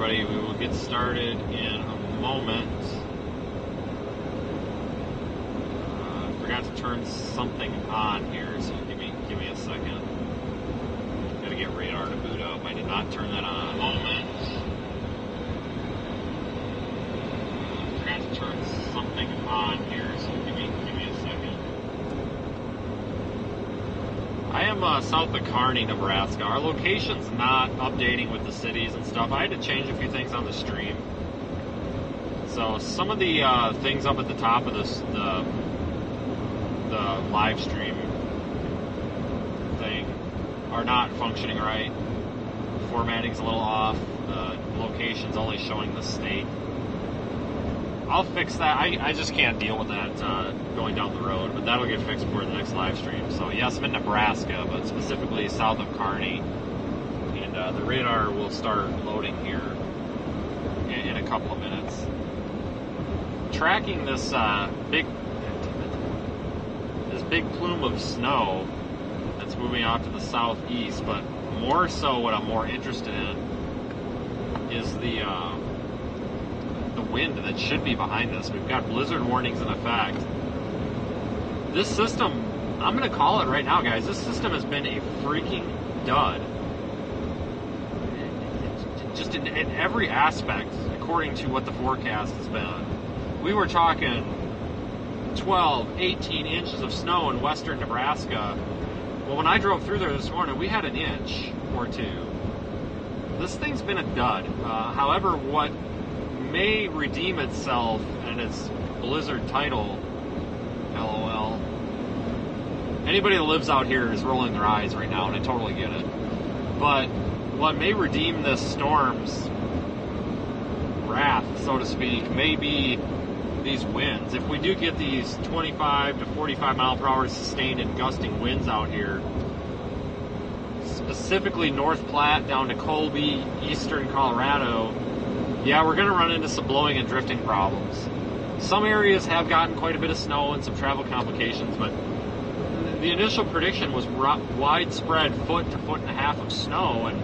everybody. We will get started in a moment. Forgot to turn something on here, so give me a second. Gotta get radar to boot up. I did not turn that on. Forgot to turn something on here, so give me a second. I am south of Kearney, Nebraska. Our location's not updating with the cities and stuff. I had to change a few things on the stream. So some of the things up at the top of this, the live stream thing are not functioning right. The formatting's a little off. The location's only showing the state. I'll fix that. I just can't deal with that going down the road, but that'll get fixed before the next live stream. So yes, I'm in Nebraska, but specifically south of Kearney, and the radar will start loading here in a couple of minutes. Tracking this big plume of snow that's moving off to the southeast, but more so what I'm more interested in is the wind that should be behind this. We've got blizzard warnings in effect. This system, I'm going to call it right now, guys, this system has been a freaking dud. Just in every aspect, according to what the forecast has been. We were talking 12, 18 inches of snow in western Nebraska. Well, when I drove through there this morning, we had an inch or two. This thing's been a dud. However, what may redeem itself and its blizzard title, LOL. Anybody that lives out here is rolling their eyes right now, and I totally get it. But what may redeem this storm's wrath, so to speak, may be these winds. If we do get these 25 to 45 mile per hour sustained and gusting winds out here, specifically North Platte down to Colby, eastern Colorado, yeah, we're going to run into some blowing and drifting problems. Some areas have gotten quite a bit of snow and some travel complications, but the initial prediction was widespread foot to foot and a half of snow, and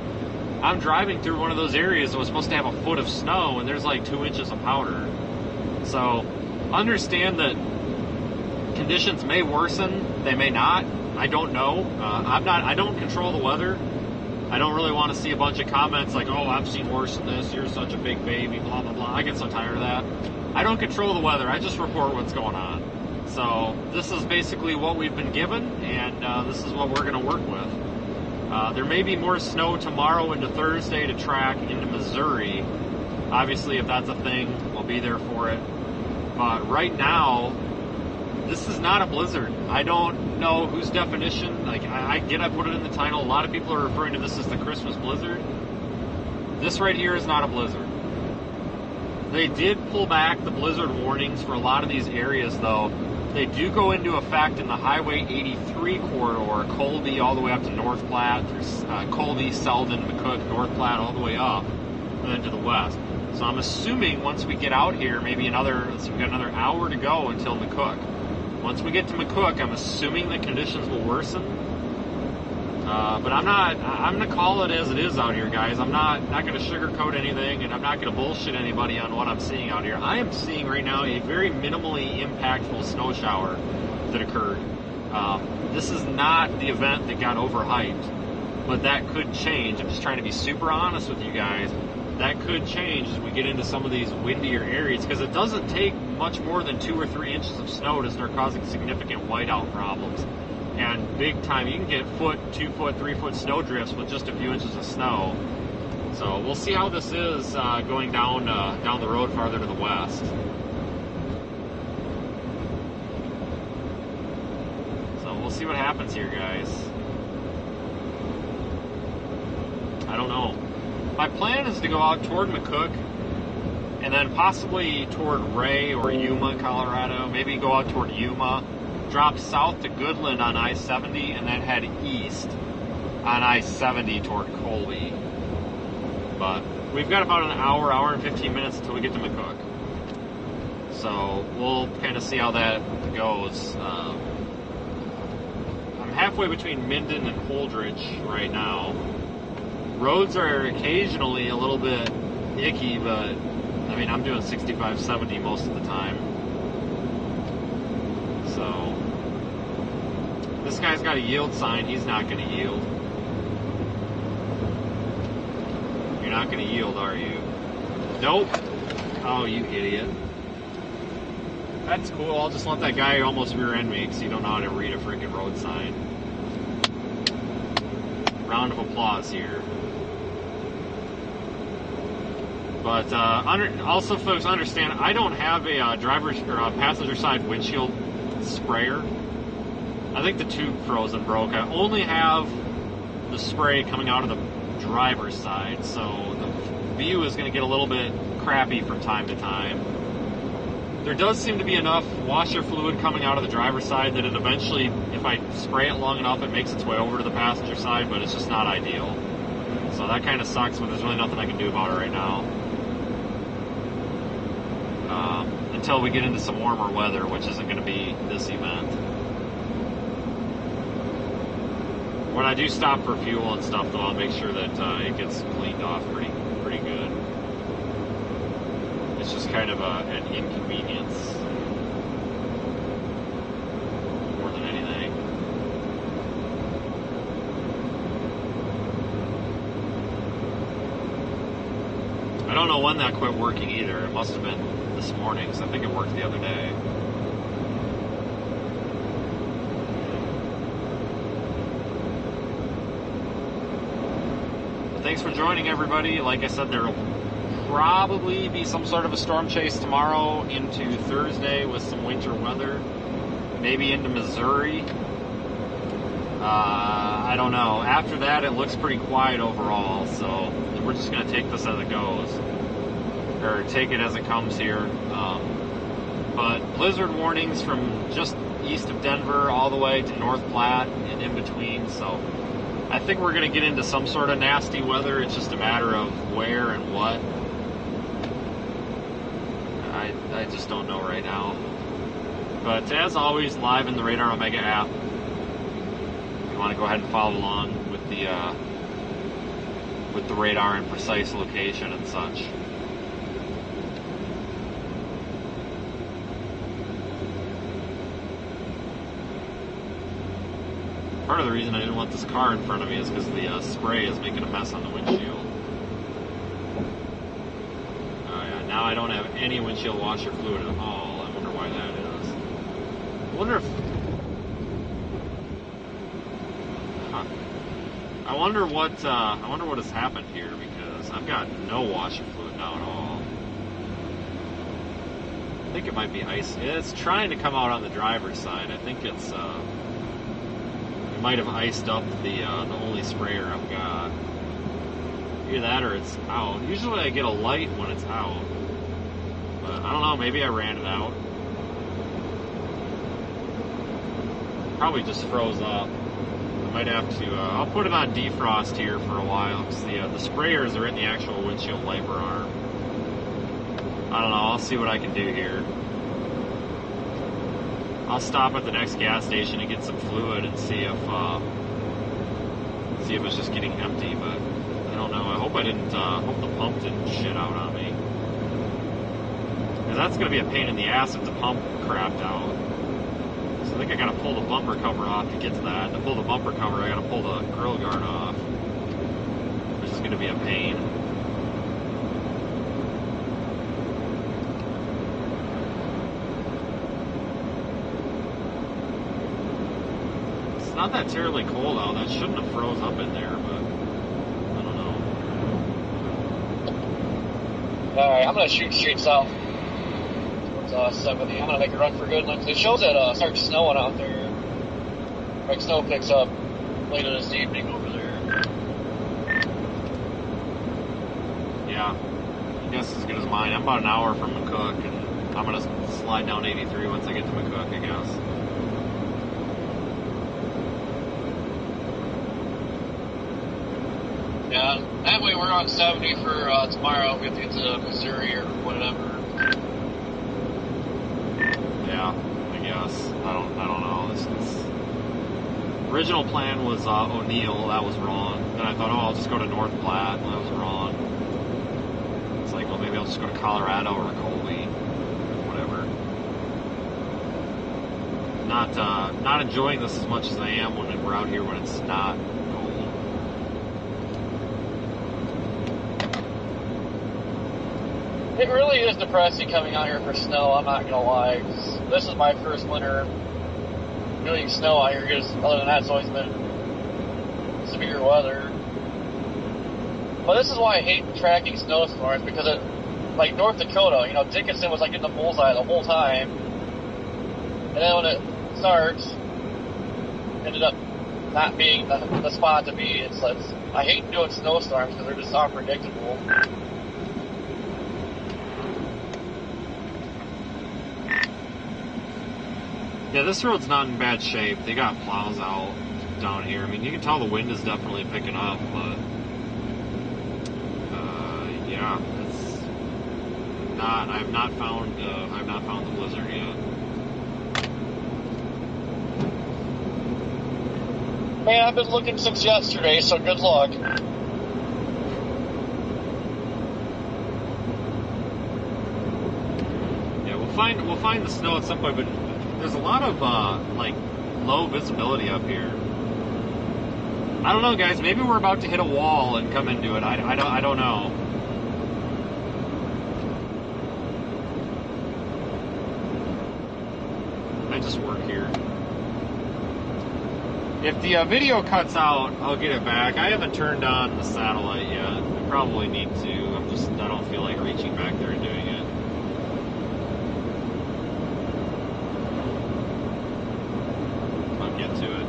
I'm driving through one of those areas that was supposed to have a foot of snow, and there's like 2 inches of powder. So understand that conditions may worsen, they may not. I don't know. I don't control the weather. I don't really want to see a bunch of comments like, oh, I've seen worse than this, you're such a big baby, blah, blah, blah. I get so tired of that. I don't control the weather, I just report what's going on. So this is basically what we've been given, and this is what we're going to work with. There may be more snow tomorrow into Thursday to track into Missouri. Obviously, if that's a thing, we'll be there for it. But right now, this is not a blizzard. I don't know whose definition, like, I get I put it in the title. A lot of people are referring to this as the Christmas blizzard. This right here is not a blizzard. They did pull back the blizzard warnings for a lot of these areas, though. They do go into effect in the Highway 83 corridor, Colby all the way up to North Platte, through Colby, Selden, McCook, North Platte, all the way up, and then to the west. So I'm assuming once we get out here, maybe we've got another hour to go until McCook. Once we get to McCook, I'm assuming the conditions will worsen. But I'm going to call it as it is out here, guys. I'm not going to sugarcoat anything, and I'm not going to bullshit anybody on what I'm seeing out here. I am seeing right now a very minimally impactful snow shower that occurred. This is not the event that got overhyped, but that could change. I'm just trying to be super honest with you guys. That could change as we get into some of these windier areas, because it doesn't take much more than 2 or 3 inches of snow to start causing significant whiteout problems. And big time, you can get 1 foot, 2 foot, 3 foot snow drifts with just a few inches of snow. So we'll see how this is going down the road farther to the west. So we'll see what happens here, guys. I don't know. My plan is to go out toward McCook and then possibly toward Ray or Yuma, Colorado. Maybe go out toward Yuma, drop south to Goodland on I-70, and then head east on I-70 toward Colby. But we've got about an hour and 15 minutes until we get to McCook. So we'll kind of see how that goes. I'm halfway between Minden and Holdridge right now. Roads are occasionally a little bit icky, but I mean, I'm doing 65, 70 most of the time. So, this guy's got a yield sign. He's not going to yield. You're not going to yield, are you? Nope. Oh, you idiot. That's cool. I'll just let that guy almost rear-end me because you don't know how to read a freaking road sign. Round of applause here. But also, folks, understand I don't have a driver's or a passenger side windshield sprayer. I think the tube froze and broke. I only have the spray coming out of the driver's side, so the view is going to get a little bit crappy from time to time. There does seem to be enough washer fluid coming out of the driver's side that it eventually, if I spray it long enough, it makes its way over to the passenger side, but it's just not ideal. So that kind of sucks, but there's really nothing I can do about it right now. Until we get into some warmer weather, which isn't going to be this event. When I do stop for fuel and stuff, though, I'll make sure that it gets cleaned off pretty good. It's just kind of an inconvenience more than anything. I don't know when that quit working either. It must have been this morning, because I think it worked the other day. Thanks for joining, everybody. Like I said, there will probably be some sort of a storm chase tomorrow into Thursday with some winter weather. Maybe into Missouri. I don't know. After that, it looks pretty quiet overall, so we're just going to take this as it goes. Or take it as it comes here. But blizzard warnings from just east of Denver all the way to North Platte and in between, so I think we're going to get into some sort of nasty weather. It's just a matter of where and what. I just don't know right now. But as always, live in the Radar Omega app. If you want to go ahead and follow along with the radar and precise location and such. Part of the reason I didn't want this car in front of me is because the spray is making a mess on the windshield. Yeah, now I don't have any windshield washer fluid at all. I wonder why that is. I wonder if... I wonder what has happened here, because I've got no washer fluid now at all. I think it might be ice. It's trying to come out on the driver's side. I think it's... It might have iced up the only sprayer I've got. Either that or it's out. Usually I get a light when it's out. But I don't know, maybe I ran it out. Probably just froze up. I might have to, I'll put it on defrost here for a while, because the sprayers are in the actual windshield wiper arm. I don't know, I'll see what I can do here. I'll stop at the next gas station and get some fluid and see if it's just getting empty, but I don't know. I hope hope the pump didn't shit out on me. Because that's going to be a pain in the ass if the pump crapped out. So I think I got to pull the bumper cover off to get to that. To pull the bumper cover, I got to pull the grill guard off, which is going to be a pain. It's not that terribly cold out. That shouldn't have froze up in there, but I don't know. Alright, I'm going to shoot straight south. Towards 70. I'm going to make a run for Goodlands. It shows that it starts snowing out there. Like snow picks up later this evening over there. Yeah. I guess as good as mine. I'm about an hour from McCook, and I'm going to slide down 83 once I get to McCook, I guess. Yeah, that way we're on 70 for tomorrow. We have to get to Missouri or whatever. Yeah, I guess. I don't know. This original plan was O'Neill. That was wrong. Then I thought, oh, I'll just go to North Platte. That was wrong. it's like, well, maybe I'll just go to Colorado or Colby, whatever. Not enjoying this as much as I am when we're out here when it's not cold. It really is depressing coming out here for snow, I'm not gonna lie. This is my first winter doing snow out here, because other than that, it's always been severe weather. But this is why I hate tracking snowstorms, because it, like North Dakota, Dickinson was like in the bullseye the whole time. And then when it starts, ended up not being the spot to be. I hate doing snowstorms because they're just unpredictable. Yeah, this road's not in bad shape. They got plows out down here. I mean, you can tell the wind is definitely picking up, but yeah, it's not. I've not found the blizzard yet. Man, I've been looking since yesterday, so good luck. Yeah, we'll find the snow at some point, but there's a lot of low visibility up here. I don't know, guys. Maybe we're about to hit a wall and come into it. I don't know. I just work here. If the video cuts out, I'll get it back. I haven't turned on the satellite yet. I probably need to. I don't feel like reaching back there and doing it. I'll get to it.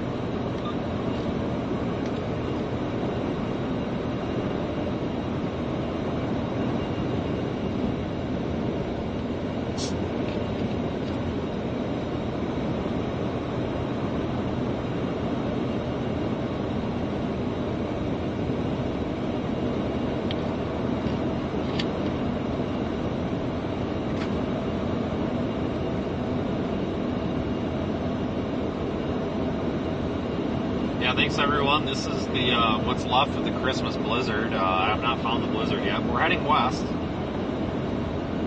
Yeah, thanks everyone. This is the what's left of the Christmas blizzard. I have not found the blizzard yet. We're heading west. You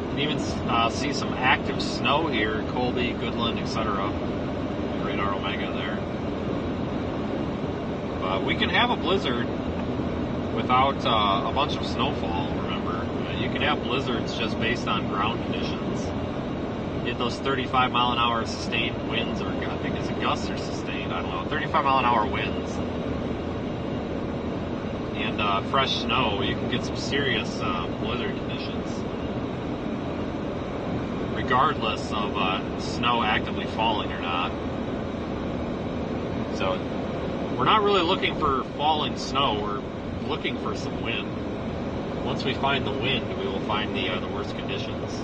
can even see some active snow here, Colby, Goodland, etc. Radar Omega there. But we can have a blizzard without a bunch of snowfall, remember. You can have blizzards just based on ground conditions. Get those 35 mile an hour sustained winds, or I think it's a gusts or sustained, I don't know, 35 mile an hour winds. And fresh snow, you can get some serious blizzard conditions. Regardless of snow actively falling or not. So, we're not really looking for falling snow, we're looking for some wind. Once we find the wind, we will find the worst conditions.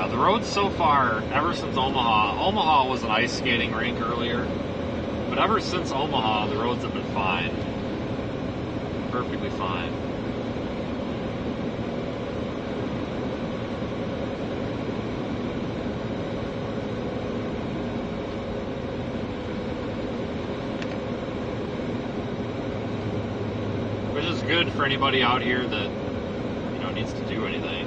The roads so far, ever since Omaha was an ice skating rink earlier, but ever since Omaha, the roads have been fine. Perfectly fine. Which is good for anybody out here that, needs to do anything.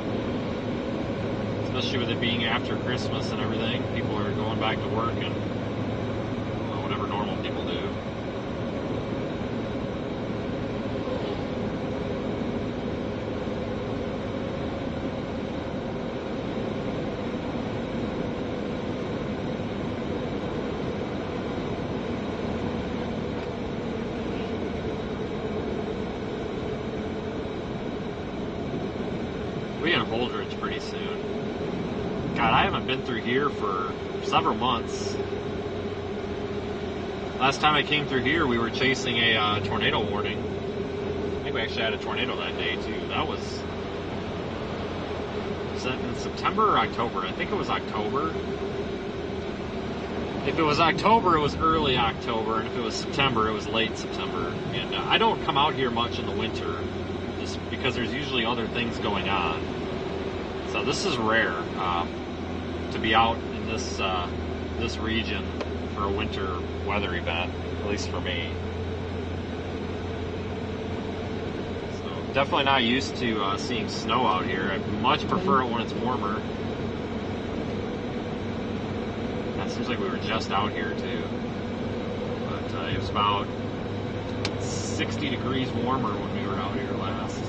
Especially with it being after Christmas and everything, people are going back to work and whatever normal people do. We get Holdridge pretty soon. God, I haven't been through here for several months. Last time I came through here, we were chasing a tornado warning. I think we actually had a tornado that day, too. That was that in September or October? I think it was October. If it was October, it was early October, and if it was September, it was late September. And I don't come out here much in the winter, just because there's usually other things going on. So this is rare to be out in this region for a winter weather event, at least for me. So definitely not used to seeing snow out here. I much prefer it when it's warmer. That seems like we were just out here too. But it was about 60 degrees warmer when we were out here last.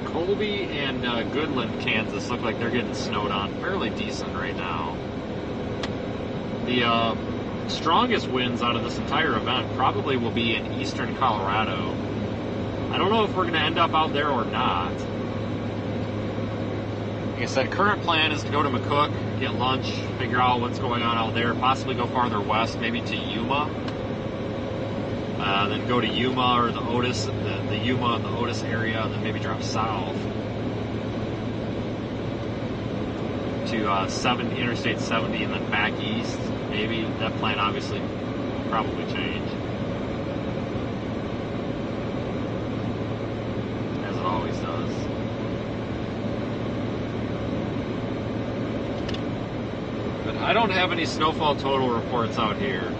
Colby and Goodland, Kansas look like they're getting snowed on fairly decent right now. The strongest winds out of this entire event probably will be in eastern Colorado. I don't know if we're going to end up out there or not. Like I said, current plan is to go to McCook, get lunch, figure out what's going on out there, possibly go farther west, maybe to Yuma. Then go to Yuma or the Otis, the Yuma and the Otis area, and then maybe drop south to Interstate 70 and then back east. Maybe that plan obviously will probably change, as it always does. But I don't have any snowfall total reports out here.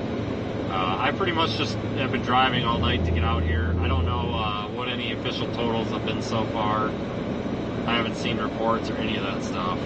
I pretty much just have been driving all night to get out here. I don't know what any official totals have been so far. I haven't seen reports or any of that stuff.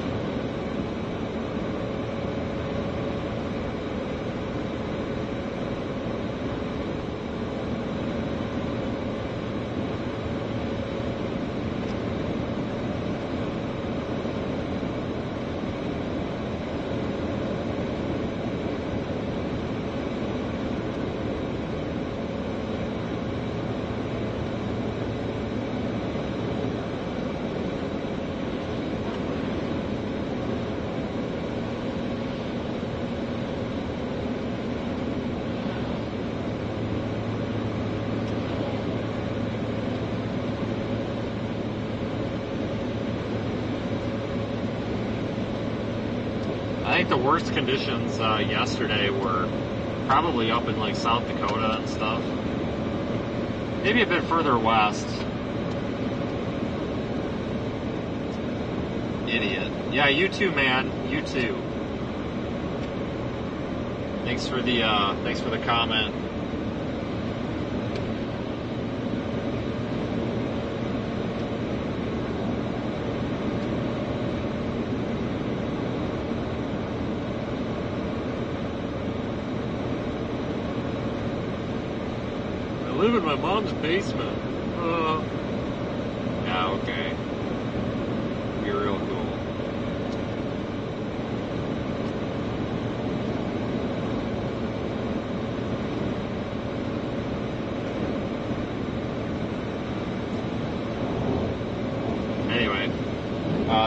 I think the worst conditions yesterday were probably up in like South Dakota and stuff. Maybe a bit further west. Idiot. Yeah, you too, man. You too. Thanks for the comment. I live in my mom's basement. Yeah, okay. You're real cool. Anyway,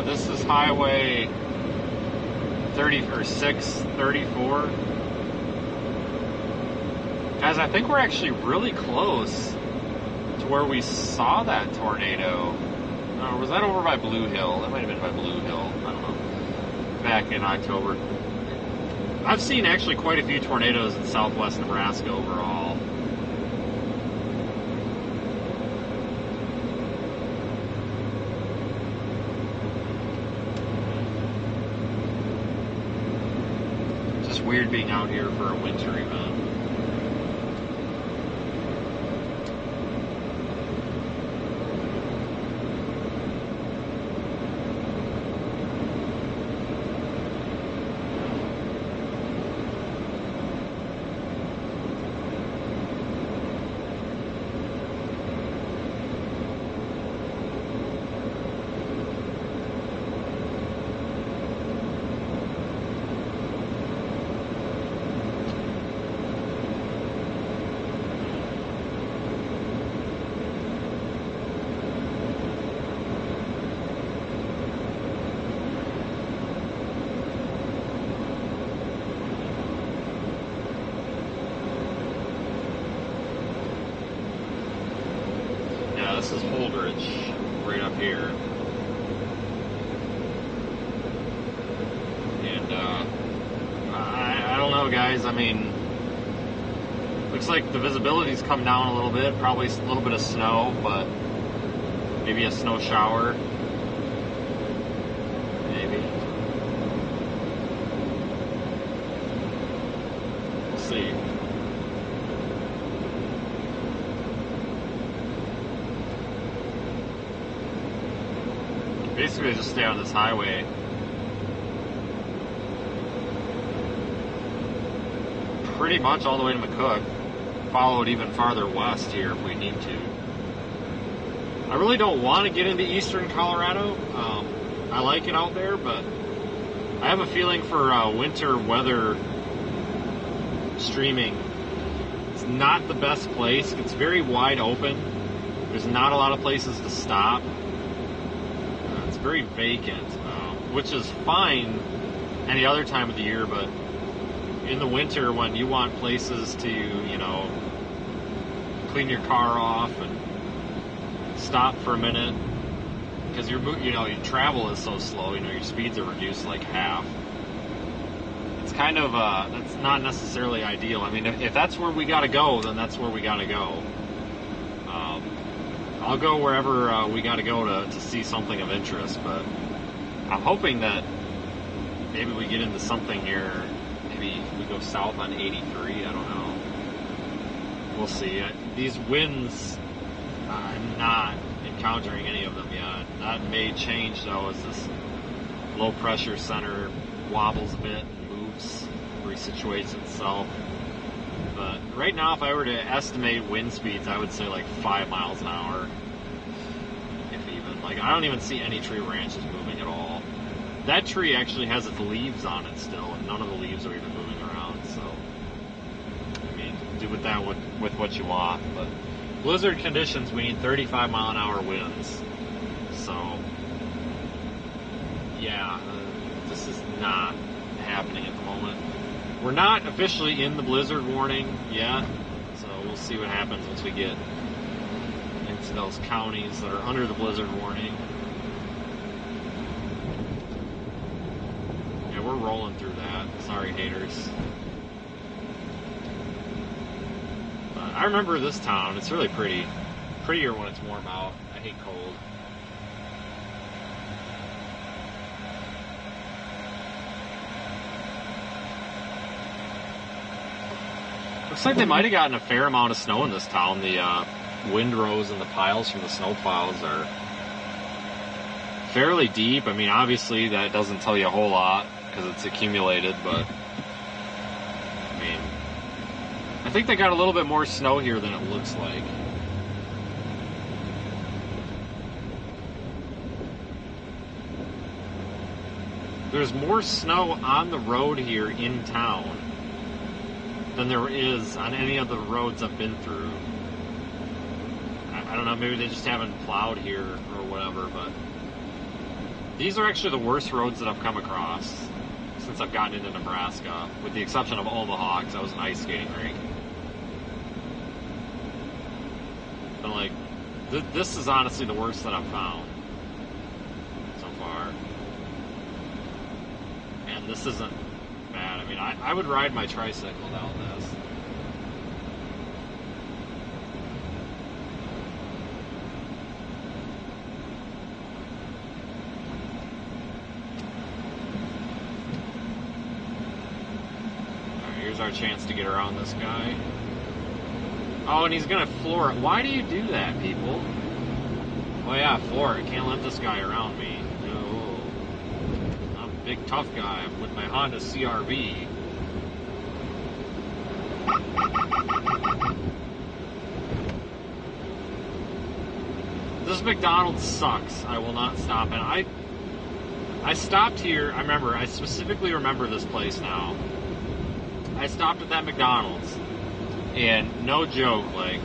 this is Highway 634. Guys, I think we're actually really close to where we saw that tornado. Or was that over by Blue Hill? That might have been by Blue Hill. I don't know. Back in October. I've seen actually quite a few tornadoes in southwest Nebraska overall. Just weird being out here for a winter event. Yeah, this is Holdridge, right up here. And, I don't know, guys. I mean, looks like the visibility's come down a little bit. Probably a little bit of snow, but maybe a snow shower. Maybe. We'll see. Basically, just stay on this highway. Pretty much all the way to McCook. Follow it even farther west here if we need to. I really don't want to get into eastern Colorado. I like it out there, but I have a feeling for winter weather streaming. It's not the best place. It's very wide open. There's not a lot of places to stop. It's very vacant, which is fine any other time of the year, but in the winter when you want places to, you know, clean your car off and stop for a minute, because your travel is so slow, your speeds are reduced like half. It's kind of, that's not necessarily ideal. I mean, if that's where we gotta go, then that's where we gotta go. I'll go wherever we gotta go to see something of interest, but I'm hoping that maybe we get into something here. Maybe we go south on 83, I don't know. We'll see. These winds, I'm not encountering any of them yet. That may change, though, as this low pressure center wobbles a bit and moves, resituates itself. But right now, if I were to estimate wind speeds, I would say like 5 miles an hour, if even. Like, I don't even see any tree branches moving at all. That tree actually has its leaves on it still, and none of the leaves are even moving around, so, I mean, do with that with what you want. But blizzard conditions, we need 35 mile an hour winds. So, yeah, this is not happening at the moment. We're not officially in the blizzard warning yet, so we'll see what happens once we get into those counties that are under the blizzard warning. Yeah, we're rolling through that. Sorry, haters. But I remember this town. It's really pretty. Prettier when it's warm out. I hate cold. Looks like they might have gotten a fair amount of snow in this town. The windrows and the piles from the snow plows are fairly deep. I mean, obviously that doesn't tell you a whole lot because it's accumulated, but I mean, I think they got a little bit more snow here than it looks like. There's more snow on the road here in town than there is on any of the roads I've been through. I don't know, maybe they just haven't plowed here or whatever, but these are actually the worst roads that I've come across since I've gotten into Nebraska, with the exception of Omaha, because that was an ice skating rink. But like, this is honestly the worst that I've found so far. And this isn't bad. I mean, I would ride my tricycle down this. Alright, here's our chance to get around this guy. Oh, and he's gonna floor it. Why do you do that, people? Oh yeah, floor it. Can't let this guy around me. No. I'm a big tough guy with my Honda CR-V. This McDonald's sucks. I will not stop. And I stopped here. I specifically remember this place now. I stopped at that McDonald's, and no joke, like,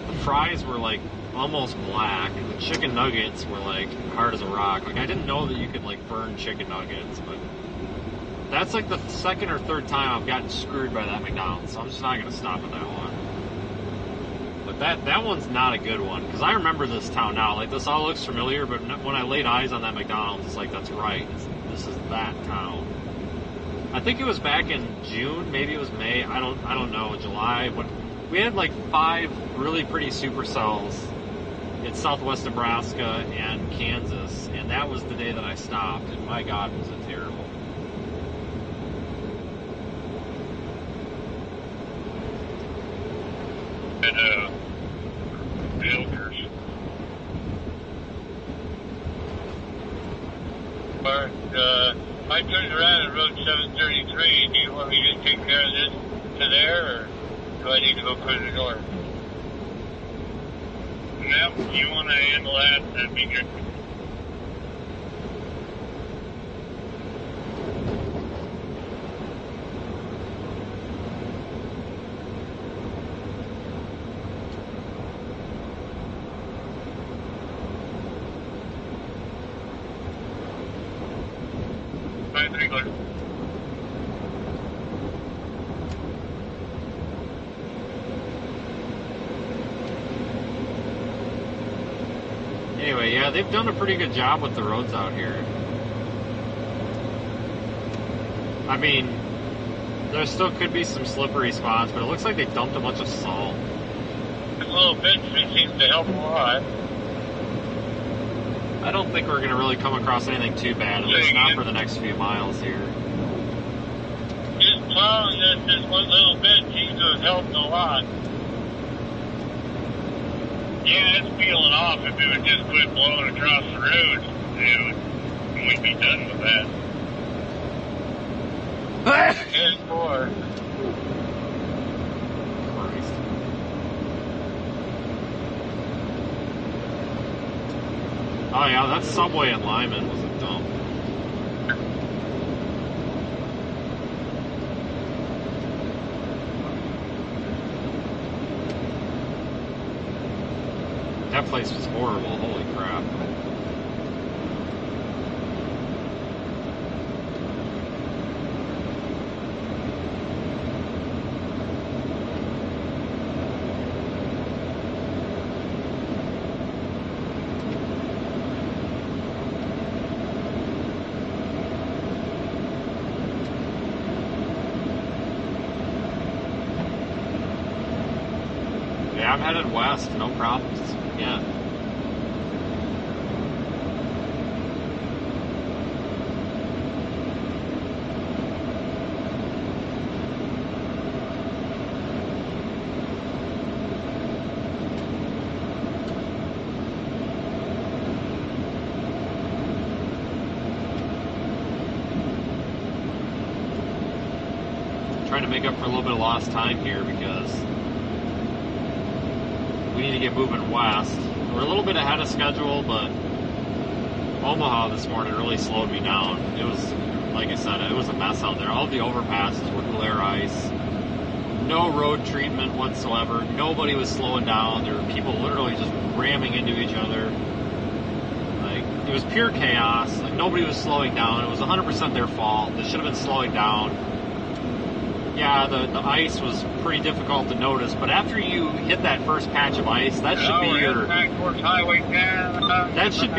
the fries were like almost black, and the chicken nuggets were like hard as a rock. Like, I didn't know that you could like burn chicken nuggets, but that's like the second or third time I've gotten screwed by that McDonald's, so I'm just not gonna stop at that one. But That one's not a good one, because I remember this town now. Like, this all looks familiar, but when I laid eyes on that McDonald's, it's like, that's right. This is that town. I think it was back in June, maybe it was May. I don't know, July. But we had like 5 really pretty supercells in southwest Nebraska and Kansas, and that was the day that I stopped. And my God, was it terrible. And filters. But I turned around and rode 733. Do you want me to take care of this to there, or do I need to go further north? No, you want to handle that, that'd be good. Anyway, yeah, they've done a pretty good job with the roads out here. I mean, there still could be some slippery spots, but it looks like they dumped a bunch of salt. A little bit seems to help a lot. I don't think we're going to really come across anything too bad, at least not for the next few miles here. Just plowing this one little bit seems to have helped a lot. Yeah, it's peeling off. If it would just quit blowing across the road, we'd be done with that. Good for. Christ. Oh yeah, that subway in Lyman was a dump. That place was horrible, holy crap. Yeah, I'm headed west, no problems. Yeah. Trying to make up for a little bit of lost time here because we need to get moving west. We're a little bit ahead of schedule, but Omaha this morning really slowed me down. It was, like I said, it was a mess out there. All of the overpasses were glare ice. No road treatment whatsoever. Nobody was slowing down. There were people literally just ramming into each other. Like, it was pure chaos. Like, nobody was slowing down. It was 100% their fault. They should have been slowing down. Yeah, the ice was pretty difficult to notice, but after you hit that first patch of ice, that should be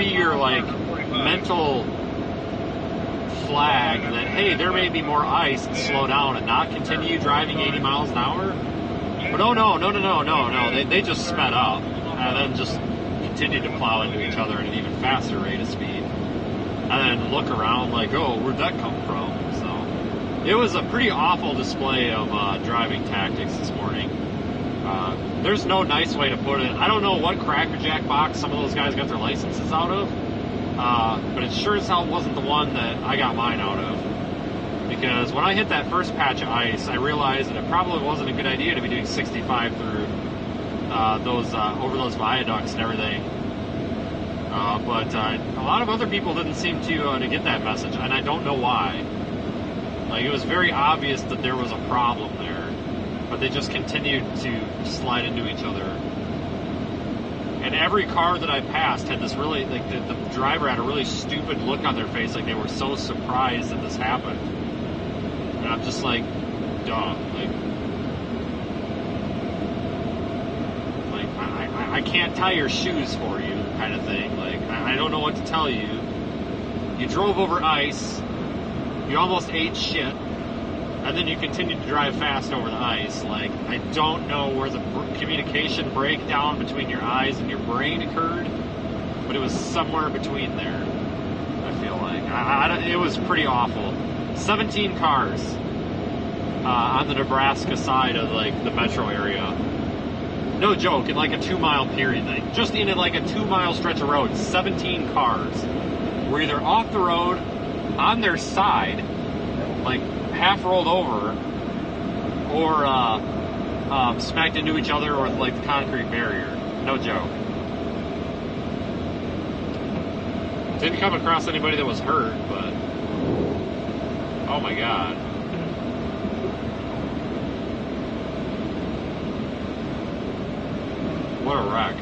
your like mental flag that, hey, there may be more ice, and slow down and not continue driving 80 miles an hour. But oh no, they just sped up and then just continued to plow into each other at an even faster rate of speed. And then look around like, oh, where'd that come from? So it was a pretty awful display of driving tactics this morning. There's no nice way to put it. I don't know what crackerjack box some of those guys got their licenses out of, but it sure as hell wasn't the one that I got mine out of. Because when I hit that first patch of ice, I realized that it probably wasn't a good idea to be doing 65 through over those viaducts and everything. But a lot of other people didn't seem to get that message, and I don't know why. Like, it was very obvious that there was a problem there, but they just continued to slide into each other. And every car that I passed had this really, like, the driver had a really stupid look on their face, like they were so surprised that this happened. And I'm just like, duh. Like, I can't tie your shoes for you kind of thing. Like, I don't know what to tell you. You drove over ice, you almost ate shit, and then you continued to drive fast over the ice. Like, I don't know where the communication breakdown between your eyes and your brain occurred, but it was somewhere between there, I feel like. It was pretty awful. 17 cars on the Nebraska side of, like, the metro area. No joke, in like a 2-mile period. Like, just in like a 2-mile stretch of road, 17 cars were either off the road, on their side, like half rolled over, or smacked into each other or like the concrete barrier. No joke. Didn't come across anybody that was hurt, but oh my god. What a wreck.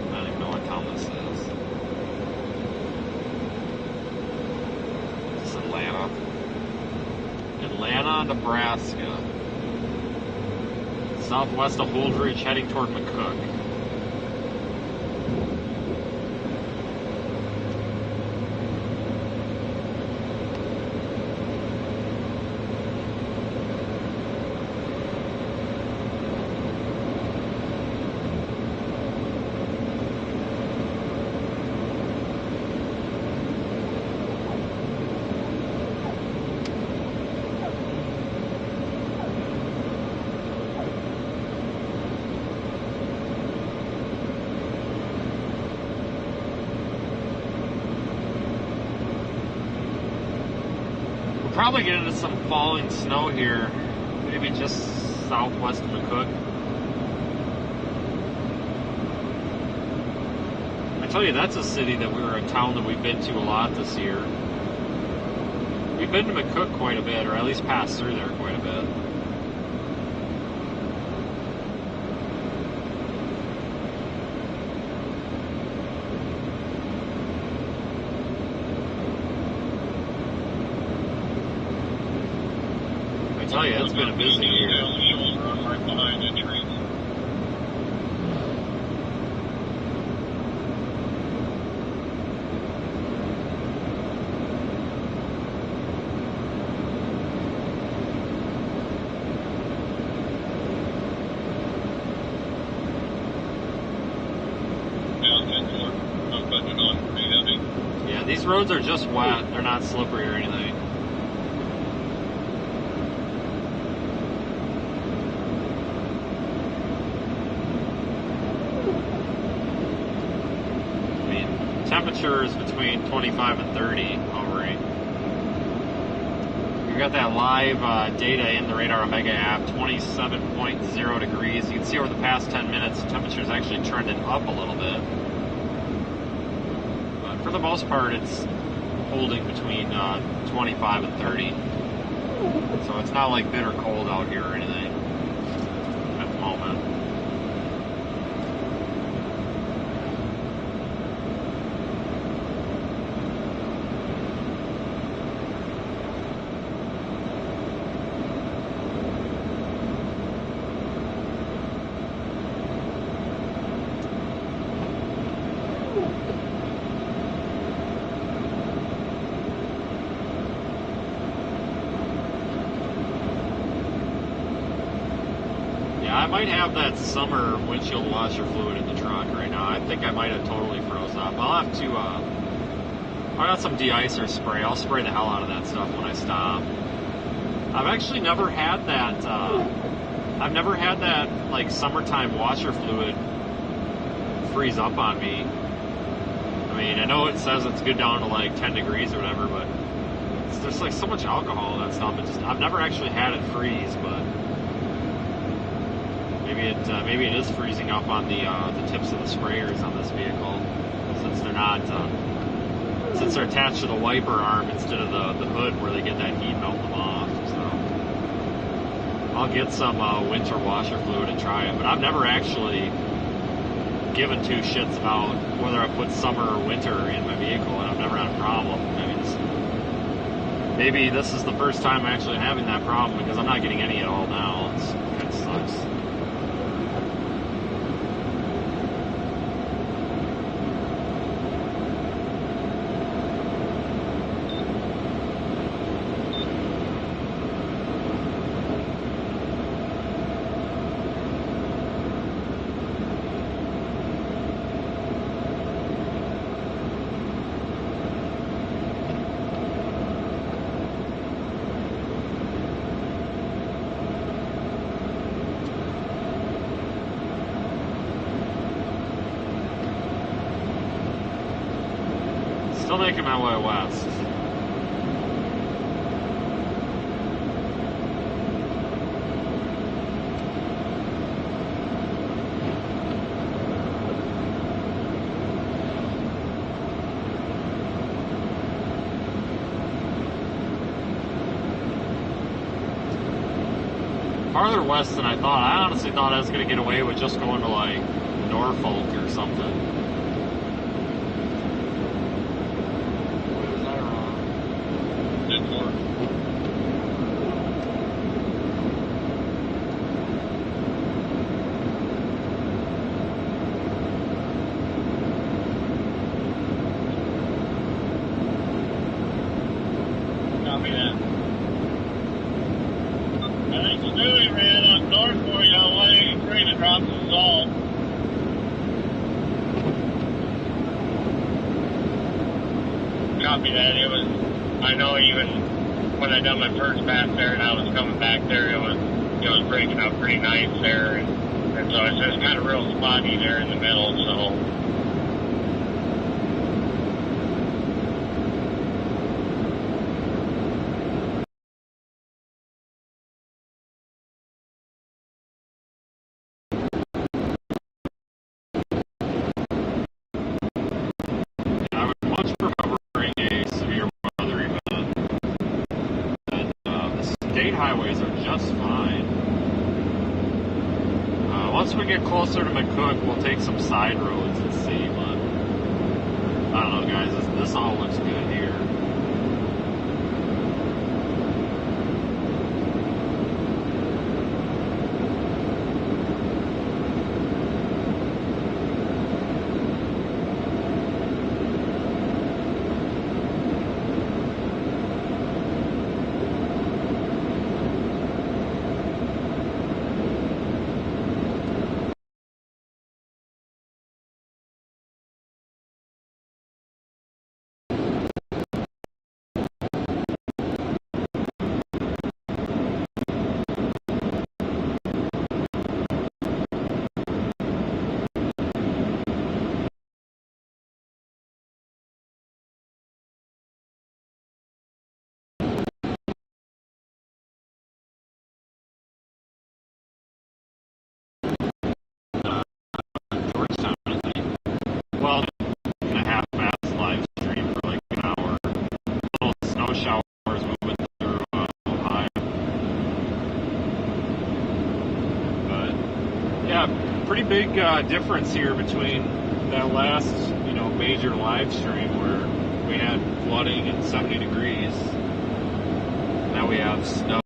I don't even know what town this is. It's Atlanta. Atlanta, Nebraska. Southwest of Holdridge, heading toward McCook. Probably get into some falling snow here, maybe just southwest of McCook. I tell you, that's a city that a town that we've been to a lot this year. We've been to McCook quite a bit, or at least passed through there quite a bit. I tell you, it's been a busy year. Right behind the tree. Yeah, these roads are just wet. They're not slippery or anything. Temperatures between 25 and 30 hovering. We've got that live data in the Radar Omega app, 27.0 degrees. You can see over the past 10 minutes, the temperature's actually trended up a little bit. But for the most part, it's holding between 25 and 30. So it's not like bitter cold out here or anything at the moment. I might have that summer windshield washer fluid in the truck right now. I think I might have totally froze up. I'll have to, I got some de-icer spray. I'll spray the hell out of that stuff when I stop. I've actually never had that, like, summertime washer fluid freeze up on me. I mean, I know it says it's good down to, like, 10 degrees or whatever, but there's, like, so much alcohol in that stuff. I've never actually had it freeze, but maybe it is freezing up on the tips of the sprayers on this vehicle, since they're not since they're attached to the wiper arm instead of the hood where they get that heat melting them off. So I'll get some winter washer fluid and try it, but I've never actually given two shits about whether I put summer or winter in my vehicle, and I've never had a problem. I mean, maybe this is the first time I'm actually having that problem because I'm not getting any at all now. It kind of sucks. Still making my way west. Farther west than I thought. I honestly thought I was going to get away with just going to like Norfolk or something. Copy that. It was, I know even when I done my first pass there and I was coming back there, it was breaking up pretty nice there. And so it's just kind of real spotty there in the middle, so. Highways are just fine. Once we get closer to McCook, we'll take some side roads and see, but I don't know, guys. This all looks good here. Well, and a half fast live stream for like an hour. Little snow showers moving through Ohio. But yeah, pretty big difference here between that last major live stream where we had flooding and 70 degrees. Now we have snow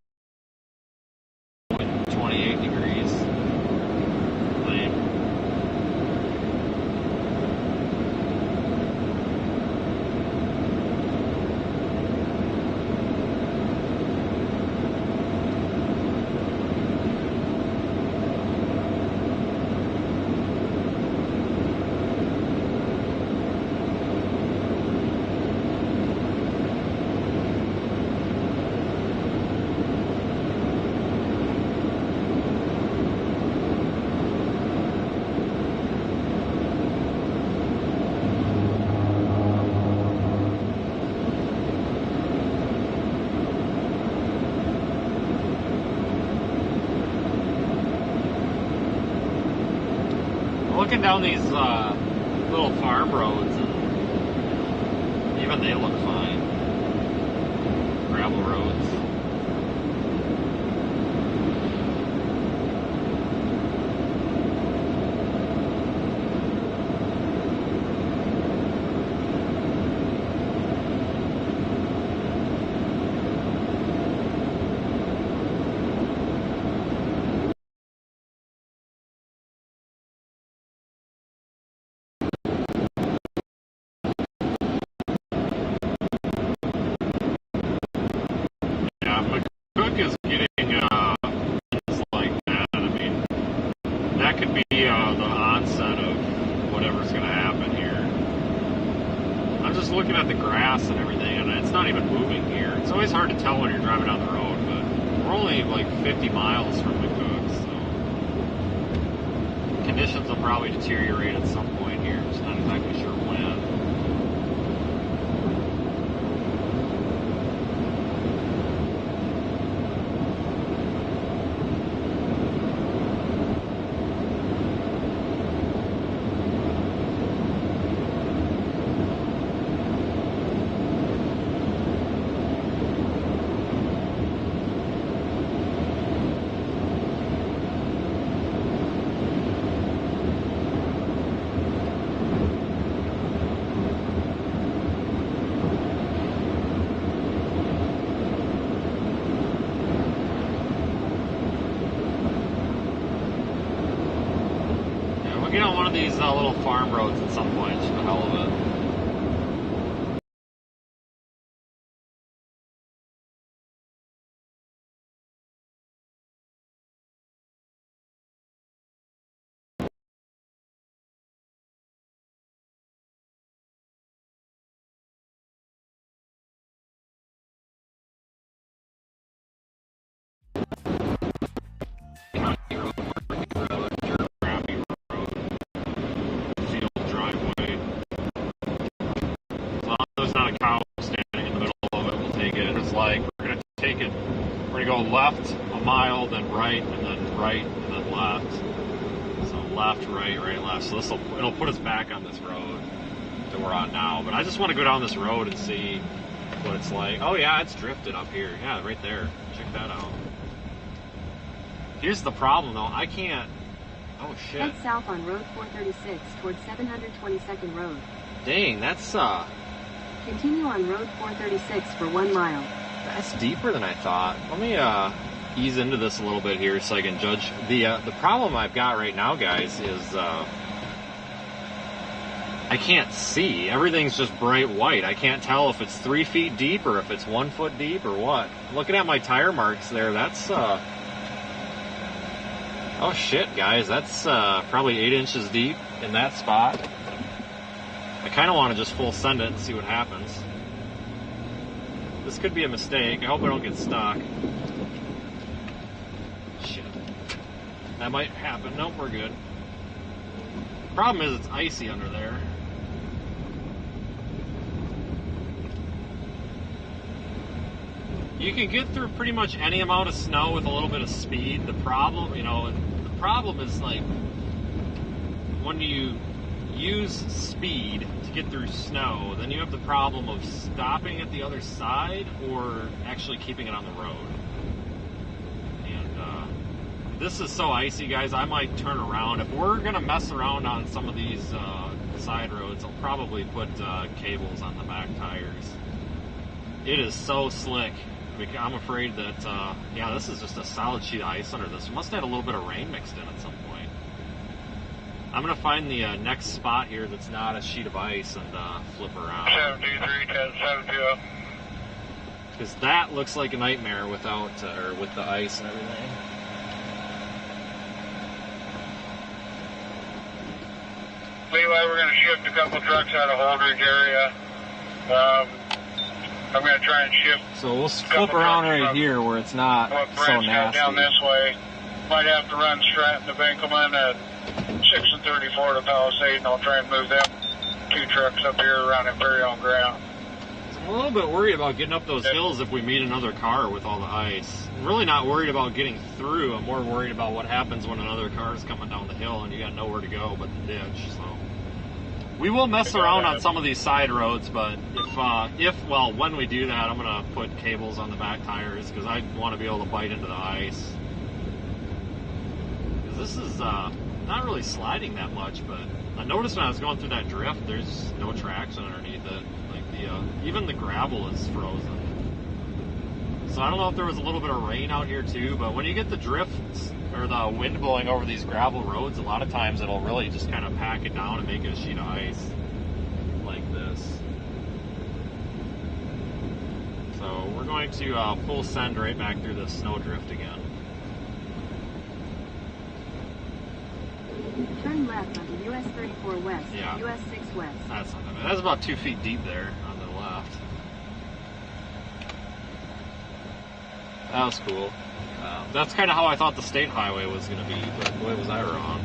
and 28 degrees. Lame. Looking down these little farm roads, and even they look fine. Gravel roads. Yeah, McCook is getting things like that. I mean, that could be the onset of whatever's going to happen here. I'm just looking at the grass and everything, and it's not even moving here. It's always hard to tell when you're driving down the road, but we're only like 50 miles from McCook, so conditions will probably deteriorate at some point here. Just not exactly sure when. Get on one of these little farm roads at some point, just for the hell of it. Left a mile, then right, and then right, and then left. So left, right, right, left. So it'll put us back on this road that we're on now. But I just want to go down this road and see what it's like. Oh yeah, it's drifted up here. Yeah, right there. Check that out. Here's the problem though. I can't. Oh shit. Head south on Road 436 towards 722nd Road. Dang, that's Continue on Road 436 for 1 mile. That's deeper than I thought. Let me ease into this a little bit here so I can judge. The problem I've got right now, guys, is I can't see. Everything's just bright white. I can't tell if it's 3 feet deep or if it's 1 foot deep or what. Looking at my tire marks there, that's oh shit, guys, that's probably 8 inches deep in that spot. I kind of want to just full send it and see what happens. This could be a mistake. I hope I don't get stuck. Shit. That might happen. Nope, we're good. Problem is it's icy under there. You can get through pretty much any amount of snow with a little bit of speed. The problem, the problem is like when you use speed to get through snow, then you have the problem of stopping at the other side or actually keeping it on the road. And this is so icy, guys, I might turn around. If we're going to mess around on some of these side roads, I'll probably put cables on the back tires. It is so slick. I'm afraid that, yeah, this is just a solid sheet of ice under this. We must have had a little bit of rain mixed in at some point. I'm going to find the next spot here that's not a sheet of ice and flip around. 723, because that looks like a nightmare without, or with the ice and everything. Levi, we're going to shift a couple trucks out of Holdridge area. I'm going to try and shift. So we'll flip around right here where it's not so nasty. Down this way. Might have to run Stratton to Binkelman at 6 and 34 to Palisade, and I'll try and move them 2 trucks up here around Imperial Ground. I'm a little bit worried about getting up those hills if we meet another car with all the ice. I'm really not worried about getting through. I'm more worried about what happens when another car is coming down the hill and you got nowhere to go but the ditch. So we will mess around on some of these side roads, but when we do that, I'm going to put cables on the back tires because I want to be able to bite into the ice. This is not really sliding that much, but I noticed when I was going through that drift, there's no traction underneath it. Like even the gravel is frozen. So I don't know if there was a little bit of rain out here too, but when you get the drifts or the wind blowing over these gravel roads, a lot of times it'll really just kind of pack it down and make it a sheet of ice like this. So So we're going to full send right back through the snowdrift again. Turn left onto US 34 West, Yeah. US 6 West. That's not that bad. That's about 2 feet deep there on the left. That was cool. That's kind of how I thought the state highway was going to be, but boy, was I wrong.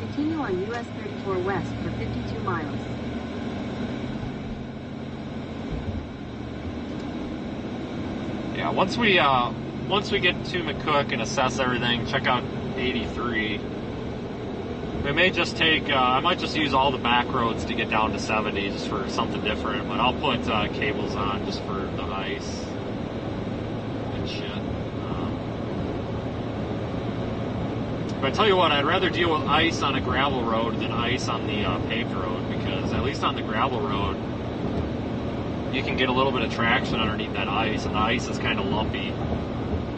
Continue on US 34 West for 52 miles. Yeah, once we get to McCook and assess everything, check out 83. We may just take, I might just use all the back roads to get down to 70 just for something different, but I'll put cables on just for the ice and shit. But I tell you what, I'd rather deal with ice on a gravel road than ice on the paved road, because at least on the gravel road, you can get a little bit of traction underneath that ice, and the ice is kind of lumpy,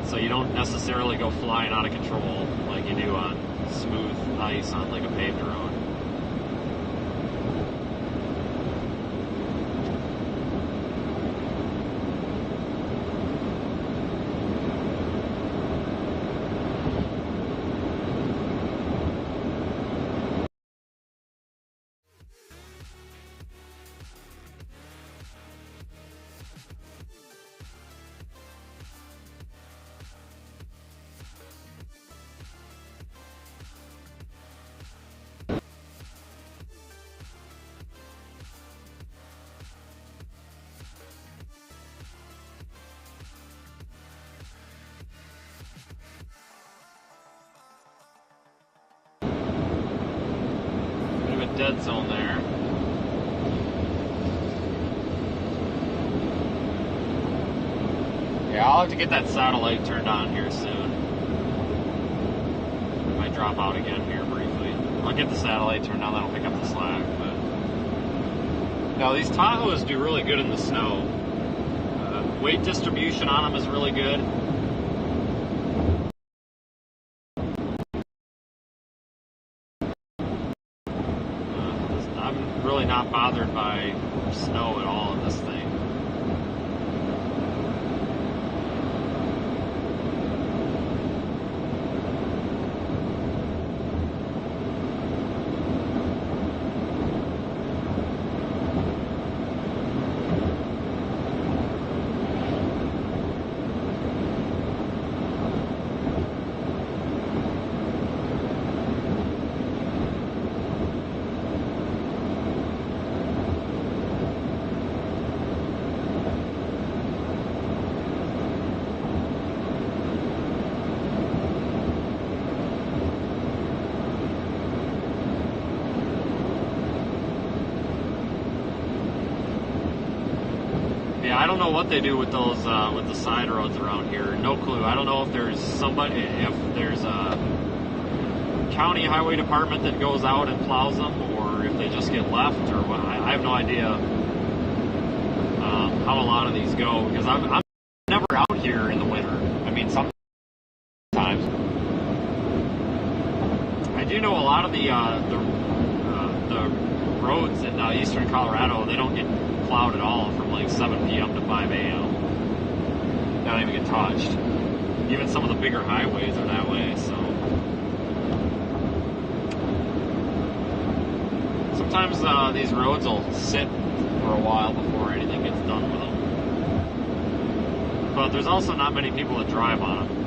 so you don't necessarily go flying out of control like you do on smooth ice on like a paved road. Dead zone there. Yeah, I'll have to get that satellite turned on here soon. I might drop out again here briefly. I'll get the satellite turned on, that'll pick up the slack. But now these Tahoes do really good in the snow. Weight distribution on them is really good. Really not bothered by snow at all in this thing. I don't know what they do with those with the side roads around here. No clue. I don't know if there's a county highway department that goes out and plows them, or if they just get left, or what. I have no idea how a lot of these go, because I'm never out here in the winter. I mean, sometimes I do know a lot of the roads in eastern Colorado, they don't get plowed at all from like 7 p.m. to 5 a.m. They don't even get touched. Even some of the bigger highways are that way, so. Sometimes these roads will sit for a while before anything gets done with them. But there's also not many people that drive on them.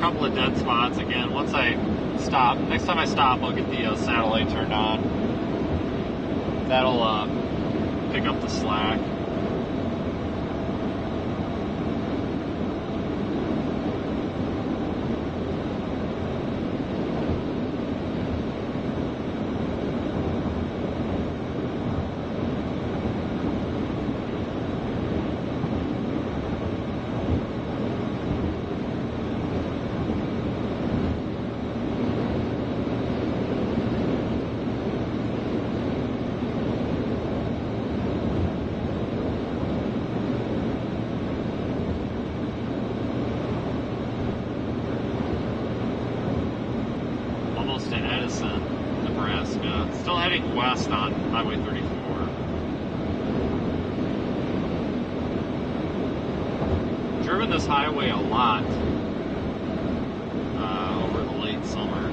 couple of dead spots again. Once I stop, next time I stop, I'll get the satellite turned on. That'll pick up the slack. Almost in Edison, Nebraska. Still heading west on Highway 34. Driven this highway a lot over the late summer.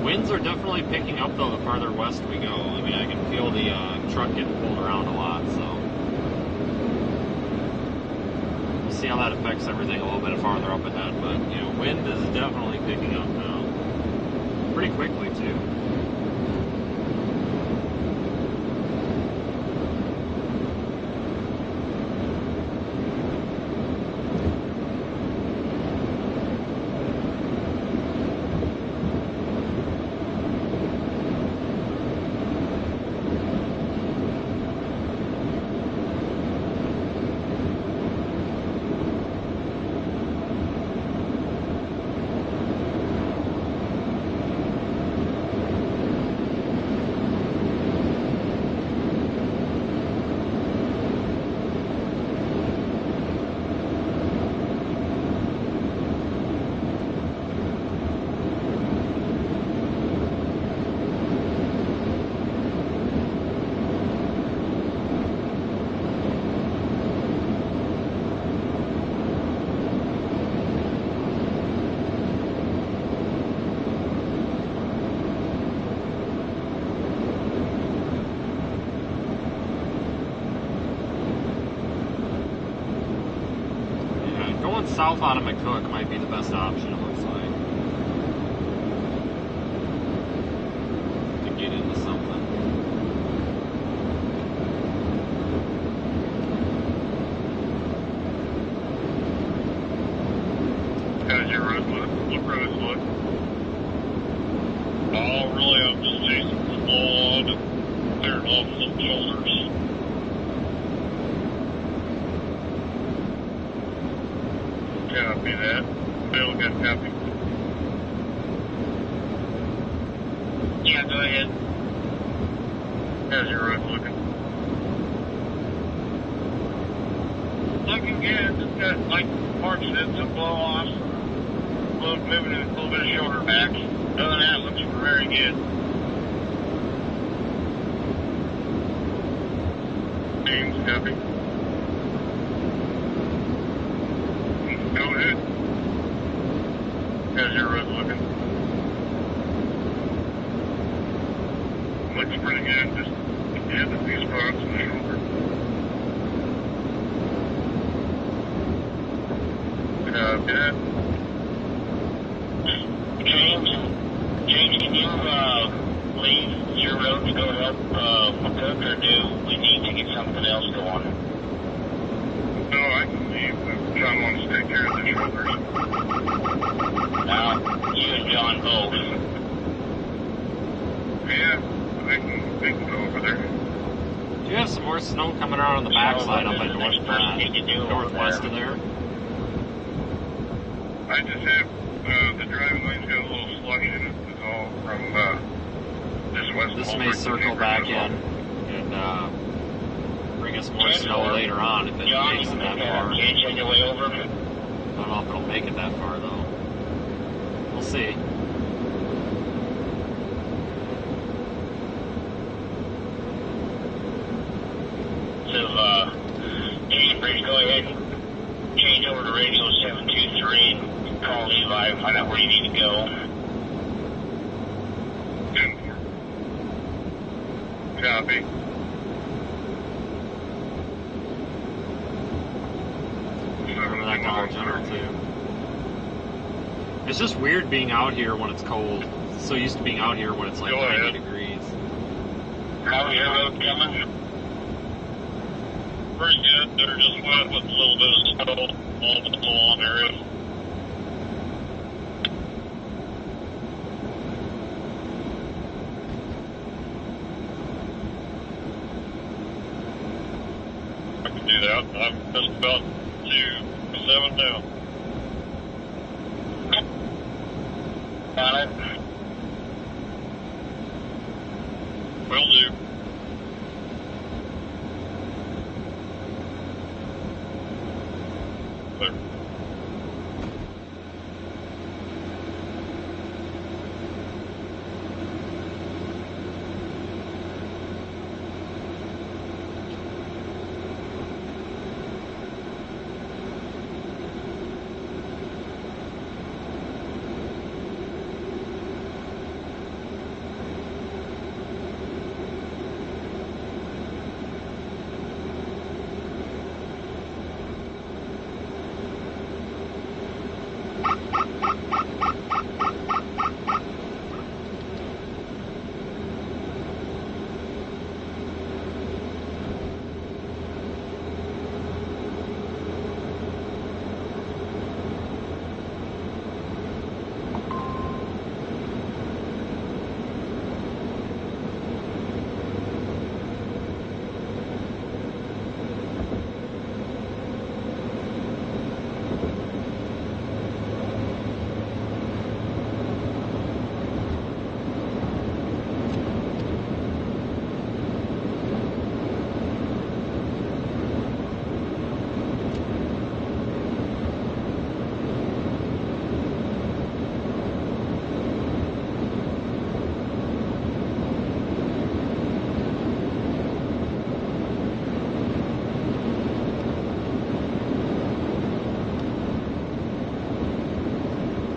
Winds are definitely picking up, though, the farther west we go. I mean, I can feel the truck getting pulled around a lot, so we'll see how that affects everything a little bit farther up ahead. But, you know, wind is definitely picking up now. Pretty quickly, too. South out of McCook might be the best option, it looks like, to get into something. How's your road look? What roads look? Oh, really, I'm just chasing the ball on and clearing off some shoulders. Copy that. Bill got copy. Yeah, go ahead. How's your road looking? Looking good. Just got like parts that some blow off. Moving a little bit of shoulder back. Other than that, it looks very good. James, copy. Go ahead. How's your road looking? looks pretty good. Just hitting a few spots in the shoulder. Good. James, can you leave your road to go up McCook, or do we need to get something else going? No, I can leave, but John wants to take care of the shoulders. You and John both. Yeah, we can go over there. Do you have some more snow coming around on the backside up by northwest of there? I just have the driving lane's got a little slush in it. It's all from this west. This may circle back in and bring us more snow later on if it makes it that far. Change your way over. I don't know if it'll make it that far though. We'll see. So, James, go ahead and change over to radio 723 and call Levi and find out where you need to go. Copy. Remember that call, General, too. It's just weird being out here when it's cold. So used to being out here when it's like 90 degrees. How's your road coming? Pretty good. They're just wet with a little bit of snow all along the area. I can do that. I'm just about 2-7 now. Got it. Will do. Clear.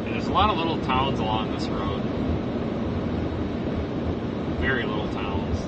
There's a lot of little towns along this road. Very little towns.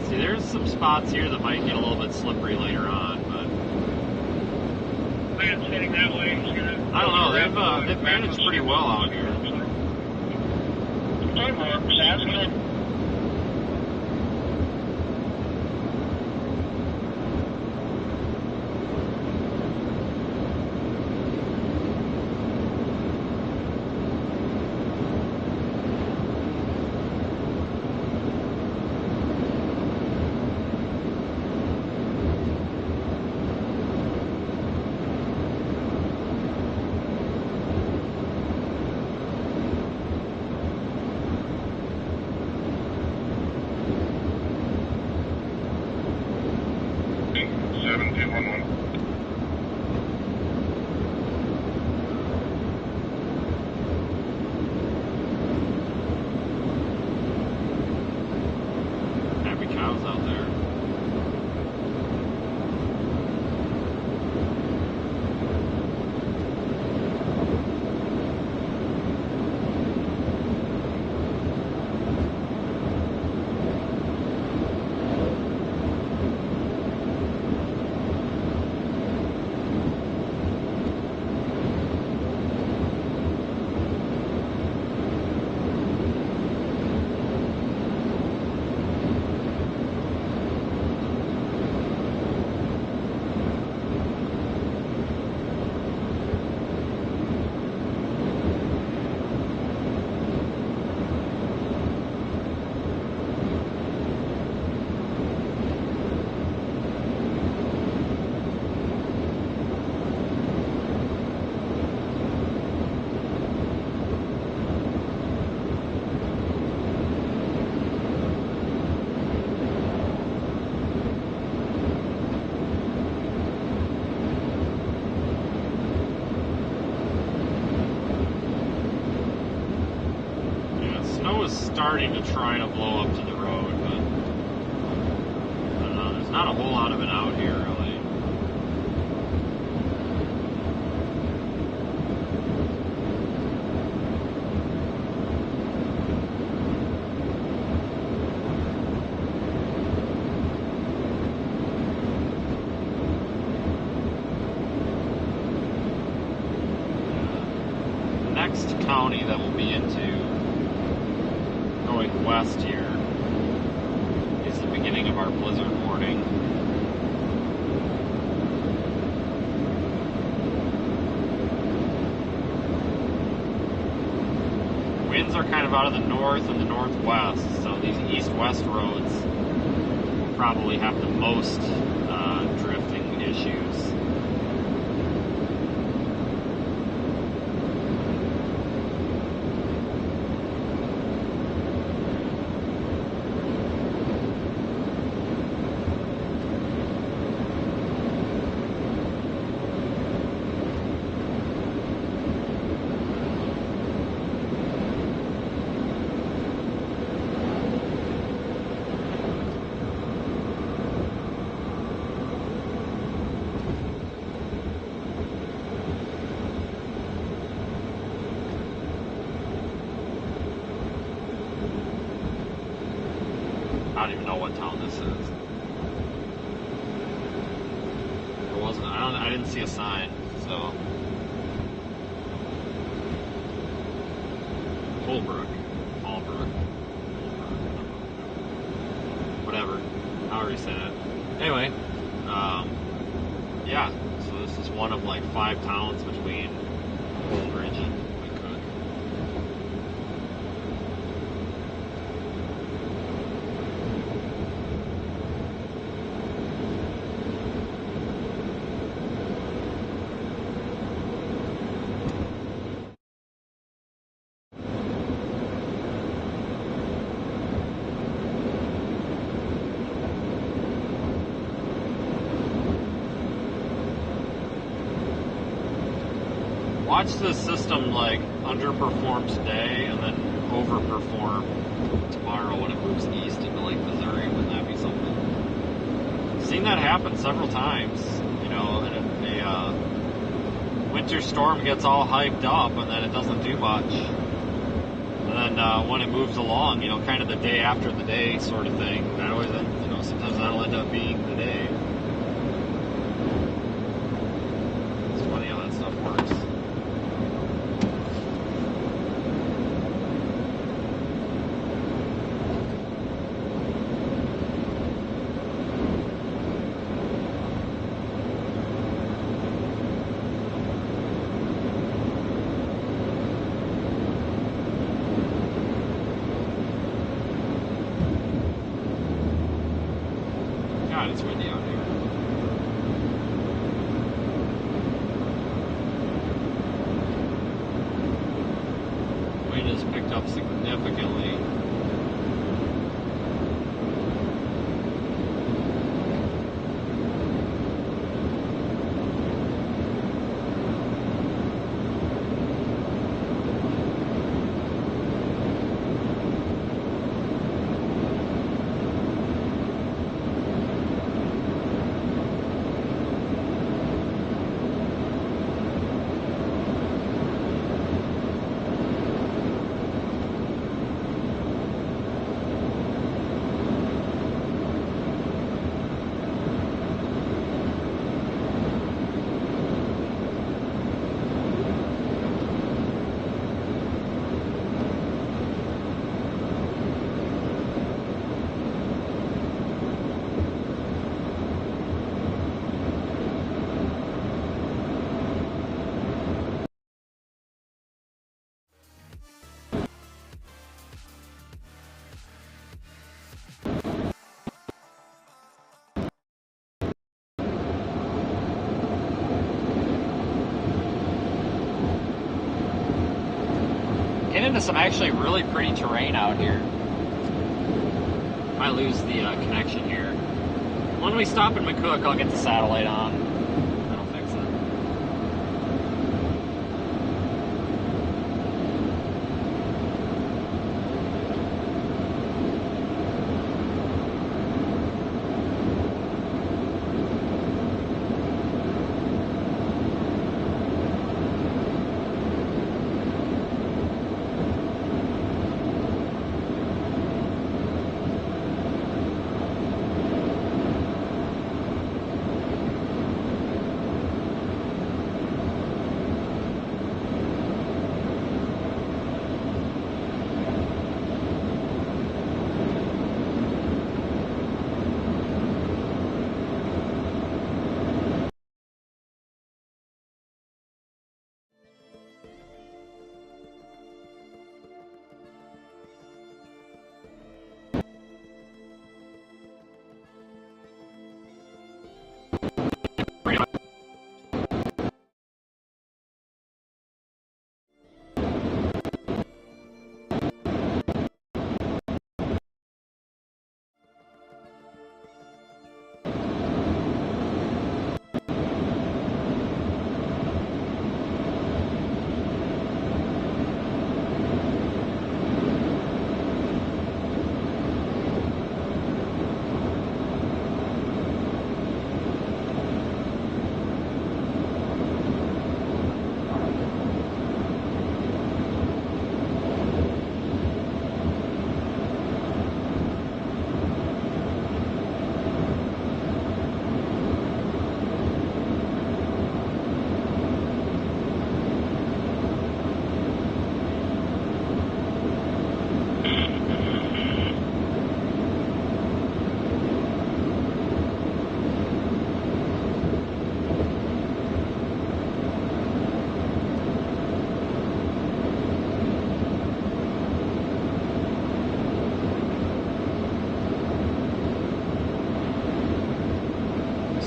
See, there's some spots here that might get a little bit slippery later on, but It's heading that way. I don't know. They've managed pretty well out here. Sounds good. starting to try to blow up to the road, but I don't know. There's not a whole lot of it out here, really. Next county that we'll be into going west here is the beginning of our blizzard warning. Winds are kind of out of the north and the northwest, so these east-west roads will probably have the most drifting issues. I don't even know what town this is. It wasn't. I didn't see a sign. So Holbrook, whatever. However you say that. Anyway, yeah. So this is one of like 5 towns between Holdridge and McCook. Watch the system like underperform today and then overperform tomorrow when it moves east into Lake Missouri. Wouldn't that be something? Seen that happen several times. You know, and a winter storm gets all hyped up and then it doesn't do much. And then when it moves along, you know, kind of the day after the day sort of thing. That always, you know, sometimes that'll end up being the day. It's funny how that stuff works. God, it's windy out here. Wind has picked up significantly. Get into some actually really pretty terrain out here. Might lose the connection here. When we stop in McCook, I'll get the satellite on. That'll fix it.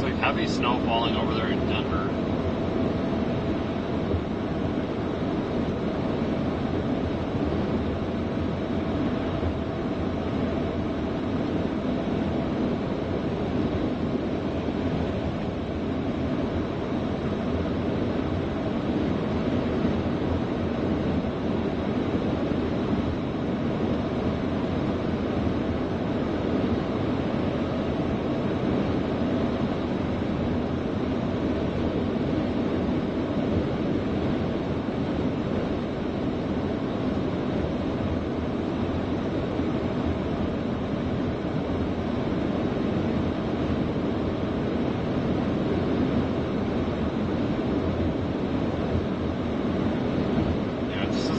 Looks like heavy snow falling over there in Denver.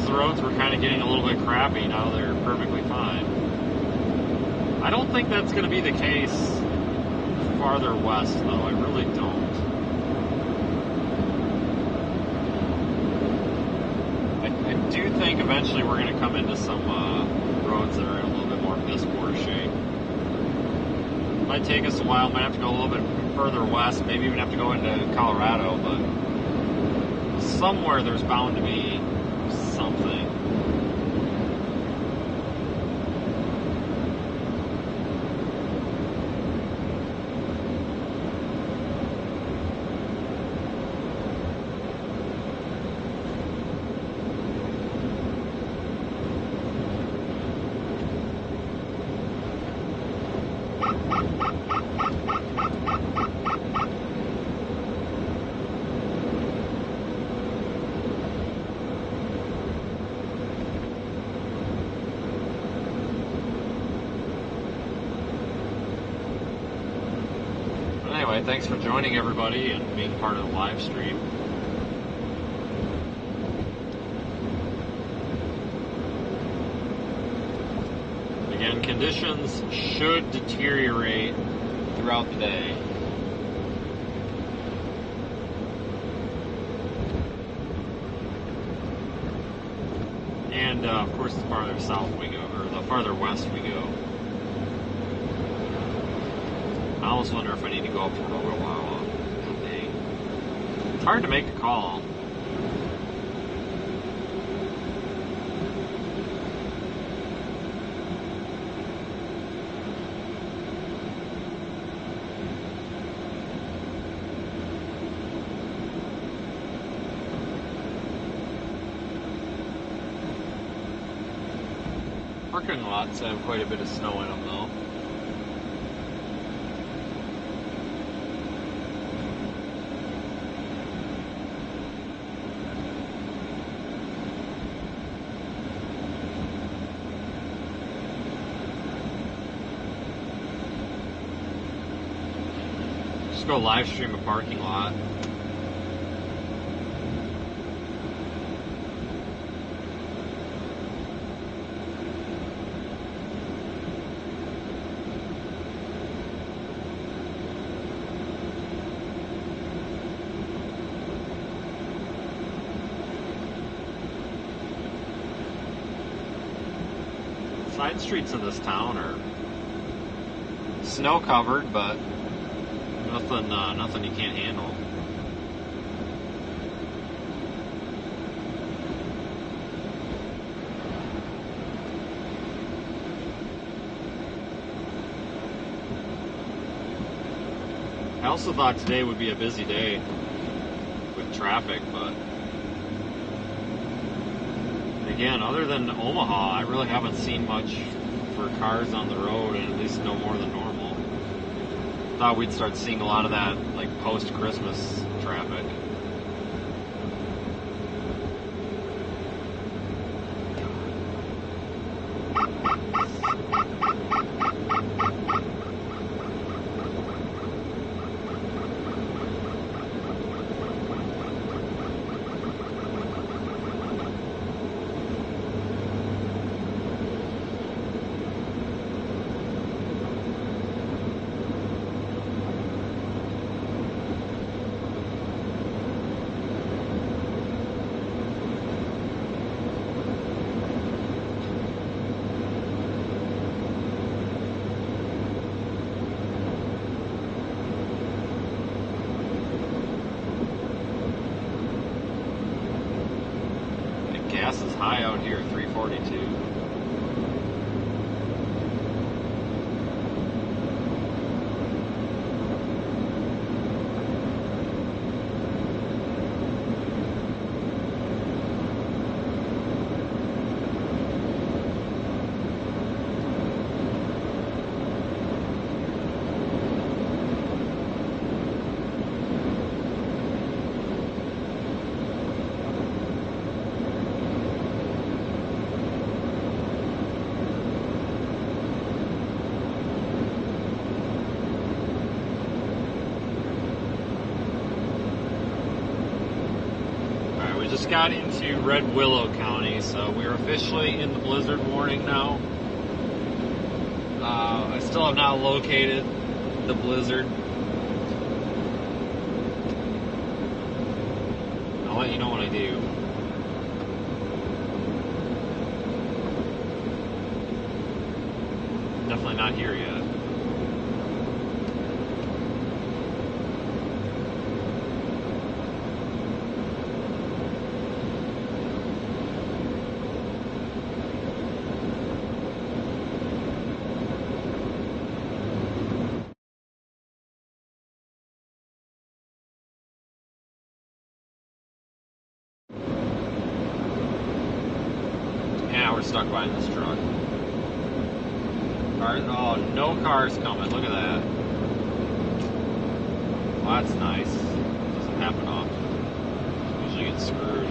Roads were kind of getting a little bit crappy. Now they're perfectly fine. I don't think that's going to be the case farther west, though. I really don't. I do think eventually we're going to come into some roads that are in a little bit more piss poor shape. Might take us a while. Might have to go a little bit further west. Maybe even have to go into Colorado. But somewhere there's bound to be something. Anyway, thanks for joining everybody and being part of the live stream. Again, conditions should deteriorate throughout the day. And of course, the farther south we go, or the farther west we go. I almost wonder if I need to go up to Waelti. It's hard to make a call. Parking lots have quite a bit of snow in them, though. Just go live stream a parking lot. Side streets of this town are snow covered, but nothing you can't handle. I also thought today would be a busy day with traffic, but again, other than Omaha, I really haven't seen much for cars on the road, and at least no more than normal. Thought we'd start seeing a lot of that, like, post-Christmas traffic. high out here, 342. Just got into Red Willow County, so we're officially in the blizzard warning now. I still have not located the blizzard. I'll let you know when I do. Definitely not here yet. Stuck behind this truck. Oh, no cars coming. Look at that. Well, that's nice. Doesn't happen often. Usually get screwed.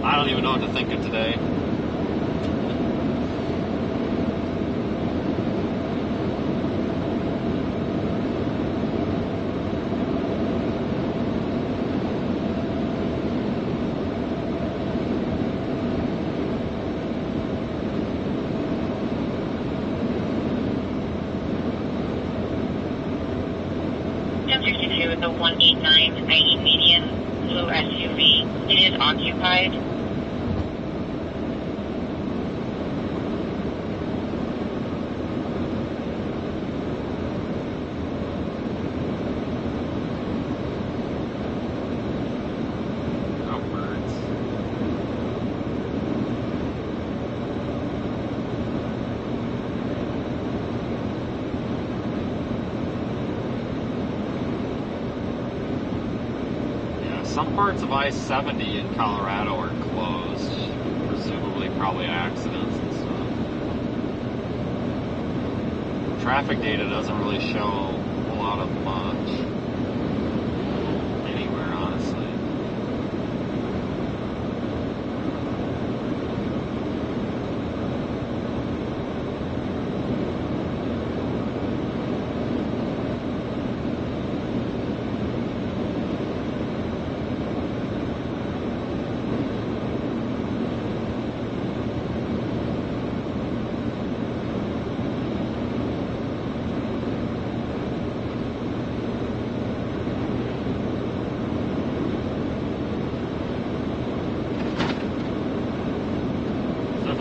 I don't even know what to think of today. With the 189 IE median blue SUV. It is occupied. Some parts of I-70 in Colorado are closed, presumably probably accidents and stuff. Traffic data doesn't really show a lot of much anywhere, honestly.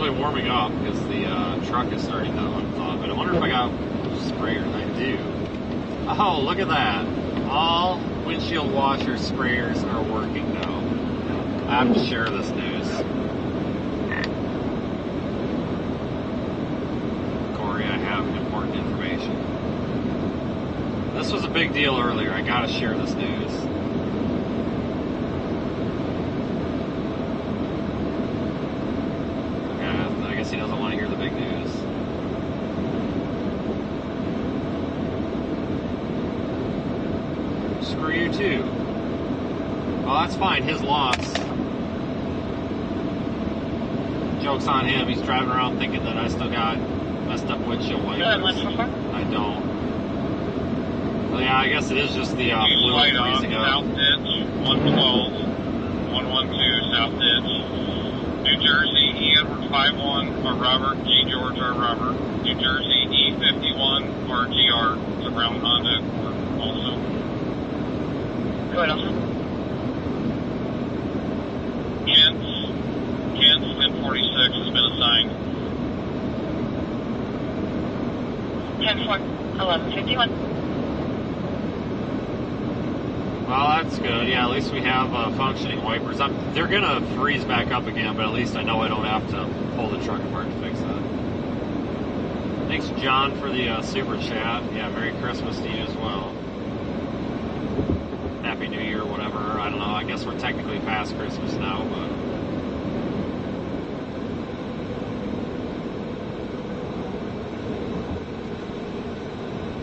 Warming up because the truck is starting to unclog. But I wonder if I got sprayers. I do. Oh, look at that. All windshield washer sprayers are working now. I have to share this news. Corey, I have important information. This was a big deal earlier. I gotta share this news. He doesn't want to hear the big news. Screw you too. Well, that's fine. His loss. Joke's on him. He's driving around thinking that I still got messed up windshield wipers. I don't. Well, yeah, I guess it is just the fluid Light off, freezing up. South Ditch, 112, 112, South Ditch. New Jersey, E. Edward 51, or Robert, G. George, or Robert. New Jersey, E. 51, or GR. It's a brown Honda also. Go ahead, also. Kent's 1046 has been assigned. 10-4, 1151. Well, that's good. Yeah, at least we have functioning wipers. They're going to freeze back up again, but at least I know I don't have to pull the truck apart to fix that. Thanks, John, for the super chat. Yeah, Merry Christmas to you as well. Happy New Year, whatever. I don't know. I guess we're technically past Christmas now, but...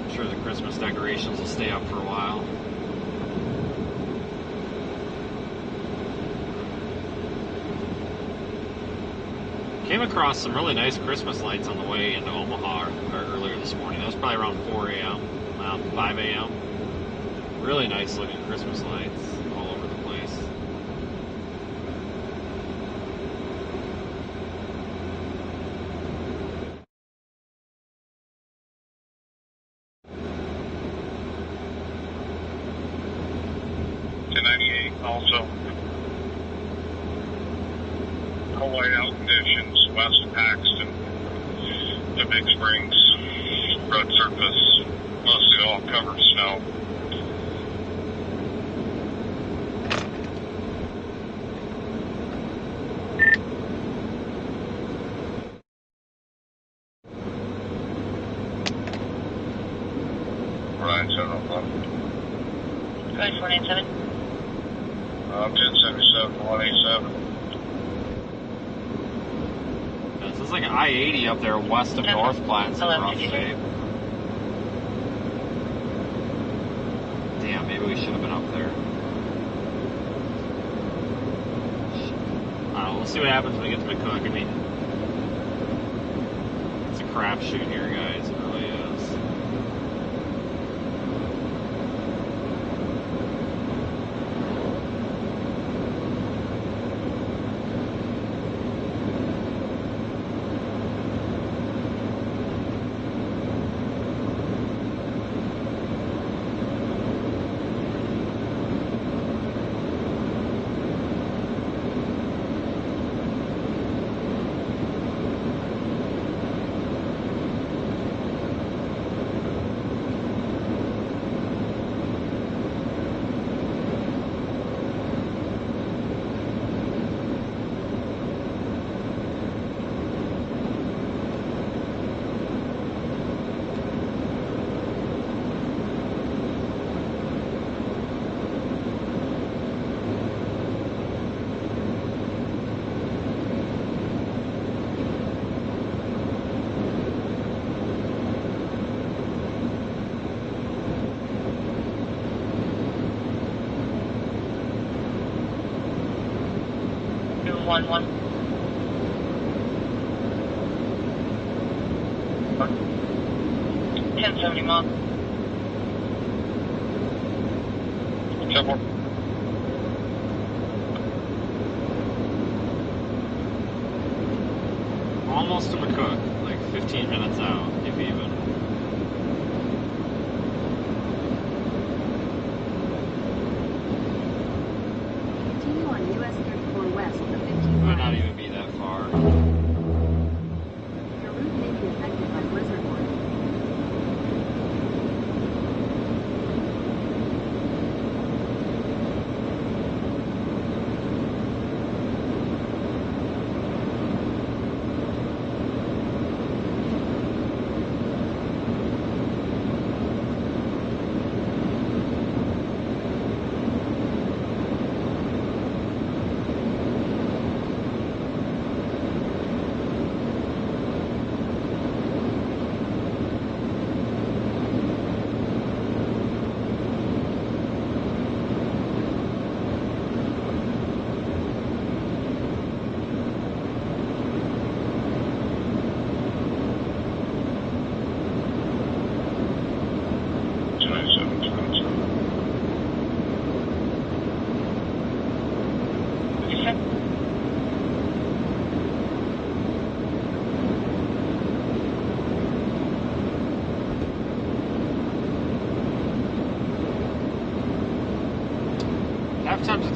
I'm sure the Christmas decorations will stay up for a while. Came across some really nice Christmas lights on the way into Omaha earlier this morning. That was probably around 4 a.m., 5 a.m. Really nice looking Christmas lights all over the place. Also, cold whiteout conditions west of Paxton, the Big Springs, road surface, mostly all covered snow. Ryan 711. Go ahead, 497. 1077, 187. This is like an I-80 up there west of North Platte. It's in rough shape. Damn, maybe we should have been up there. I don't know, we'll see what happens when we get to McCook. I mean, it's a crapshoot here, guys. It really is. One. 1070 mile. Temple. Almost to McCook, like 15 minutes out, if even. Continue on US 34 west for 15 Might not miles. even be that far. Your route may be affected by blizzard warning.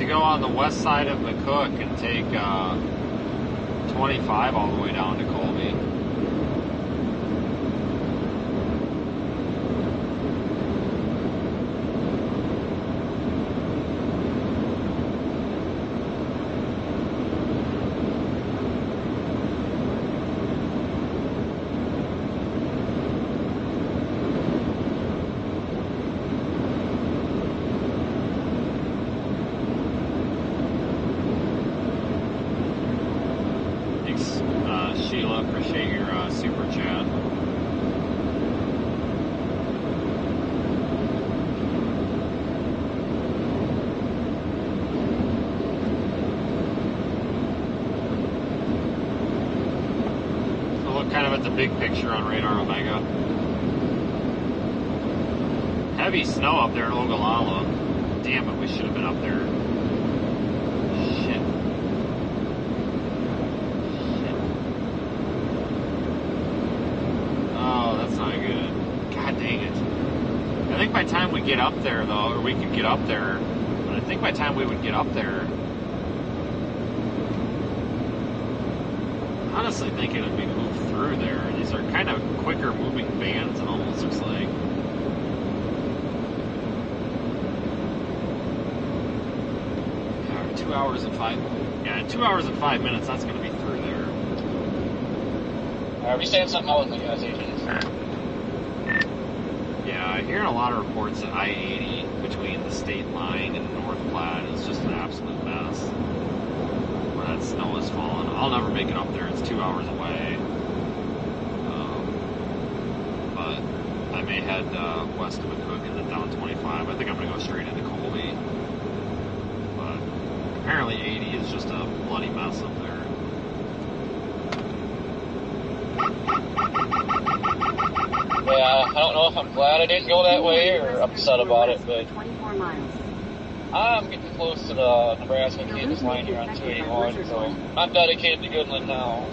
go on the west side of McCook and take 25 all the way down to Colby. Sheila, appreciate your super chat. So look kind of at the big picture on Radar Omega. Heavy snow up there in Ogallala. Damn it, we should have been up there. Shit. Not good. God dang it. I think by the time we get up there, though, or we could get up there, but I think by the time we would get up there, honestly thinking it'd be moved through there. These are kind of quicker moving bands, it almost looks like. Yeah, 2 hours and 5 minutes, that's going to be through there. Are we saying something out with the gas agents? Yeah, I'm hearing a lot of reports that I-80 between the state line and North Platte is just an absolute mess. Where that snow is falling. I'll never make it up there. It's 2 hours away. But I may head west of McCook and then down 25. I think I'm going to go straight into Colby. But apparently 80 is just a bloody mess up there. Yeah, I don't know if I'm glad I didn't go that way or upset about it, but 24 miles. I'm getting close to the Nebraska-Kansas line here on 281, so I'm dedicated to Goodland now.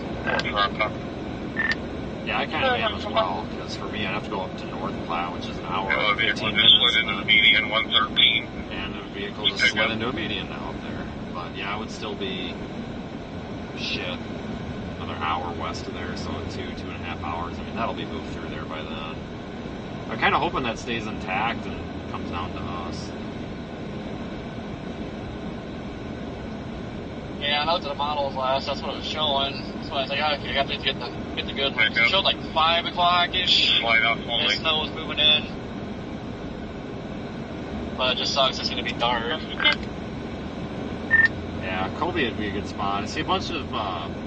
Yeah, I kind of am as well, because for me, I'd have to go up to North Platte, which is an hour and 15 just minutes. slid into the median 113. And the vehicle just slid into a median now up there. But yeah, I would still be, shit, another hour west of there, so in 2.5 hours. I mean, that'll be moved through there by then. I'm kind of hoping that stays intact and comes down to us. Yeah, I looked at the models last, that's what it was showing. So I was like, okay, I got to get the good one. It showed like 5 o'clock-ish. Light up And only. snow was moving in. But it just sucks, it's going to be dark. Yeah, Colby would be a good spot. I see a bunch of,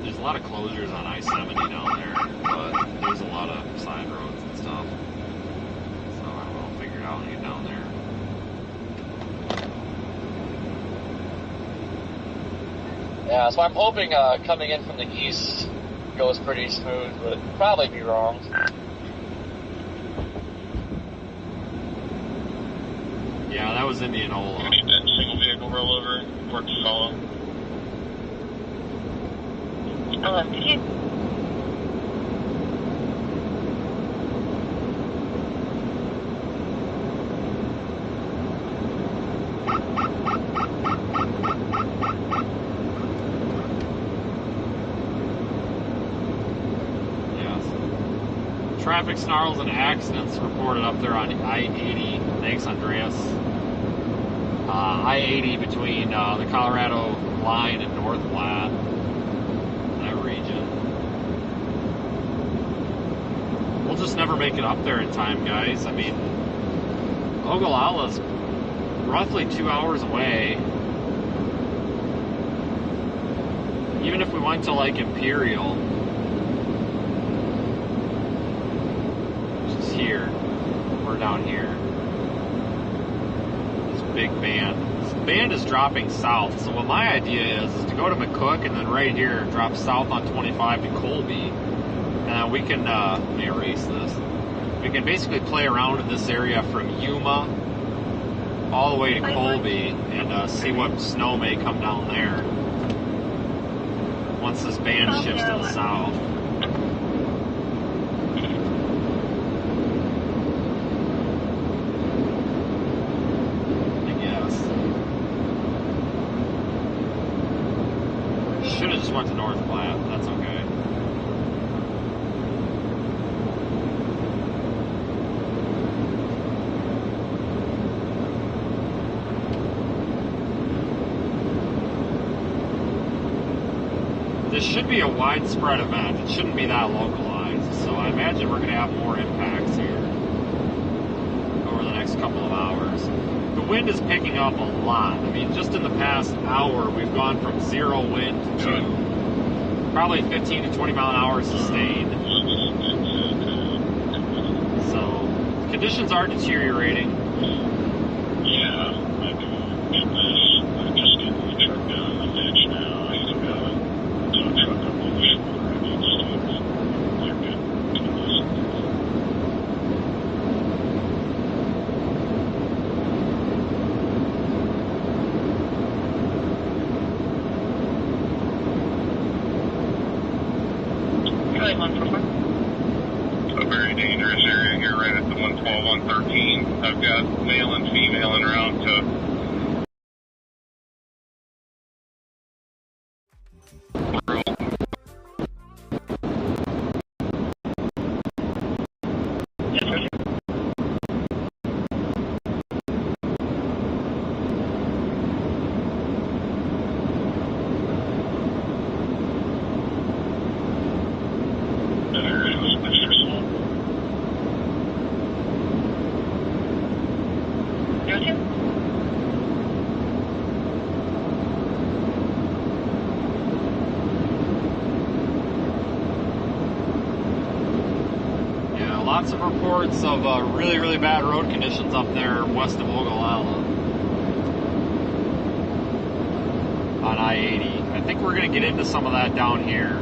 there's a lot of closures on I-70 down there, but there's a lot of side roads and stuff. So I don't know, I'll figure it out and get down there. Yeah, so I'm hoping coming in from the east goes pretty smooth, but probably be wrong. Yeah, that was Indianola. Need that single vehicle rollover for it to follow. Traffic snarls and accidents reported up there on I-80. Thanks, Andreas. I-80 between the Colorado line and North Platte, that region. We'll just never make it up there in time, guys. I mean, Oglala's roughly 2 hours away. Even if we went to like Imperial, which is here, we're down here. This big band. This band is dropping south. So what my idea is to go to McCook and then right here drop south on 25 to Colby. And we can, let me erase this. We can basically play around in this area from Yuma all the way to Colby and see what snow may come down there once this band shifts to the south. I guess. this should be a widespread event. It shouldn't be that localized. So I imagine we're going to have more impacts here over the next couple of hours. The wind is picking up a lot. I mean, just in the past hour, we've gone from 0 wind to probably 15 to 20 mile an hour sustained. So conditions are deteriorating. Yeah, I can get this. I'm just getting the truck down the ditch now. I still got a tow truck up on the shore. I need to they're good to listen. Really 144. A very dangerous area here, right at the 112, 113. I've got male and female en route to Lots of reports of really, really bad road conditions up there west of Ogallala on I-80. I think we're going to get into some of that down here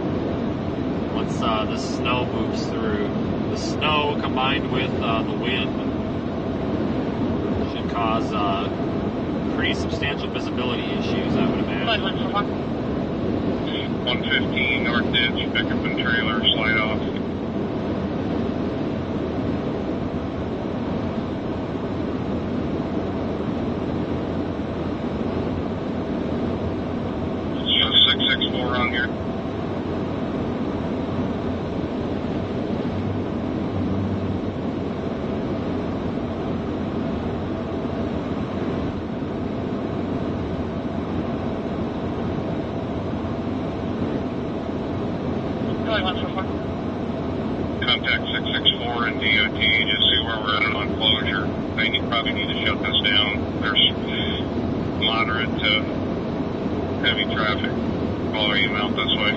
once the snow moves through. The snow combined with the wind should cause pretty substantial visibility issues, I would imagine. 115 North Ditch, pickup and trailer, slide off. On here. Contact 664 and DOT, just see where we're at on closure. They probably need to shut this down. There's moderate to heavy traffic volume out this way.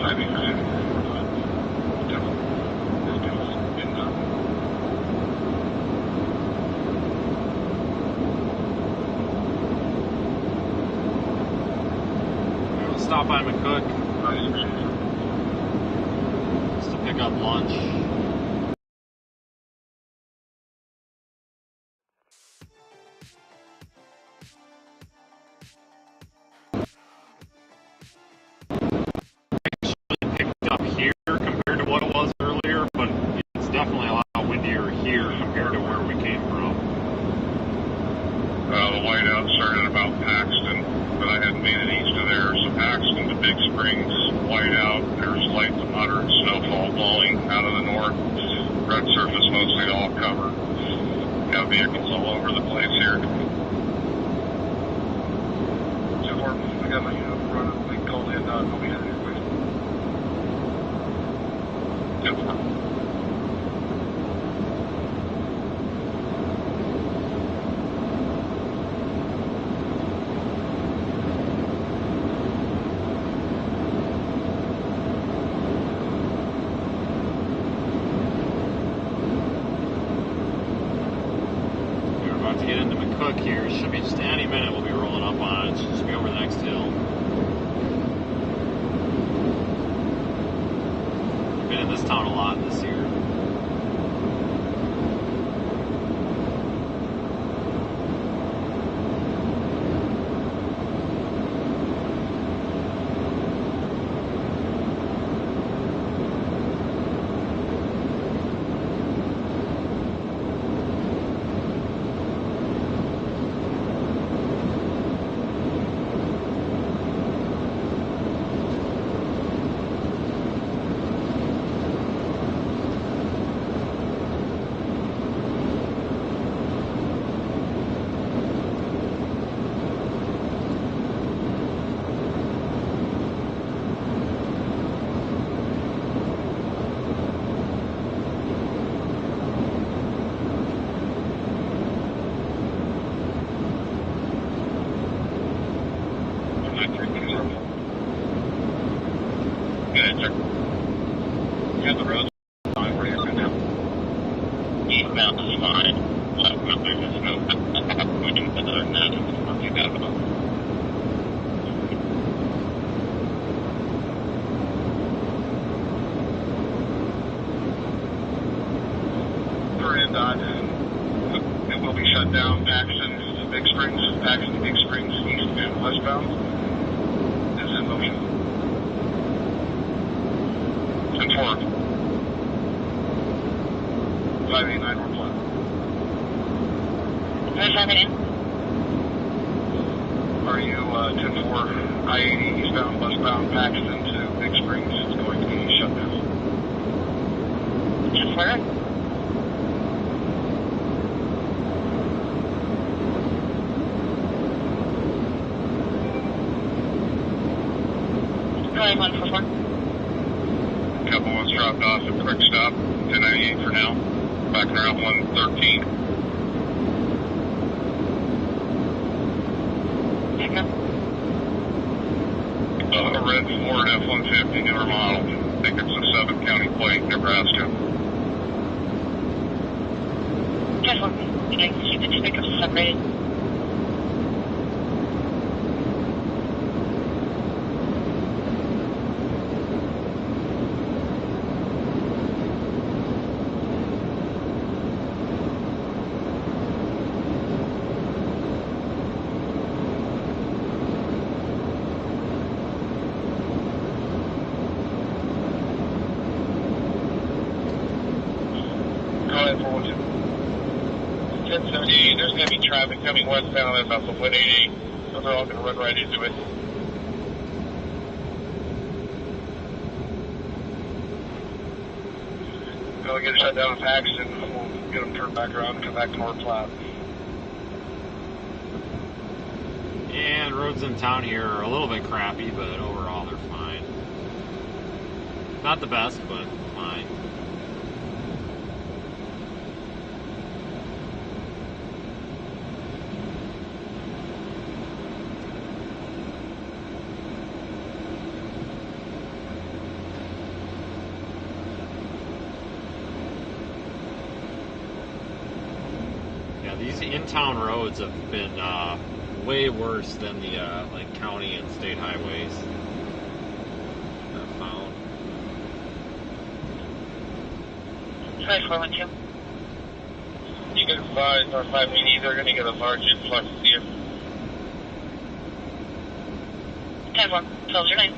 95. We'll stop by McCook just to pick up lunch. Up here compared to what it was earlier, but it's definitely a lot windier here compared to where we came from. The whiteout started about Paxton, but I hadn't made it east of there, so Paxton to Big Springs, whiteout. There's light to moderate snowfall blowing out of the north. Red surface mostly all covered. Got vehicles all over the place here. I got my unit running. We can call in now. I'll be headed your way. Good work. We're about to get into McCook here. Should be just any minute we'll be rolling up on it. It should just be over the next hill. Been in this town a lot this year. Affirmative. Are you 10-4 I-80 eastbound, westbound Paxton to Big Springs? It's going to be shut down. 10-4. Going 144. Couple ones dropped off at Quick Stop, 1098 for now. Back around 113. Echo. A red Ford F-150, newer model. I think it's a 7 county plate, Nebraska. 10-4. Can I see the two pickups separated? There's going to be traffic coming westbound at about the 180. So they're all going to run right into it. We'll get shut down in Paxton. We'll get them turned back around and come back to North Platte. And roads in town here are a little bit crappy, but overall they're fine. Not the best, but fine. These in-town roads have been way worse than the like county and state highways I've found. 5412. You can advise our 5 PD, they're going to get a large influx here. 10-4. 1209.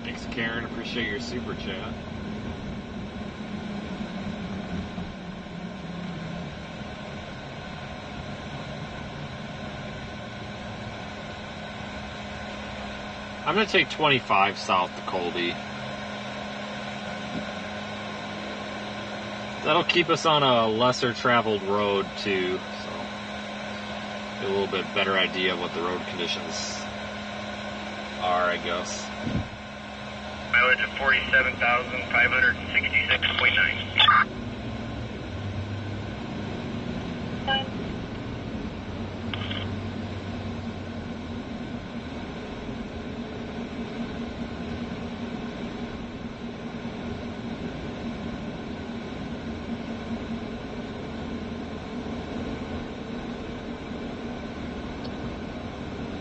Thanks, Karen. Appreciate your super chat. I'm going to take 25 south to Colby. That'll keep us on a lesser traveled road too, so get a little bit better idea of what the road conditions are, I guess. Mileage of 47,566.9.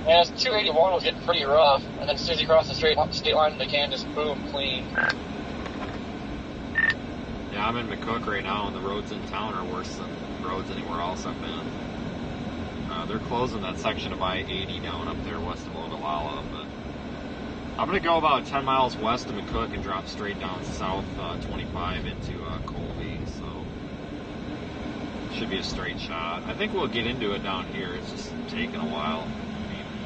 Yeah, 281 was getting pretty rough, and then as soon as you cross the state line, they can just boom, clean. Yeah, I'm in McCook right now, and the roads in town are worse than roads anywhere else I've been. They're closing that section of I-80 down up there west of Ogallala, but I'm going to go about 10 miles west of McCook and drop straight down south 25 into Colby, so should be a straight shot. I think we'll get into it down here. It's just taking a while.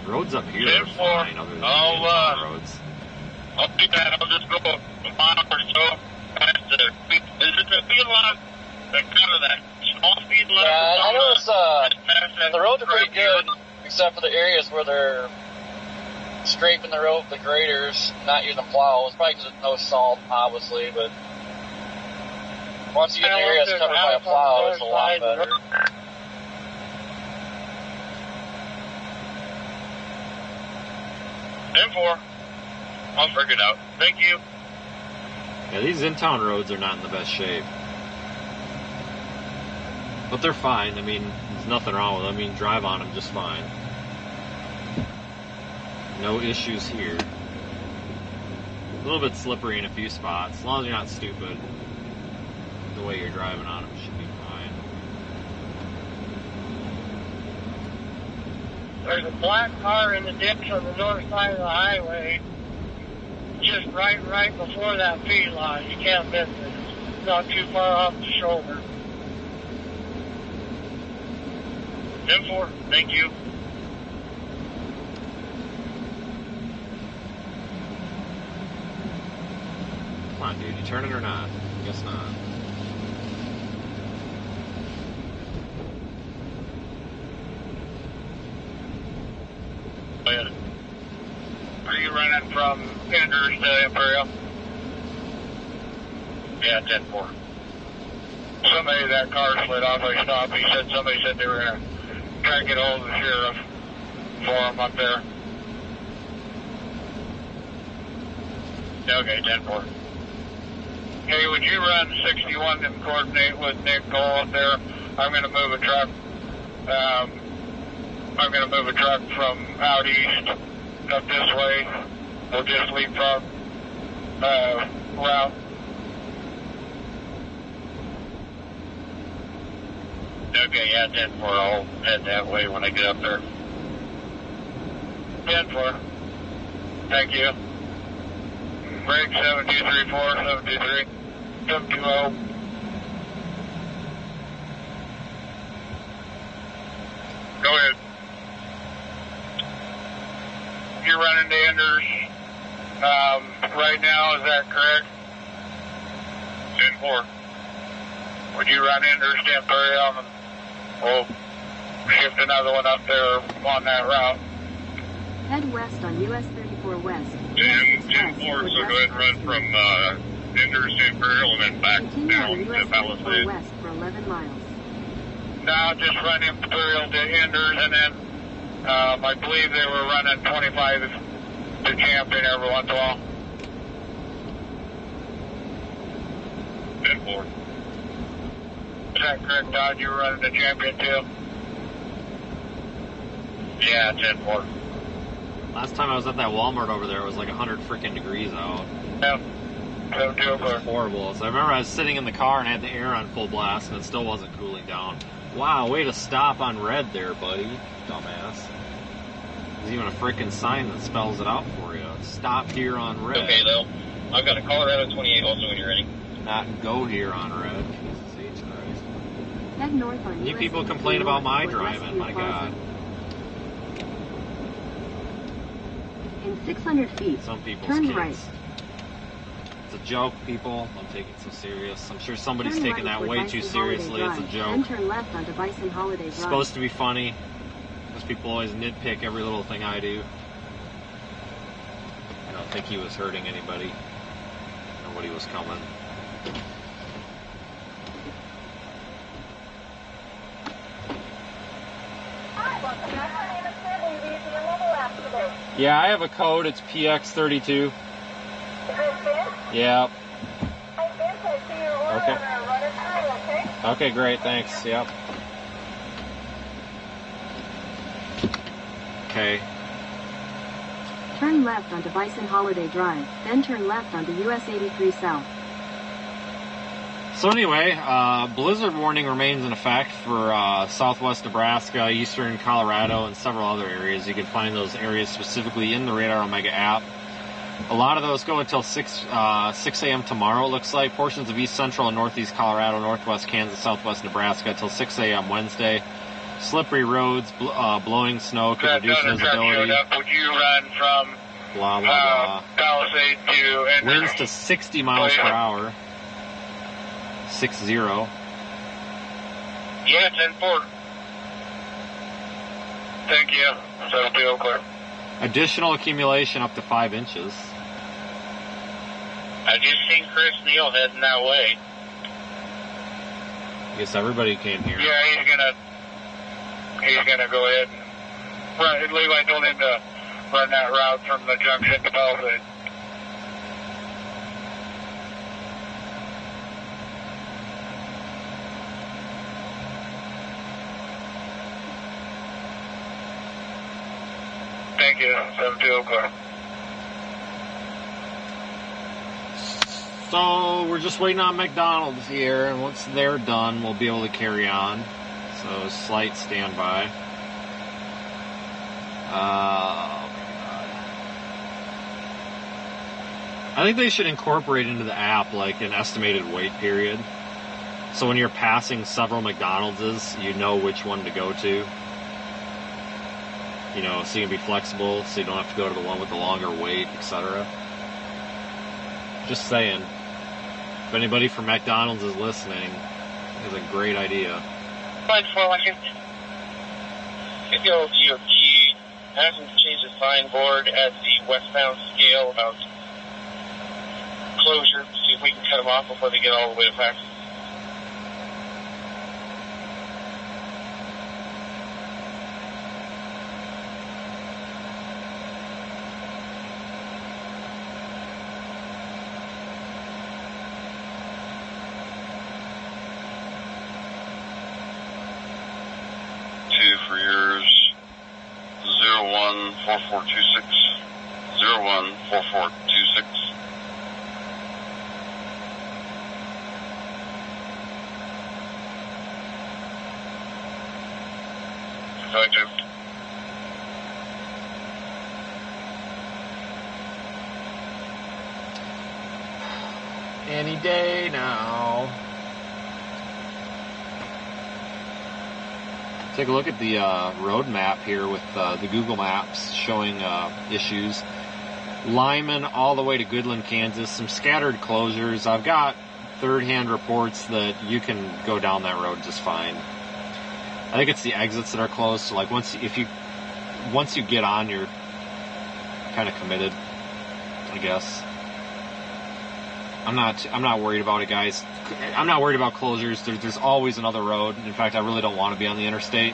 Roads up here are fine, other than the roads. I'll do that. I'll just go a mile or so past the... Is it the speed line? That kind of that small speed line? Yeah, I know it's, the roads are pretty good, except for the areas where they're scraping the road with the graders, not using plows. Probably because there's no salt, obviously, but once you get in the areas covered by a plow, it's a lot better. M4. I'll figure it out. Thank you. Yeah, these in-town roads are not in the best shape. But they're fine. I mean, there's nothing wrong with them. I mean, drive on them just fine. No issues here. A little bit slippery in a few spots. As long as you're not stupid, the way you're driving on them should be fine. There's a black car in the ditch on the north side of the highway, just right before that feedlot. You can't miss it. It's not too far off the shoulder. 10-4, thank you. Come on, dude. You turning or not? Guess not. Are you running from Andrews to Imperial? Yeah, 10-4. Somebody, that car slid off. I stopped. Somebody said they were going to try and get hold of the sheriff for him up there. Okay, 10-4. Hey, would you run 61 and coordinate with Nick Cole up there? I'm going to move a truck. I'm going to move a truck from out east up this way. We'll just leapfrog route. Okay, yeah, 10-4. I'll head that way when I get up there. 10-4. Thank you. Break 7234, 723, 720. Go ahead. You're running to Enders right now, is that correct? 10-4. Would you run Enders to Imperial and we'll shift another one up there on that route? Head west on US 34 West. 10-4, so go ahead and run from Enders to Imperial and then back Continue down on to US 34 Palisades. West for 11 miles. Now just run Imperial to Enders, and then I believe they were running 25 to Champion every once in a while. 10-4. Is that correct, Todd? You were running to Champion too? Yeah, 10-4. Last time I was at that Walmart over there, it was like 100 freaking degrees out. Yeah. So It was horrible. So I remember I was sitting in the car and had the air on full blast, and it still wasn't cooling down. Wow, way to stop on red there, buddy. Dumbass. There's even a freaking sign that spells it out for you. Stop here on red. Okay, though. I've got a Colorado 28 also when you're ready. Not go here on red. Jesus H. Christ. Head north on You US people 84 complain about my for driving, my Westview Plaza. God. In 600 feet, Some people's turn kids. right. It's a joke, people. Don't take it so serious. I'm sure somebody's Turn taking right that toward way Bison too Holiday seriously. It's a Drive, joke. Then turn left onto Bison Holiday It's Drive. supposed to be funny. Most people always nitpick every little thing I do. I don't think he was hurting anybody. Nobody was coming. Yeah, I have a code. It's PX32. Yeah. Okay. Okay, great. Thanks. Yep. Okay. Turn left onto Bison Holiday Drive, then turn left onto US 83 South. So anyway, blizzard warning remains in effect for southwest Nebraska, eastern Colorado, and several other areas. You can find those areas specifically in the Radar Omega app. A lot of those go until 6 a.m. tomorrow, it looks like. Portions of east central and northeast Colorado, northwest Kansas, southwest Nebraska until 6 a.m. Wednesday. Slippery roads, blowing snow could reduce visibility. Would you run from Blah, blah, blah. Palisade to Enders? Winds to 60 miles per hour. 60. Yeah, 10-4. Thank you. So deal clear. Additional accumulation up to 5 inches. I just seen Chris Neal heading that way. I guess everybody came here. Yeah, he's gonna go ahead and run. Levi told him to run that route from the junction to Palisade. Thank Yeah, 7-2, clear. So we're just waiting on McDonald's here, and once they're done, we'll be able to carry on. So slight standby. Oh my god. I think they should incorporate into the app like an estimated wait period. So when you're passing several McDonald's, you know which one to go to. You know, so you can be flexible, so you don't have to go to the one with the longer wait, etc. Just saying. If anybody from McDonald's is listening, it's a great idea. Flight 412. Go DOT hasn't changed the signboard at the westbound scale about closure. See if we can cut them off before they get all the way to Paxton. For yours, 014426, 014426. Effective. Any day now. Take a look at the road map here with the Google Maps showing issues. Lyman all the way to Goodland, Kansas. Some scattered closures. I've got third-hand reports that you can go down that road just fine. I think it's the exits that are closed. So like once you get on, you're kind of committed, I guess. I'm not worried about it, guys. I'm not worried about closures. There's always another road. In fact, I really don't want to be on the interstate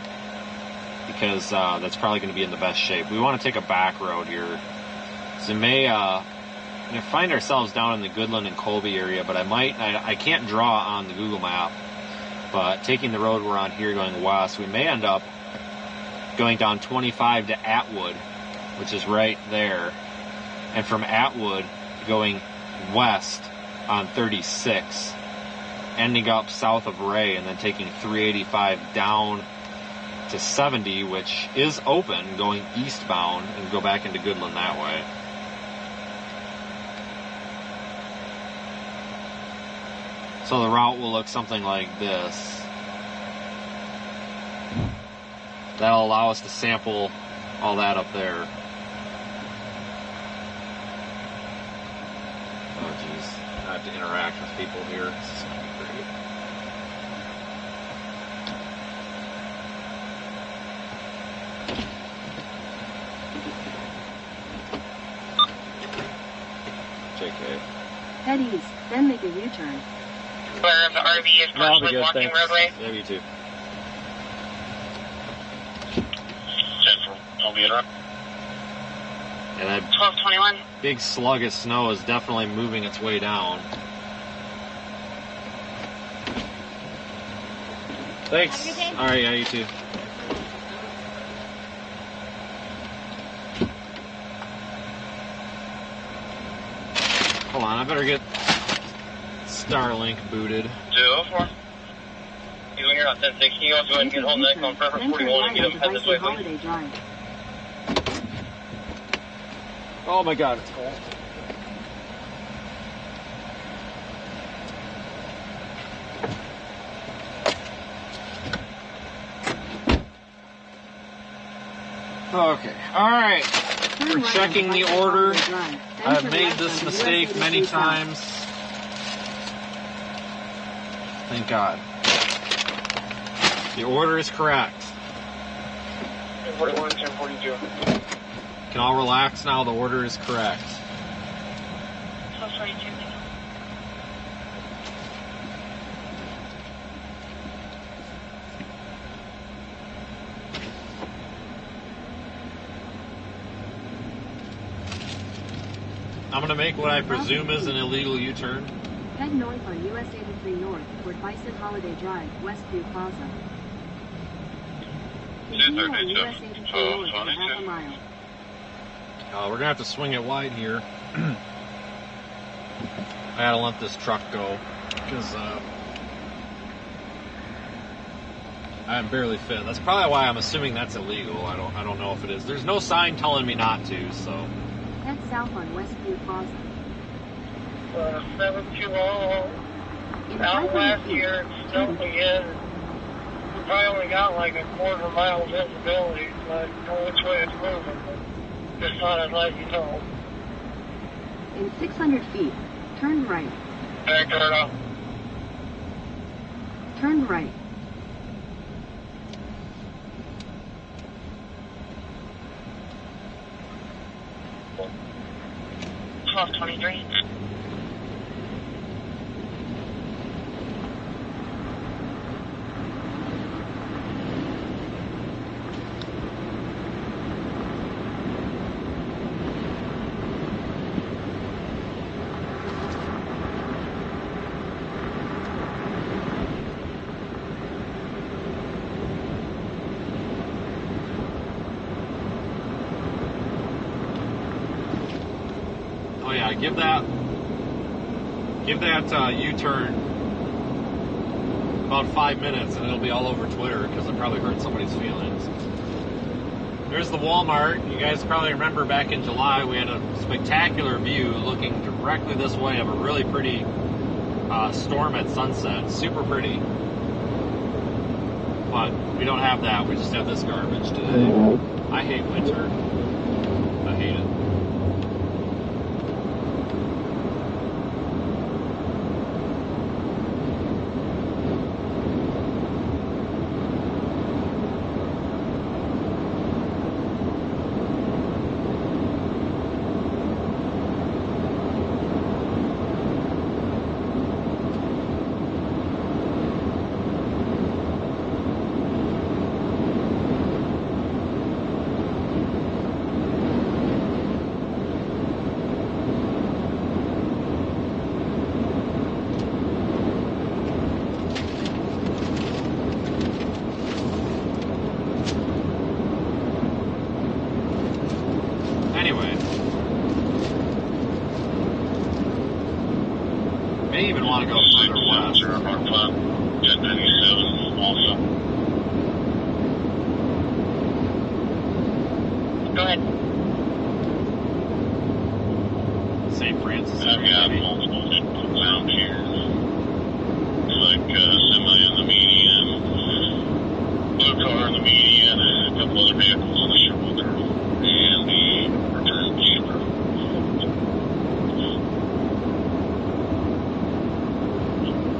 because that's probably going to be in the best shape. We want to take a back road here. So we may find ourselves down in the Goodland and Colby area, but I can't draw on the Google map. But taking the road we're on here going west, we may end up going down 25 to Atwood, which is right there. And from Atwood going west on 36, ending up south of Ray, and then taking 385 down to 70, which is open, going eastbound, and go back into Goodland that way. So the route will look something like this. That'll allow us to sample all that up there. Oh geez, I have to interact with people here. This is gonna be great. JK. Head east, then make a U-turn. Where the RV is No, I'll be partially good, blocking thanks. roadway. Yeah, you too. Central. I'll be around. And that 1221. big slug of snow is definitely moving its way down. Thanks. Have a good day. All right, yeah, you too. Hold on, I better get Starlink booted. 204. You go here on 10-6. Can you also go ahead and get hold next on preference 41 and get them head this way, please? Holiday Drive. Oh my god, it's cold. Okay, alright. We're checking the order. I've made this mistake many times. Thank God. The order is correct. 41 and 42. Can all relax now, the order is correct. 1242. I'm going to make what I presume is an illegal U-turn. Head north on US 83 North toward Bison Holiday Drive, Westview Plaza. Continue on US 83 North for half a mile. We're going to have to swing it wide here. I got to let this truck go because I'm barely fit. That's probably why I'm assuming that's illegal. I don't know if it is. There's no sign telling me not to, so. Head south on Westview Plaza. 720. In Out 500 last feet, year, it's snowed again. We probably only got like a quarter mile visibility, so I know which way it's moving. But just thought I'd let you know. in 600 feet, turn right. Back turn off. Turn right. Twelve 23. Oh yeah, give that U-turn about 5 minutes and it'll be all over Twitter because it probably hurt somebody's feelings. There's the Walmart. You guys probably remember back in July we had a spectacular view looking directly this way of a really pretty storm at sunset. Super pretty. But we don't have that. We just have this garbage today. I hate winter. I hate it. May even want to go further west. Our club, 1097 also. Go ahead. St. Francis. I've got multiple vehicles out here. Like semi in the median, blue car in the median, and a couple other vehicles on the shoulder, and the return camper.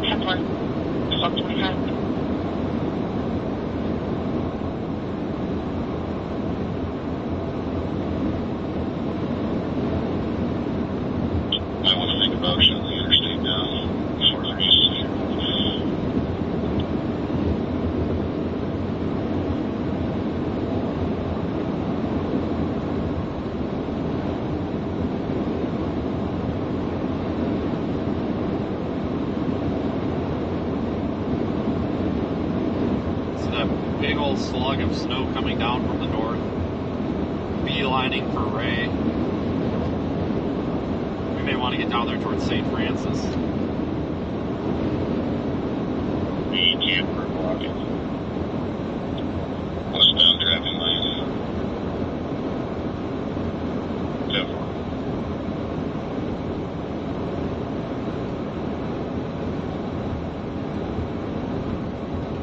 10-1. 12-25. I want to think about shutting the interstate down further east here. So that big old slug of snow coming down from the north, beelining for Ray. We may want to get down there towards St. Francis. The camper blocking westbound driving lane. Definitely.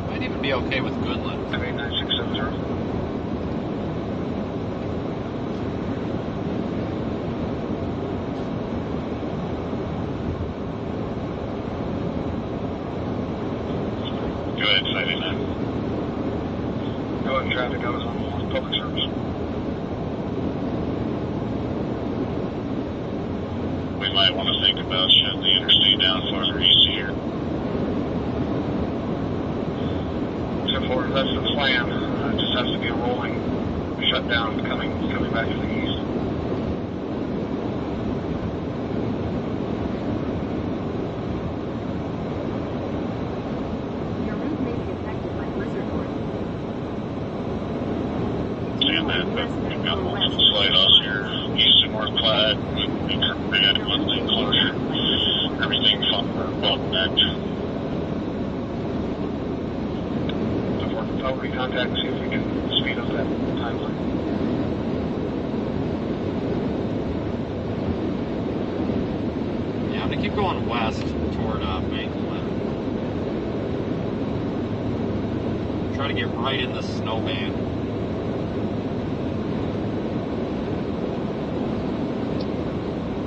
Might even be okay with Goodland. 9670. Go ahead, 59. Go ahead, traffic goes on public service. We might want to think about shutting the interstate down farther east here. So far, that's the plan. It just has to be a rolling shutdown coming back to the east. Your route may be affected by blizzard warning. And then we've got multiple slide offs here that would be bad with the enclosure. Everything well back. I'll recontact and see if we can speed up that timeline. Yeah, I'm gonna keep going west toward Banquet. Try to get right in the snow band.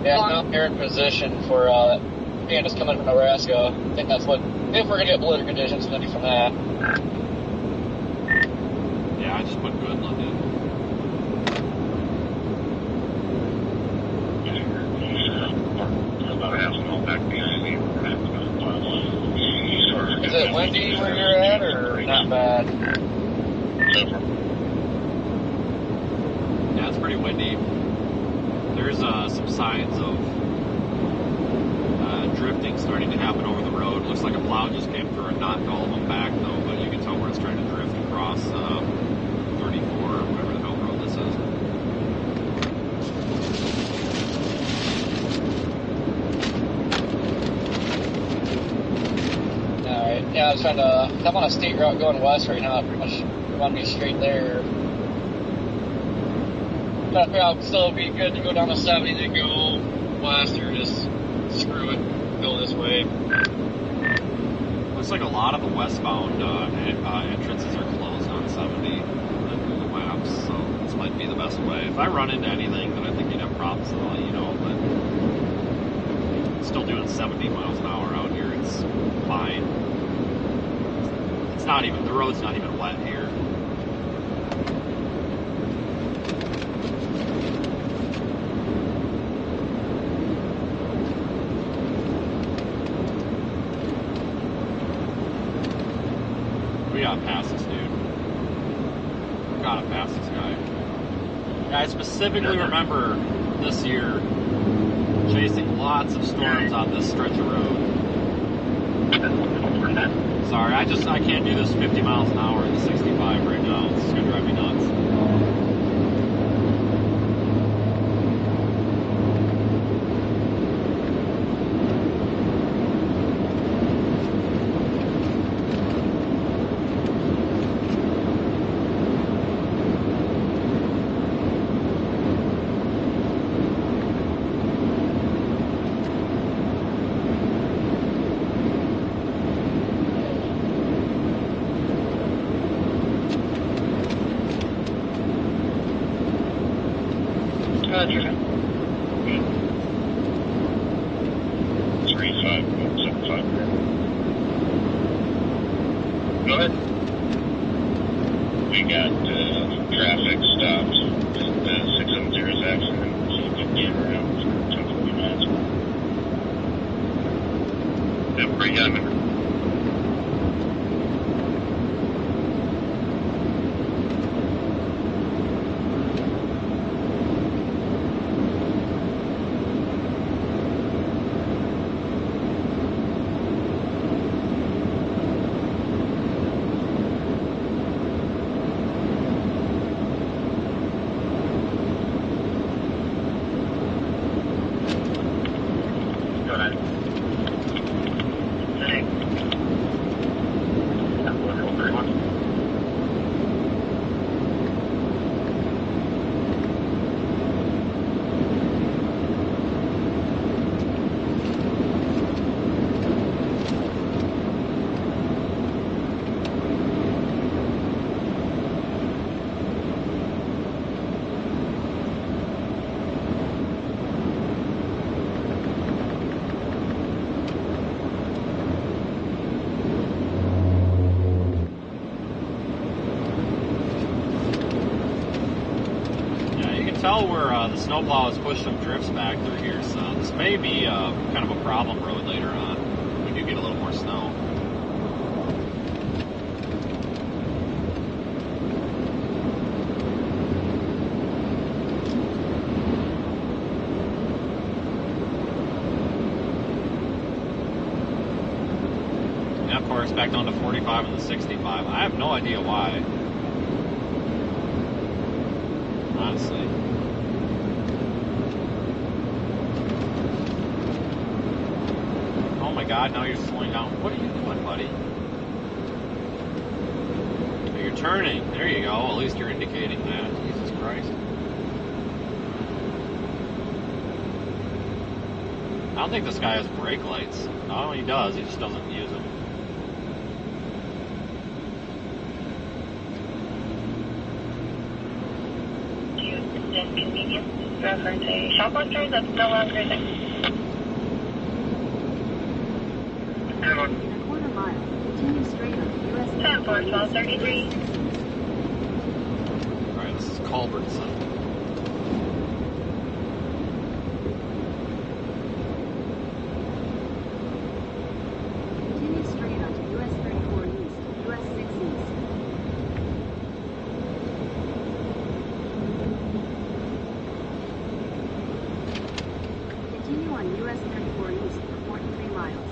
Yeah, I'm here in position for just coming from Nebraska. I think that's what, if we're going to get blizzard conditions, it's going to be from that. Yeah, I just put Goodland in. Is it windy where you're at, or not bad? Yeah, it's pretty windy. There's some signs of drifting starting to happen over the road. Looks like a plow just came through and knocked all of them back, though, but you can tell where it's trying to drift across 34 or whatever the hell road this is. Alright, yeah, I'm on a state route going west right now. Pretty much want me straight there. Trying to figure out if it'd still be good to go down to 70 to go west, or just screw it, go this way. Looks like a lot of the westbound entrances are closed on 70 on Google Maps, so this might be the best way. If I run into anything that I think you'd have problems, I'll let you know, but still doing 70 miles an hour out here, it's fine. It's not even, the road's not even wet here. We gotta pass this dude. Gotta pass this guy. Yeah, I specifically remember this year chasing lots of storms on this stretch of road. Sorry, I can't do this 50 miles an hour in the 65 right now. It's gonna drive me nuts. Go ahead. We got traffic stopped at 670's accident, so you can get around for 20 minutes. Yeah, pretty good. Tell where the snowplow has pushed some drifts back through here, so this may be kind of a problem road later on when you get a little more snow. And of course, back down to 45 and the 65. I have no idea why. Honestly. God, now you're slowing down. What are you doing, buddy? Oh, you're turning. There you go. At least you're indicating that. Jesus Christ. I don't think this guy has brake lights. Oh, he does. He just doesn't use them. Inconvenience reference a shoplifters that's no longer there. In a quarter mile, continue straight on US 10-4-1233. Alright, this is Culbertson. Continue straight on US 34 East, US 6 East. Continue on US 34 East for 43 miles.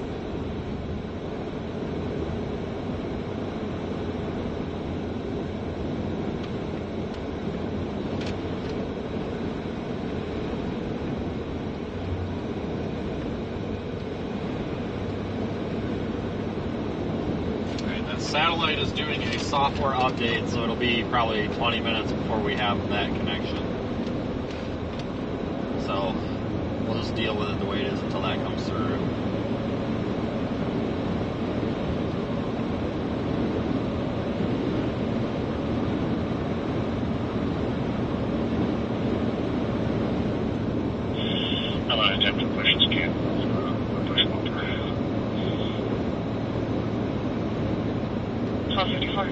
Alright, that satellite is doing a software update, so it'll be probably 20 minutes before we have that connection. So, we'll just deal with it the way it is until that comes through. I'm going to attempt to push this can. Push bumper. 1254.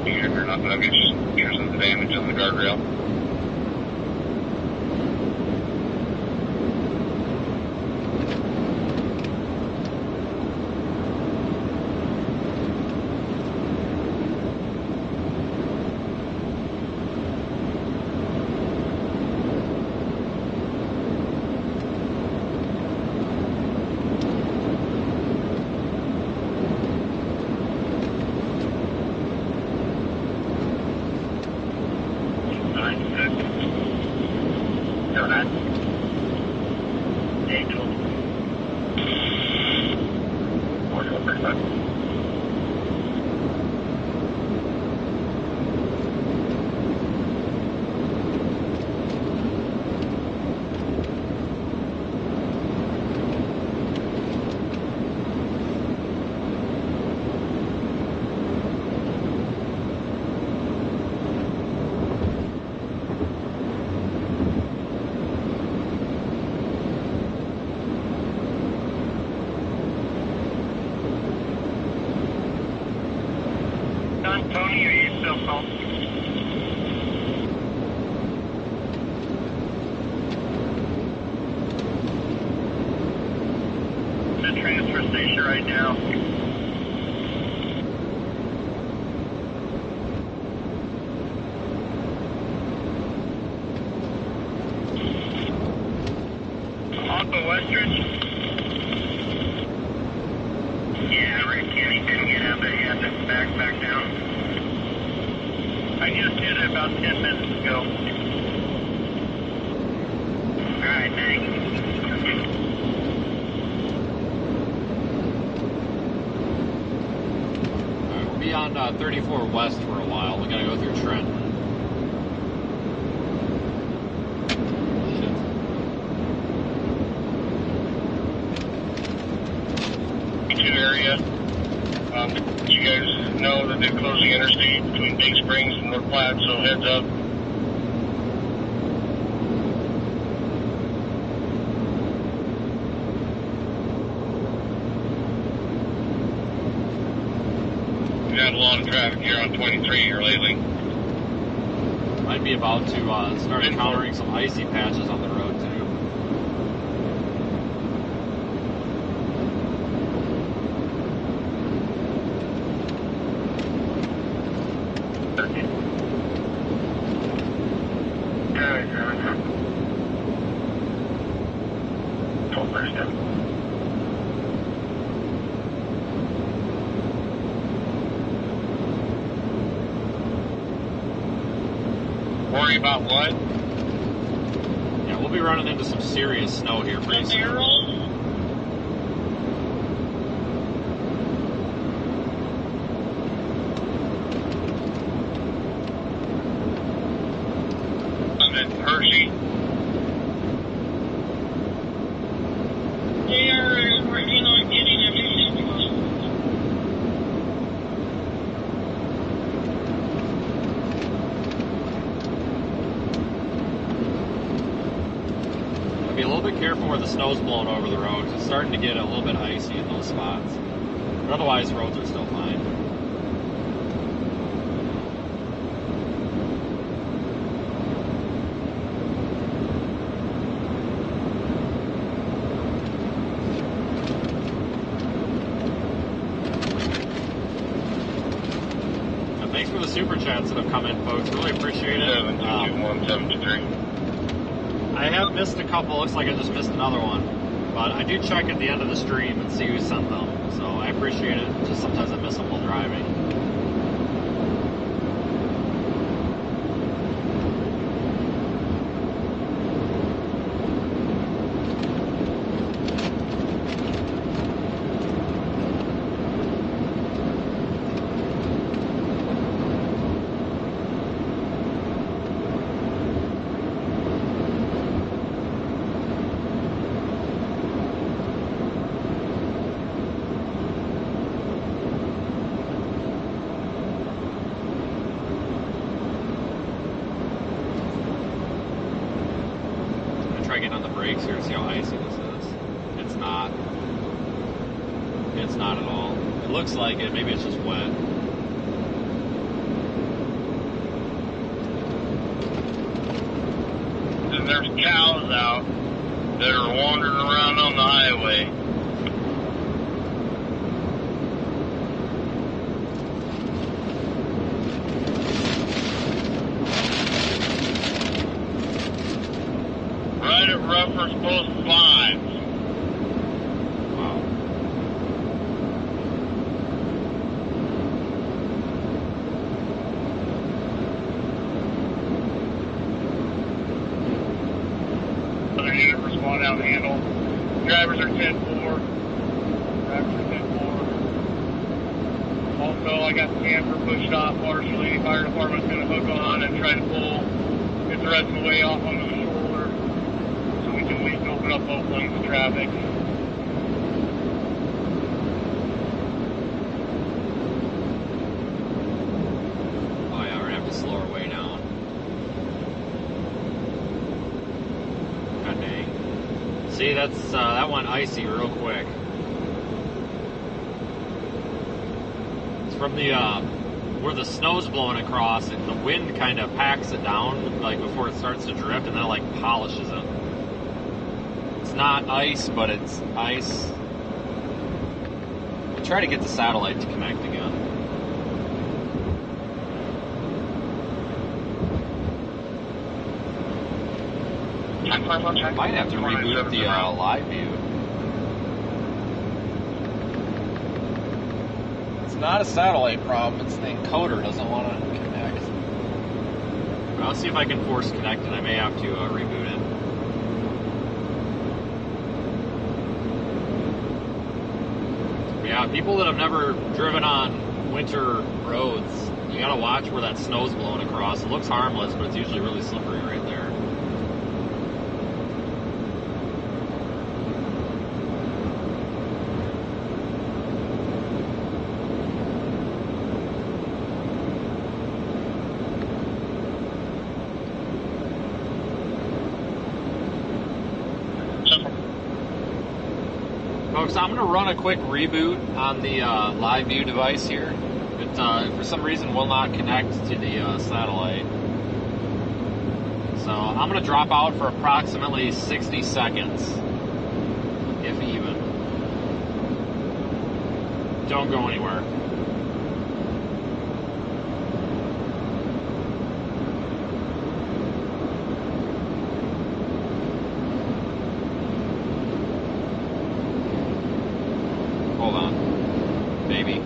You're not going to get pictures of the damage on the guardrail. Tony, are you still home? The transfer station right now. Off the Western? Yeah, Rick Kenny didn't get out, but he had to back down. I just did it about 10 minutes ago. Alright, thanks. Alright, we'll be on 34 West for a while. We gotta go through Trenton. Area. You guys know that they're closing interstate between Big Springs and North Platte, so heads up. We've had a lot of traffic here on 23 here lately. Might be about to start encountering some icy patches on the road too. Worry about what? Yeah, we'll be running into some serious snow here pretty soon. I'm in Hershey. They are working on getting everything closed. Be a little bit careful where the snow's blowing over the road. It's starting to get a little bit icy in those spots. But otherwise, roads are still fine. And thanks for the super chats that have come in, folks. Really appreciate it. 72173. I have missed a couple. Looks like I just missed another one. But I do check at the end of the stream and see who sent them. So I appreciate it. Just sometimes I miss them while driving. Here, see how icy this is. It's not. It's not at all. It looks like it. Maybe it's just wet. And there's cows out that are wandering around on the highway. Right at Ruffers Post 5. Wow. Other unit respond out handle. Drivers are 10-4. Drivers are 10-4. Also, I got the camper pushed off. Water Saline Fire Department's going to hook on and try to pull, get the rest of the way off onto the shoulder so we can at least open up both lanes of traffic. Oh yeah, we're gonna have to slow our way down. God dang. See, that's that went icy real quick. It's from the where the snow's blowing across, and the wind kind of packs it down like before it starts to drift, and then it like polishes it. It's not ice, but it's ice. We'll try to get the satellite to connect again. Might have to reboot the live view. It's not a satellite problem, it's the encoder doesn't want to connect. I'll see if I can force connect it. I may have to reboot it. Yeah, people that have never driven on winter roads, you gotta watch where that snow's blowing across. It looks harmless, but it's usually really slippery right there. Folks, I'm going to run a quick reboot on the live view device here. It, for some reason, will not connect to the satellite. So I'm going to drop out for approximately 60 seconds, if even. Don't go anywhere. Hold on. Maybe.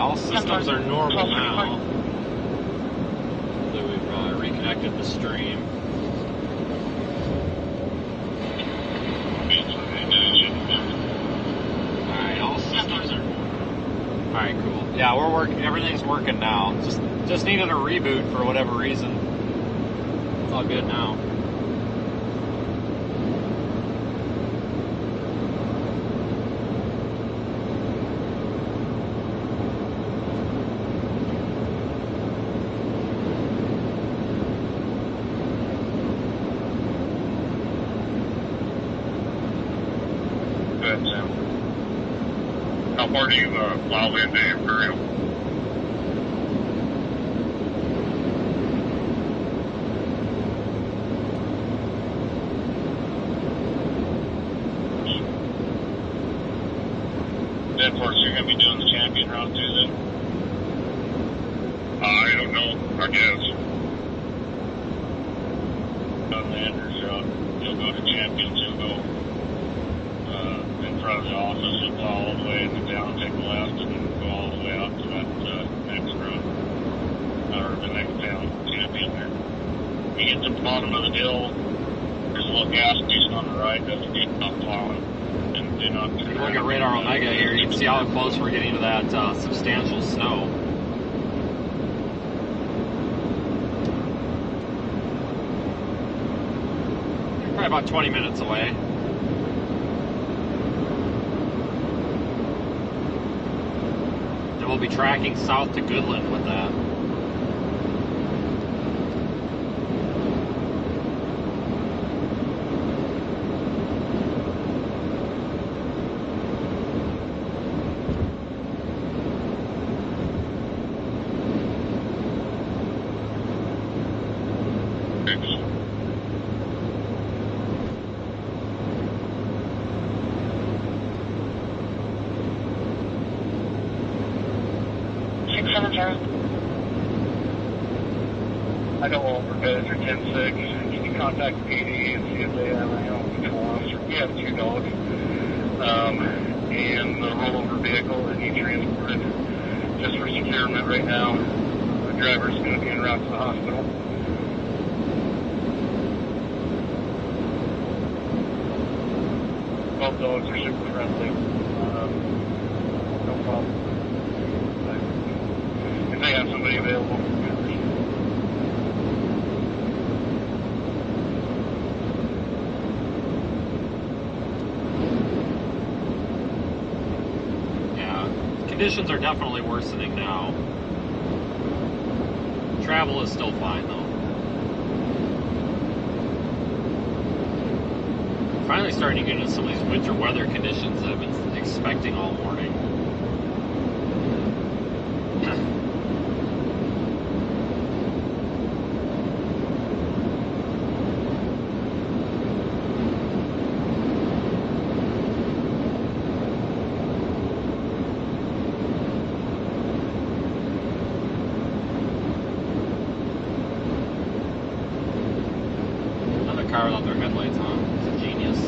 all systems are normal now. So we've reconnected the stream. Alright, all systems are... Alright, cool. Yeah, we're working. Everything's working now. Just needed a reboot for whatever reason. It's all good now. How far do you plow into Imperial? Then, of course, you're going to be doing the champion route too, then? I don't know. I guess. On the Andrews route, you'll go to champions, you'll go in front of the office, you'll plow all the way into town, take a left, and then go all the way out to that next road, or the next town, champion there. You get to the bottom of the hill, there's a little gas station on the right, that's a deep not plowing. And do not Look at Radar Omega here. You can see how close we're getting to that substantial snow. Probably about 20 minutes away. Then we'll be tracking south to Goodland with that. I know all our guys are 10-6. You can contact PD and see if they have any on patrol officer. We have 2 dogs. And the rollover vehicle that he transported just for securement right now. The driver's going to be en route to the hospital. Both dogs are super friendly. No problem. If they have somebody available. Conditions are definitely worsening now. Travel is still fine though. Finally starting to get into some of these winter weather conditions that I've been expecting all morning. Car without their headlights on. It's a genius.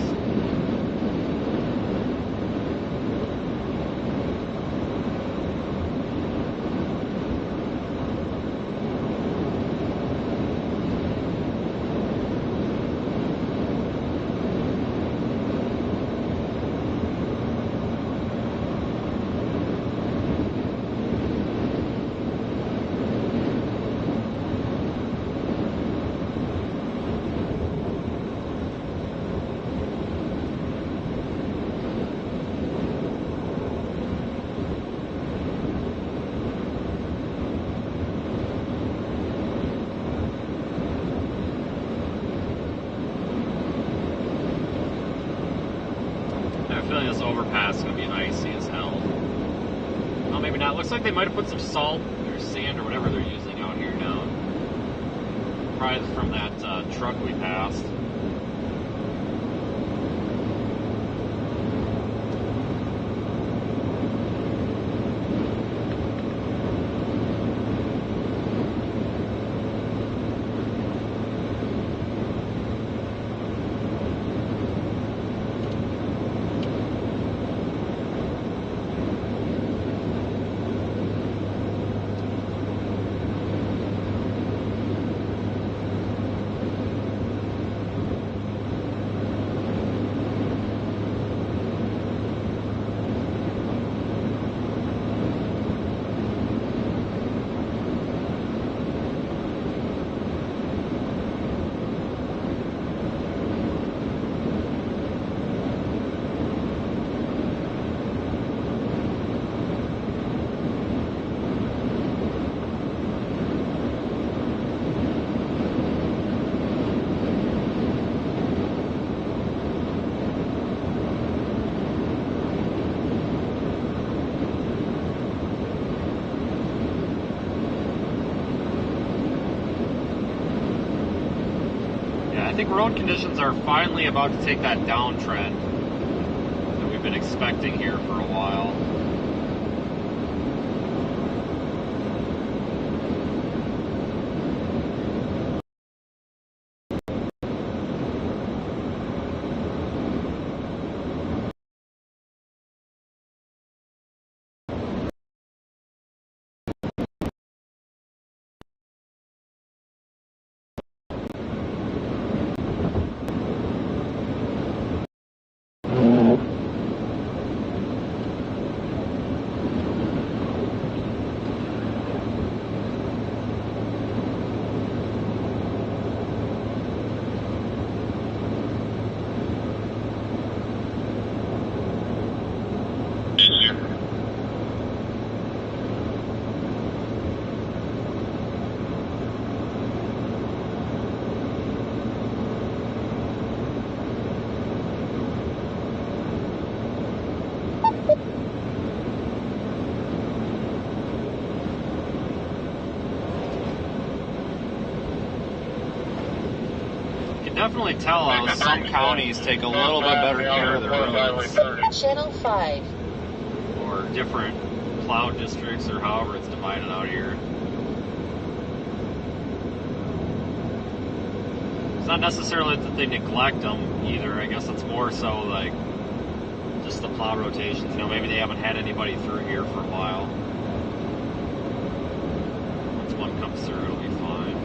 This overpass is going to be icy as hell. Well, maybe not. Looks like they might have put some salt or sand or whatever they're using out here now. Probably from that truck we passed. think road conditions are finally about to take that downtrend that we've been expecting here for a while. Definitely tell how some counties take a little bit better care of their roads. Channel 5. Or different plow districts, or however it's divided out here. It's not necessarily that they neglect them either. I guess it's more so like just the plow rotations. You know, maybe they haven't had anybody through here for a while. Once one comes through, it'll be fine.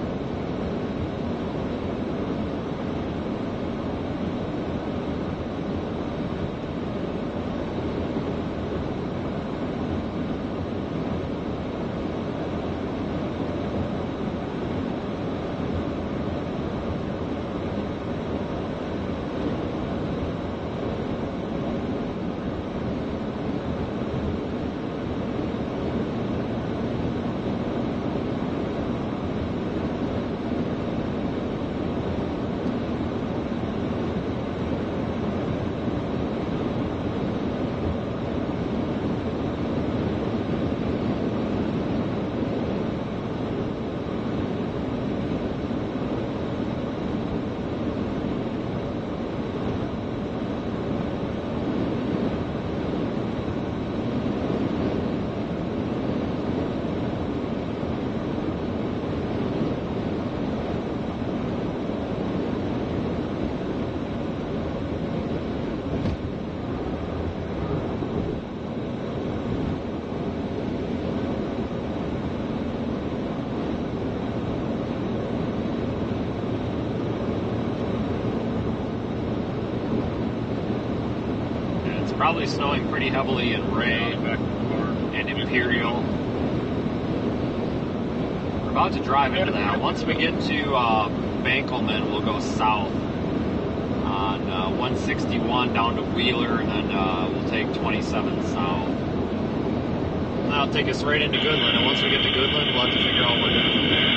Probably snowing pretty heavily in Ray and Imperial. We're about to drive into that. Once we get to Bankelman, we'll go south on 161 down to Wheeler, and then we'll take 27 south. And that'll take us right into Goodland, and once we get to Goodland, we'll have to figure out what we're doing there.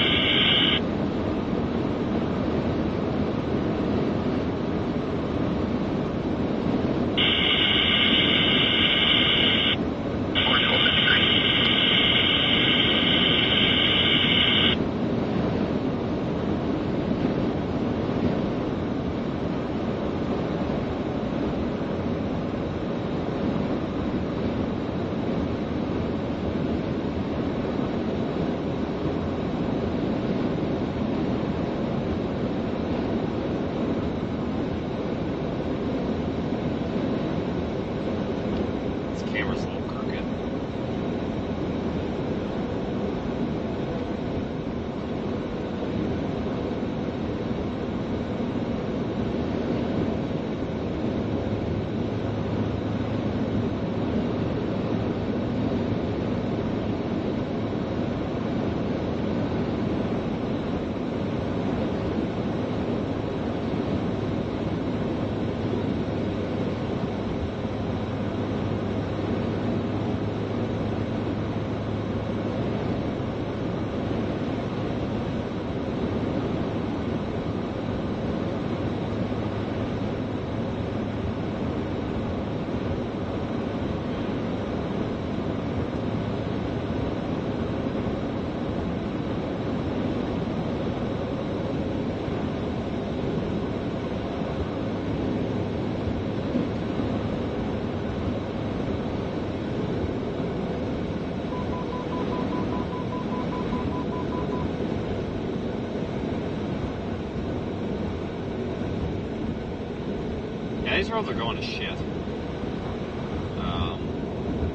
roads are going to shit.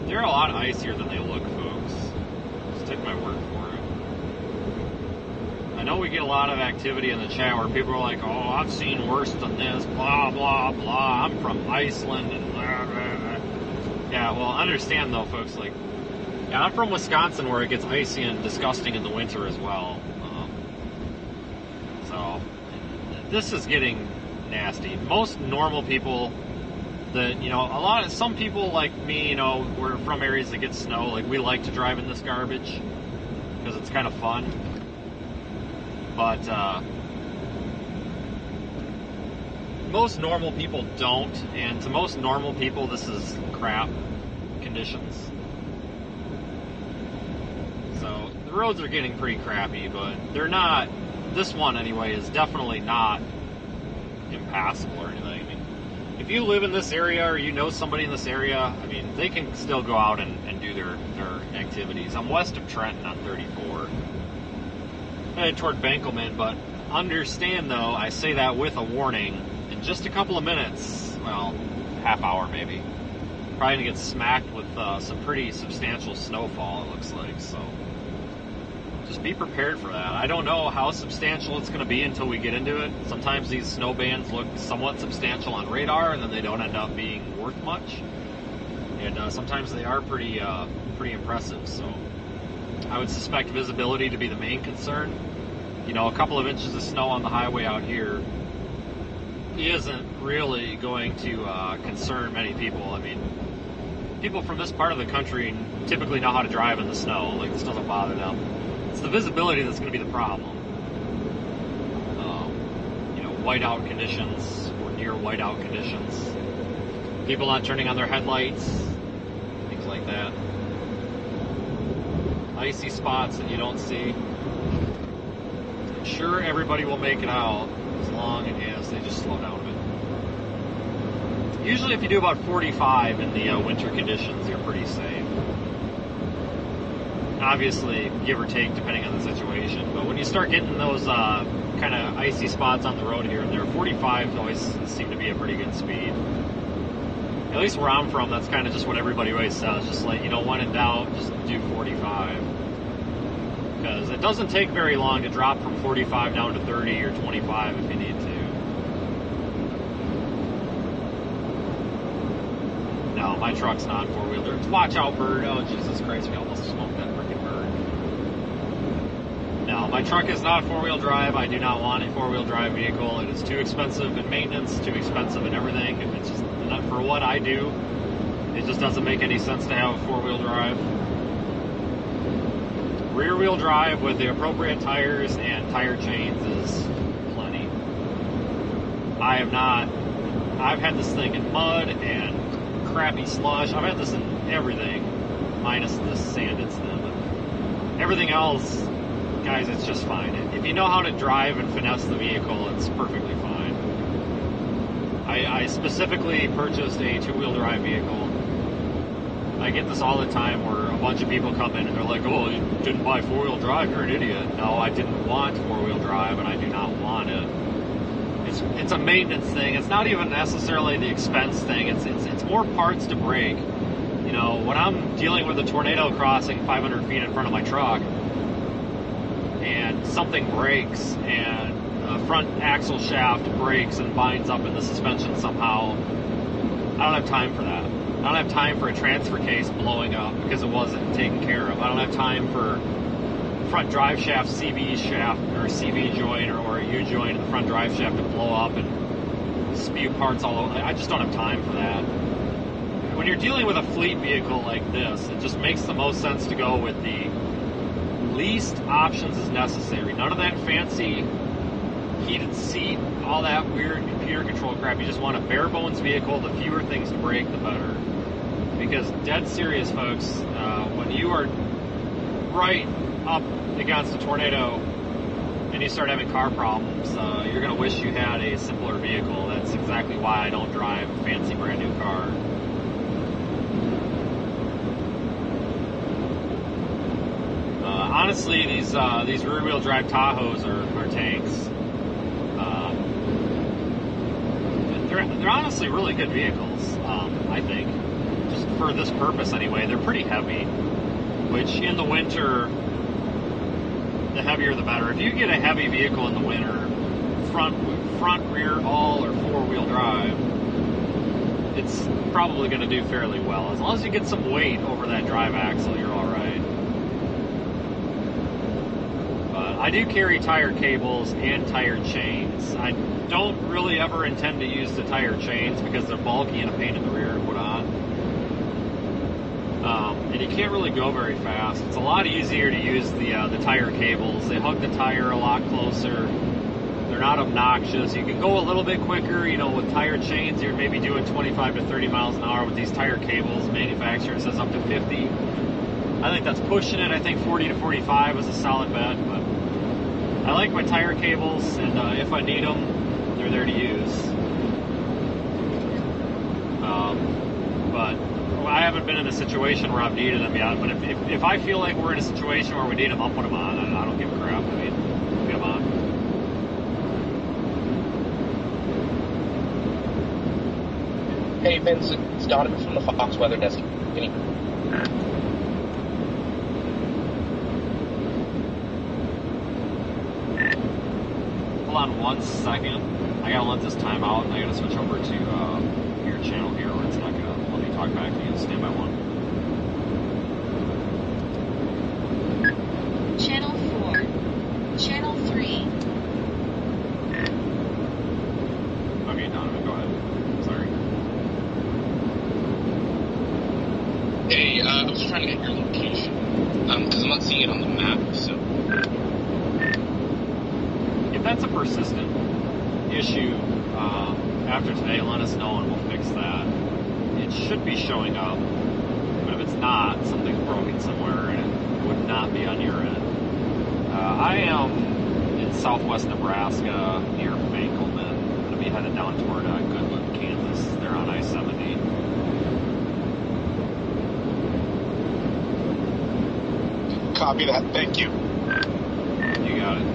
They're a lot icier than they look, folks. Just take my word for it. I know we get a lot of activity in the chat where people are like, oh, I've seen worse than this, blah, blah, blah. I'm from Iceland, and blah, blah, blah. Yeah, well, understand, though, folks, like, yeah, I'm from Wisconsin, where it gets icy and disgusting in the winter as well. So, this is getting nasty. Most normal people that, some people like me, we're from areas that get snow, like, we like to drive in this garbage because it's kind of fun. But most normal people don't, and to most normal people, this is crap conditions. So the roads are getting pretty crappy, but they're not. This one, anyway, is definitely not impassable or anything. I mean, if you live in this area or you know somebody in this area, I mean, they can still go out and do their activities. I'm west of Trenton on 34. Headed toward Benkelman, but understand, though, I say that with a warning. In just a couple of minutes, well, half hour maybe, probably going to get smacked with some pretty substantial snowfall, it looks like. So just be prepared for that. I don't know how substantial it's going to be until we get into it. Sometimes these snow bands look somewhat substantial on radar, and then they don't end up being worth much. And sometimes they are pretty impressive. So I would suspect visibility to be the main concern. A couple of inches of snow on the highway out here isn't really going to concern many people. I mean, people from this part of the country typically know how to drive in the snow. Like, this doesn't bother them. It's the visibility that's going to be the problem. Whiteout conditions or near whiteout conditions. People not turning on their headlights, things like that. Icy spots that you don't see. I'm sure everybody will make it out as long as they just slow down a bit. Usually if you do about 45 in the winter conditions, you're pretty safe. Obviously, give or take, depending on the situation. But when you start getting those kind of icy spots on the road here and there, 45 always seem to be a pretty good speed. At least where I'm from, that's kind of just what everybody always says. Just like, when in doubt, just do 45. Because it doesn't take very long to drop from 45 down to 30 or 25 if you need to. No, my truck's not four-wheeler. Watch out, bird. Oh, Jesus Christ, we almost smoked that freaking bird. No, my truck is not four-wheel drive. I do not want a four-wheel drive vehicle. It is too expensive in maintenance, too expensive in everything. It's just not for what I do. It just doesn't make any sense to have a four-wheel drive. Rear-wheel drive with the appropriate tires and tire chains is plenty. I've had this thing in mud and crappy slush. I've had this in everything, minus the sand incident. But everything else, guys, it's just fine. If you know how to drive and finesse the vehicle, it's perfectly fine. I specifically purchased a two-wheel drive vehicle. I get this all the time where a bunch of people come in and they're like, oh, you didn't buy four-wheel drive, you're an idiot. No, I didn't want four-wheel drive, and I do not want it. It's a maintenance thing. It's not even necessarily the expense thing. It's more parts to break. When I'm dealing with a tornado crossing 500 feet in front of my truck, and something breaks, and the front axle shaft breaks and binds up in the suspension somehow, I don't have time for that. I don't have time for a transfer case blowing up because it wasn't taken care of. I don't have time for front drive shaft, CV shaft, or CV joint, or a U-joint in the front drive shaft to blow up and spew parts all over. I just don't have time for that. When you're dealing with a fleet vehicle like this, it just makes the most sense to go with the least options as necessary. None of that fancy heated seat, all that weird computer control crap. You just want a bare bones vehicle. The fewer things to break, the better. Because dead serious, folks, when you are right up against a tornado and you start having car problems, you're going to wish you had a simpler vehicle. That's exactly why I don't drive a fancy brand new car. Honestly, these rear-wheel drive Tahoes are tanks. they're honestly really good vehicles, I think. Just for this purpose anyway. They're pretty heavy, which in the winter, the heavier the better. If you get a heavy vehicle in the winter, front, rear, all, or four-wheel drive, it's probably going to do fairly well. As long as you get some weight over that drive axle, you're all right. But I do carry tire cables and tire chains. I don't really ever intend to use the tire chains because they're bulky and a pain in the rear to put on. And you can't really go very fast. It's a lot easier to use the tire cables. They hug the tire a lot closer. They're not obnoxious. You can go a little bit quicker, you know, with tire chains. You're maybe doing 25 to 30 miles an hour. With these tire cables, manufacturer says up to 50. I think that's pushing it. I think 40 to 45 is a solid bet. But I like my tire cables, and if I need them, they're there to use. But I haven't been in a situation where I've needed them yet. But if I feel like we're in a situation where we need them, I'll put them on. I don't give a crap. I mean, get them on. Hey Vince, it's Donovan from the Fox Weather Desk. Hold on 1 second. I gotta let this time out, and I gotta switch over to your channel here, where it's not gonna let me talk back to you. Stand by one. Channel 4. Channel 3. Okay, Donovan, go ahead. Sorry. Hey, I was trying to get your location, because I'm not seeing it on the map, so... If that's a persistent issue, after today, let us know and we'll fix that. It should be showing up, but if it's not, something's broken somewhere and it would not be on your end. I am in southwest Nebraska near Bankelman. I'm going to be headed down toward Goodland, Kansas. They're on I-70. Copy that, thank you. You got it.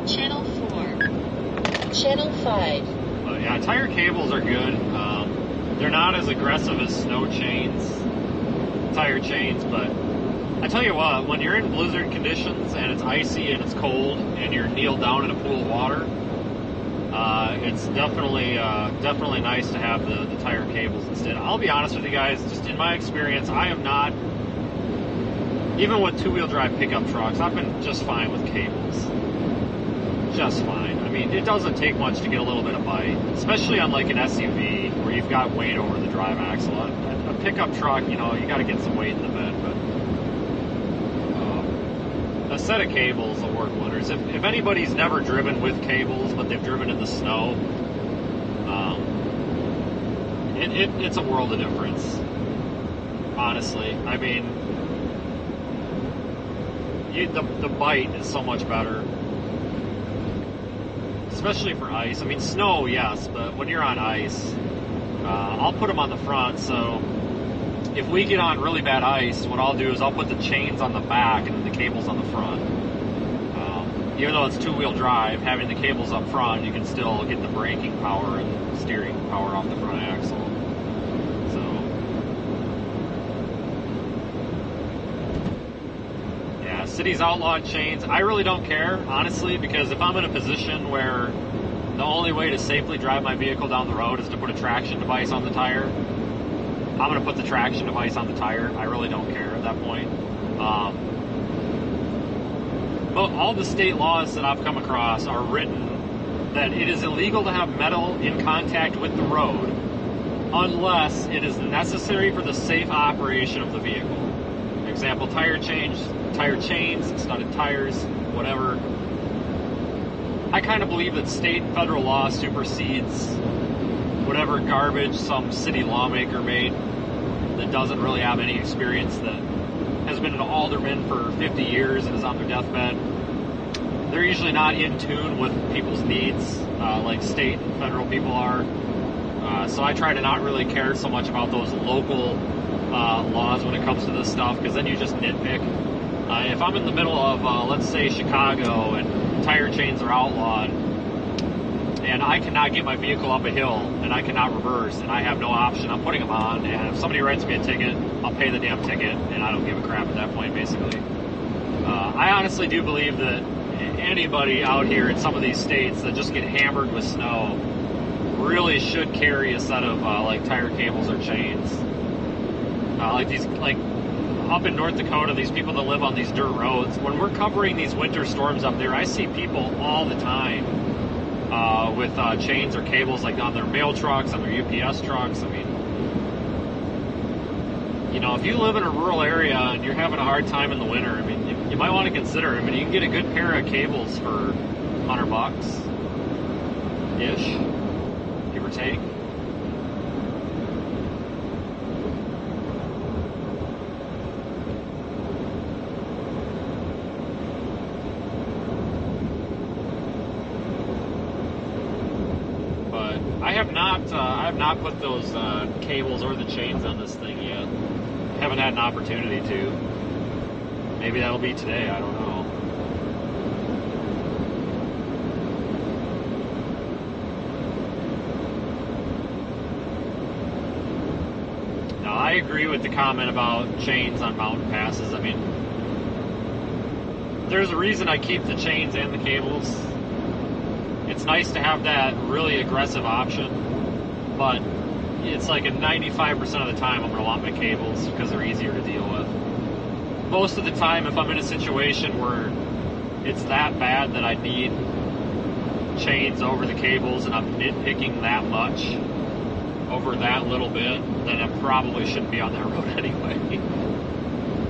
Channel 4. Channel 5. Yeah, tire cables are good. They're not as aggressive as snow chains, tire chains, but I tell you what, when you're in blizzard conditions and it's icy and it's cold and you're kneeled down in a pool of water, it's definitely nice to have the tire cables instead. I'll be honest with you guys, just in my experience, I am not, even with two-wheel drive pickup trucks, I've been just fine with cables. Just fine. I mean, it doesn't take much to get a little bit of bite, especially on like an SUV where you've got weight over the drive axle. A pickup truck, you know, you got to get some weight in the bed, but a set of cables will work wonders. If anybody's never driven with cables, but they've driven in the snow, it's a world of difference. Honestly, I mean, the bite is so much better. Especially for ice. I mean, snow, yes, but when you're on ice, I'll put them on the front, so if we get on really bad ice, what I'll do is I'll put the chains on the back and the cables on the front. Even though it's two-wheel drive, having the cables up front, you can still get the braking power and steering power off the front axle. So, yeah, cities outlawed chains. I really don't care, honestly, because if I'm in a position where the only way to safely drive my vehicle down the road is to put a traction device on the tire, I'm going to put the traction device on the tire. I really don't care at that point. But all the state laws that I've come across are written that it is illegal to have metal in contact with the road unless it is necessary for the safe operation of the vehicle. Example, tire chains, studded tires, whatever. I kind of believe that state and federal law supersedes whatever garbage some city lawmaker made that doesn't really have any experience, that has been an alderman for 50 years and is on their deathbed. They're usually not in tune with people's needs like state and federal people are. So I try to not really care so much about those local laws when it comes to this stuff, because then you just nitpick. If I'm in the middle of, let's say, Chicago, and tire chains are outlawed, and I cannot get my vehicle up a hill, and I cannot reverse, and I have no option, I'm putting them on, and if somebody writes me a ticket, I'll pay the damn ticket, and I don't give a crap at that point, basically. I honestly do believe that anybody out here in some of these states that just get hammered with snow really should carry a set of like tire cables or chains. Like up in North Dakota, these people that live on these dirt roads, when we're covering these winter storms up there, I see people all the time with chains or cables, like on their mail trucks, on their UPS trucks. I mean, you know, if you live in a rural area and you're having a hard time in the winter, I mean, you might want to consider it. I mean, you can get a good pair of cables for $100-ish, give or take. I have not put those cables or the chains on this thing yet. Haven't had an opportunity to. Maybe that'll be today, I don't know. Now, I agree with the comment about chains on mountain passes. I mean, there's a reason I keep the chains and the cables. It's nice to have that really aggressive option, but it's like a 95% of the time I'm going to want my cables because they're easier to deal with. Most of the time, if I'm in a situation where it's that bad that I need chains over the cables and I'm nitpicking that much over that little bit, then I probably shouldn't be on that road anyway.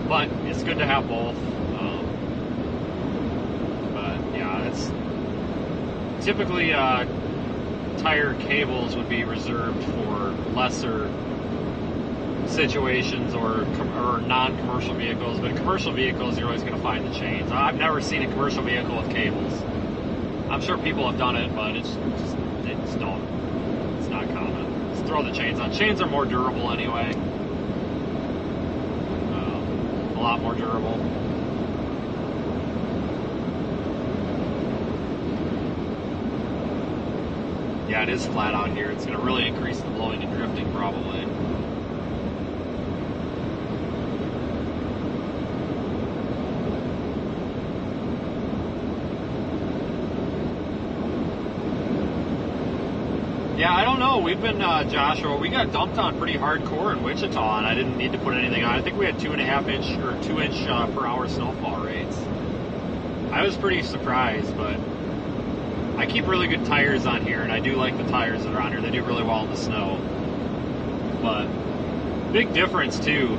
But it's good to have both. But yeah, it's typically tire cables would be reserved for lesser situations or non-commercial vehicles, but in commercial vehicles you're always going to find the chains. I've never seen a commercial vehicle with cables. I'm sure people have done it, but it's not common. Just throw the chains on. Chains are more durable anyway. A lot more durable. Yeah, it is flat out here. It's going to really increase the blowing and drifting probably. Yeah, I don't know. We've been, Joshua, we got dumped on pretty hardcore in Wichita, and I didn't need to put anything on. I think we had 2.5 inch or 2 inch per hour snowfall rates. I was pretty surprised, but I keep really good tires on here, and I do like the tires that are on here. They do really well in the snow. But big difference too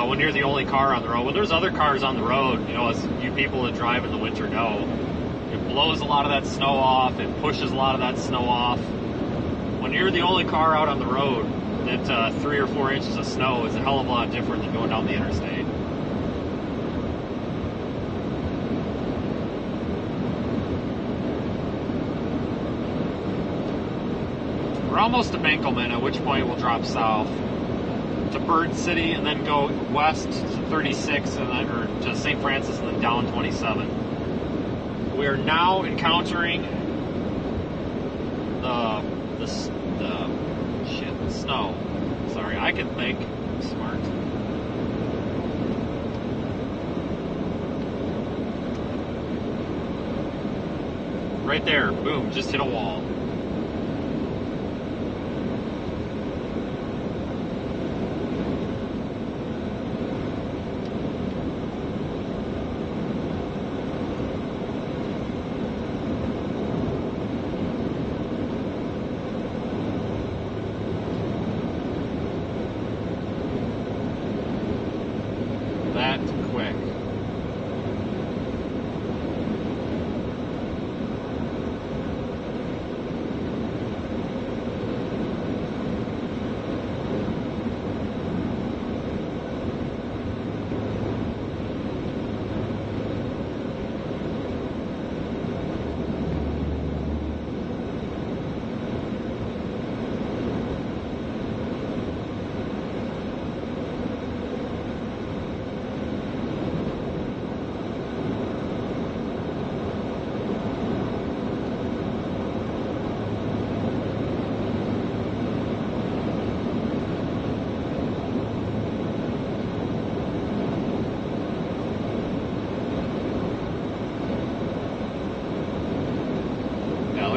when you're the only car on the road. When there's other cars on the road, you know, as you people that drive in the winter know, it blows a lot of that snow off. It pushes a lot of that snow off. When you're the only car out on the road, that 3 or 4 inches of snow is a hell of a lot different than going down the interstate. We're almost to Benkelman, at which point we'll drop south to Bird City and then go west to 36 and then, or to St. Francis and then down 27. We are now encountering the snow. Sorry, I can think. I'm smart. Right there, boom, just hit a wall.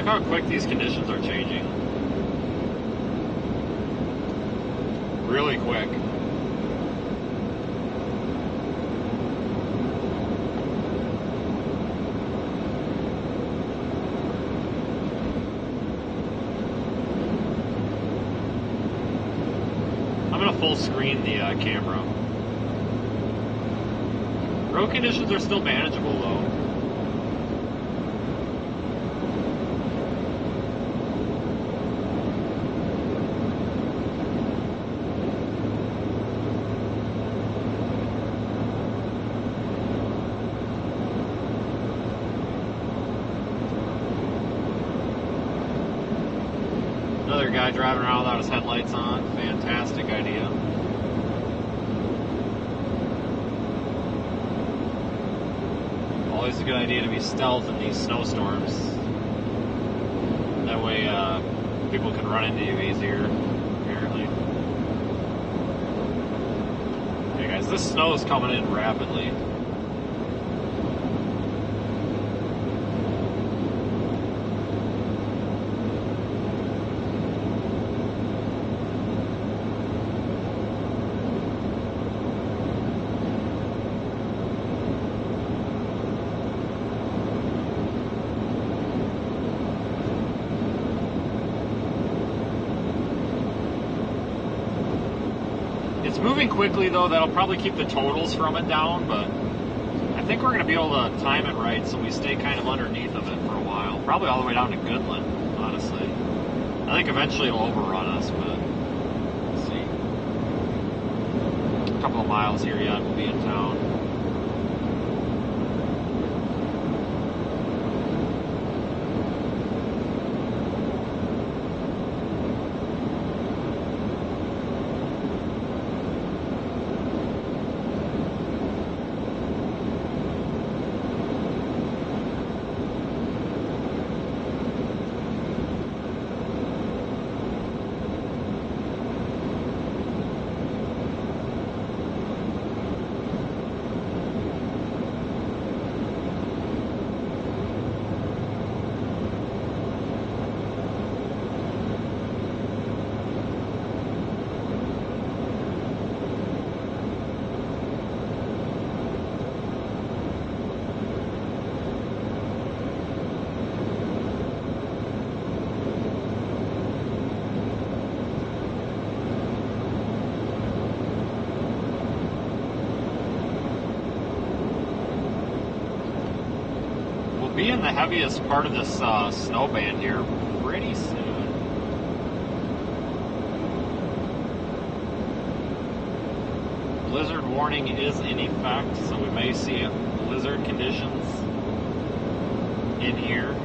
Look how quick these conditions are changing. Really quick. I'm gonna full screen the camera. Road conditions are still manageable though. Another guy driving around without his headlights on. Fantastic idea. Always a good idea to be stealth in these snowstorms. That way people can run into you easier, apparently. Okay guys, this snow is coming in rapidly. It's moving quickly though, that'll probably keep the totals from it down, but I think we're going to be able to time it right so we stay kind of underneath of it for a while. Probably all the way down to Goodland, honestly. I think eventually it'll overrun us, but let's see. A couple of miles here yet, we'll be in town. Be in the heaviest part of this snow band here pretty soon. Blizzard warning is in effect, so we may see blizzard conditions in here.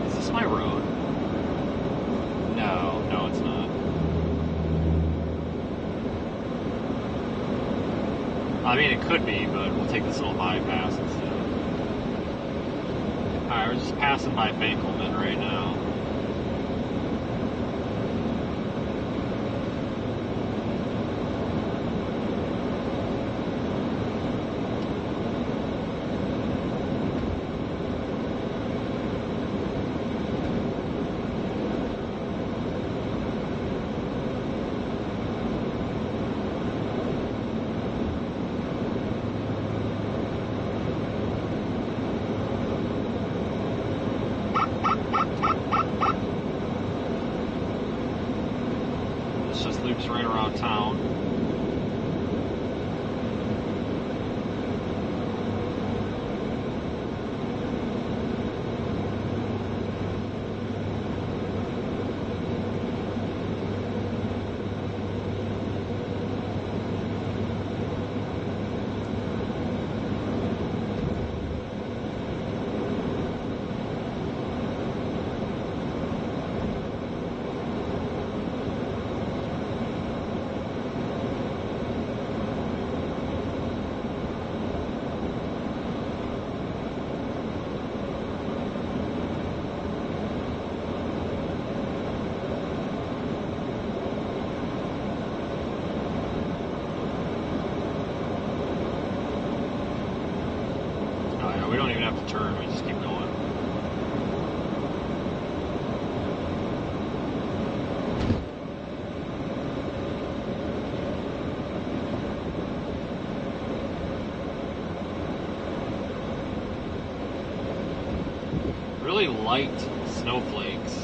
Is this my road? No, it's not. I mean, it could be, but we'll take this little bypass instead. Alright, we're just passing by Bankelman right now. have to turn. We just keep going. Really light snowflakes.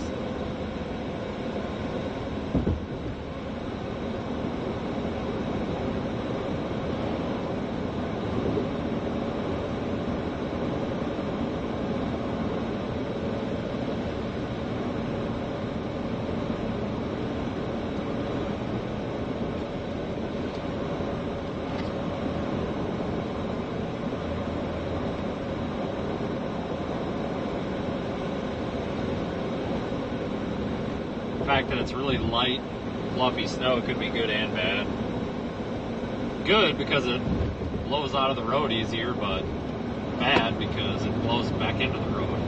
The fact that it's really light, fluffy snow could be good and bad. Good because it blows out of the road easier, but bad because it blows back into the road.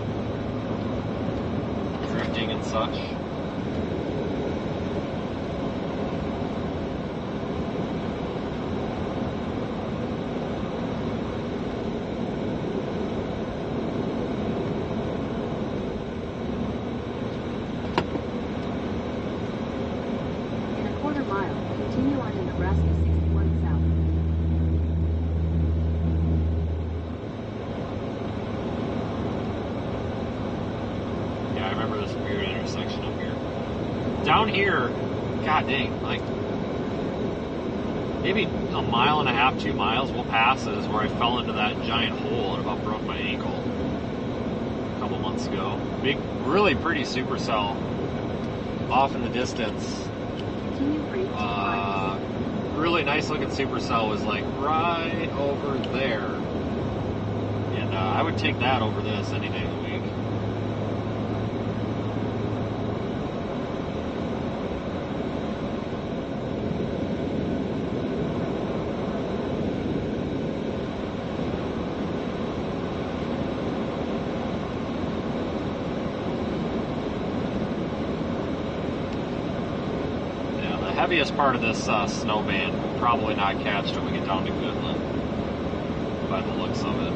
Drifting and such. In a quarter mile, continue on to Nebraska 61 South. Yeah, I remember this weird intersection up here. Down here, god dang, like maybe a mile and a half, 2 miles we'll pass is where I fell into that giant hole and about broke my ankle a couple months ago. Big, really pretty supercell off in the distance. Continue for 18 miles. Really nice looking supercell was like right over there. And I would take that over this any day of the week. Yeah, the heaviest part of this snow band will probably not catch till we get down to Goodland, by the looks of it.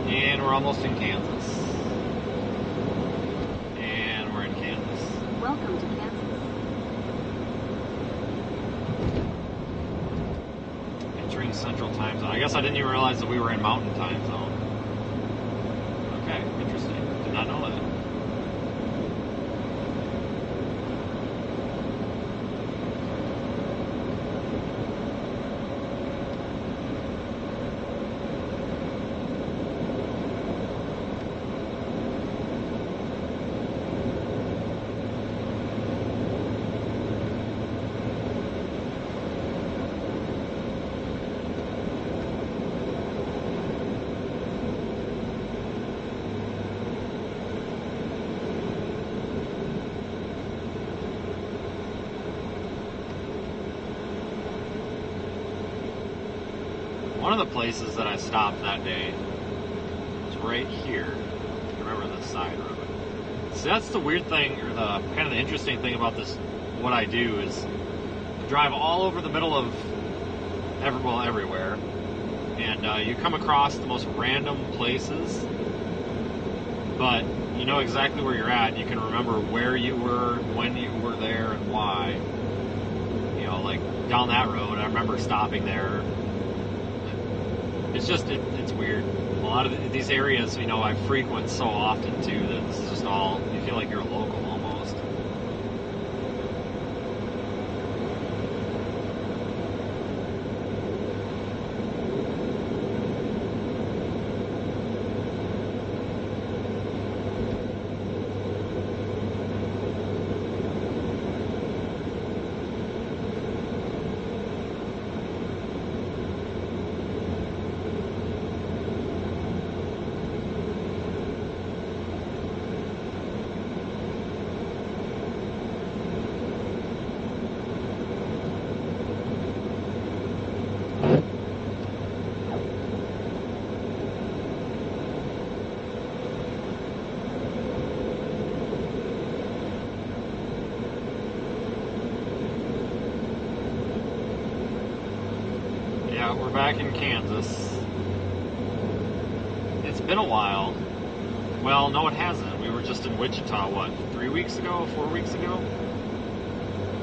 And we're almost in Kansas. And we're in Kansas. Welcome to Kansas. Entering Central Time Zone. I guess I didn't even realize that we were in Mountain Time Zone. Okay, interesting. Did not know that. One of the places that I stopped that day was right here. I remember this side road. So that's the weird thing, or the kind of the interesting thing about this, what I do is I drive all over the middle of everywhere, and you come across the most random places, but you know exactly where you're at. You can remember where you were, when you were there, and why. You know, like down that road, I remember stopping there. It's just, it's weird. A lot of these areas, you know, I frequent so often too that this is just all, you feel like you're a local almost. back in Kansas. It's been a while. Well, no, it hasn't. We were just in Wichita, what, 3 weeks ago, 4 weeks ago?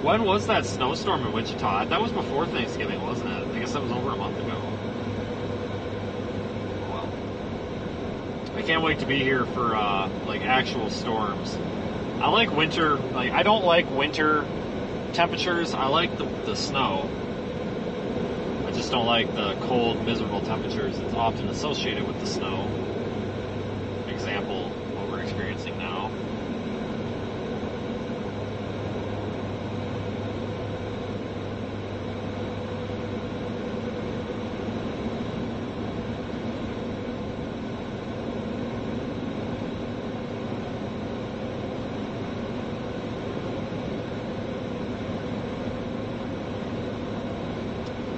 When was that snowstorm in Wichita? That was before Thanksgiving, wasn't it? I guess that was over a month ago. Well, I can't wait to be here for, like, actual storms. I like winter, like, I don't like winter temperatures. I like the snow. I just don't like the cold, miserable temperatures that's often associated with the snow. Example, what we're experiencing now.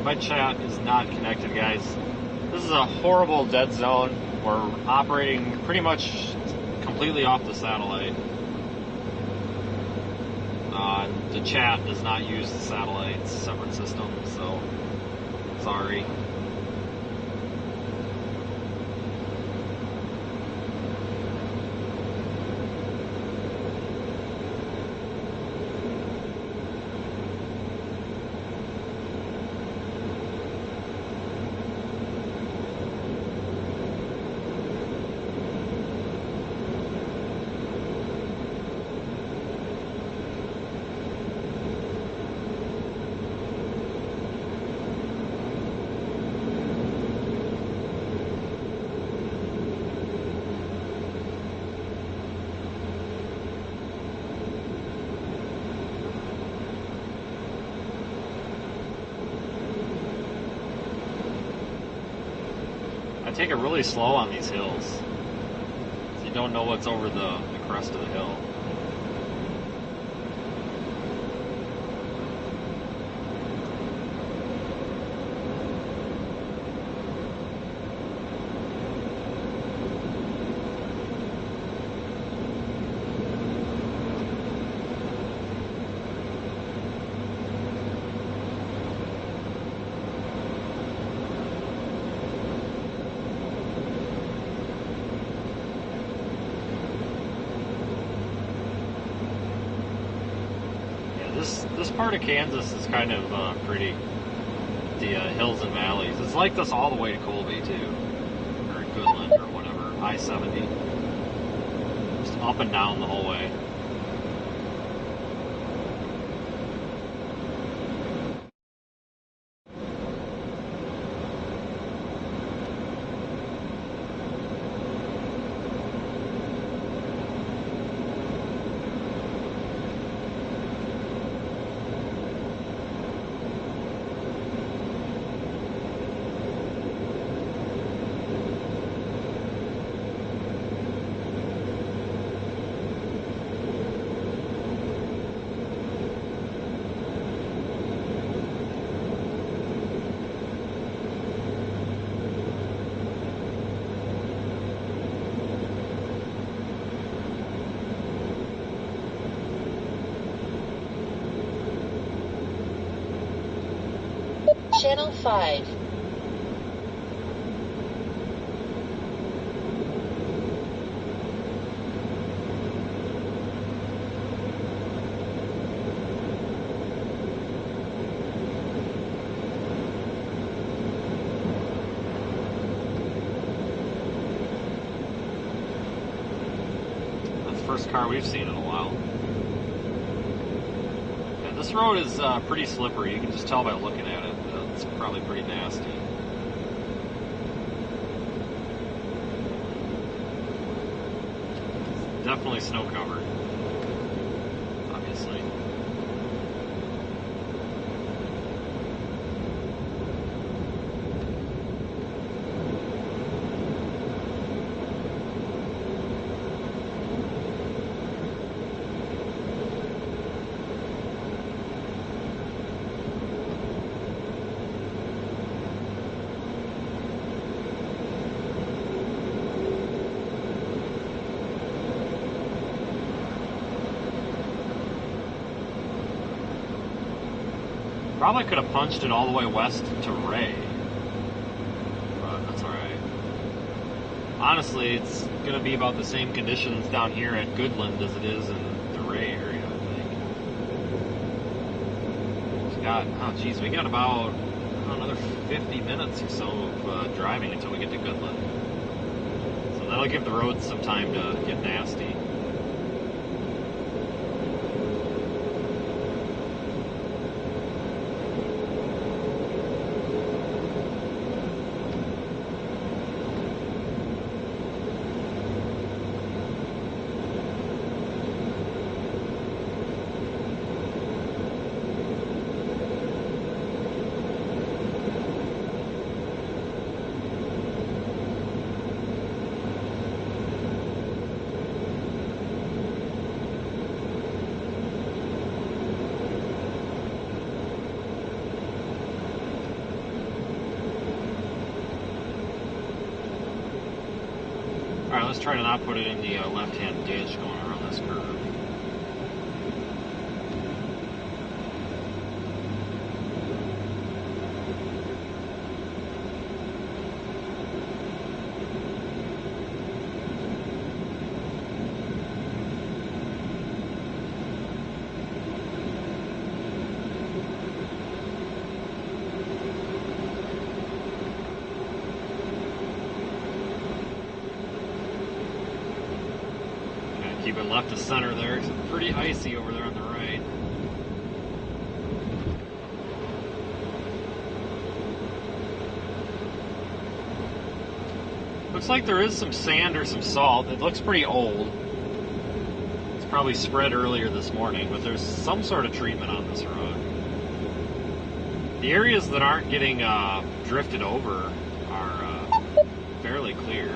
My chat is not connected, guys. This is a horrible dead zone. We're operating pretty much completely off the satellite. The chat does not use the satellite. It's a separate system, so sorry. Take it really slow on these hills, so you don't know what's over the crest of the hill. This part of Kansas is kind of pretty. The hills and valleys. It's like this all the way to Colby too, or Goodland or whatever. I-70, just up and down the whole way. Channel 5. That's the first car we've seen in a while. Yeah, this road is pretty slippery. You can just tell by looking at it. It's probably pretty nasty. Definitely snow covered, obviously. Probably could have punched it all the way west to Ray. honestly, it's going to be about the same conditions down here at Goodland as it is in the Ray area, I think. We got about another 50 minutes or so of driving until we get to Goodland. So that'll give the roads some time to get nasty. Alright, let's try to not put it in the left-hand ditch going around this curve. Keep it left to center there. It's pretty icy over there on the right. Looks like there is some sand or some salt. It looks pretty old. It's probably spread earlier this morning, but there's some sort of treatment on this road. The areas that aren't getting drifted over are fairly clear.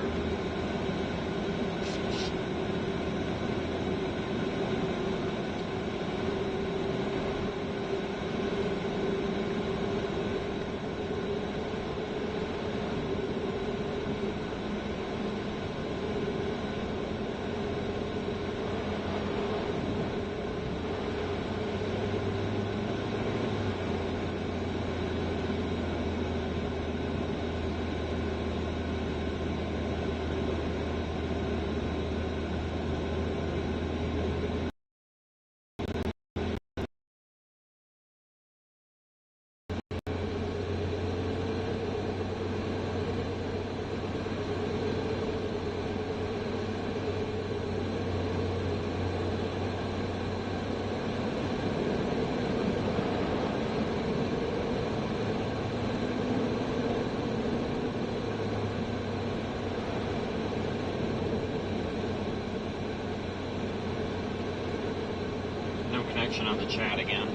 Connection on the chat again.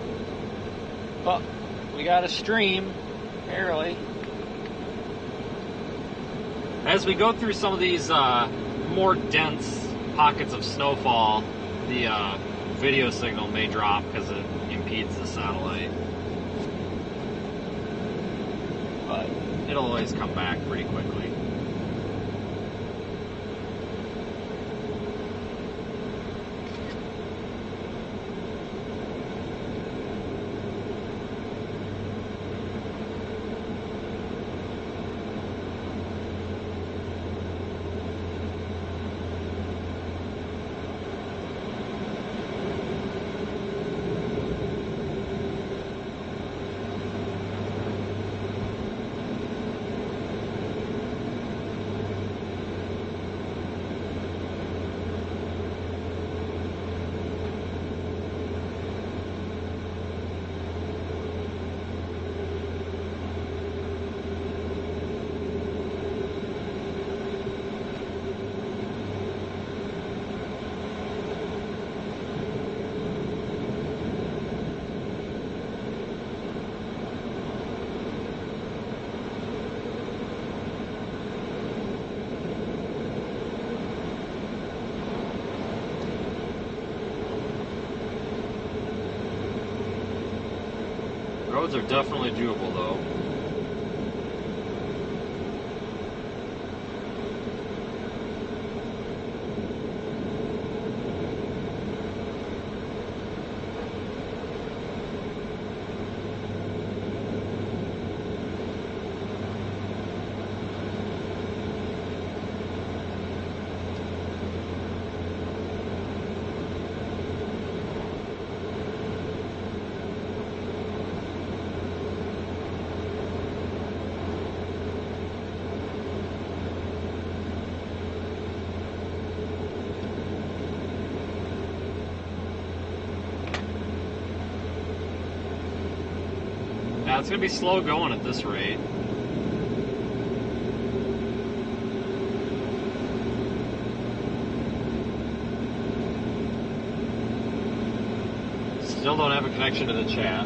But we got a stream, barely. As we go through some of these more dense pockets of snowfall, the video signal may drop because it impedes the satellite. But it'll always come back pretty quickly. Roads are definitely doable though. Yeah, it's going to be slow going at this rate. Still don't have a connection to the chat.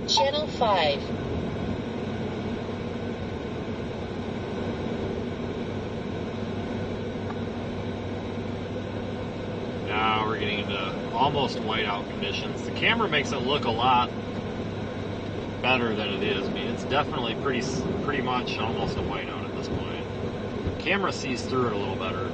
Channel 5. Now we're getting into almost whiteout conditions. The camera makes it look a lot better than it is. I mean, it's definitely pretty much almost a whiteout at this point. The camera sees through it a little better.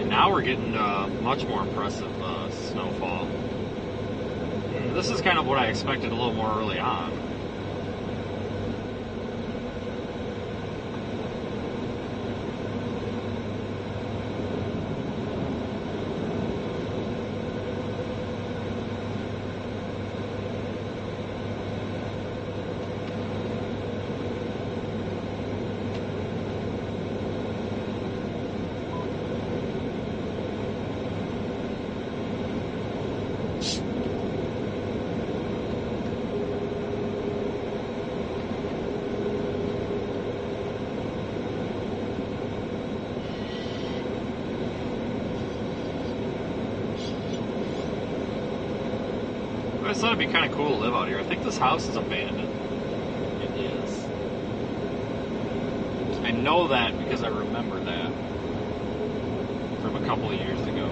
Now we're getting much more impressive snowfall. This is kind of what I expected a little more early on. I just thought it'd be kind of cool to live out here. I think this house is abandoned. It is. I know that because I remember that from a couple of years ago.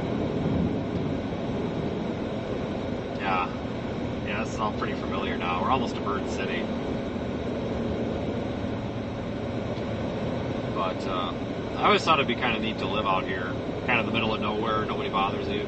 Yeah, this is all pretty familiar now. We're almost to Bird City. But I always thought it'd be kind of neat to live out here, kind of in the middle of nowhere, nobody bothers you.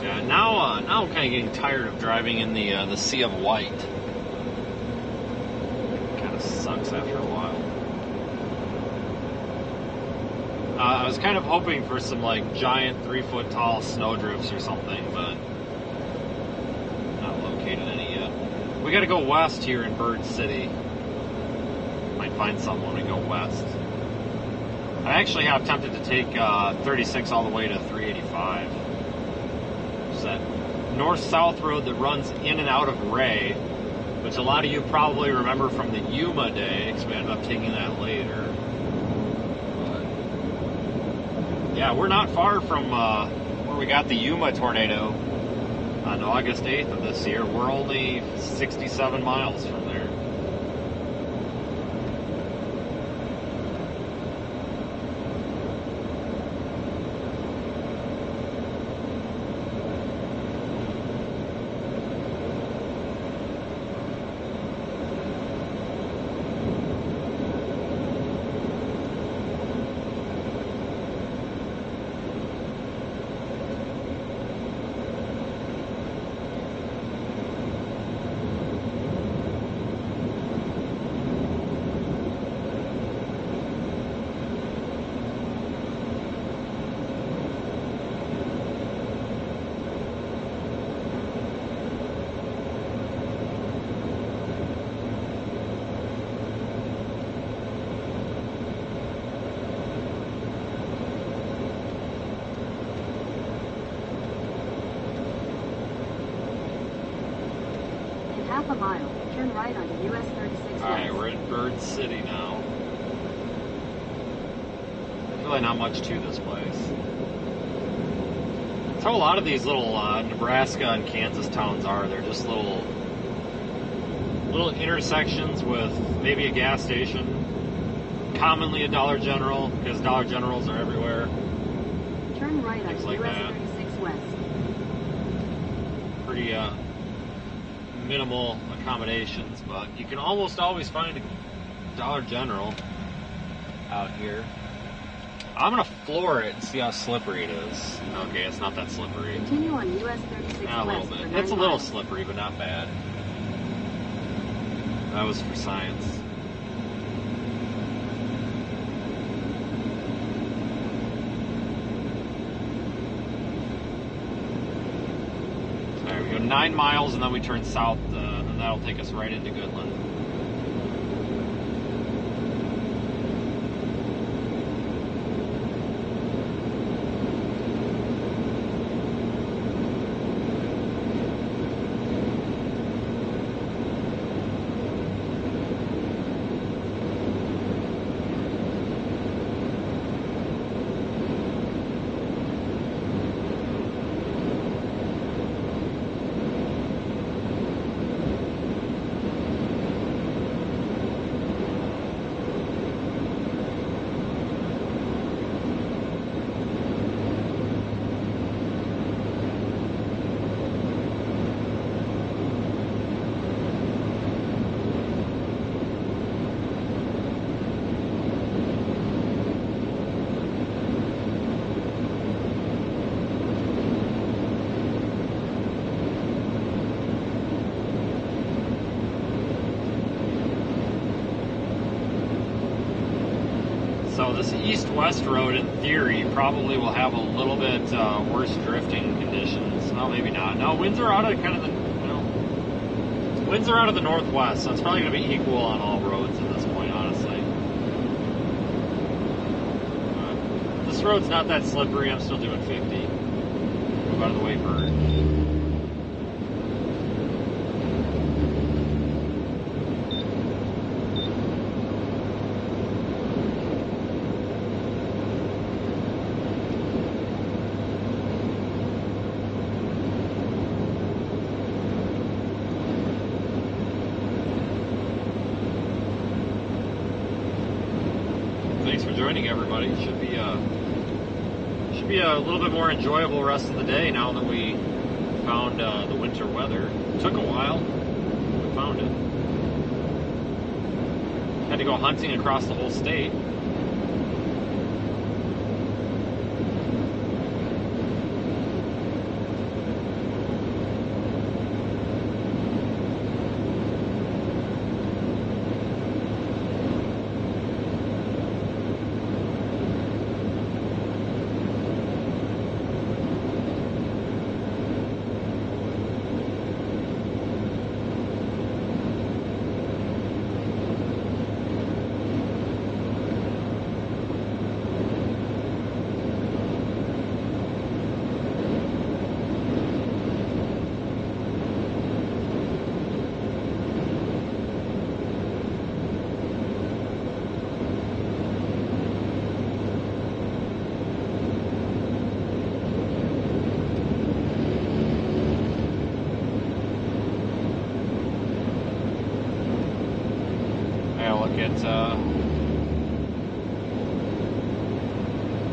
Yeah, now I'm kind of getting tired of driving in the sea of white. Kind of sucks after a while. I was kind of hoping for some like giant 3-foot tall snowdrifts or something, but not located any yet. We got to go west here in Bird City. Might find something when we go west. I actually have tempted to take 36 all the way to 385. It's that north-south road that runs in and out of Ray, which a lot of you probably remember from the Yuma day, because we ended up taking that later. But, yeah, we're not far from where we got the Yuma tornado on August 8th of this year. We're only 67 miles from there. Half a mile, turn right onto US 36 Alright, west. we're in Bird City now. Really not much to this place. That's how a lot of these little Nebraska and Kansas towns are. They're just little intersections with maybe a gas station, commonly a Dollar General, because Dollar Generals are everywhere. Turn right Things onto like US that. 36 west. Pretty minimal accommodations, but you can almost always find a Dollar General out here. I'm gonna floor it and see how slippery it is. Okay, it's not that slippery. Continue on US 36 Yeah, a little west for bit. 9 It's a little miles. slippery, but not bad. That was for science. Alright, we go 9 miles and then we turn south, and that'll take us right into Goodland. So this east-west road, in theory, probably will have a little bit worse drifting conditions. No, maybe not. No, winds are out of kind of the, winds are out of the northwest, so it's probably going to be equal on all roads at this point, honestly. This road's not that slippery. I'm still doing 50. Move out of the way, Bird. Thanks for joining, everybody. Should be a little bit more enjoyable rest of the day now that we found the winter weather. It took a while. We found it. Had to go hunting across the whole state.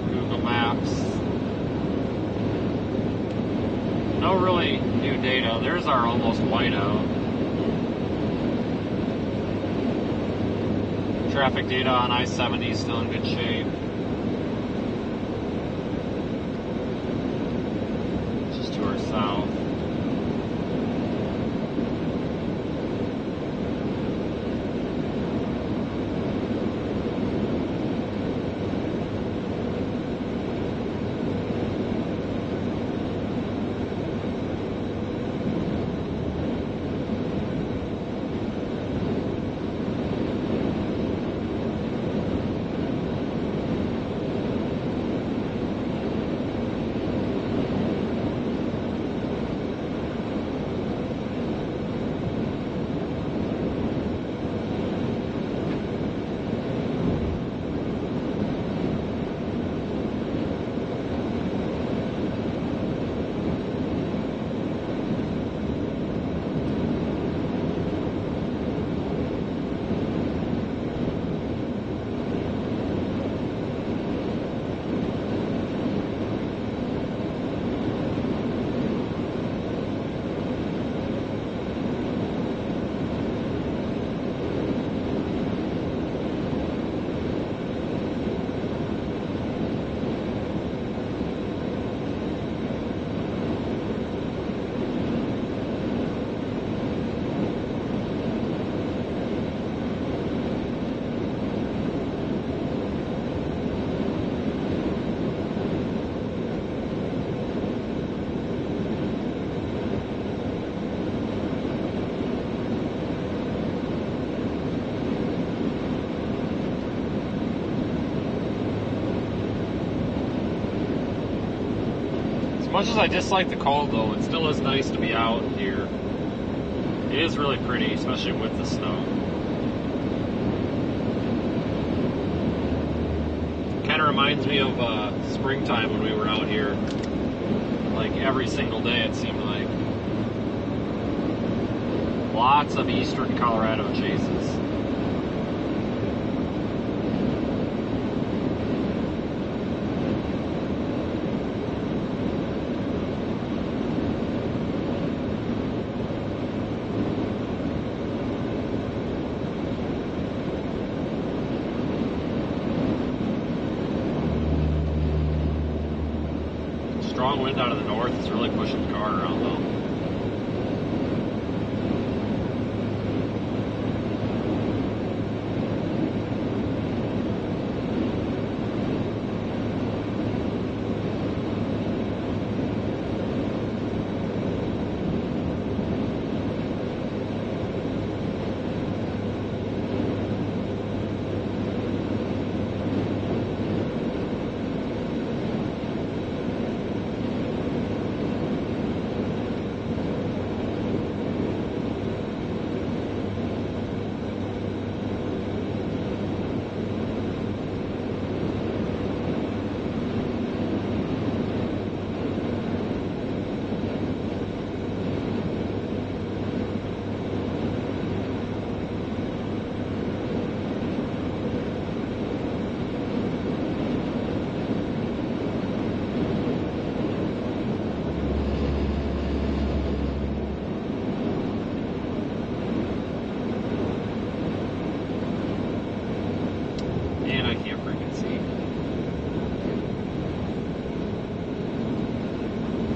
Google Maps. No really new data. There's our almost whiteout. Traffic data on I-70 is still in good shape. Just to our south. As much as I dislike the cold, though, it still is nice to be out here. It is really pretty, especially with the snow. Kind of reminds me of springtime when we were out here. Like every single day, it seemed like. Lots of eastern Colorado chases. Strong wind out of the north is really pushing the car around, though.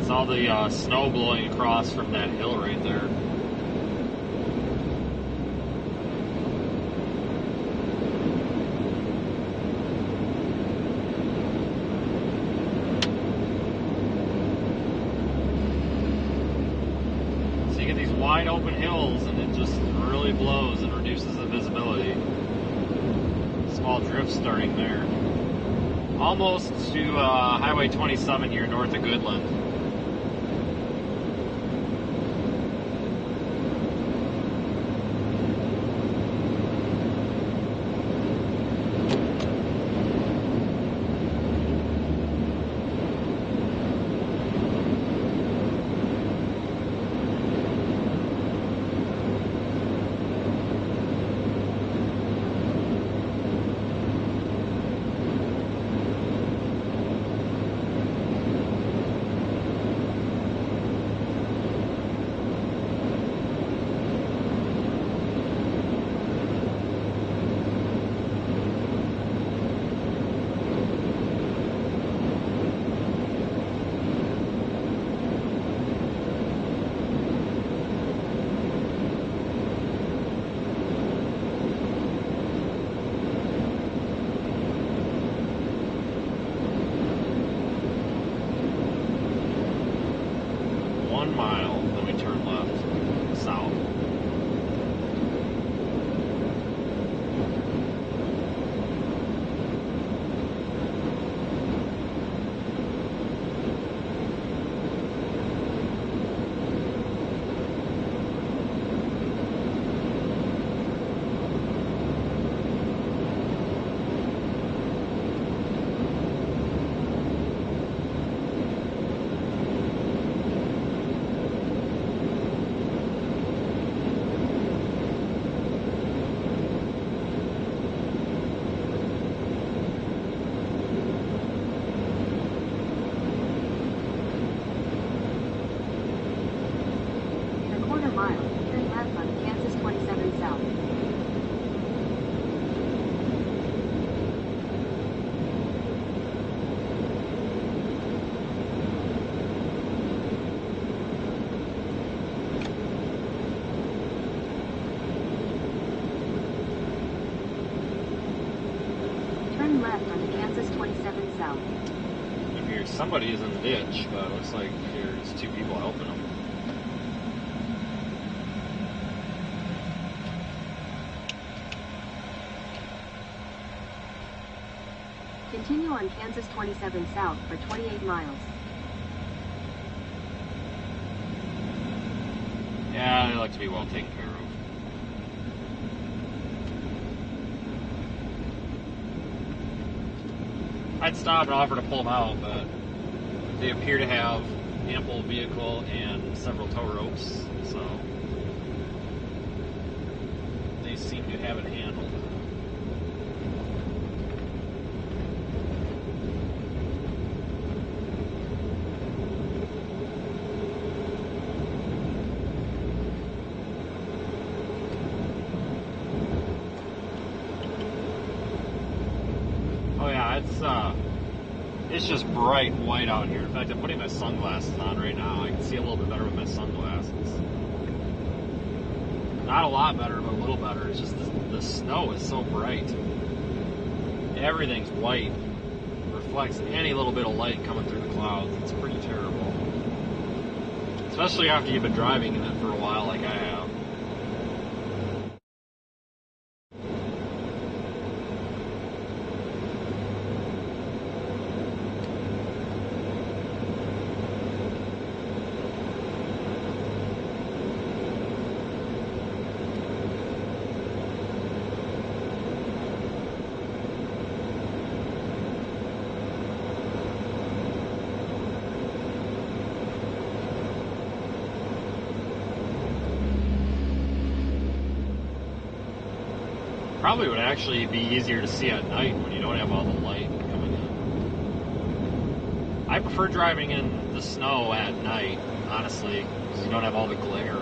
All the snow blowing across from that hill right there. So you get these wide open hills and it just really blows and reduces the visibility. Small drifts starting there. Almost to Highway 27 here north of Goodland. 1 mile, then we turn left, south. Somebody is in the ditch, but it looks like there's 2 people helping them. Continue on Kansas 27 south for 28 miles. Yeah, they like to be well taken care of. I'd stop and offer to pull them out, but they appear to have ample vehicle and several tow ropes, so they seem to have it handled. Oh yeah, it's just bright white out here. In fact, I'm putting my sunglasses on right now. I can see a little bit better with my sunglasses. Not a lot better, but a little better. It's just the snow is so bright. Everything's white. Reflects any little bit of light coming through the clouds. It's pretty terrible. Especially after you've been driving in it for a while like I have. Probably would actually be easier to see at night when you don't have all the light coming in. I prefer driving in the snow at night, honestly, because you don't have all the glare.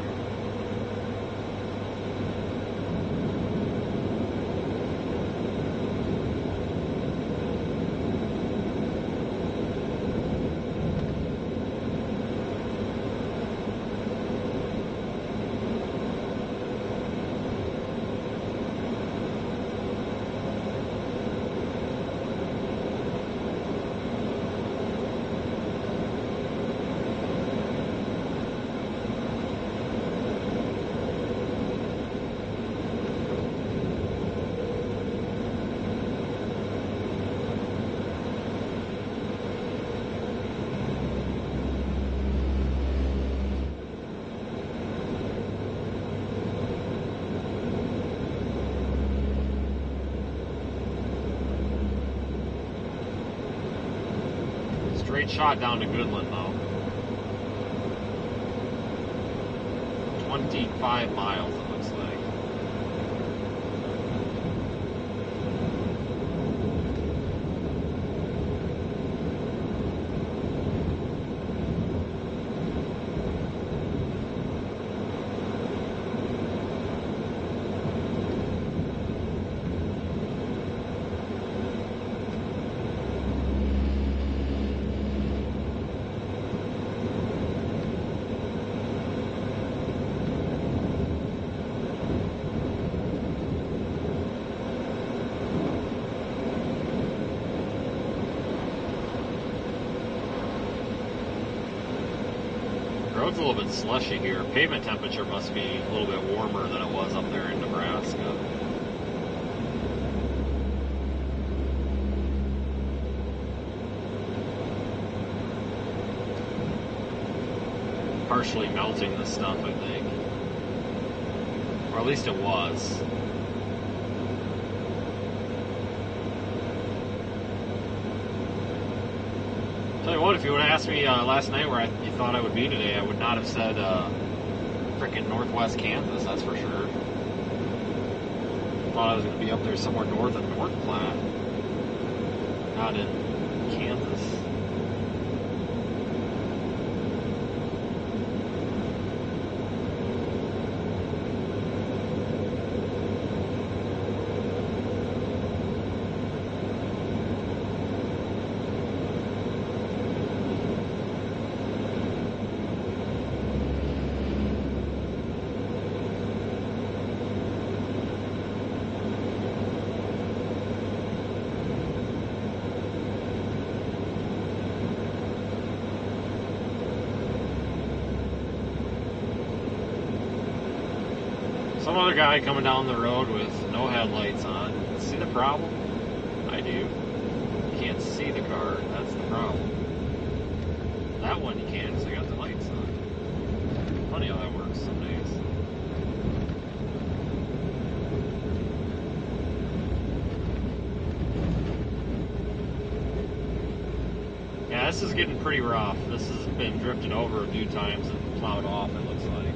Straight shot down to Goodland, though. 25 miles, it looks like. road's a little bit slushy here. Pavement temperature must be a little bit warmer than it was up there in Nebraska. Partially melting the stuff, I think. Or at least it was. Tell you what, if you would have asked me last night where you thought I would be today, I would not have said frickin' northwest Kansas, that's for sure. Thought I was going to be up there somewhere north of North Platte. Not in Kansas. Some other guy coming down the road with no headlights on. See the problem? I do. You can't see the car. That's the problem. That one you can because I got the lights on. Funny how that works some days. Yeah, this is getting pretty rough. This has been drifted over a few times and plowed off, it looks like.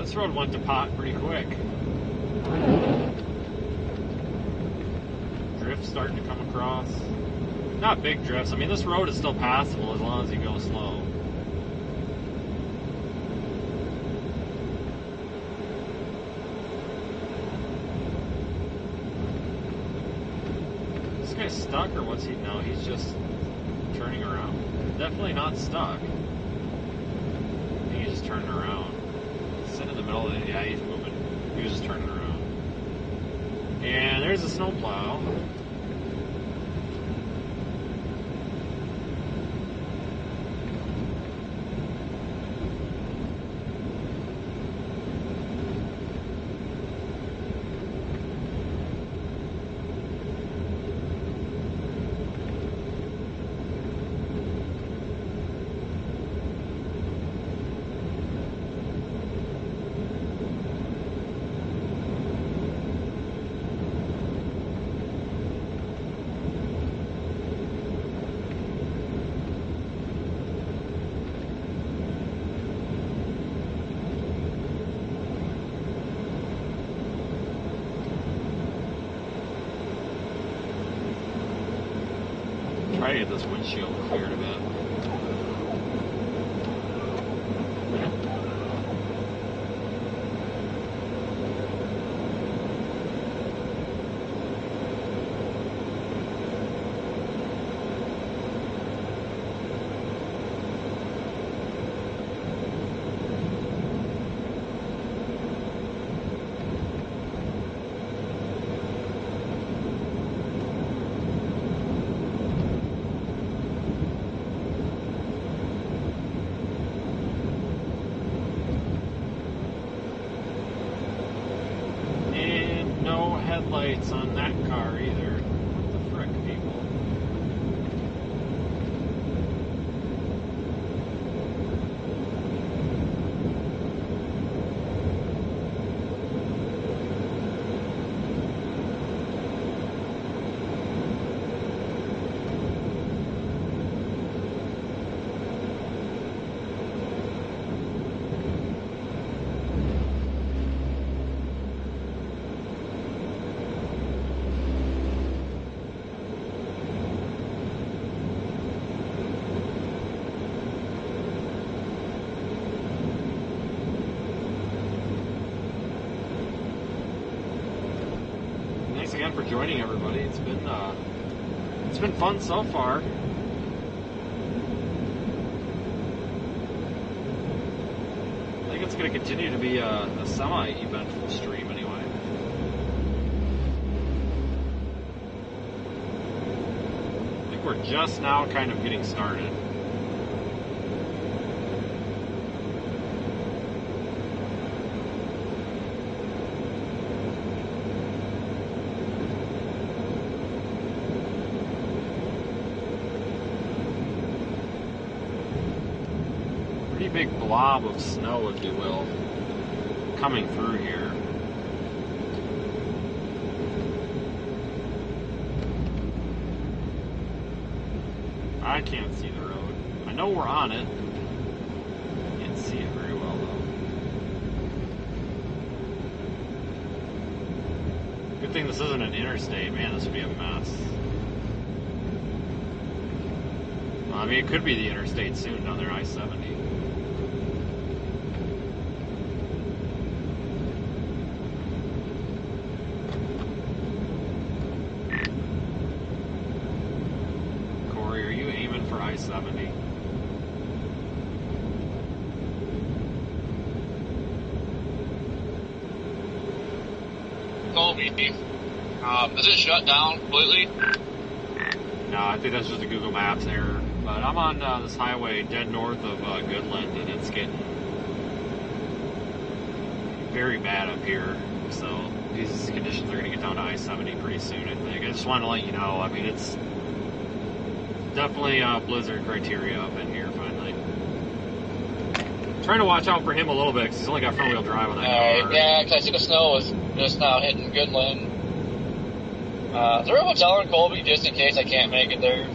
This road went to pot pretty quick. Drifts starting to come across. Not big drifts. I mean, this road is still passable as long as you go slow. This guy's stuck or what's he? No, he's just turning around. Definitely not stuck. I think he's just turning around. In the middle of it, yeah, he's moving. He was just turning around. And there's a snowplow. Try to get this windshield cleared a bit. headlights on that car either. What the frick, people? Thanks again for joining, everybody. It's been fun so far. I think it's going to continue to be a semi-eventful stream anyway. I think we're just now kind of getting started. Big blob of snow, if you will, coming through here. I can't see the road. I know we're on it. Can't see it very well though. Good thing this isn't an interstate. Man, this would be a mess. Well, I mean, it could be the interstate soon down there, I-70. I-70. Colby, is it shut down completely? No, I think that's just a Google Maps error. But I'm on this highway dead north of Goodland, and it's getting very bad up here. So these conditions are going to get down to I-70 pretty soon, I think. I just wanted to let you know. I mean, it's definitely blizzard criteria up in here finally. Trying to watch out for him a little bit because he's only got front wheel drive on that car. Yeah, because I see the snow is just now hitting Goodland. Is there a hotel in Colby just in case I can't make it there?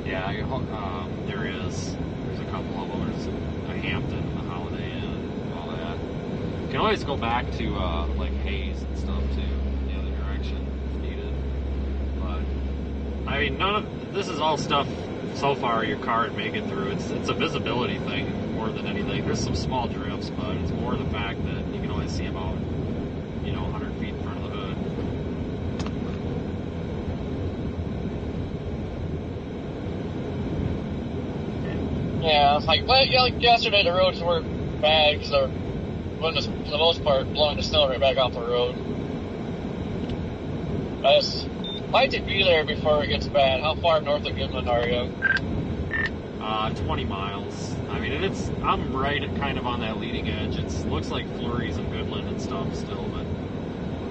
Yeah, there is. There's a couple of them. There's a Hampton, a Holiday Inn, all that. You can always go back to like Hayes and stuff too, in the other direction if needed. But I mean, none of this is all stuff so far your car would make it through. It's a visibility thing more than anything. There's some small drifts, but it's more the fact that you can only see about 100 feet in front of the hood. Yeah, like yesterday the roads weren't bad because they're, for the most part, blowing the snow right back off the road. I just like to be there before it gets bad. How far north of Goodland are you? 20 miles. I mean, I'm right at kind of on that leading edge. It looks like flurries and Goodland and stuff still, but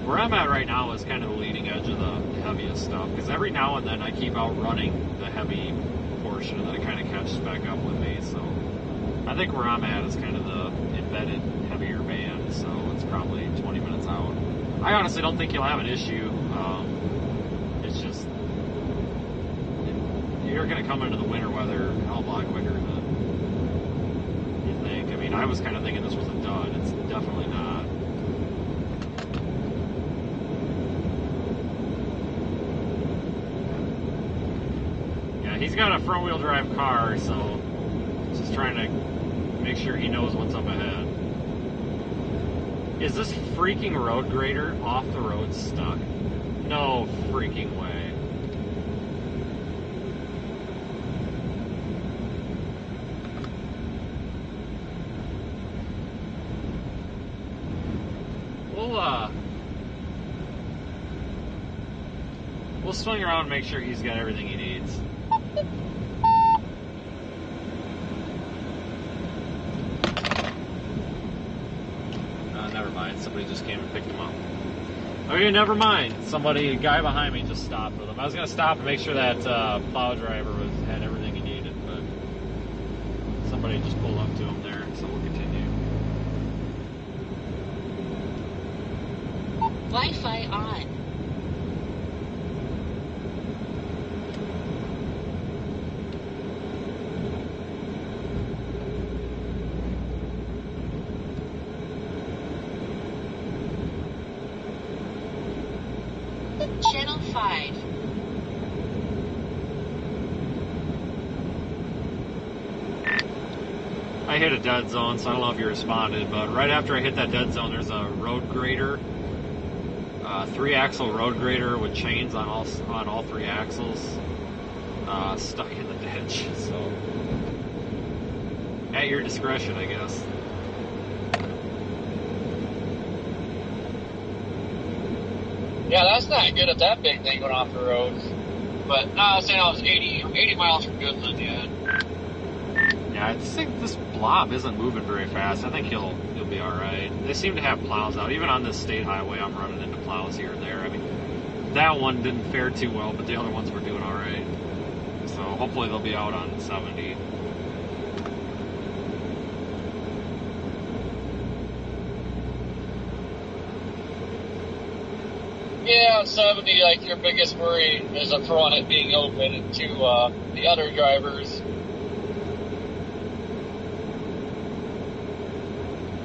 where I'm at right now is kind of the leading edge of the heaviest stuff, because every now and then I keep outrunning the heavy portion and then it kind of catches back up with me. So I think where I'm at is kind of the embedded heavier band, so it's probably 20 minutes out. I honestly don't think you'll have an issue. It's just you're going to come into the winter weather a hell of a lot quicker than you think. I mean, I was kind of thinking this was a dud. It's definitely not. Yeah, he's got a front-wheel drive car, so just trying to make sure he knows what's up ahead. Is this freaking road grader off the road stuck? No freaking way. We'll swing around and make sure he's got everything he needs. Never mind, somebody just came and picked him up. Okay, never mind. A guy behind me just stopped with him. I was going to stop and make sure that plow driver had everything he needed, but somebody just pulled up to him there, so we'll continue. Wi-Fi on. Channel 5. I hit a dead zone, so I don't know if you responded, but right after I hit that dead zone, there's a road grader, 3-axle road grader with chains on all 3 axles, stuck in the ditch. So, at your discretion, I guess. Yeah, that's not good if that big thing went off the road. But no, I was saying I was 80 miles from Goodland yet. Yeah, I just think this blob isn't moving very fast. I think he'll be all right. They seem to have plows out. Even on this state highway, I'm running into plows here and there. I mean, that one didn't fare too well, but the other ones were doing all right. So hopefully they'll be out on 70. Yeah, on 70, like, your biggest worry is the front it being open to the other drivers.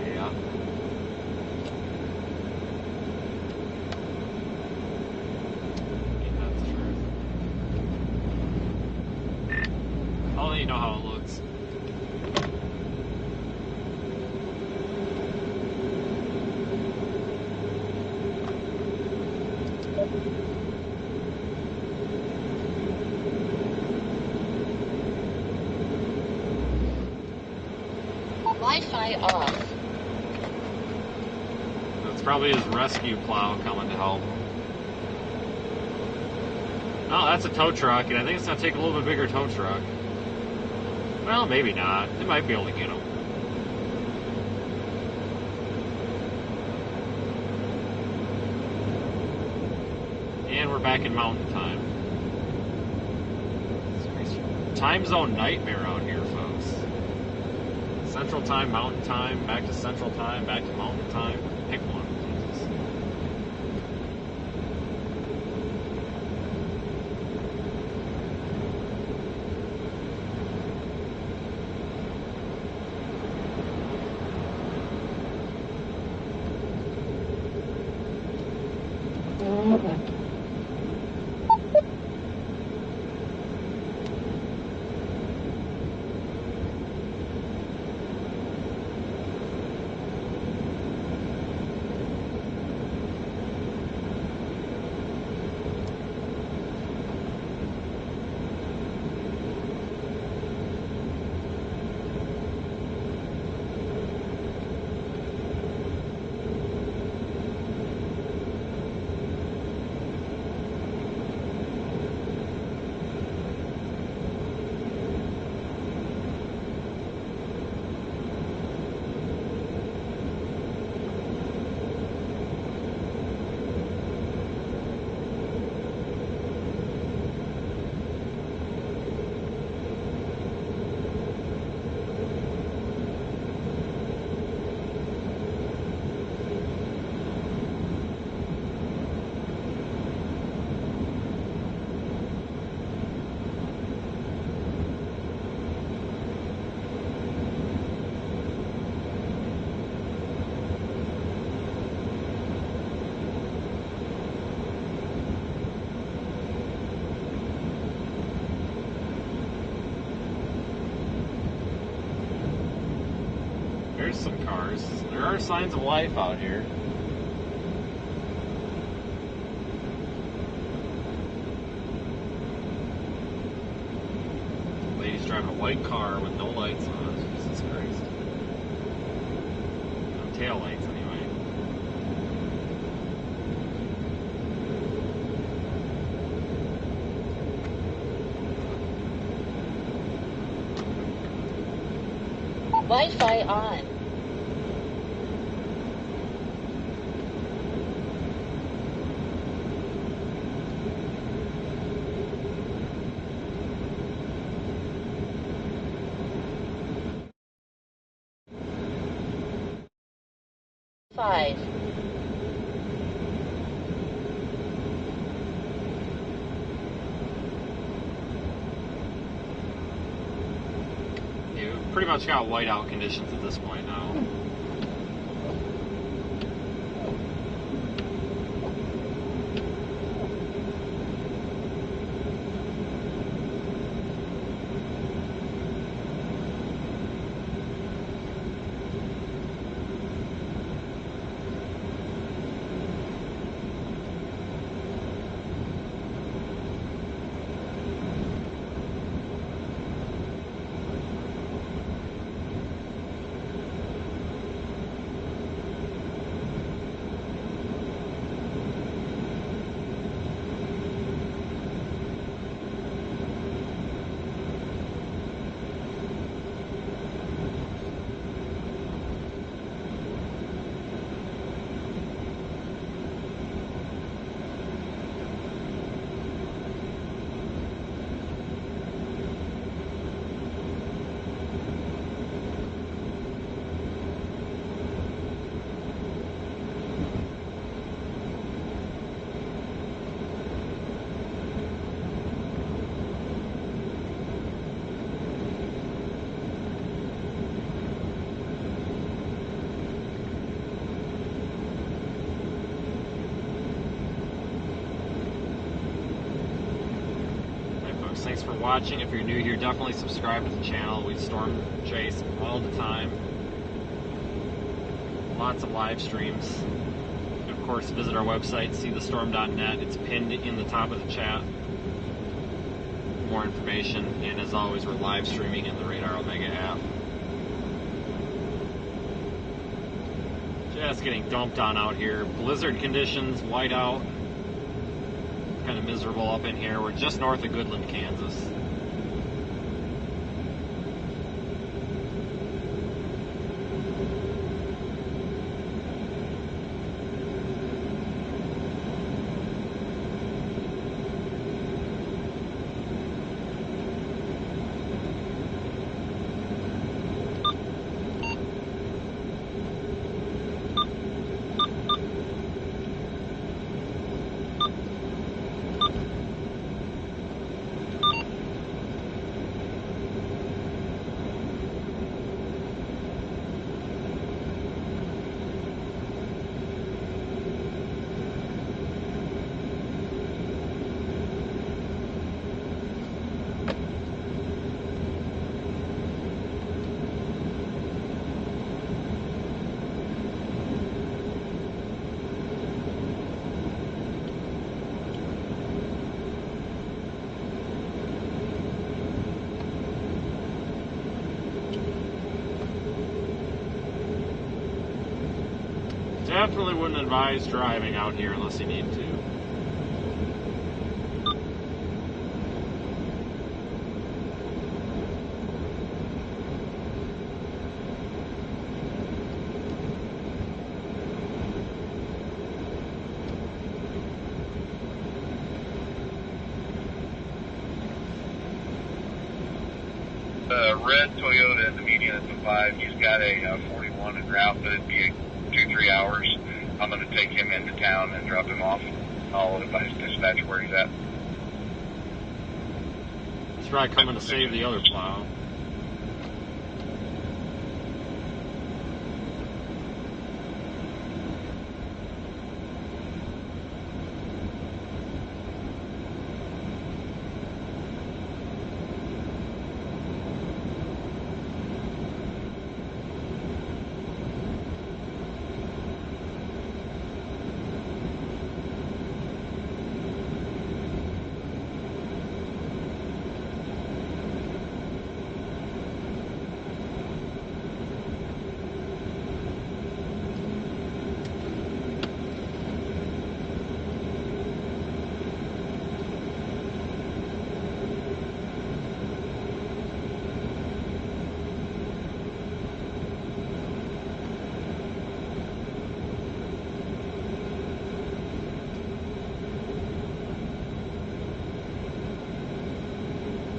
Yeah. That's true. I'll let you know how it looks. Wi-Fi off. That's probably his rescue plow coming to help. Oh, that's a tow truck, and I think it's going to take a little bit bigger tow truck. Well, maybe not. They might be able to get him. And we're back in mountain time. Time zone nightmare out here, folks. Central time, mountain time, back to central time, back to mountain time. Pick one. Jesus. There's some cars. There are signs of life out here. Lady's driving a white car with no lights on. Jesus Christ. No tail lights, anyway. Wi-Fi on. 5. You pretty much got whiteout conditions at this point now. Thanks for watching. If you're new here, definitely subscribe to the channel. We storm chase all the time. Lots of live streams. And of course, visit our website, seethestorm.net. It's pinned in the top of the chat. More information. And as always, we're live streaming in the Radar Omega app. Just getting dumped on out here. Blizzard conditions, whiteout. Kind of miserable up in here. We're just north of Goodland, Kansas. Definitely wouldn't advise driving out here unless you need to. The red Toyota in the median at the 5, he's got a 41 en route, but it'd be 2-3 hours. I'm going to take him into town and drop him off. I'll advise dispatch where he's at. He's probably coming to save the other plow.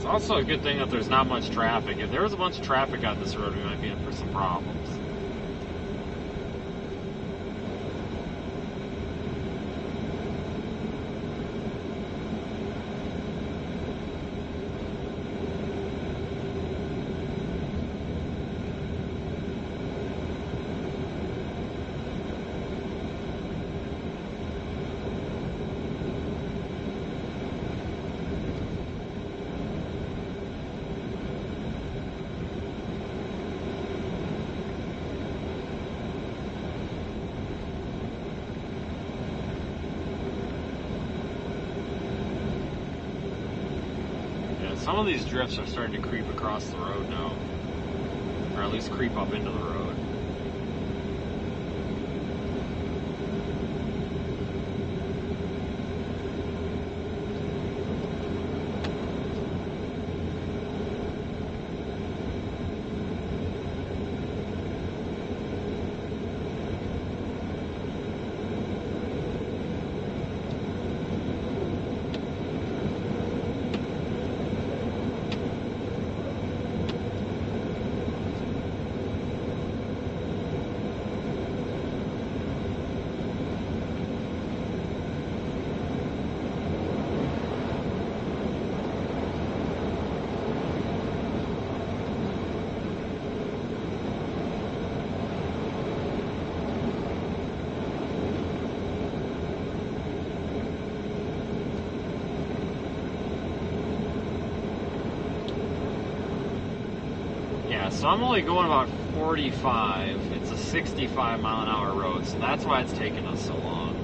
Also a good thing that there's not much traffic. If there was a bunch of traffic on this road, we might be in for some problems. some of these drifts are starting to creep across the road now. Or at least creep up into the road. So I'm only going about 45. It's a 65 mile an hour road, so that's why it's taking us so long.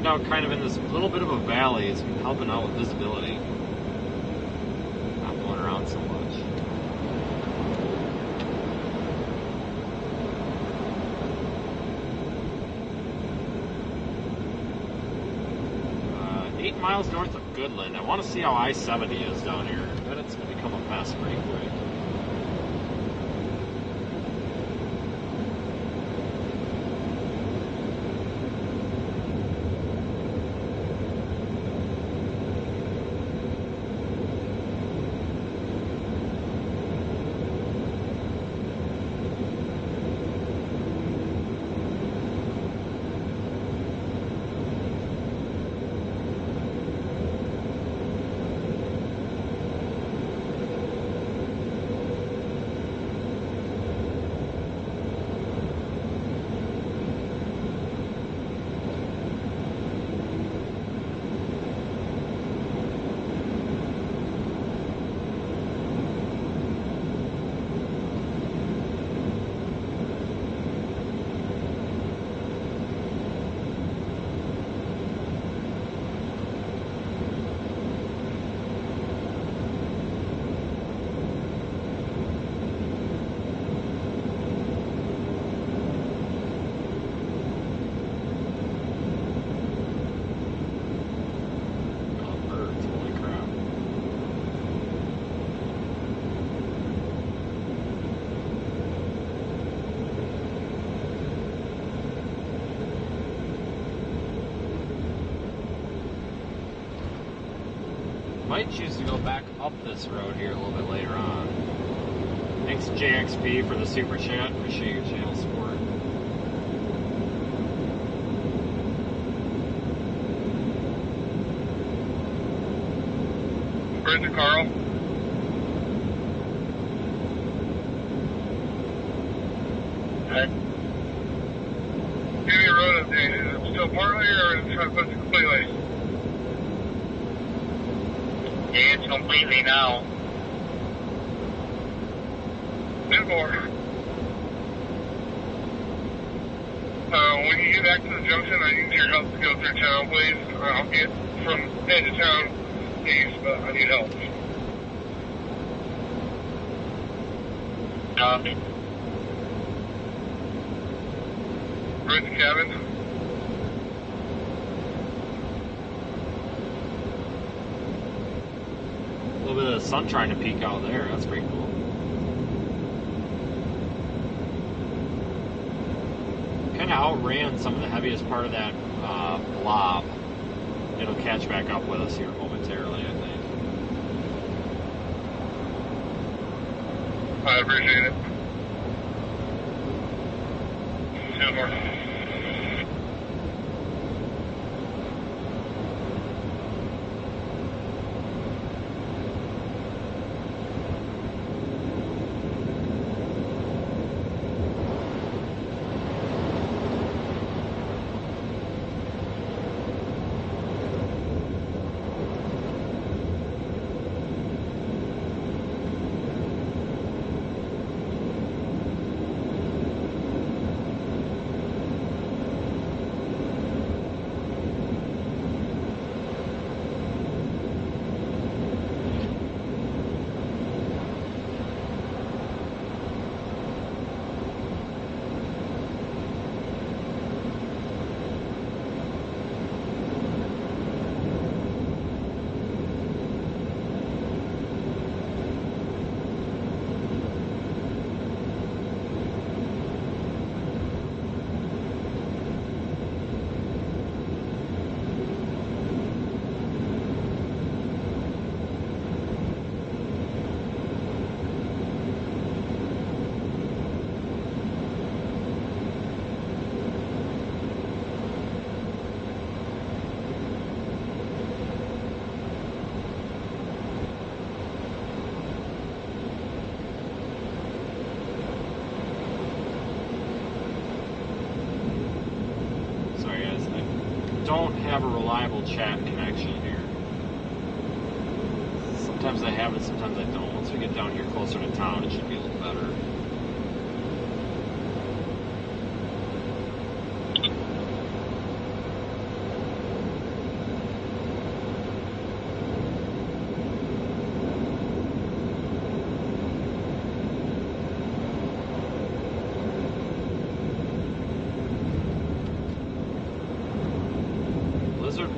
Out kind of in this little bit of a valley, it's helping out with visibility. Not going around so much. Uh, 8 miles north of Goodland. I want to see how I-70 is down here. I bet it's going to become a mess pretty quick. Might choose to go back up this road here a little bit later on. Thanks JXP for the super chat. Appreciate your channel support. Bridget, Carl. Okay. Give me a road update. Is it still partly or is it trying to push it completely? It's completely now. Bit more. Oh, when you get back to the junction, I need your help to go through town, please. I'll get from edge of town east, but I need help. Copy. Right to cabin. A little bit of the sun trying to peek out there. That's pretty cool. Kind of outran some of the heaviest part of that blob. It'll catch back up with us here momentarily, I think. I appreciate it. Two more. Don't have a reliable chat connection here. Sometimes I have it, sometimes I don't. Once we get down here closer to town, it should be a little better.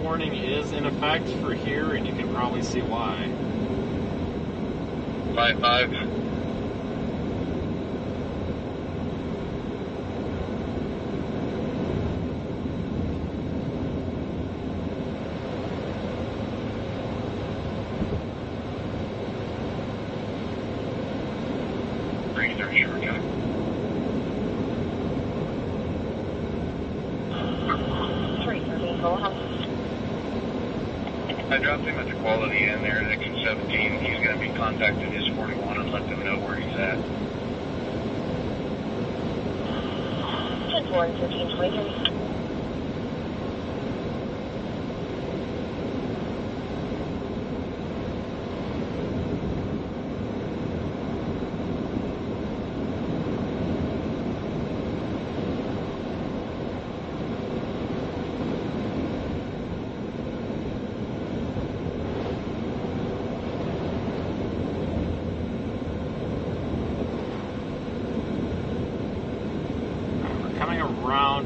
Warning is in effect for here, and you can probably see why. 5-5. I dropped him at the quality in there at exit 17. He's going to be contacting his 41 and let them know where he's at. 10-4 and 1323.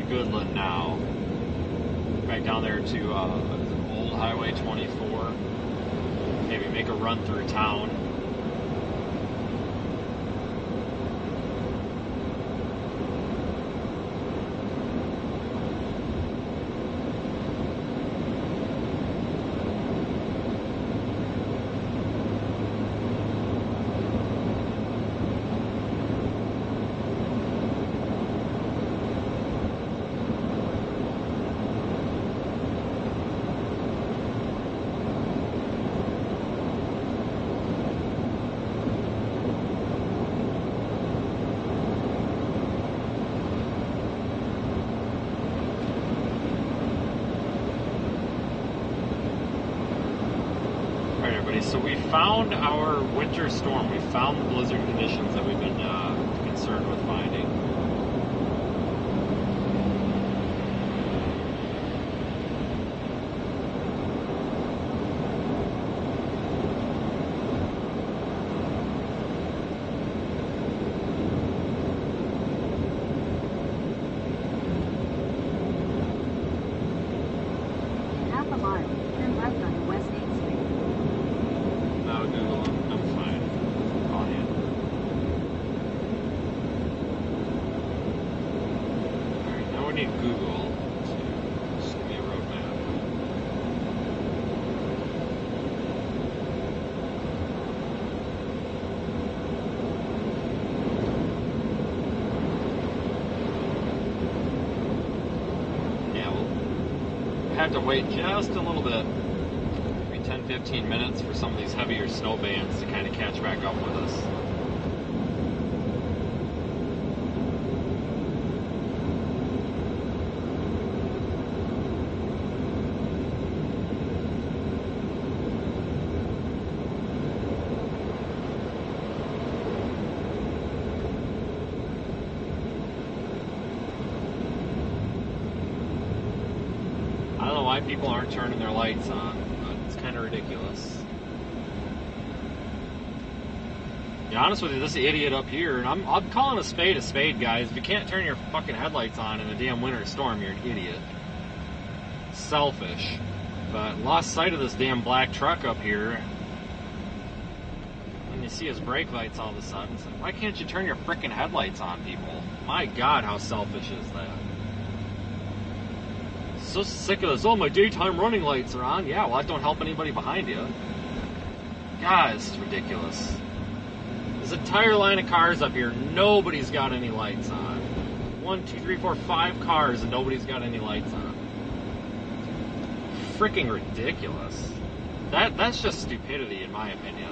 Goodland now. Back down there to Old Highway 24. Maybe make a run through town. So we found our winter storm. We found the blizzard conditions that we've been concerned with finding. I need Google to just give me a road map. Yeah, we'll have to wait just a little bit, maybe 10-15 minutes for some of these heavier snow bands to kind of catch back up with us. I don't know why people aren't turning their lights on, but it's kind of ridiculous. To be honest with you, this idiot up here, and I'm calling a spade, guys. If you can't turn your fucking headlights on in a damn winter storm, you're an idiot. Selfish. But lost sight of this damn black truck up here. And you see his brake lights all of a sudden. It's like, why can't you turn your freaking headlights on, people? My God, how selfish is that? So sick of this. Oh, my daytime running lights are on. Yeah, well, that don't help anybody behind you. God, this is ridiculous. This entire line of cars up here, nobody's got any lights on. 1, 2, 3, 4, 5 cars, and nobody's got any lights on. Freaking ridiculous. That's just stupidity, in my opinion.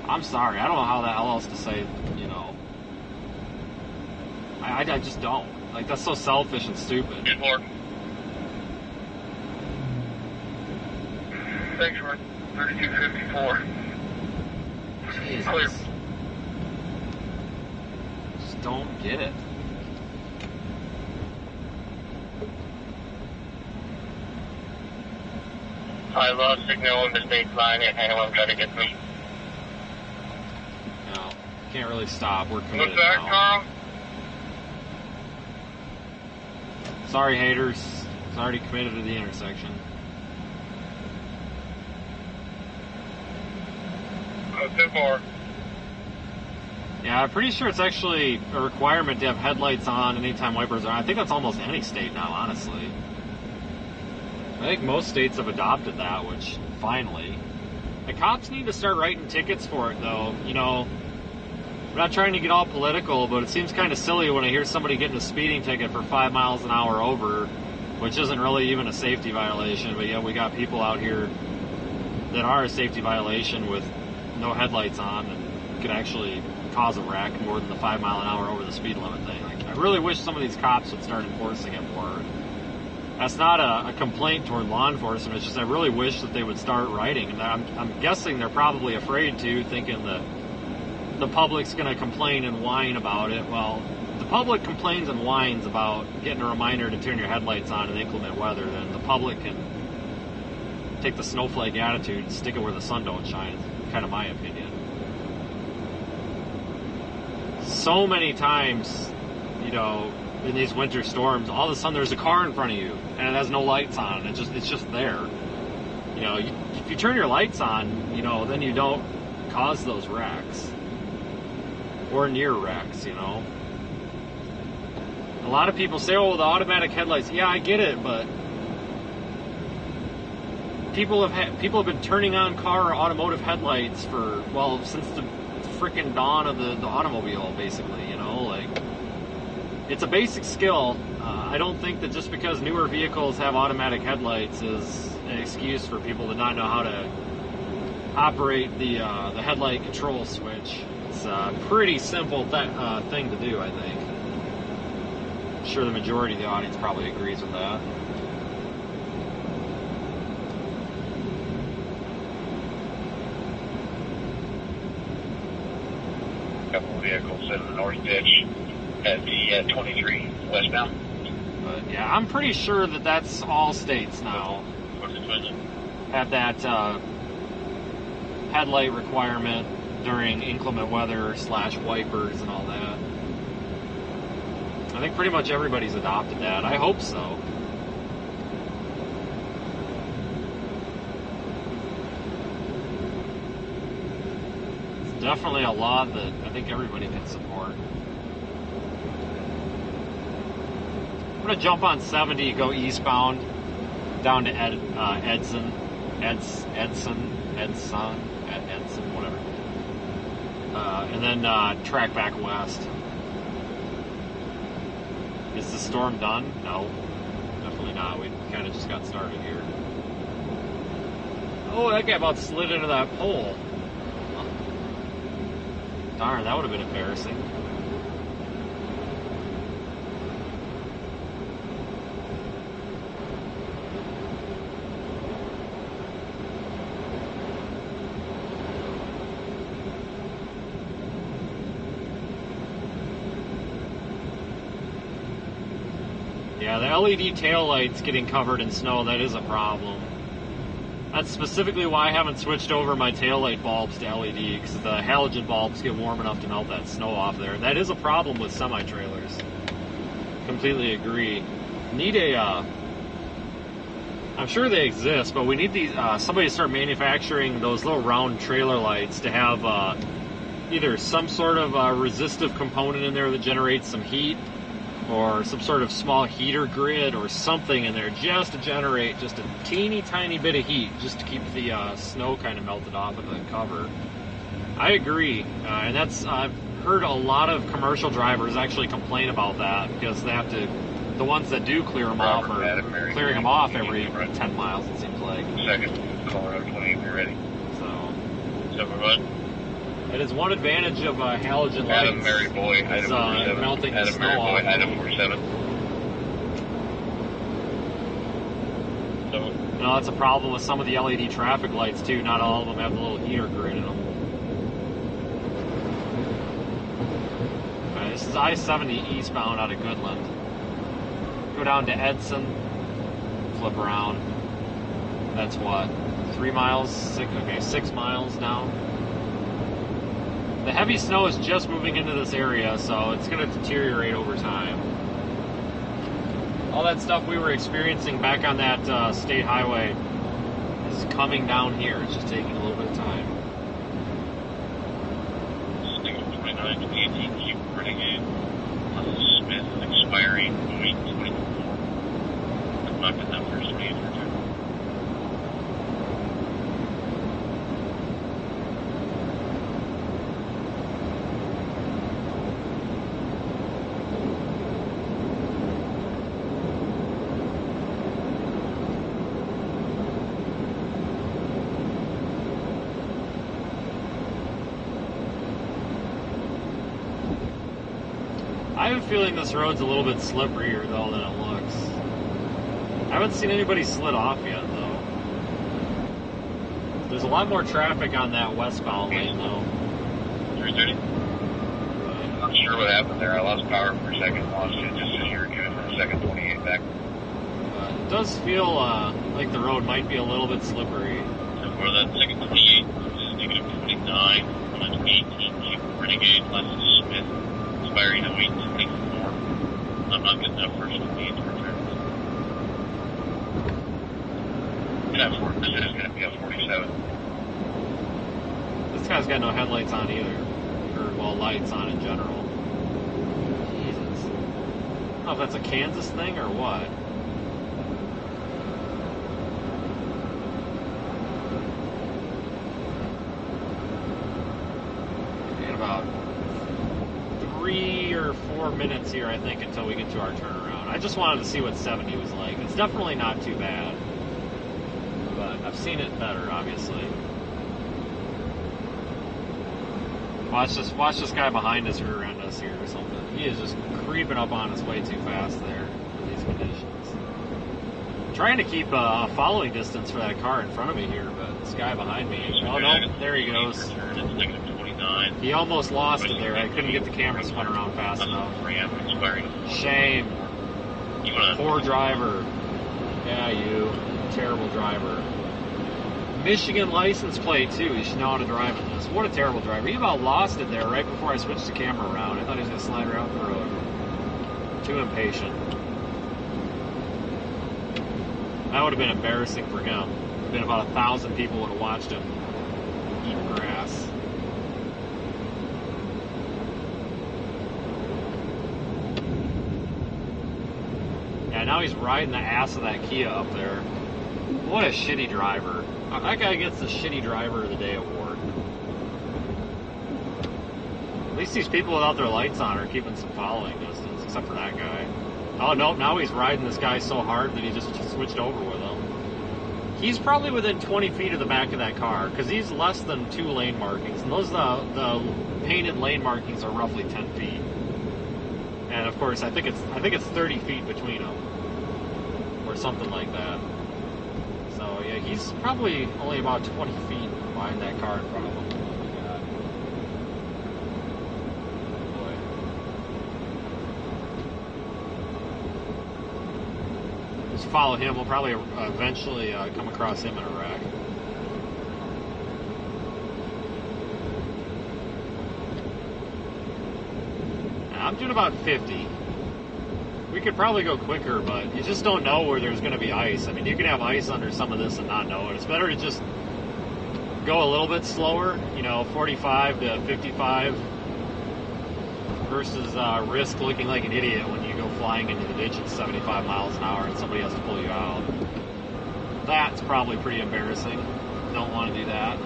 I'm sorry. I don't know how the hell else to say, you know. I just don't. Like, that's so selfish and stupid. Good morning. Thanks, Mark. 3254. Jesus. Clear. Just don't get it. I lost signal on the state line and anyone try to get me. No, can't really stop. We're committed What's that, now. Carl? Sorry, haters. It's already committed to the intersection. 2-4. Yeah, I'm pretty sure it's actually a requirement to have headlights on anytime wipers are on. I think that's almost any state now, honestly. I think most states have adopted that, which, finally. The cops need to start writing tickets for it, though. You know, I'm not trying to get all political, but it seems kind of silly when I hear somebody getting a speeding ticket for 5 miles an hour over, which isn't really even a safety violation, but yet we got people out here that are a safety violation with no headlights on and could actually cause a wreck more than the 5 mile an hour over the speed limit thing. Like, I really wish some of these cops would start enforcing it more. That's not a complaint toward law enforcement. It's just I really wish that they would start writing. And I'm guessing they're probably afraid to, thinking that the public's going to complain and whine about it. Well, if the public complains and whines about getting a reminder to turn your headlights on in inclement weather, then the public can take the snowflake attitude and stick it where the sun don't shine. It's kind of my opinion. So many times, you know, in these winter storms, all of a sudden there's a car in front of you and it has no lights on. It's just there. You know, if you turn your lights on, you know, then you don't cause those wrecks or near wrecks. You know, a lot of people say, "Oh, the automatic headlights." Yeah, I get it, but people have been turning on car automotive headlights for, well, since the freaking dawn of the automobile, basically. You know, like, it's a basic skill. I don't think that just because newer vehicles have automatic headlights is an excuse for people to not know how to operate the headlight control switch. It's a pretty simple thing to do, I think. I'm sure the majority of the audience probably agrees with that. Couple of vehicles in the north ditch at the 23 westbound. But yeah, I'm pretty sure that that's all states now have that headlight requirement during inclement weather / wipers and all that. I think pretty much everybody's adopted that. I hope so. It's definitely a law that I think everybody can support. gonna jump on 70, go eastbound down to Edson, whatever, and then track back west. Is the storm done? No, definitely not. We kind of just got started here. Oh, that guy about slid into that pole. Darn, that would have been embarrassing. Yeah, the LED taillights getting covered in snow, that is a problem. That's specifically why I haven't switched over my taillight bulbs to LED, because the halogen bulbs get warm enough to melt that snow off there. That is a problem with semi-trailers. Completely agree. Need a, I'm sure they exist, but we need these, somebody to start manufacturing those little round trailer lights to have either some sort of resistive component in there that generates some heat, or some sort of small heater grid or something in there just to generate just a teeny tiny bit of heat just to keep the snow kind of melted off of the cover. I agree, and that's, I've heard a lot of commercial drivers actually complain about that because they have to, the ones that do clear them off are clearing them off every 10 miles, it seems like. Second, Colorado 20, if you're ready. So, 7-1. It is one advantage of halogen lights. Adam Mary Boy, item number 7. Melting Adam the Mary snow Boy, off. item number 7. So, No, that's a problem with some of the LED traffic lights too. Not all of them have the little heater grid in them. Okay, this is I-70 eastbound out of Goodland. Go down to Edson, flip around. That's what, 3 miles? 6 miles now. The heavy snow is just moving into this area, so it's going to deteriorate over time. All that stuff we were experiencing back on that state highway is coming down here. It's just taking a little bit of time. Sting 29 to 18, keep Renegade. Smith, expiring, week 24. I'm not getting that first speed for 2. I have a feeling this road's a little bit slipperier, though, than it looks. I haven't seen anybody slid off yet, though. There's a lot more traffic on that westbound lane, though. 330? I'm not sure what happened there. I lost power for a second, lost it just as you were giving the second 28 back. It does feel like the road might be a little bit slippery. So for that second 28, this is negative 29, on 18, keep Renegade, less Smith. Expiring a week 24. I'm not getting that first 28 to return. This is going to be a 47. This guy's got no headlights on either. Or, well, lights on in general. Jesus. I don't know if that's a Kansas thing or what. In about 3 or 4 minutes here, I think, until we get to our turnaround. I just wanted to see what 70 was like. It's definitely not too bad. But I've seen it better, obviously. Watch this guy behind us rear end us here or something. He is just creeping up on us way too fast there for these conditions. I'm trying to keep a following distance for that car in front of me here, but this guy behind me, oh no, there he goes. He almost lost it there. I couldn't get the camera spun around fast enough. Shame. Poor driver. Yeah, you. Terrible driver. Michigan license plate, too. You should know how to drive in this. What a terrible driver. He about lost it there right before I switched the camera around. I thought he was going to slide right off the road. Too impatient. That would have been embarrassing for him. It would have been about 1,000 people would have watched him eat grass. now he's riding the ass of that Kia up there. What a shitty driver. That guy gets the Shitty Driver of the Day award. At least these people without their lights on are keeping some following distance, except for that guy. Oh, no, now he's riding this guy so hard that he just switched over with him. He's probably within 20 feet of the back of that car, because he's less than 2 lane markings, and those the painted lane markings are roughly 10 feet. And of course, I think it's 30 feet between them, or something like that. So yeah, he's probably only about 20 feet behind that car in front of him. Just follow him. We'll probably eventually come across him in a wreck. I'm doing about 50. We could probably go quicker, but you just don't know where there's going to be ice. I mean, you can have ice under some of this and not know it. It's better to just go a little bit slower, 45 to 55, versus risk looking like an idiot when you go flying into the ditch at 75 miles an hour and somebody has to pull you out. That's probably pretty embarrassing. Don't want to do that.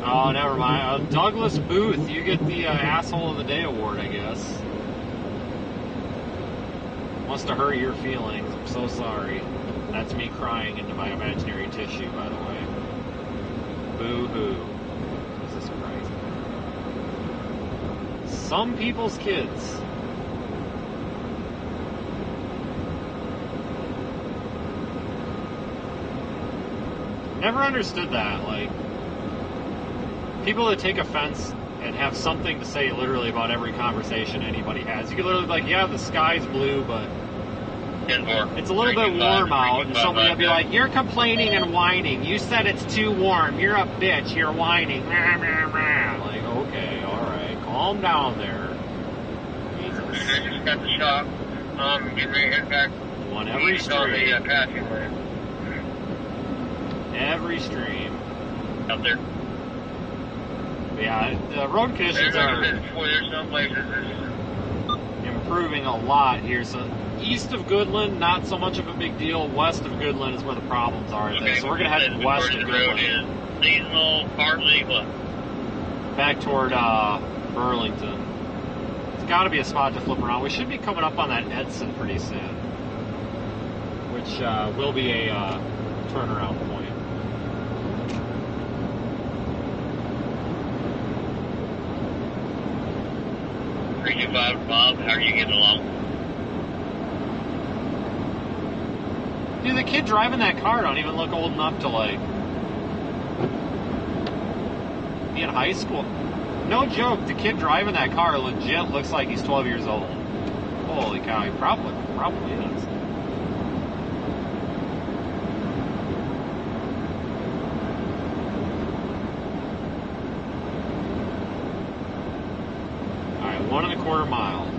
Oh, never mind. Douglas Booth, you get the Asshole of the Day award, I guess. Must have hurt your feelings. I'm so sorry. That's me crying into my imaginary tissue, by the way. Boo-hoo. Jesus Christ. Some people's kids. Never understood that. Like, people that take offense and have something to say literally about every conversation anybody has. You could literally be like, yeah, the sky's blue, but it's a little bit warm out, and somebody will be like, you're complaining and whining. You said it's too warm. You're a bitch. You're whining. Like, okay, all right. Calm down there. Jesus. I just got the shop. Getting ready to head back. One every stream. On the passing lane. Every stream. Out there. Yeah, the road conditions are improving a lot here. So east of Goodland, not so much of a big deal. West of Goodland is where the problems are. Okay. So we're going to head west of Goodland. Seasonal, partly what? Back toward Burlington. It's got to be a spot to flip around. We should be coming up on that Edson pretty soon, which will be a turnaround point. 325, Bob. How are you getting along? Dude, the kid driving that car don't even look old enough to, like, be in high school. No joke, the kid driving that car legit looks like he's 12 years old. Holy cow, he probably is. Alright, 1.25 miles.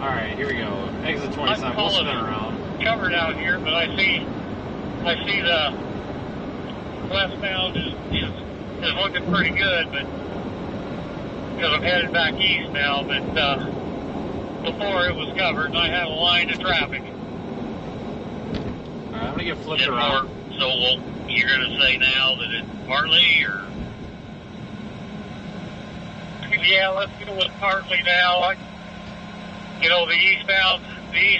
Alright, here we go. Exit 27. We'll spin around. Covered out here, but I see the westbound is looking pretty good, but because I'm headed back east now, but before it was covered and I had a line of traffic. Alright, I'm gonna get flipped around. So you're gonna say now that it's partly, or you yeah, let's go with partly now. You know, the eastbound, we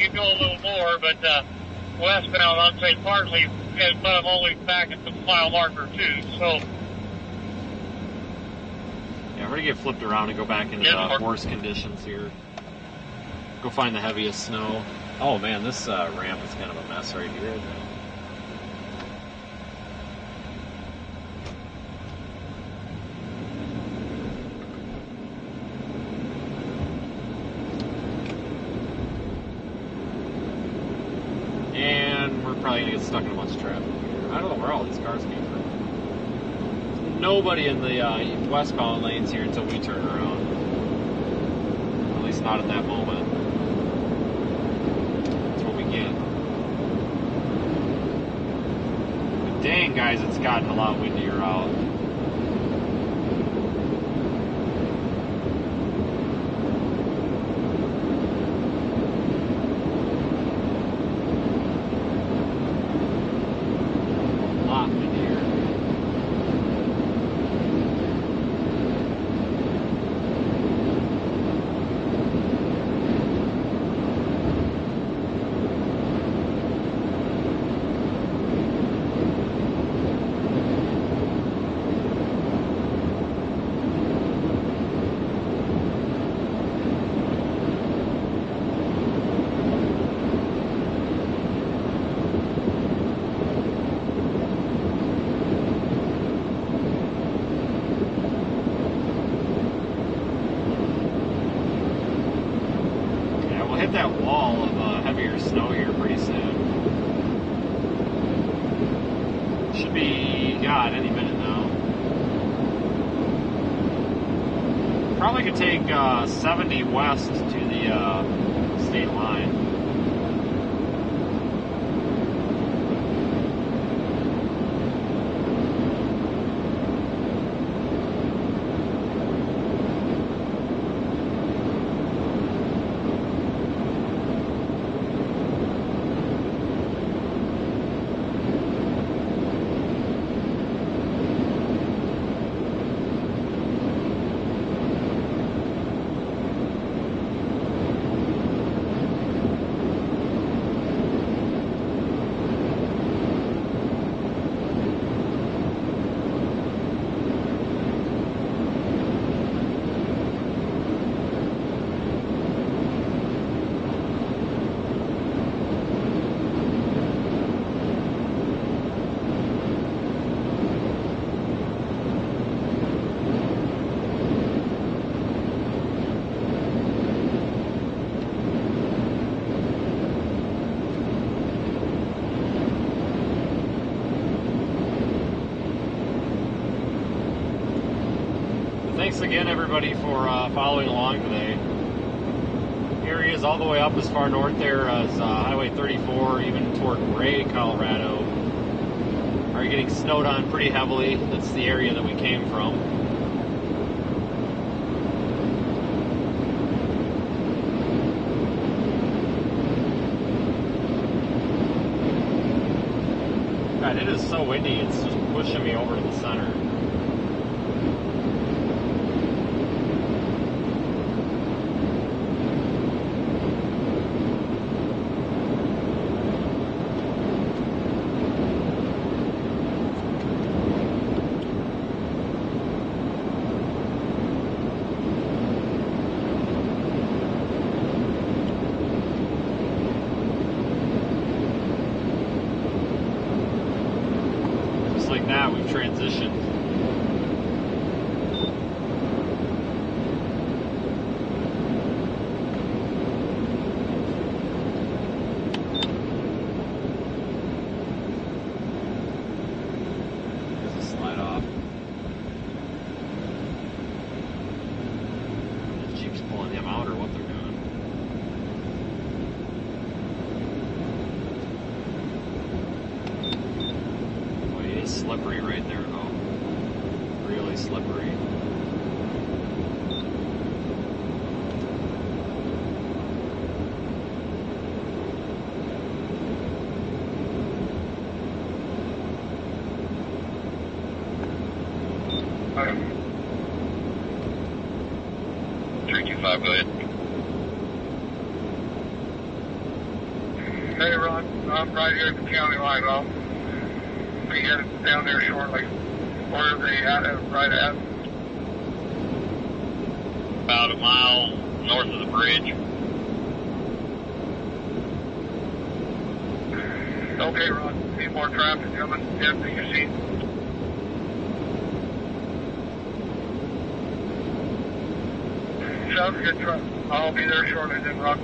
could go a little more, but westbound, I'd say partly, but I'm only back at the mile marker too. So Yeah, we're gonna get flipped around and go back into the worst conditions here. Go find the heaviest snow. Oh man, this ramp is kind of a mess right here. And we're probably gonna get stuck in a bunch of traffic here. I don't know where all these cars came from. Nobody in the westbound lanes here until we turn around. At least not at that moment. That's what we get. But dang, guys, it's gotten a lot windier out. A lot windier. Hit that wall of heavier snow here pretty soon. Should be, God, any minute now. Probably could take 70 west to the state line. Thanks again, everybody, for following along today. Areas all the way up as far north there as Highway 34, even toward Ray, Colorado, are getting snowed on pretty heavily. That's the area that we came from. God, it is so windy, it's just pushing me over to the center. Like that, we've transitioned. There's a slide off. The Jeep's pulling him out or what they're doing. Slippery right there, though. Really slippery. 325, go ahead. Hey, Ron, I'm right here at the county line. I'll be headed down there shortly. Where are they at? Right at? About a mile north of the bridge. Okay, Ron. Any more traffic coming in that you see? Sounds good, truck. I'll be there shortly then, Ron.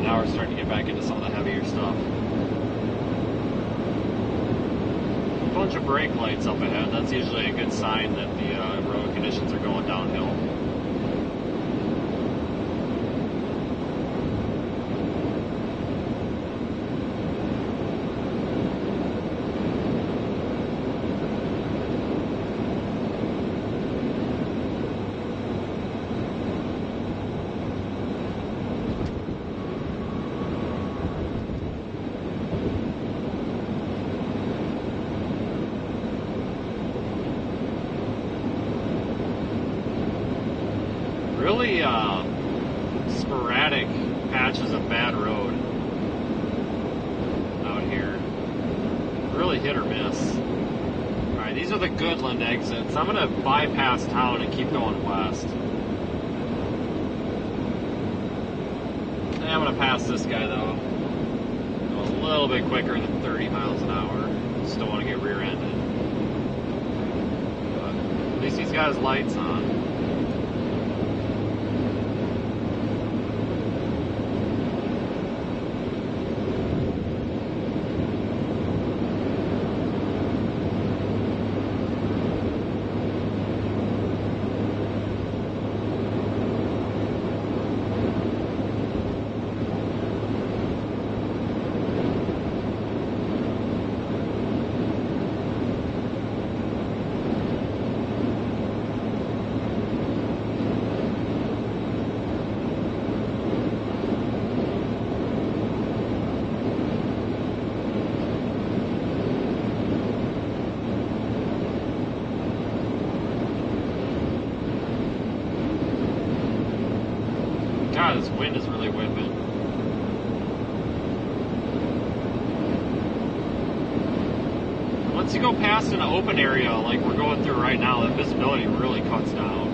Now we're starting to get back into some of the heavier stuff. A bunch of brake lights up ahead. That's usually a good sign that the road conditions are going downhill. Really sporadic patches of bad road out here. Really hit or miss. Alright, these are the Goodland exits. I'm going to bypass town and keep going west. I'm going to pass this guy though. Go a little bit quicker than 30 miles an hour. Just don't want to get rear-ended. But at least he's got his lights on. God, this wind is really whipping. Once you go past an open area like we're going through right now, the visibility really cuts down.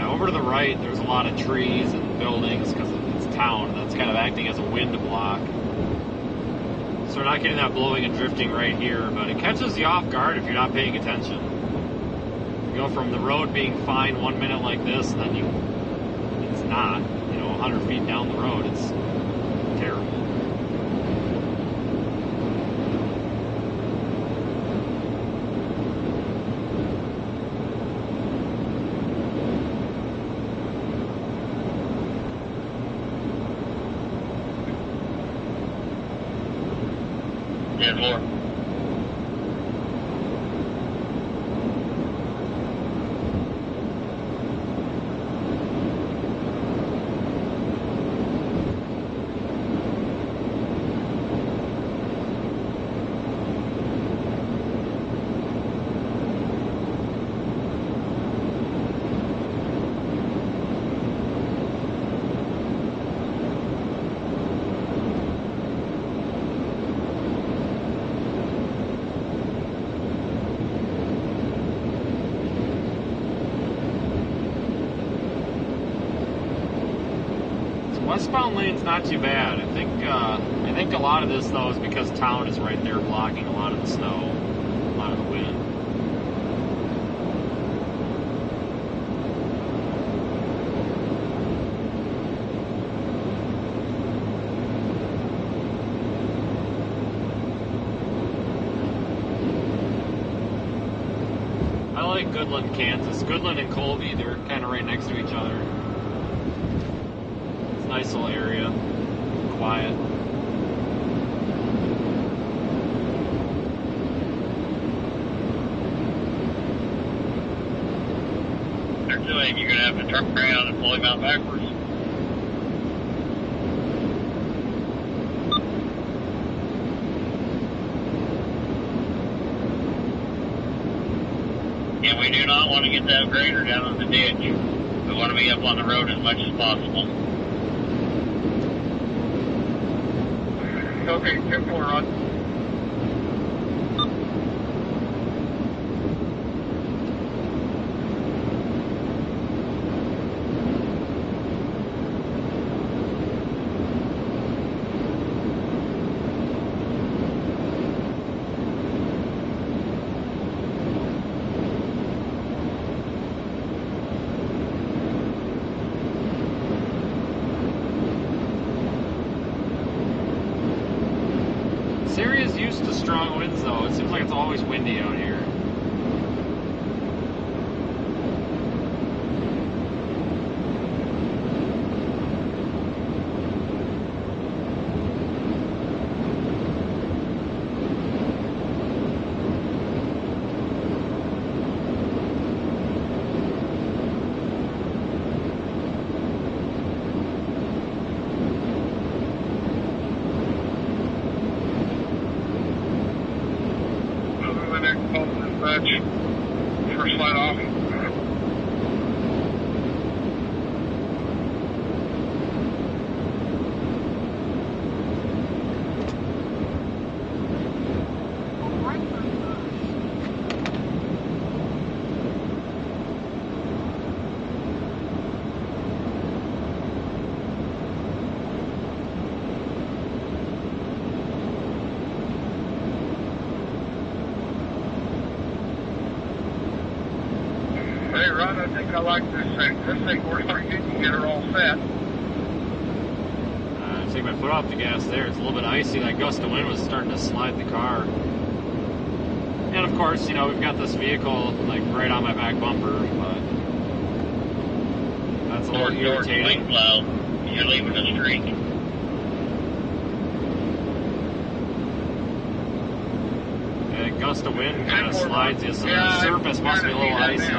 Over to the right, there's a lot of trees and buildings because it's town. That's kind of acting as a wind block. So we're not getting that blowing and drifting right here, but it catches you off guard if you're not paying attention. You go from the road being fine 1 minute like this, and then it's not. 100 feet down the road, it's terrible. Yeah, more. Westbound lane's not too bad. I think a lot of this though is because town is right there blocking a lot of the snow, a lot of the wind. I like Goodland, Kansas. Goodland and Colby, they're kind of right next to each other. It's a nice little area, quiet. They're doing, you're going to have to turn around and pull him out backwards. Yeah, we do not want to get that grader down in the ditch. We want to be up on the road as much as possible. Okay, 10-4 on. This area's used to strong winds though. It seems like it's always windy out here. First flight off. Hey, Ron, I think I like this thing. This thing works pretty good. You can get her all set. Take my foot off the gas there. It's a little bit icy. That gust of wind was starting to slide the car. And of course, you know, we've got this vehicle like right on my back bumper, but that's a little irritating. Plow. You're leaving the street. Yeah, gust of wind kind of slides you, so the surface must be a little icy.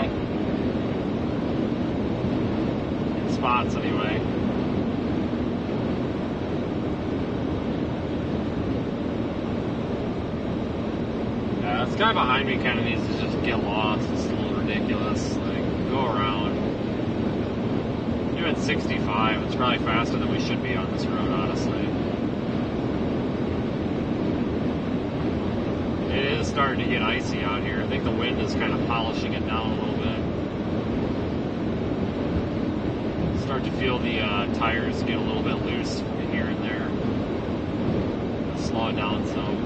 In spots, anyway. Yeah, this guy behind me kind of needs to just get lost. It's a little ridiculous. Like, go around. Even at 65, it's probably faster than we should be on this road, honestly. It is starting to get icy out here. I think the wind is kind of polishing it down a little bit. Start to feel the tires get a little bit loose here and there. Slow it down some.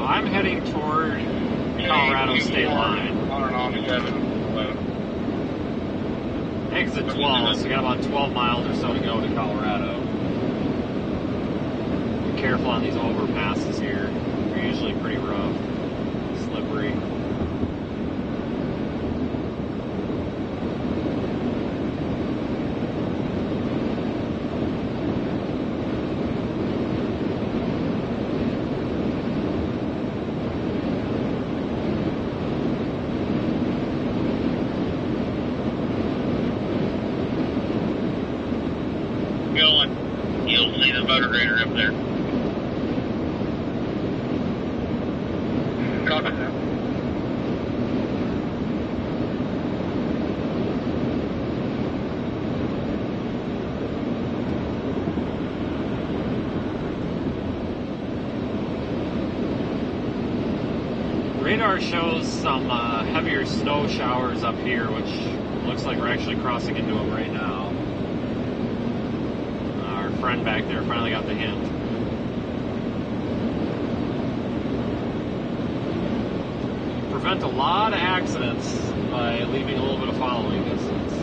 I'm heading toward Colorado state line. On and off 7. Hey, exit 12, so we got about 12 miles or so to go to Colorado. Be careful on these overpasses here. They're usually pretty rough, slippery. You'll see the motor grader up there. Copy that. Radar shows some heavier snow showers up here, which looks like we're actually crossing into them right now. Our friend back there finally got the hint. Prevent a lot of accidents by leaving a little bit of following distance.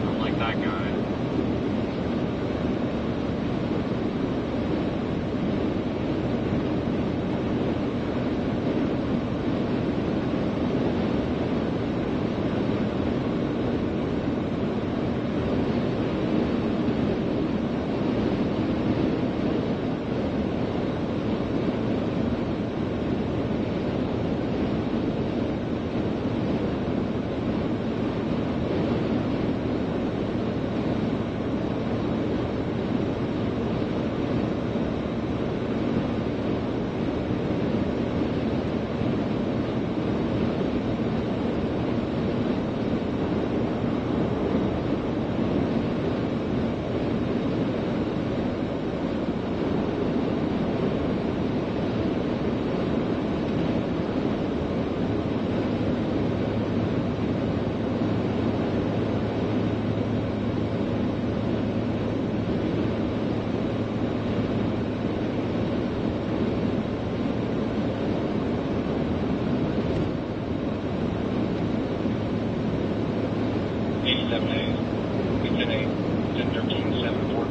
Unlike that guy.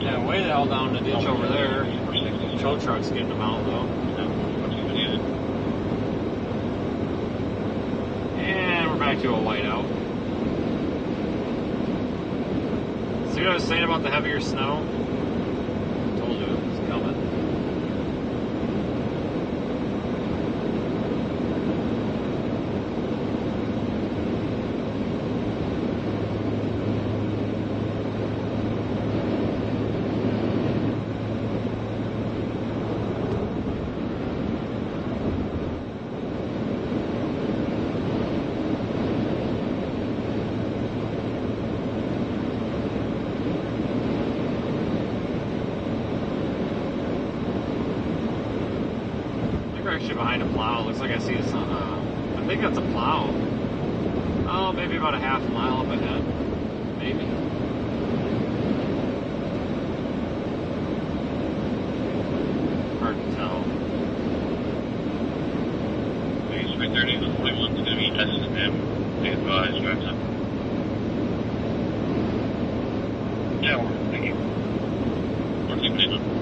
Yeah, way the hell down the ditch over there. Tow truck's getting them out though. And we're back to a whiteout. See what I was saying about the heavier snow? Told you it was coming. Actually behind a plow. Looks like I see some, I think that's a plow. Oh, maybe about a half mile up ahead. Maybe. Hard to tell. He's right there, he's going to be testing him. He's drives up. Yeah, thank you. What's he doing?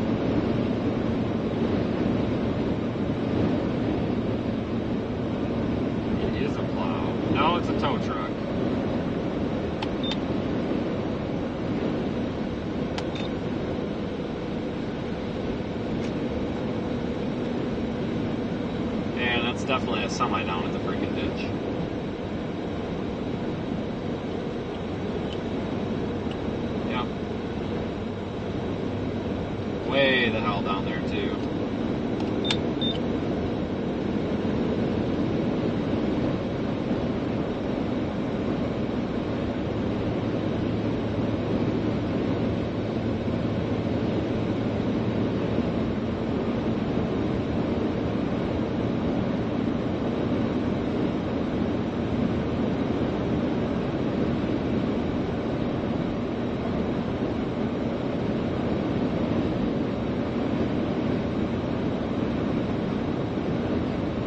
No, it's a tow truck. And that's definitely a semi down at the freaking ditch. Yep. Way the hell down there, too.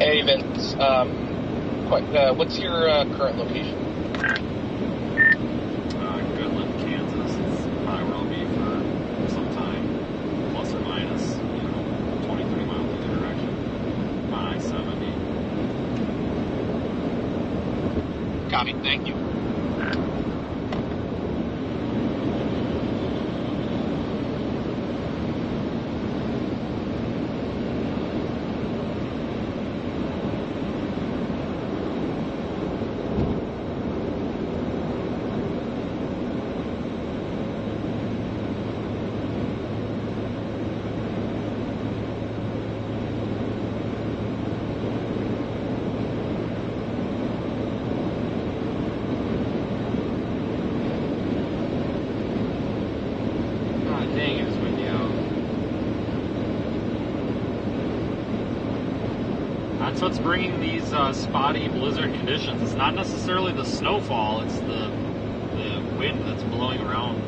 Hey Vince, what's your current location? Copy. Thank you. That's what's bringing these spotty blizzard conditions. It's not necessarily the snowfall, it's the wind that's blowing around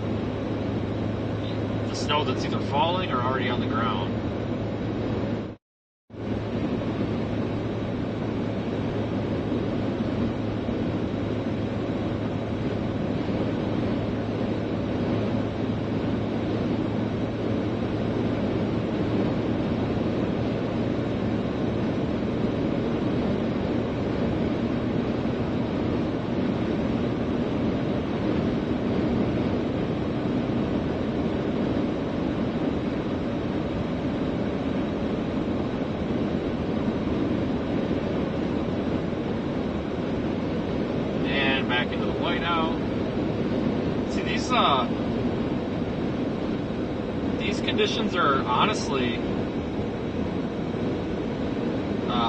the snow that's either falling or already on the ground. Back into the whiteout. See, these conditions are honestly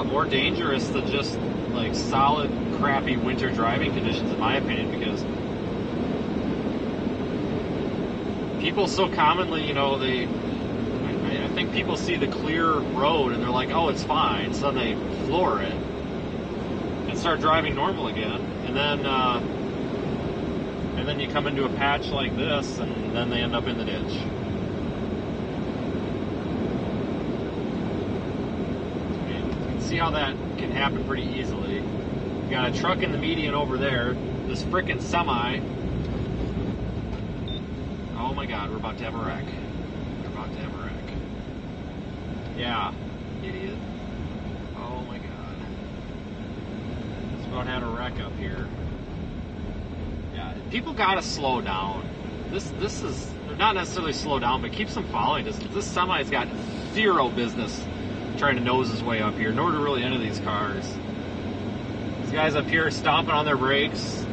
more dangerous than just like solid crappy winter driving conditions, in my opinion, because people so commonly, you know, I think people see the clear road and they're like, oh, it's fine, so they floor it and start driving normal again. And then you come into a patch like this, and then they end up in the ditch. You can see how that can happen pretty easily. You got a truck in the median over there, this frickin' semi. Oh my god, we're about to have a wreck. We're about to have a wreck. Yeah, idiot. Oh my god. It's about to have a wreck up here. People gotta slow down. This is not necessarily slow down, but keep some following distance. This semi's got zero business trying to nose his way up here, nor do really any of these cars. These guys up here stomping on their brakes.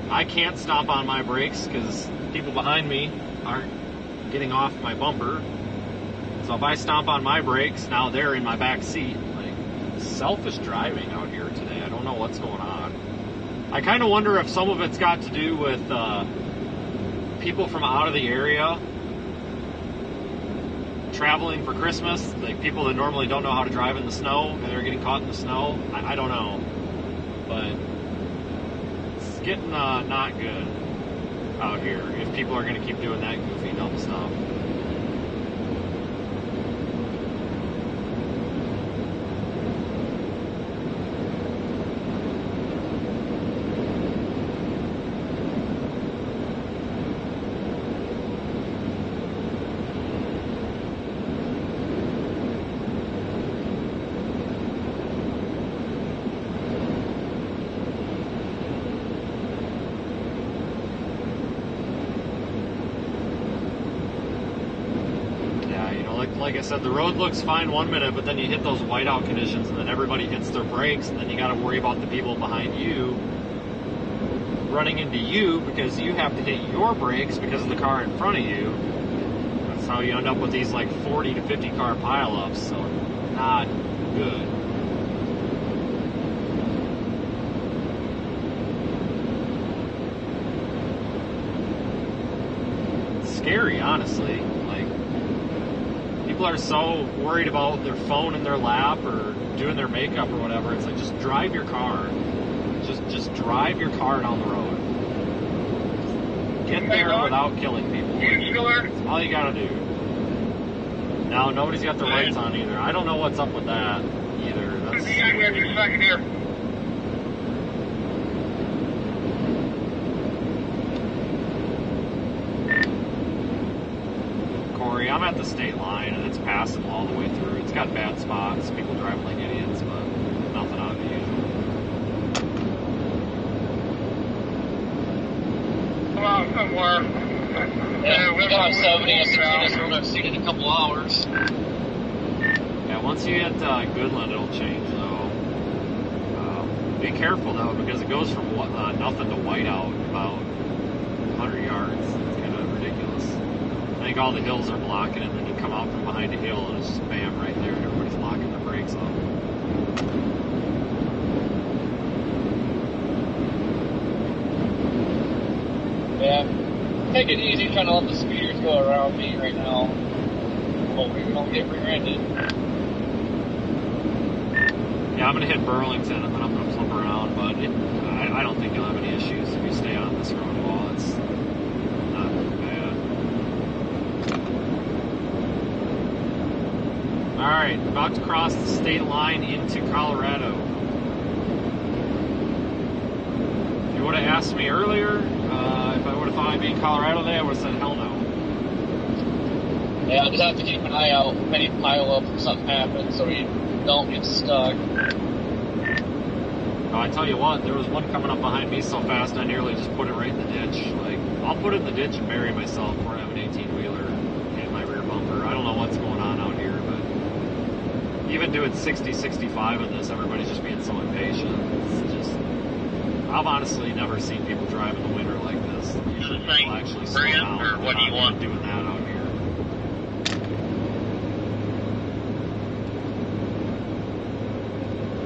I can't stomp on my brakes because people behind me aren't getting off my bumper. So if I stomp on my brakes, now they're in my back seat. Like, selfish driving out here today. I don't know what's going on. I kind of wonder if some of it's got to do with people from out of the area traveling for Christmas, like people that normally don't know how to drive in the snow, and they're getting caught in the snow. I don't know. But it's getting not good out here if people are going to keep doing that goofy, dumb stuff. Like I said, the road looks fine 1 minute, but then you hit those whiteout conditions, and then everybody hits their brakes, and then you got to worry about the people behind you running into you because you have to hit your brakes because of the car in front of you. That's how you end up with these like 40 to 50 car pileups. So not good. It's scary, honestly. People are so worried about their phone in their lap or doing their makeup or whatever. It's like, just drive your car. Just drive your car down the road. Get there without killing people. That's all you gotta do. Now, nobody's got their lights on either. I don't know what's up with that either. That's weird. I'm at the state line and it's passable all the way through. It's got bad spots, people driving like idiots, but nothing out of the usual. somewhere. Yeah, we got on 70. I think this road I've seen in a couple hours. Yeah, once you hit Goodland, it'll change, though. Be careful, though, because it goes from nothing to whiteout in about 100 yards. It's kind of ridiculous. I think all the hills are blocking it, and then you come out from behind a hill, and it's just bam right there, and everybody's locking their brakes up. Yeah. Take it easy trying to let the speeders go around me right now. Hopefully we don't get rear-ended. Yeah, I'm going to hit Burlington, and then I'm going to flip around, but I don't think you'll have any issues if you stay on this road at all. It's not bad. Alright, about to cross the state line into Colorado. If you would have asked me earlier, if I would have thought I'd be in Colorado today, I would have said hell no. Yeah, just have to keep an eye out if any pile up if something happens so you don't get stuck. Oh, I tell you what, there was one coming up behind me so fast I nearly just put it right in the ditch. Like, I'll put it in the ditch and bury myself before I have an 18-wheeler hit my rear bumper. I don't know what's going on out here, but even doing 60, 65 in this, everybody's just being so impatient. It's just, I've honestly never seen people drive in the winter like this. Usually people actually slow down. Or what do you want? Doing that out here.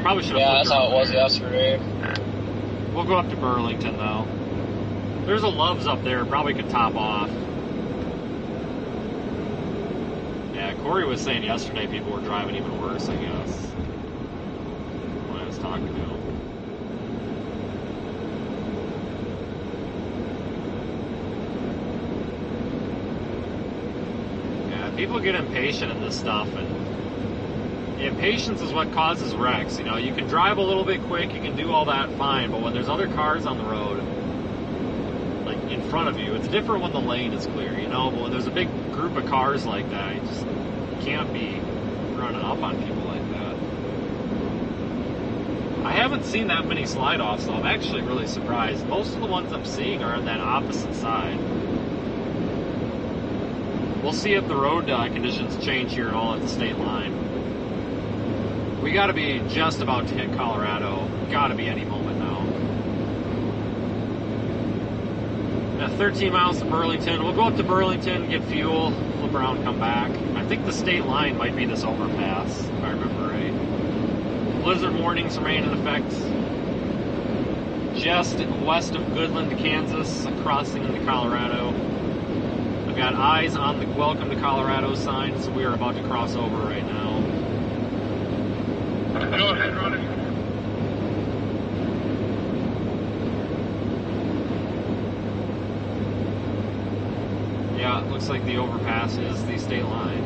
Probably should have. Yeah, that's how it was yesterday. We'll go up to Burlington, though. There's a Love's up there. Probably could top off. Yeah, Corey was saying yesterday people were driving even worse, I guess, when I was talking to him. Yeah, people get impatient in this stuff, and impatience is what causes wrecks. You know, you can drive a little bit quick, you can do all that fine, but when there's other cars on the road, like in front of you, it's different when the lane is clear, you know, but when there's a big group of cars like that, you can't be running up on people like that. I haven't seen that many slide-offs, so I'm actually really surprised. Most of the ones I'm seeing are on that opposite side. We'll see if the road conditions change here at all at the state line. We got to be just about to hit Colorado. Got to be any moment now. Yeah, 13 miles to Burlington. We'll go up to Burlington, get fuel, flip around, come back. I think the state line might be this overpass, if I remember right. Blizzard warnings remain in effect just west of Goodland, Kansas, crossing into Colorado. I've got eyes on the Welcome to Colorado sign, so we are about to cross over right now. Go ahead, Ronnie. Yeah, it looks like the overpass is the state line.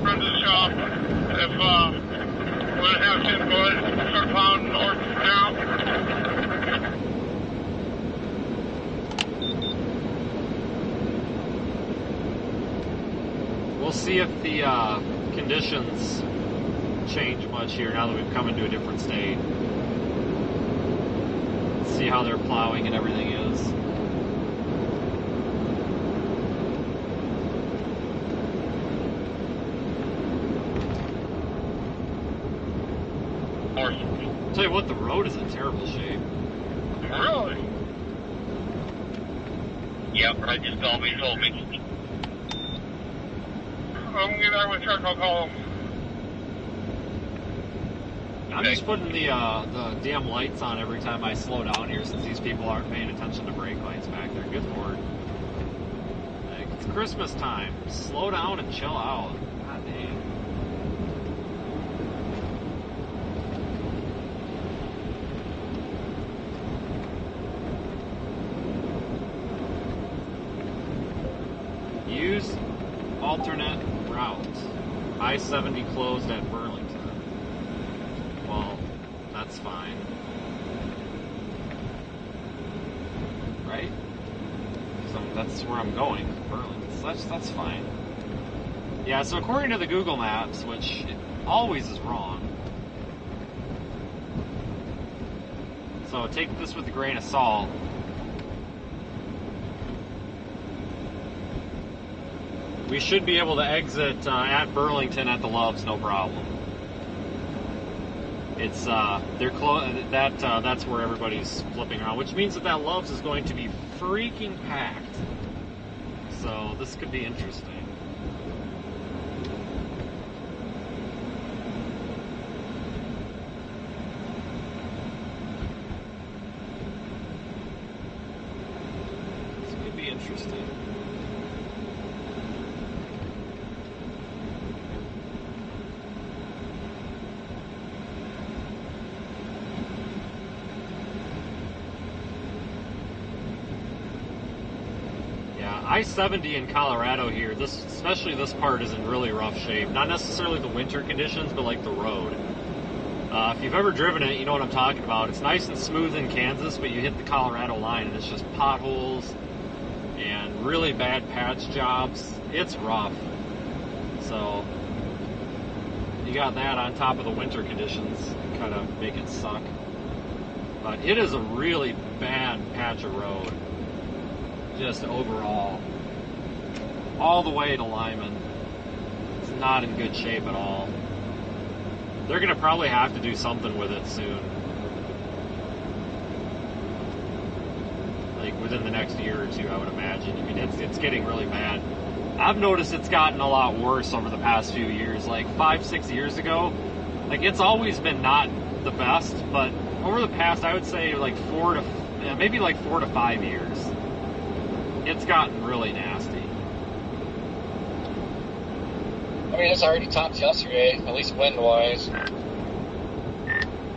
From the shop, if when it has input, start plowing north now. We'll see if the conditions change much here now that we've come into a different state. See how their plowing and everything is. I'll tell you what, the road is in terrible shape. Really? Yep, I just called me, told me. I'm gonna get out with truck, I'll call him. I'm just putting the damn lights on every time I slow down here since these people aren't paying attention to brake lights back there. Good Lord. Like, it's Christmas time. Slow down and chill out. God dang. Use alternate route. I-70 closed at Burlington. Well, that's fine. Right? So that's where I'm going, Burlington. So that's fine. Yeah, so according to the Google Maps, which always is wrong, So take this with a grain of salt. We should be able to exit at Burlington at the Loves, no problem. It's they're that's where everybody's flipping around, which means that Loves is going to be freaking packed. So this could be interesting. This could be interesting. I-70 in Colorado here, especially this part, is in really rough shape. Not necessarily the winter conditions, but like the road. If you've ever driven it, you know what I'm talking about. It's nice and smooth in Kansas, but you hit the Colorado line and it's just potholes and really bad patch jobs. It's rough. So you got that on top of the winter conditions, kind of make it suck. But it is a really bad patch of road. Just overall, all the way to Lyman. It's not in good shape at all. They're going to probably have to do something with it soon. Like within the next year or two, I would imagine. I mean, it's getting really bad. I've noticed it's gotten a lot worse over the past few years. Like 5-6 years ago, like it's always been not the best, but over the past, I would say like 4 to 5 years. It's gotten really nasty. I mean, it's already topped yesterday, at least wind-wise.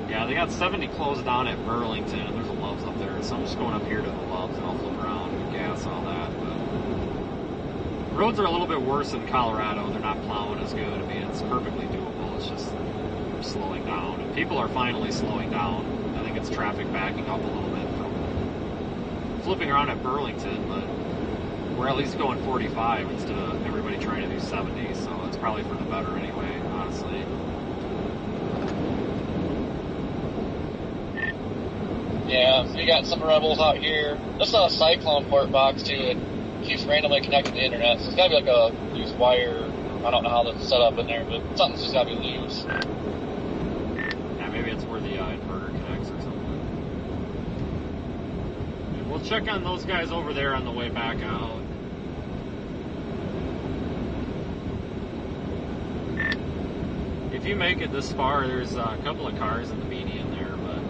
Yeah, they got 70 closed down at Burlington, and there's a Loves up there, so I'm just going up here to the Loves, and I'll flip around and gas all that. But roads are a little bit worse in Colorado. They're not plowing as good. I mean, it's perfectly doable. It's just slowing down. And people are finally slowing down. I think it's traffic backing up a little bit from flipping around at Burlington, but we're at least going 45 instead of everybody trying to do 70, so it's probably for the better anyway, honestly. Yeah, we got some rebels out here. This is a cyclone port box too. It keeps randomly connected to the internet, so it's gotta be like a loose wire. I don't know how that's set up in there, but something's just gotta be loose. Yeah, maybe it's where the inverter connects or something. We'll check on those guys over there on the way back out. If you make it this far, there's a couple of cars in the median there, but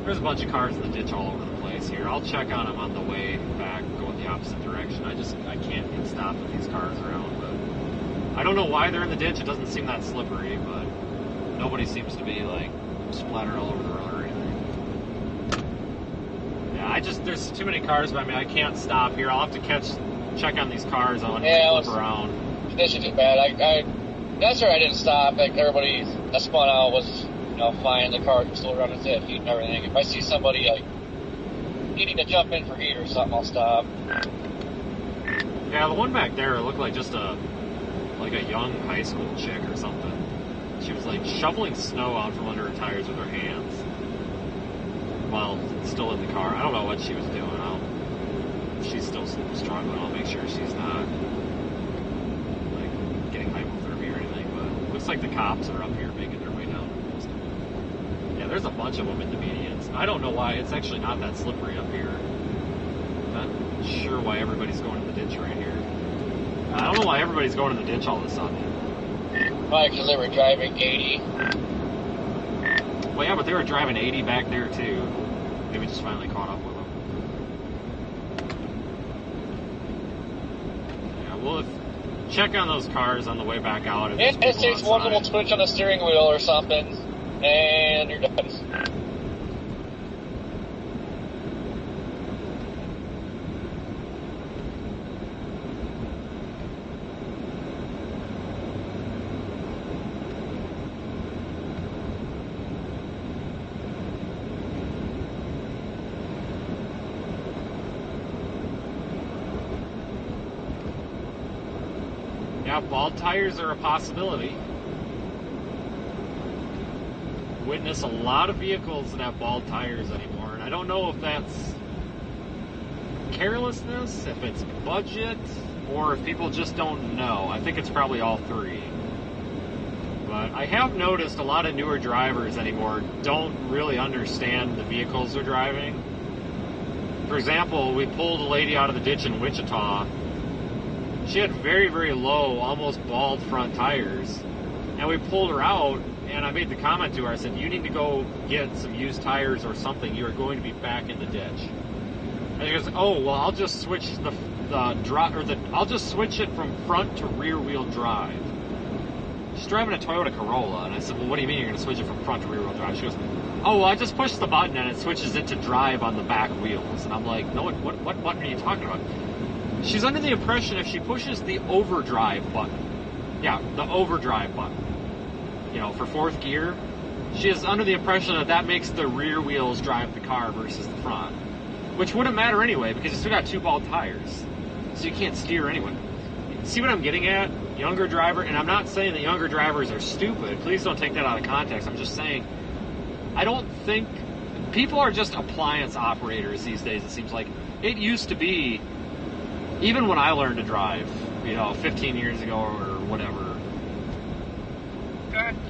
there's a bunch of cars in the ditch all over the place here. I'll check on them on the way back, going the opposite direction. I can't get stopped with these cars around, but I don't know why they're in the ditch. It doesn't seem that slippery, but nobody seems to be like splattered all over the road or anything. Yeah, there's too many cars by me. I can't stop here. I'll have to check on these cars on and flip around. Conditions are bad. That's where I didn't stop. Like everybody that spun out was, fine. The cars were still running at heat and everything. If I see somebody like needing to jump in for heat or something, I'll stop. Yeah, the one back there looked like just a young high school chick or something. She was like shoveling snow out from under her tires with her hands while still in the car. I don't know what she was doing. If she's still struggling, I'll make sure she's not like getting hypothermia or anything. But it looks like the cops are up here making their way down. Yeah, there's a bunch of them in the medians. I don't know why. It's actually not that slippery up here. Not sure why everybody's going in the ditch right here. I don't know why everybody's going in the ditch all of a sudden. Probably because they were driving 80. Well, yeah, but they were driving 80 back there too. Maybe just finally caught up with them. Yeah, well, check on those cars on the way back out. It takes one little twitch on the steering wheel or something, and you're done. Yeah, bald tires are a possibility. witness a lot of vehicles that have bald tires anymore, and I don't know if that's carelessness, if it's budget, or if people just don't know. I think it's probably all three. But I have noticed a lot of newer drivers anymore don't really understand the vehicles they're driving. For example, we pulled a lady out of the ditch in Wichita. She had very, very low, almost bald front tires. And we pulled her out, and I made the comment to her, I said, you need to go get some used tires or something. You are going to be back in the ditch. And she goes, oh, well, I'll just switch I'll just switch it from front to rear wheel drive. She's driving a Toyota Corolla, and I said, well, what do you mean you're going to switch it from front to rear wheel drive? She goes, oh, well, I just push the button and it switches it to drive on the back wheels. And I'm like, no, what button are you talking about? She's under the impression if she pushes the overdrive button, yeah, the overdrive button, for fourth gear, she is under the impression that makes the rear wheels drive the car versus the front, which wouldn't matter anyway because you still got two bald tires, so you can't steer anyway. See what I'm getting at? Younger driver, and I'm not saying that younger drivers are stupid. Please don't take that out of context. I'm just saying, I don't think people are just appliance operators these days. It seems like it used to be, even when I learned to drive, 15 years ago or whatever.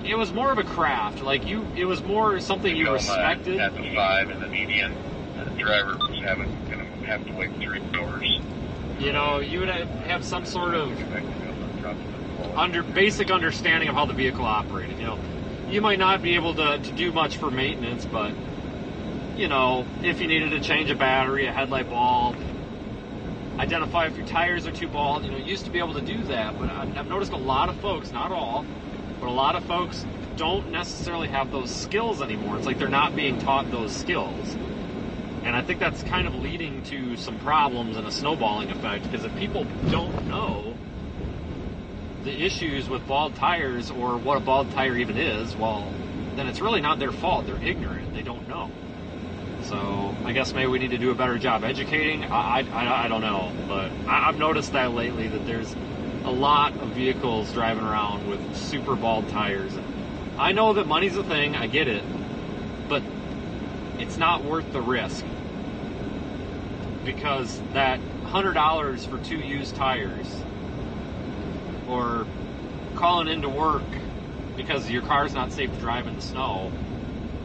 It was more of a craft. It was more something you respected. At the 5 in the median, the driver was going to have to wait 3 hours. You would have some sort of basic understanding of how the vehicle operated. You might not be able to do much for maintenance, but, if you needed to change a battery, a headlight bulb, identify if your tires are too bald, you used to be able to do that. But I've noticed a lot of folks, not all, but a lot of folks don't necessarily have those skills anymore. It's like they're not being taught those skills. And I think that's kind of leading to some problems and a snowballing effect, because if people don't know the issues with bald tires or what a bald tire even is, well, then it's really not their fault. They're ignorant. They don't know. So I guess maybe we need to do a better job educating. I don't know. But I've noticed that lately, that there's a lot of vehicles driving around with super bald tires. I know that money's a thing. I get it. But it's not worth the risk. Because that $100 for 2 used tires, or calling into work because your car's not safe to drive in the snow,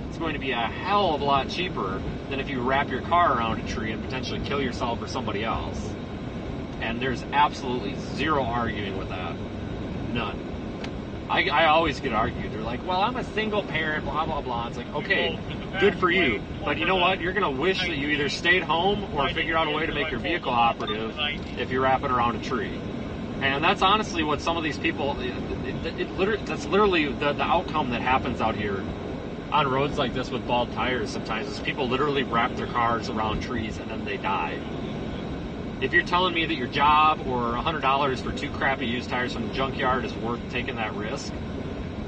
it's going to be a hell of a lot cheaper than if you wrap your car around a tree and potentially kill yourself or somebody else. And there's absolutely zero arguing with that. None. I always get argued. They're like, well, I'm a single parent, blah, blah, blah. It's like, okay, good for you. But you know what? You're going to wish that you either stayed home or figured out a way to make your vehicle operative if you wrap it around a tree. And that's honestly what some of these people, that's literally the outcome that happens out here on roads like this with bald tires sometimes, is people literally wrap their cars around trees and then they die. If you're telling me that your job or $100 for 2 crappy used tires from the junkyard is worth taking that risk,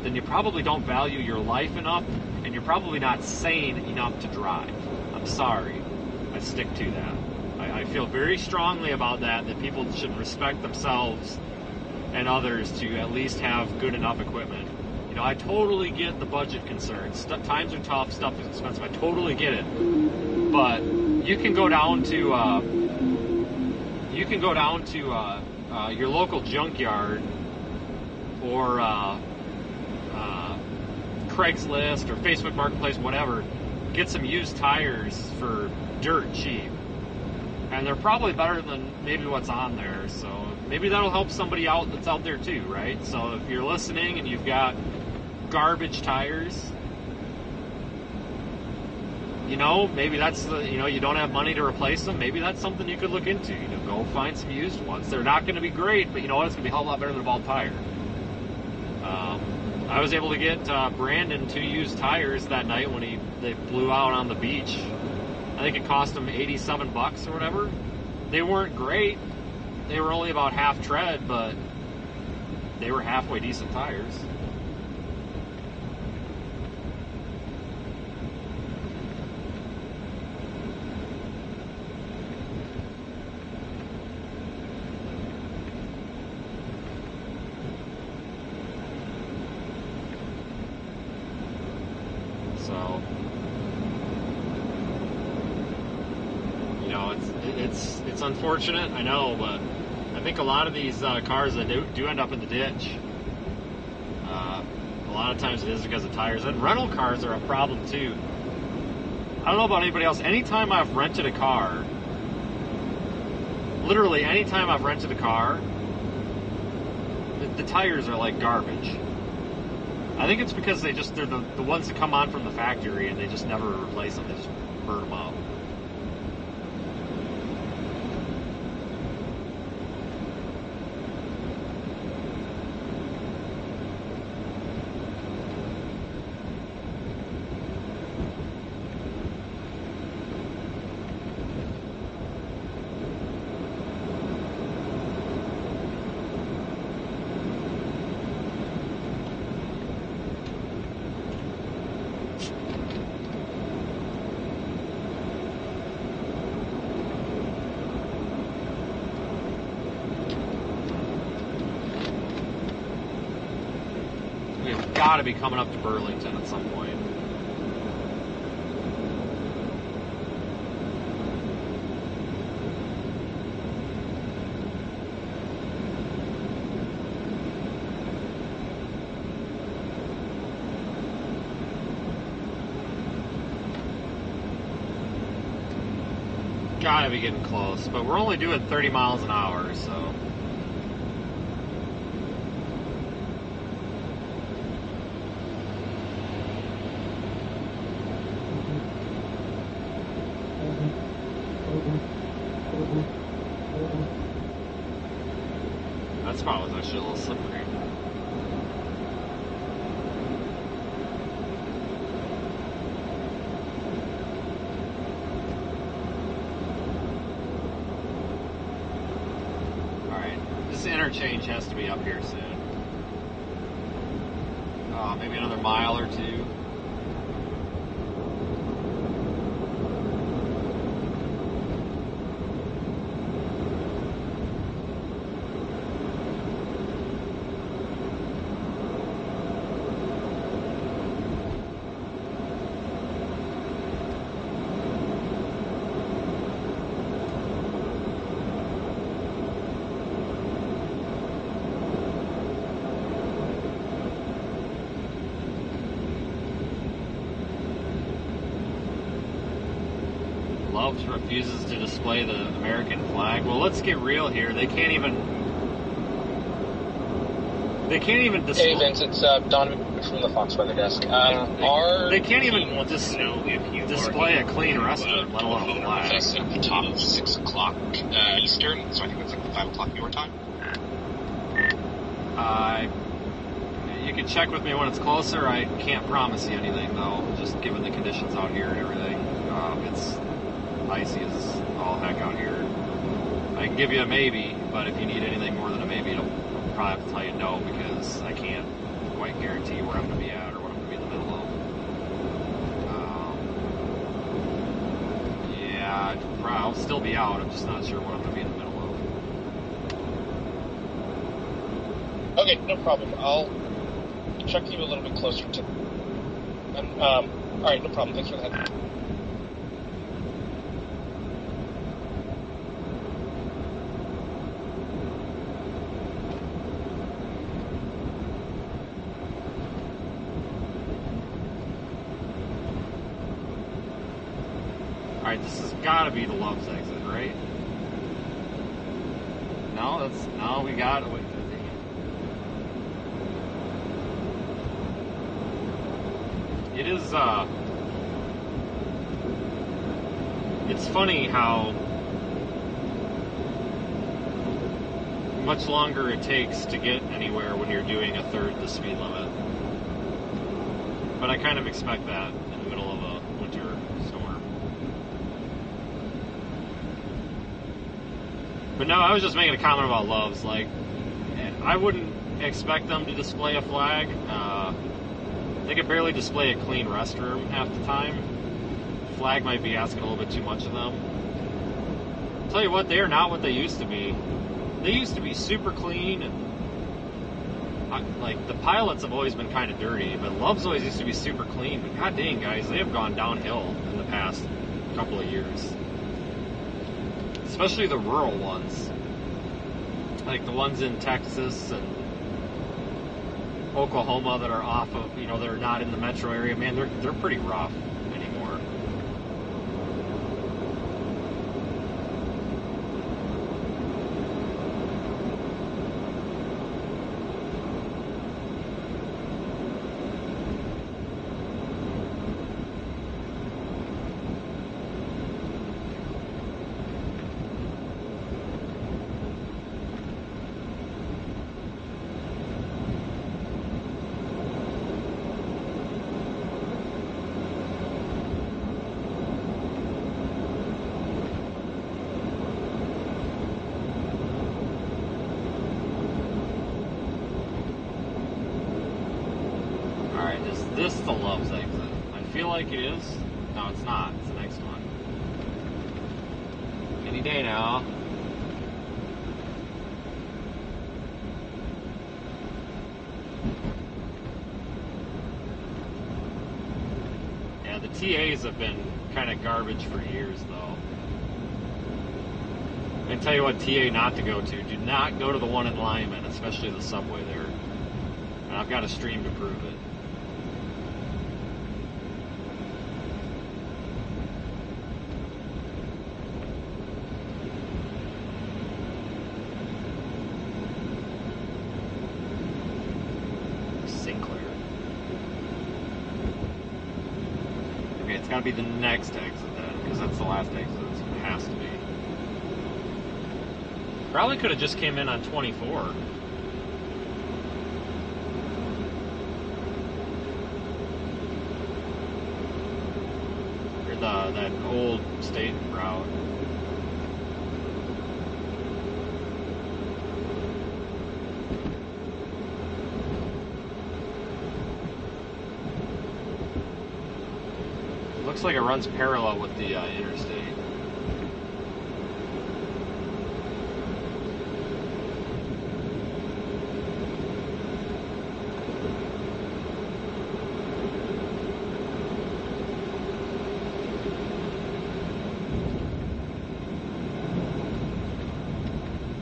then you probably don't value your life enough, and you're probably not sane enough to drive. I'm sorry. I stick to that. I feel very strongly about that people should respect themselves and others to at least have good enough equipment. I totally get the budget concerns. Times are tough, stuff is expensive. I totally get it. But you can go down to your local junkyard or Craigslist or Facebook Marketplace, whatever, get some used tires for dirt cheap. And they're probably better than maybe what's on there. So maybe that'll help somebody out that's out there too, right? So if you're listening and you've got garbage tires, maybe that's you don't have money to replace them. Maybe that's something you could look into. Go find some used ones. They're not going to be great, but you know what? It's going to be a hell of a lot better than a bald tire. I was able to get Brandon 2 used tires that night when they flew out on the beach. I think it cost him $87 or whatever. They weren't great. They were only about half tread, but they were halfway decent tires. So, you know, it's unfortunate, I know, but I think a lot of these cars that do end up in the ditch, a lot of times it is because of tires. And rental cars are a problem too. I don't know about anybody else. Anytime I've rented a car, literally anytime I've rented a car, the tires are like garbage. I think it's because they're the ones that come on from the factory and they just never replace them. They just burn them out. Got to be coming up to Burlington at some point. Got to be getting close, but we're only doing 30 miles an hour, so. That spot was actually a little slippery. Alright, this interchange has to be up here soon. Maybe another mile or two. Loves refuses to display the American flag. Well, let's get real here. They can't even display. Hey Vince, it's Donovan from the Fox Weather Desk. They can't even display a clean restroom, let alone a flag. At the top of 6 o'clock Eastern, so I think it's like 5 o'clock your time. You can check with me when it's closer. I can't promise you anything, though, just given the conditions out here and everything. It's icy as all heck out here. I can give you a maybe, but if you need anything more than a maybe, I'll probably have to tell you no, because I can't quite guarantee where I'm going to be at or what I'm going to be in the middle of. Yeah, I'll still be out. I'm just not sure what I'm going to be in the middle of. Okay, no problem. I'll check you a little bit closer to. Alright, no problem. Thanks for that. Alright, this has got to be the Love's exit, right? No, we got it. It is, it's funny how much longer it takes to get anywhere when you're doing a third the speed limit. But I kind of expect that in the middle of a winter storm. But no, I was just making a comment about Love's. Like, I wouldn't expect them to display a flag. They could barely display a clean restroom half the time. Flag might be asking a little bit too much of them. I'll tell you what, they are not what they used to be. They used to be super clean, and like the pilots have always been kind of dirty, but Love's always used to be super clean. But god dang, guys, they have gone downhill in the past couple of years, especially the rural ones, like the ones in Texas and Oklahoma that are off of, you know, they're not in the metro area. Man, they're pretty rough anymore. Is this the Love's exit? I feel like it is. No, it's not. It's the next one. Any day now. Yeah, the TAs have been kind of garbage for years, though. I can tell you what TA not to go to. Do not go to the one in Lyman, especially the subway there. And I've got a stream to prove it. It's got to be the next exit then, because that's the last exit. It has to be. Probably could have just came in on 24. Or that old state route. Looks like it runs parallel with the interstate.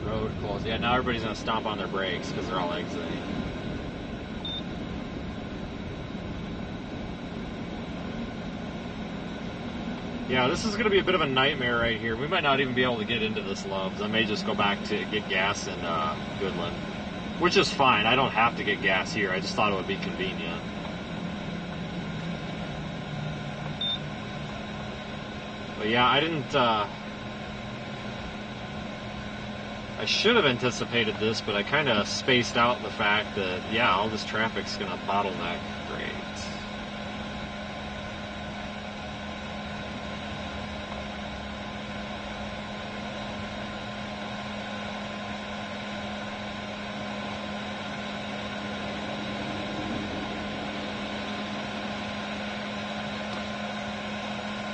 Road closed. Yeah, now everybody's going to stomp on their brakes because they're all exiting. Yeah, this is going to be a bit of a nightmare right here. We might not even be able to get into this Love's. I may just go back to get gas in Goodland, which is fine. I don't have to get gas here. I just thought it would be convenient. But yeah, I didn't... I should have anticipated this, but I kind of spaced out the fact that, yeah, all this traffic's going to bottleneck. Great.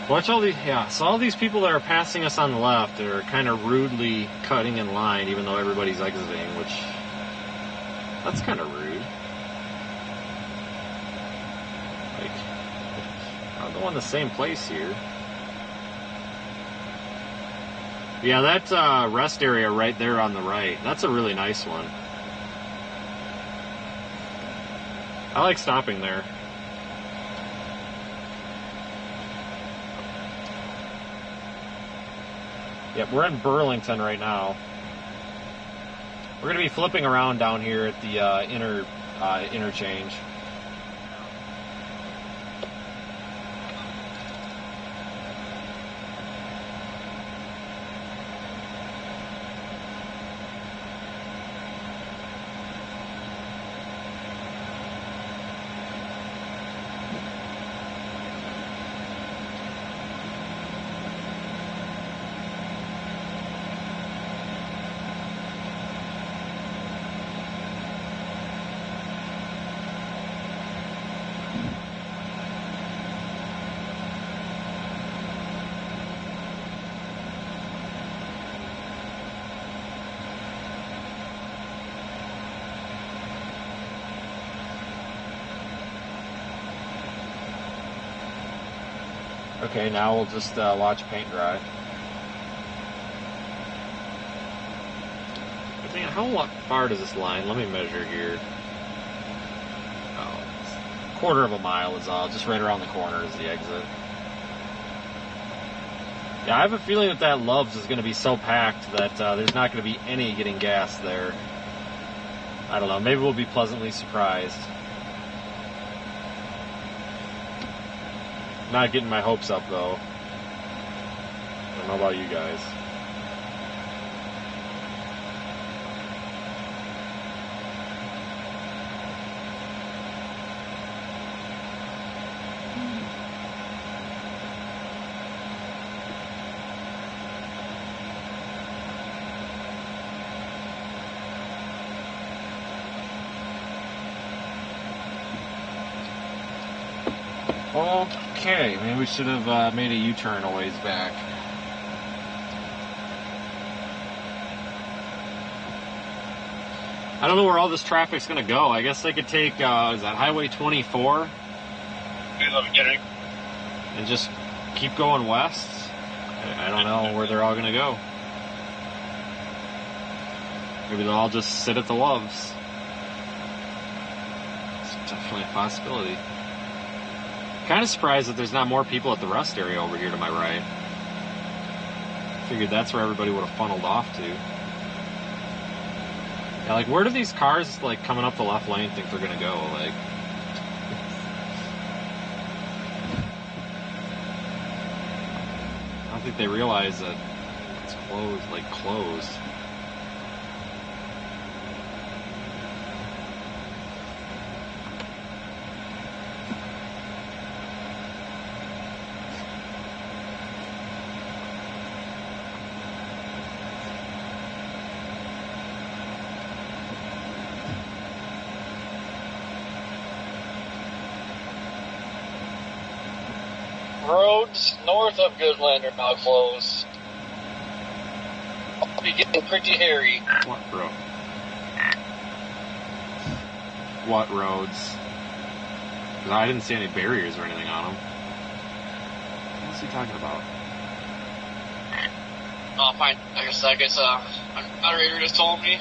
Watch all these, yeah, so all these people that are passing us on the left are kind of rudely cutting in line even though everybody's exiting, which, that's kind of rude. Like, I'll go in the same place here. Yeah, that rest area right there on the right, that's a really nice one. I like stopping there. Yep, we're in Burlington right now. We're going to be flipping around down here at the interchange. Okay, now we'll just watch paint dry. Man, how far does this line? Let me measure here. Oh, it's 1/4 of a mile is all. Just right around the corner is the exit. Yeah, I have a feeling that Loves is going to be so packed that there's not going to be any getting gas there. I don't know. Maybe we'll be pleasantly surprised. Not getting my hopes up, though. I don't know about you guys. Okay, maybe we should have made a U-turn a ways back. I don't know where all this traffic's going to go. I guess they could take, is that Highway 24? And just keep going west? I don't know where they're all going to go. Maybe they'll all just sit at the Loves. It's definitely a possibility. Kind of surprised that there's not more people at the rest area over here to my right. Figured that's where everybody would have funneled off to. Yeah, like, where do these cars, like, coming up the left lane think they're gonna go? Like, I don't think they realize that it's closed. Roads north of Goodland are now closed. I'll be getting pretty hairy. What road? What roads? 'Cause I didn't see any barriers or anything on them. What's he talking about? Oh, fine. I guess our moderator just told me.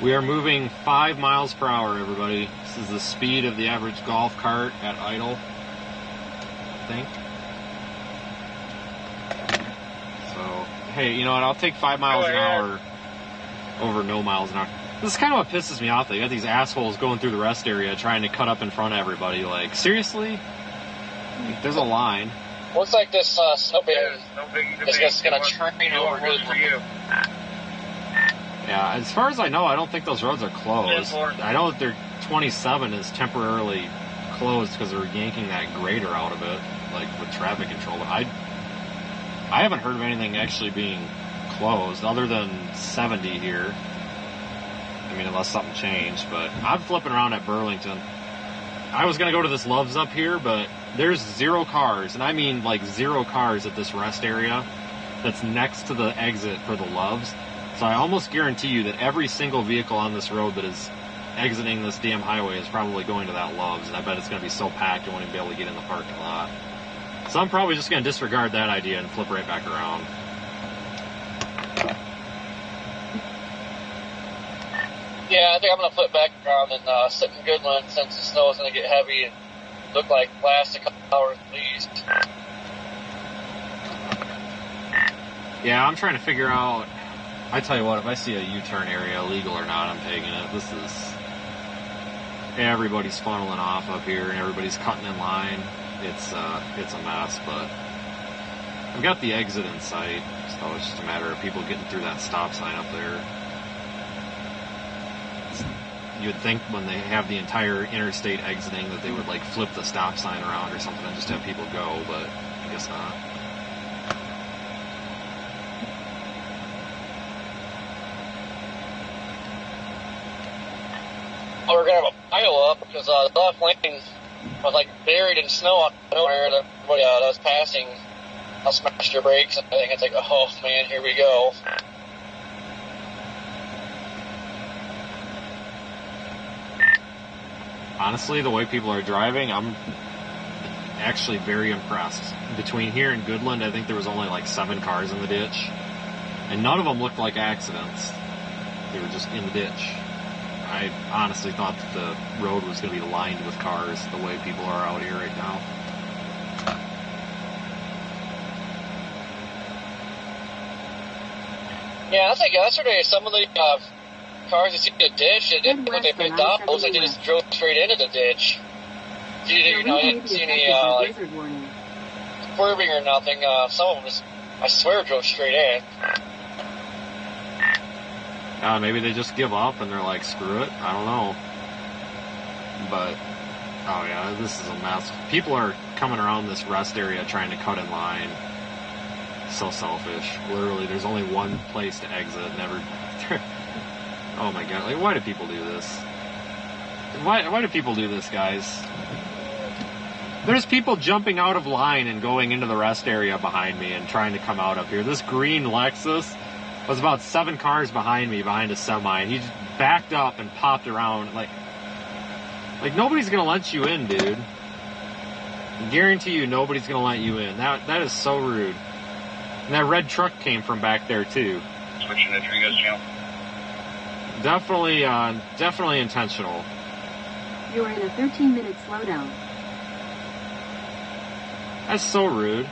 We are moving 5 miles per hour, everybody. This is the speed of the average golf cart at idle, I think. So, hey, you know what? I'll take 5 miles an hour over no miles an hour. This is kind of what pisses me off, though. You got these assholes going through the rest area trying to cut up in front of everybody. Like, seriously? There's a line. Looks like this snow bear is just going to train over Goodland. Yeah, as far as I know, I don't think those roads are closed. I know that their 27 is temporarily closed because they're yanking that grader out of it, like with traffic control. But I haven't heard of anything actually being closed other than 70 here. I mean, unless something changed. But I'm flipping around at Burlington. I was going to go to this Loves up here, but there's 0 cars, and I mean like 0 cars at this rest area that's next to the exit for the Loves. So I almost guarantee you that every single vehicle on this road that is exiting this damn highway is probably going to that Loves, and I bet it's going to be so packed you won't even be able to get in the parking lot. So I'm probably just going to disregard that idea and flip right back around. Yeah, I think I'm going to flip back around and sit in Goodland since the snow is going to get heavy and look like last a couple hours at least. Yeah, I'm trying to figure out... I tell you what, if I see a U-turn area, legal or not, I'm taking it. This is... Everybody's funneling off up here, and everybody's cutting in line. It's a mess, but... I've got the exit in sight, so it's just a matter of people getting through that stop sign up there. You'd think when they have the entire interstate exiting that they would, like, flip the stop sign around or something and just have people go, but I guess not. we're going to have a pile up because the left lane was like buried in snow out of nowhere. Everybody that was passing, I smashed their brakes, and I think it's like, oh man, here we go. Honestly, the way people are driving, I'm actually very impressed. Between here and Goodland, I think there was only like 7 cars in the ditch, and none of them looked like accidents. They were just in the ditch. I honestly thought that the road was going to be lined with cars the way people are out here right now. Yeah, I think yesterday some of the cars that see the ditch, it didn't when they picked up, it looks like they just drove straight into the ditch. You know, I didn't see any like swerving or nothing. Some of them just, I swear, drove straight in. Maybe they just give up and they're like, screw it. I don't know. But, oh yeah, this is a mess. People are coming around this rest area trying to cut in line. So selfish. Literally, there's only one place to exit. Never. Oh my god! Like, why do people do this? Why do people do this, guys? There's people jumping out of line and going into the rest area behind me and trying to come out up here. This green Lexus was about 7 cars behind me, behind a semi, and he just backed up and popped around. Like nobody's gonna let you in, dude. I guarantee you, nobody's gonna let you in. That is so rude. And that red truck came from back there too. Switching it for you guys, channel. Definitely intentional. You're in a 13-minute slowdown. That's so rude.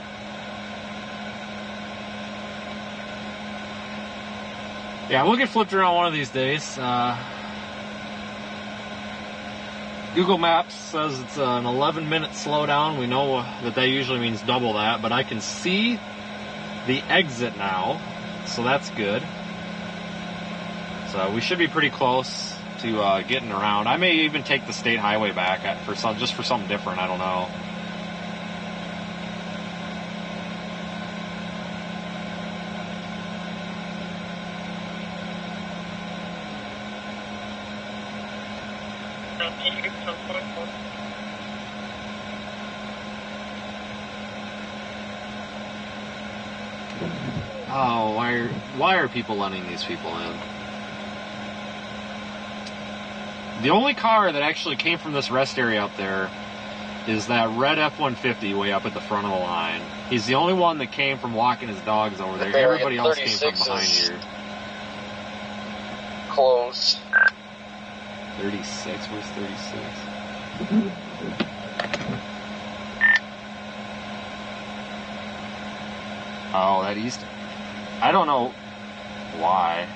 Yeah, we'll get flipped around one of these days. Google Maps says it's an 11-minute slowdown. We know that usually means double that, but I can see the exit now, so that's good. So we should be pretty close to getting around. I may even take the state highway back for something different. I don't know. Oh, why are people letting these people in? The only car that actually came from this rest area up there is that red F-150 way up at the front of the line. He's the only one that came from walking his dogs over there. Everybody else came from behind here. Close. 36? Where's 36? Oh, that east... I don't know why.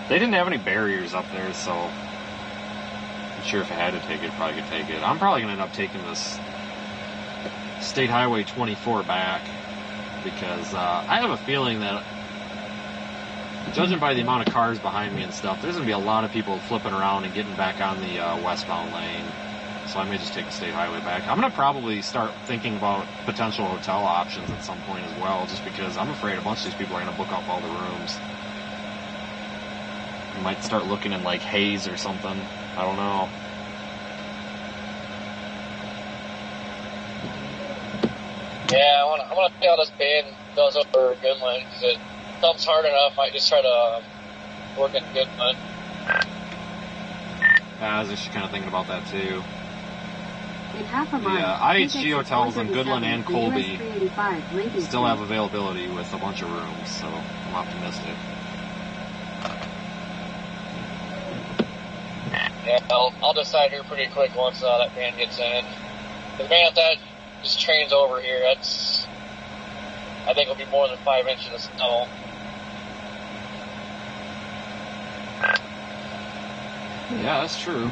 They didn't have any barriers up there, so... I'm sure if I had to take it, probably could take it. I'm probably going to end up taking this State Highway 24 back, because I have a feeling that, judging by the amount of cars behind me and stuff, there's going to be a lot of people flipping around and getting back on the westbound lane. So I may just take the State Highway back. I'm going to probably start thinking about potential hotel options at some point as well, just because I'm afraid a bunch of these people are going to book up all the rooms. I might start looking in like Hayes or something. I don't know. Yeah, I want to see how this band does over Goodland, because it dumps hard enough. I might just try to work in Goodland. I was actually kind of thinking about that too. In half a mile, the IHG hotels in Goodland and Colby still have Street. availability with a bunch of rooms, so I'm optimistic. Yeah, I'll decide here pretty quick once that van gets in. The van, if that just trains over here, that's, I think it'll be more than 5 inches of snow. Yeah, that's true.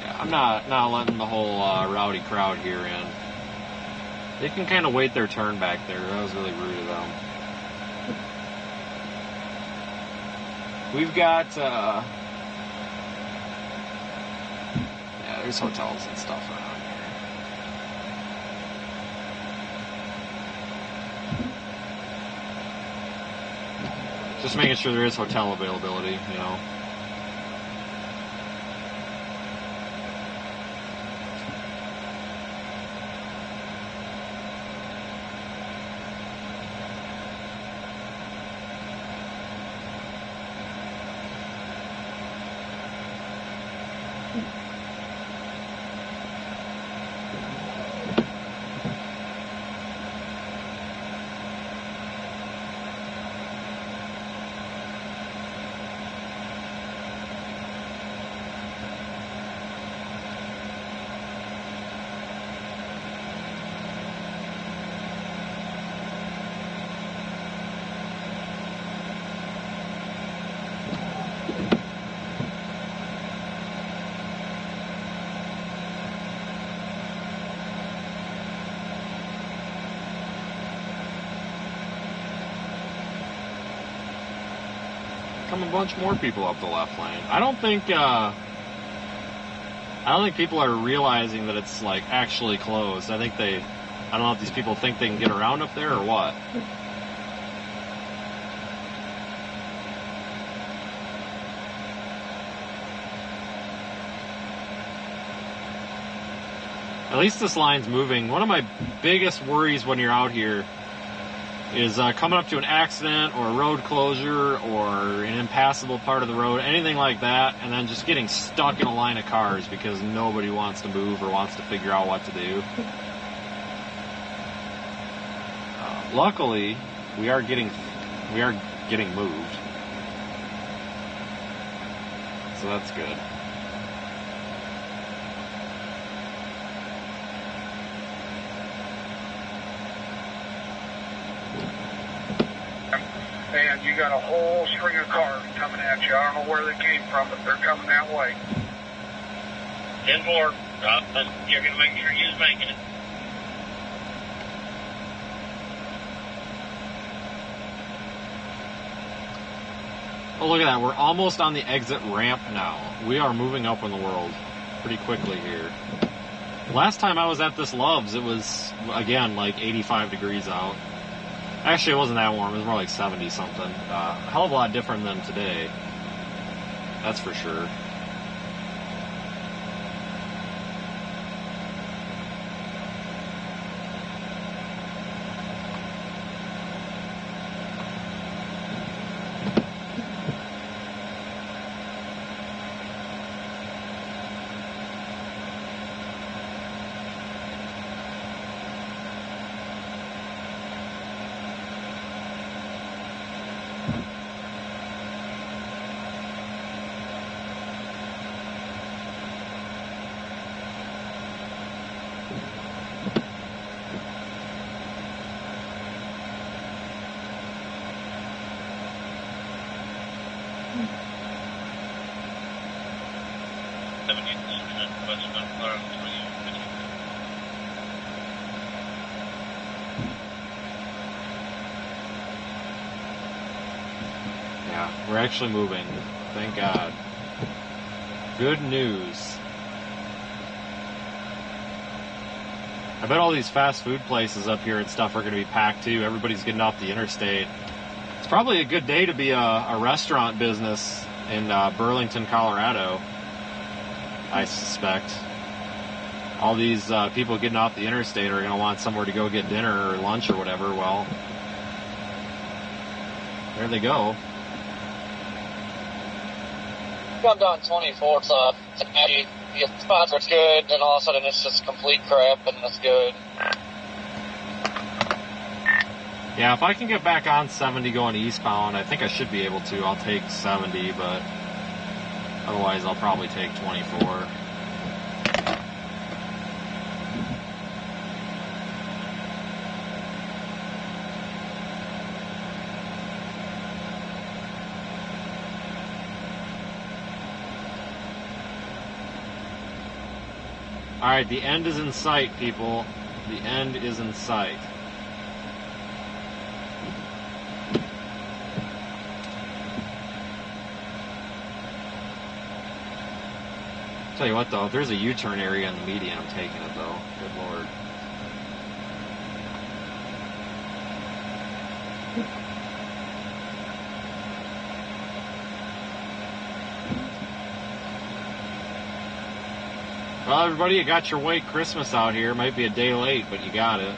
Yeah, I'm not letting the whole rowdy crowd here in. They can kind of wait their turn back there. That was really rude of them. We've got, yeah, there's hotels and stuff around here. Just making sure there is hotel availability, you know. Come a bunch more people up the left lane. I don't think people are realizing that it's like actually closed. I don't know if these people think they can get around up there or what. At least this line's moving. One of my biggest worries when you're out here is coming up to an accident or a road closure or an impassable part of the road, anything like that, and then just getting stuck in a line of cars because nobody wants to move or wants to figure out what to do. Luckily, we are getting moved, so that's good. And you got a whole string of cars coming at you. I don't know where they came from, but they're coming that way. 10-4. You're going to make sure you're making it. Oh, look at that. We're almost on the exit ramp now. We are moving up in the world pretty quickly here. Last time I was at this Love's, it was, again, like 85 degrees out. Actually, it wasn't that warm. It was more like 70-something. A hell of a lot different than today. That's for sure. Yeah, we're actually moving. Thank God. Good news. I bet all these fast food places up here and stuff are going to be packed too. Everybody's getting off the interstate. It's probably a good day to be a restaurant business in Burlington, Colorado, I suspect. All these people getting off the interstate are going to want somewhere to go get dinner or lunch or whatever. Well, there they go. Come down 24, so you get spots where it's good, and all of a sudden it's just complete crap, and that's good. Yeah, if I can get back on 70 going eastbound, I think I should be able to. I'll take 70, but otherwise I'll probably take 24. Alright, the end is in sight, people. The end is in sight. Tell you what, though, if there's a U-turn area in the median, I'm taking it, though. Good Lord. Well, everybody, you got your white Christmas out here. Might be a day late, but you got it.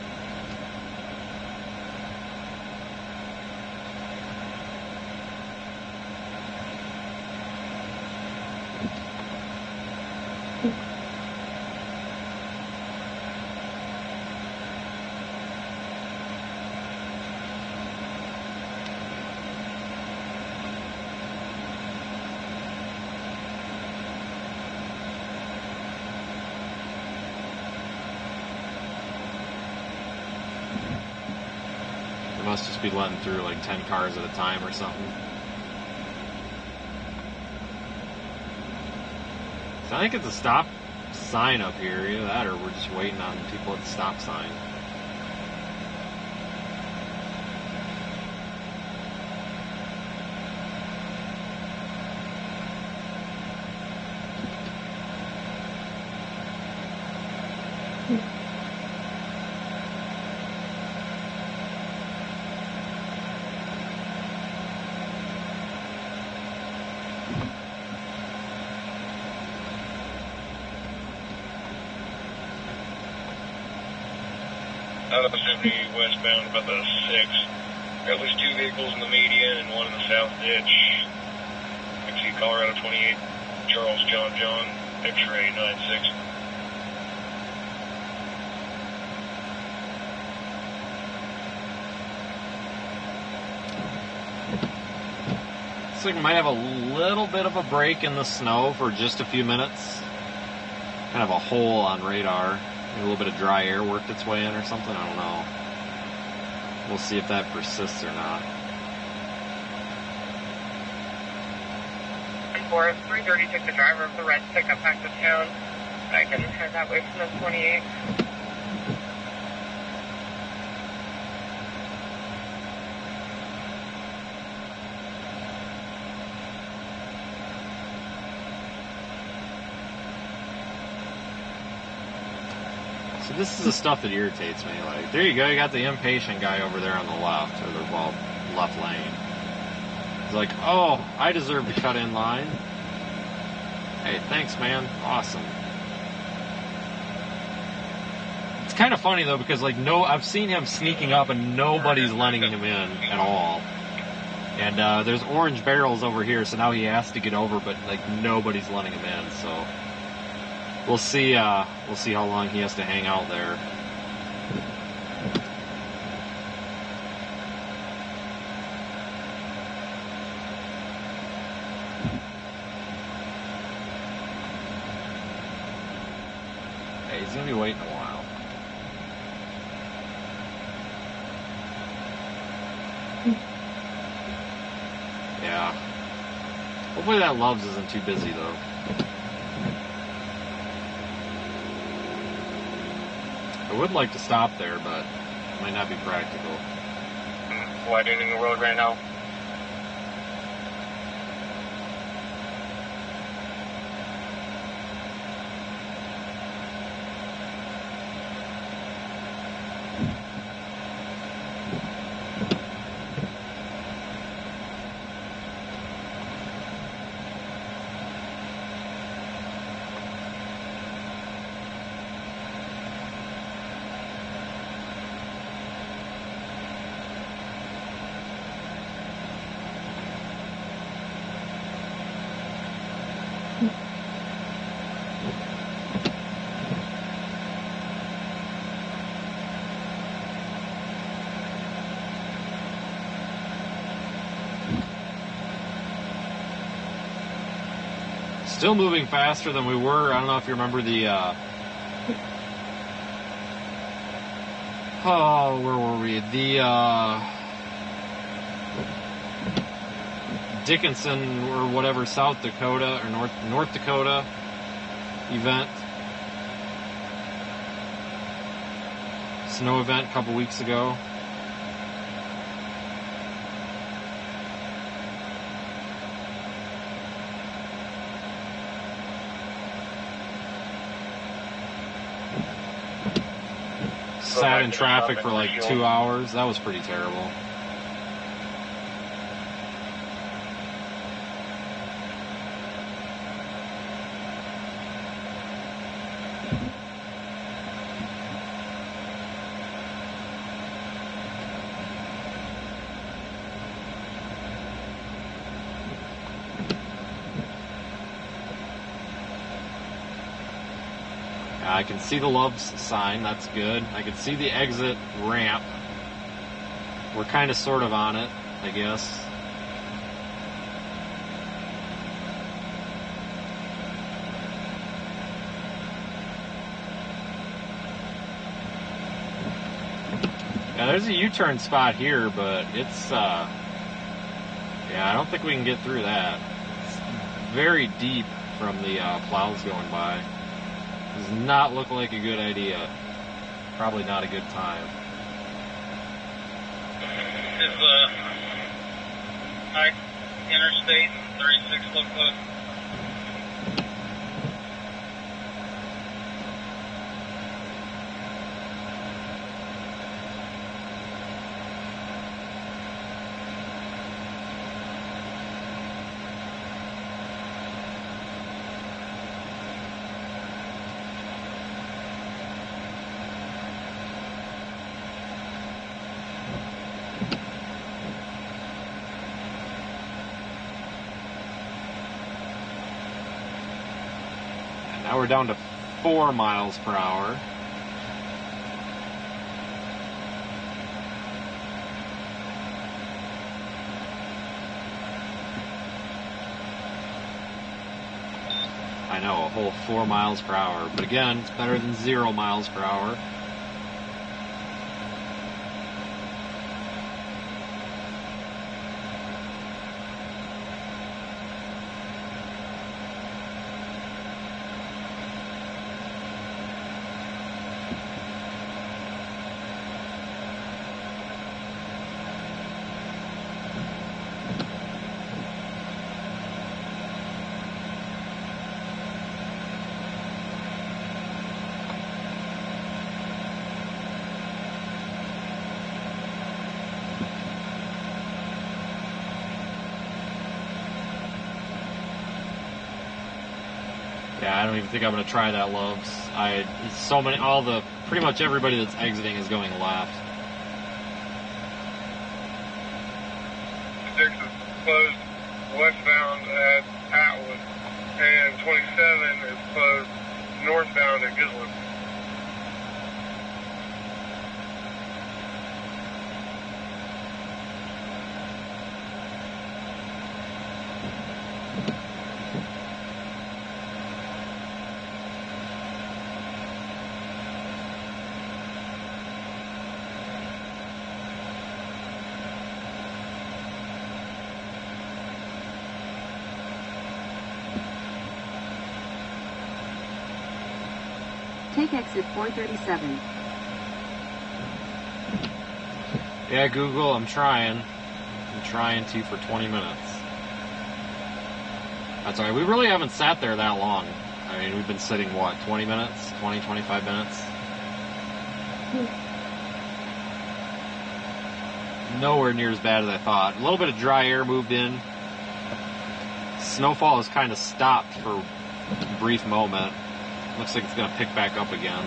Must just be letting through like 10 cars at a time or something. So I think it's a stop sign up here. Either that or we're just waiting on people at the stop sign. Out of the 70 westbound, about the 6. At least 2 vehicles in the median and 1 in the south ditch. Exceed Colorado 28, Charles John, X-ray 96. Looks like we might have a little bit of a break in the snow for just a few minutes. Kind of a hole on radar. Maybe a little bit of dry air worked its way in or something. I don't know. We'll see if that persists or not. 3:30 took the driver of the red pickup back to town. I can head that way from the 28. So this is the stuff that irritates me. Like, there you go, you got the impatient guy over there on the left, or the left lane. He's like, oh, I deserve to cut in line. Hey, thanks, man. Awesome. It's kind of funny though, because like I've seen him sneaking up and nobody's letting him in at all. And there's orange barrels over here, so now he has to get over, but like nobody's letting him in. So we'll see how long he has to hang out there. Hey, he's gonna be waiting a while. Yeah. Hopefully that Loves isn't too busy though. I would like to stop there, but it might not be practical. Widening the road right now. Still moving faster than we were. I don't know if you remember the, where were we? The, Dickinson or whatever, South Dakota or North Dakota event. Snow event a couple weeks ago. Sat in traffic for like 2 hours. That was pretty terrible. I can see the Loves sign. That's good. I can see the exit ramp. We're kind of sort of on it, I guess. Yeah, there's a U-turn spot here, but it's, yeah, I don't think we can get through that. It's very deep from the plows going by. Does not look like a good idea. Probably not a good time. Is high interstate 36 look close? Now we're down to 4 miles per hour. I know, a whole 4 miles per hour. But again, it's better than 0 miles per hour. Yeah, I don't even think I'm going to try that, Loves. So many, pretty much everybody that's exiting is going left. 6 is closed westbound at Atwood, and 27 is closed northbound at Gislin. Take exit 437. Yeah, Google, I'm trying. I'm trying to for 20 minutes. That's all right. We really haven't sat there that long. I mean, we've been sitting, what, 20 minutes? 20, 25 minutes? Nowhere near as bad as I thought. A little bit of dry air moved in. Snowfall has kind of stopped for a brief moment. Looks like it's going to pick back up again.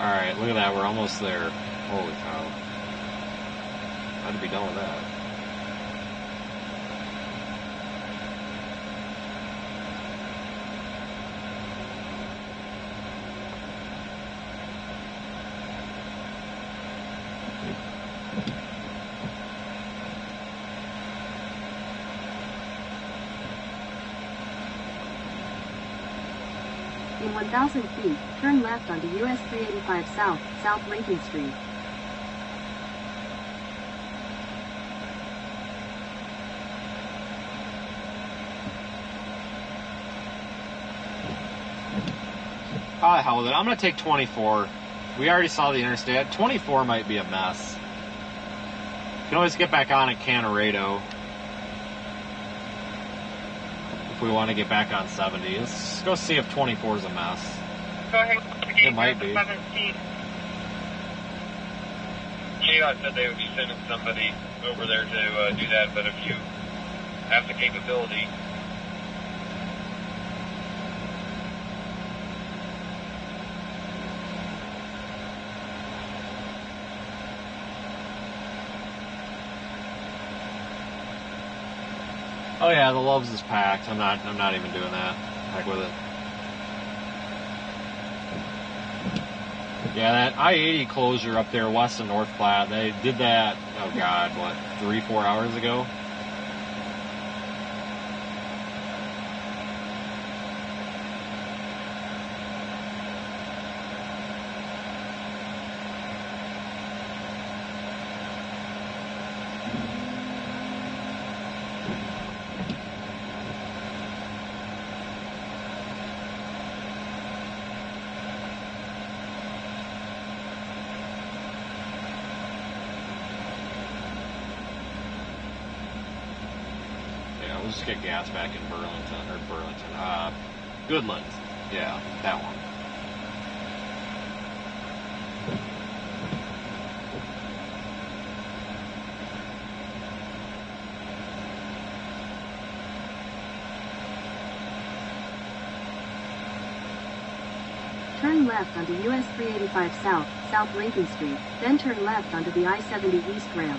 Alright, look at that, we're almost there. Holy cow. How to be done with that? In 1,000 feet, turn left onto US 385 South, South Lincoln Street. hell with it. I'm going to take 24. We already saw the interstate. 24 might be a mess. You can always get back on at Canarado if we want to get back on 70. Let's go see if 24 is a mess. Go ahead. It might be. 17. KDOT said they would be sending somebody over there to do that, but if you have the capability, Oh yeah, the Loves is packed. I'm not even doing that. Heck with it. Yeah, that I-80 closure up there west of North Platte, they did that, oh God, what, 3-4 hours ago? We'll just get gas back in Goodland. Yeah, that one. Turn left onto US 385 South, South Lincoln Street, then turn left onto the I-70 East Rail.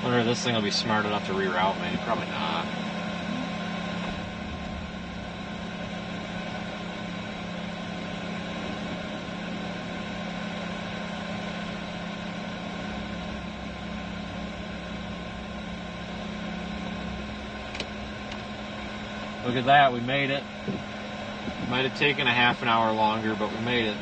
I wonder if this thing will be smart enough to reroute me. Probably not. Look at that, we made it. Might have taken a half an hour longer, but we made it.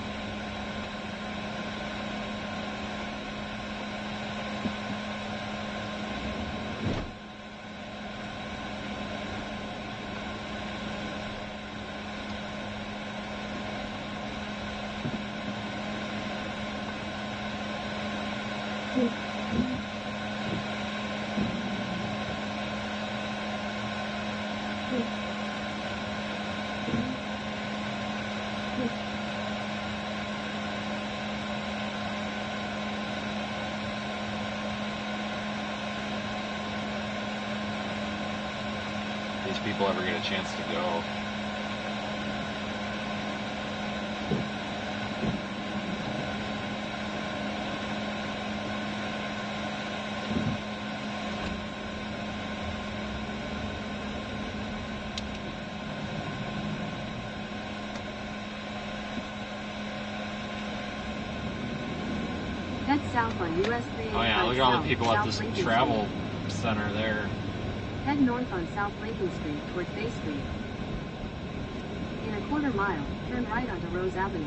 These people ever get a chance to go. Head south on US 385 Oh yeah, look at all South, the people at South this Lincoln travel Street. center there. Head north on South Lincoln Street toward Bay Street. In a quarter mile, turn right onto Rose Avenue.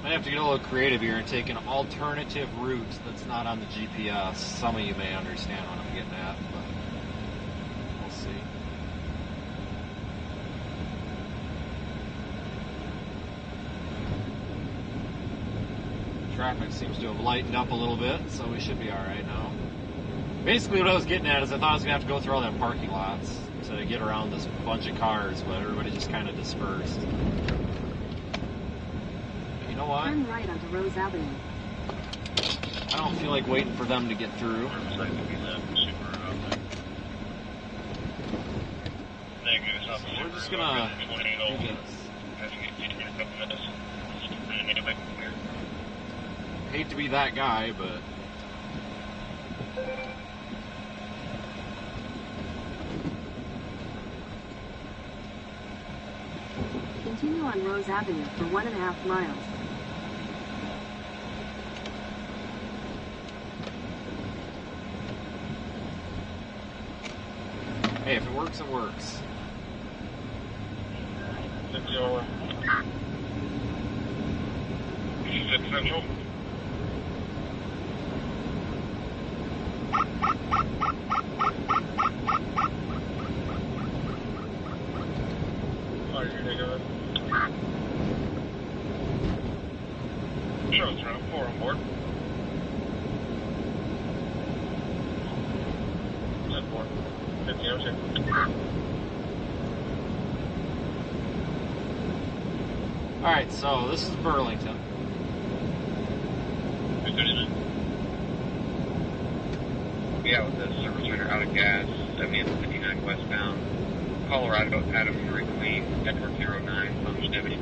I have to get a little creative here and take an alternative route that's not on the GPS. Some of you may understand what I'm getting at, but we'll see. Traffic seems to have lightened up a little bit, so we should be alright now. Basically what I was getting at is I thought I was going to have to go through all them parking lots to get around this bunch of cars, but everybody just kind of dispersed. You know what? Turn right onto Rose Avenue. I don't feel like waiting for them to get through. We're just gonna do this. Hate to be that guy, but Continue on Rose Avenue for 1.5 miles. works, it works. 601. 6 Central. Oh, you're negative. Shows around 4 on board. 10-4. 50-06. Alright, so this is Burlington. Yeah, with the service center out of gas, 70-59 westbound, Colorado, Adam Fury Queen, Network 09, longevity.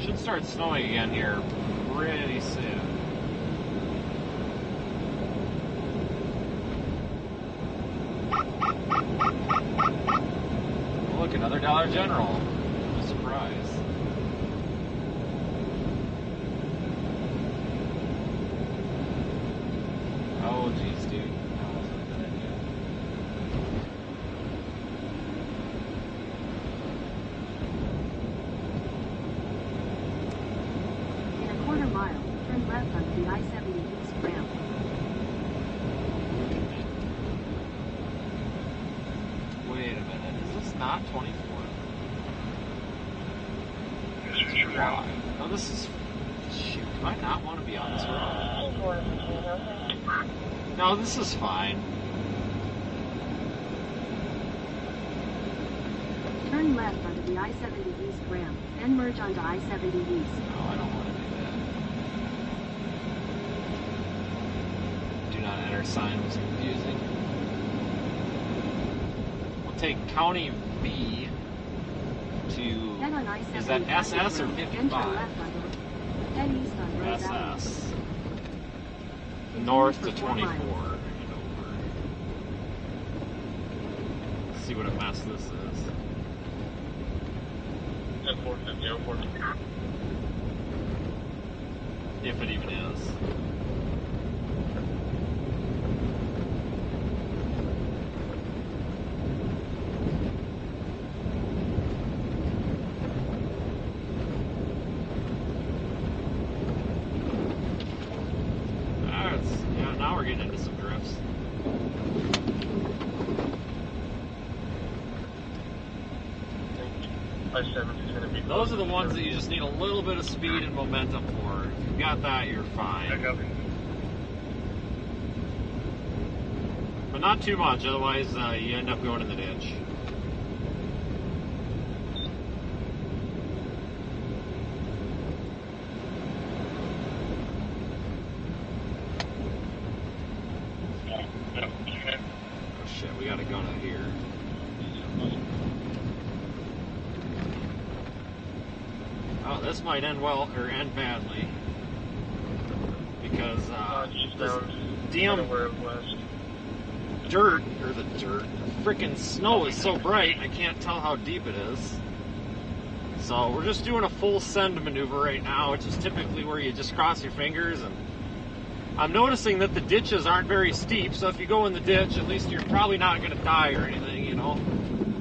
Should start snowing again here pretty soon. Look, another Dollar General. What a surprise. Oh, geez, dude. That wasn't a good idea. In a quarter mile, turn left onto the I-70 East ramp. Wait a minute. Is this not 24? Wow. No, this is... Shoot, do I not want to be on this road? No, this is fine. Turn left onto the I-70 East ramp, then merge onto I-70 East. No, I don't want to do that. Do not enter sign was confusing. We'll take County B to... Head on I-70 Is that SS or Then turn 55? left onto head east on Rose Avenue. SS. North to 24. Let's see what a mess this is. 10-4, 50-04. If it even is. Now we're getting into some drifts. Those are the ones that you just need a little bit of speed and momentum for. If you've got that, you're fine. But not too much, otherwise you end up going in the ditch. Oh shit, we got a gun out here. Oh, this might end well, or end badly. Because, this damn dirt, or the frickin' snow is so bright, I can't tell how deep it is. So, we're just doing a full send maneuver right now, which is typically where you just cross your fingers, and I'm noticing that the ditches aren't very steep, so if you go in the ditch, at least you're probably not going to die or anything, you know?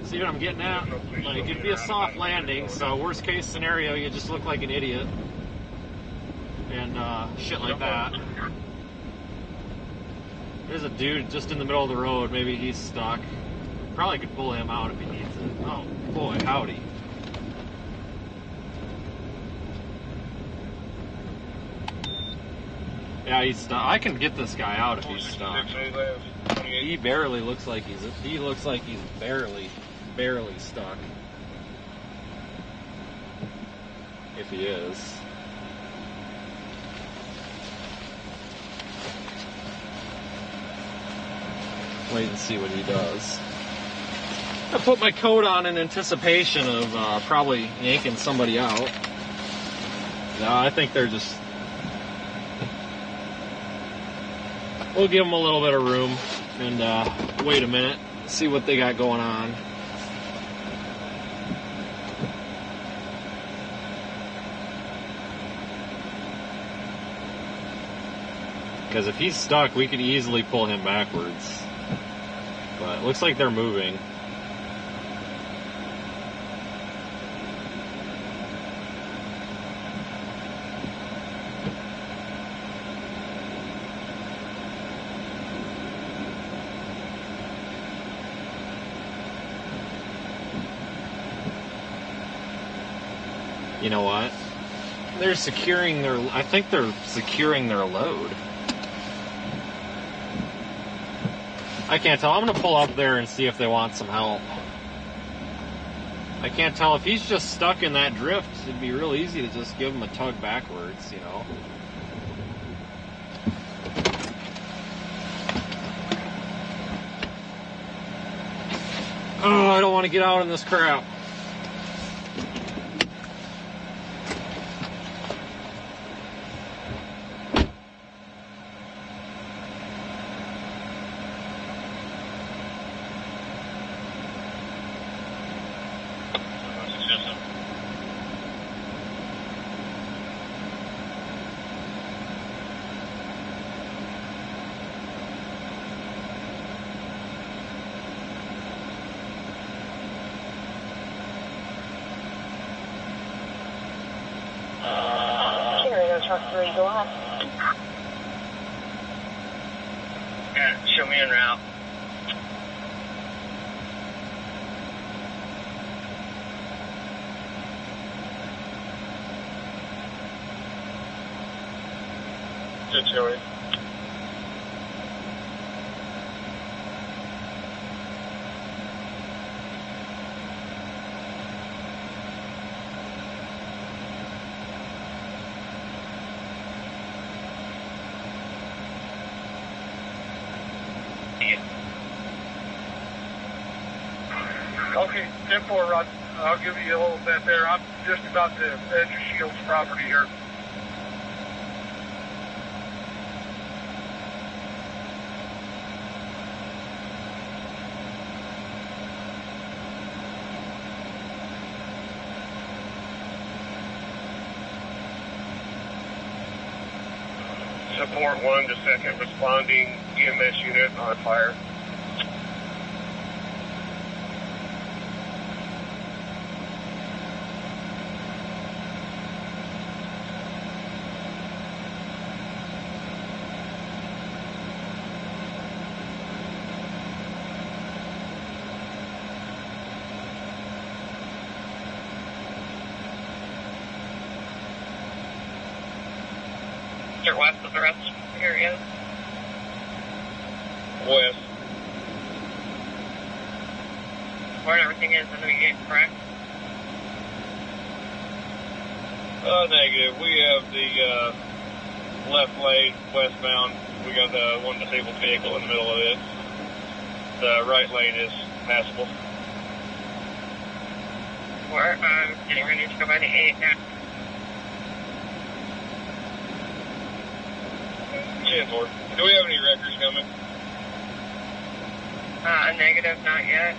See what I'm getting at? Like, it'd be a soft landing, so worst case scenario, you just look like an idiot. And, shit like that. There's a dude just in the middle of the road, maybe he's stuck. Probably could pull him out if he needs it. Oh, boy, howdy. Yeah, he's stuck. I can get this guy out if he's stuck. He barely looks like he's barely stuck. If he is. Wait and see what he does. I put my coat on in anticipation of probably yanking somebody out. No, I think they're just... We'll give them a little bit of room and wait a minute, see what they got going on. Because if he's stuck, we could easily pull him backwards. But it looks like they're moving. You know what? They're securing their... I think they're securing their load. I can't tell. I'm going to pull up there and see if they want some help. I can't tell. If he's just stuck in that drift, it'd be real easy to just give him a tug backwards, you know. Oh, I don't want to get out in this crap. Truck 3, go on. Yeah, show me en route. Good, Joey. Okay, 10-4, Rod. I'll give you a little bit there. I'm just about to edge of Shields property here. Support 1 to 2nd responding EMS unit on fire. West of the rest area. West. Where everything is in the beginning, correct? Negative. We have the left lane westbound. We got the one disabled vehicle in the middle of this. The right lane is passable. We're getting ready to go by the 8 now. 10-4. Do we have any records coming? Negative, not yet.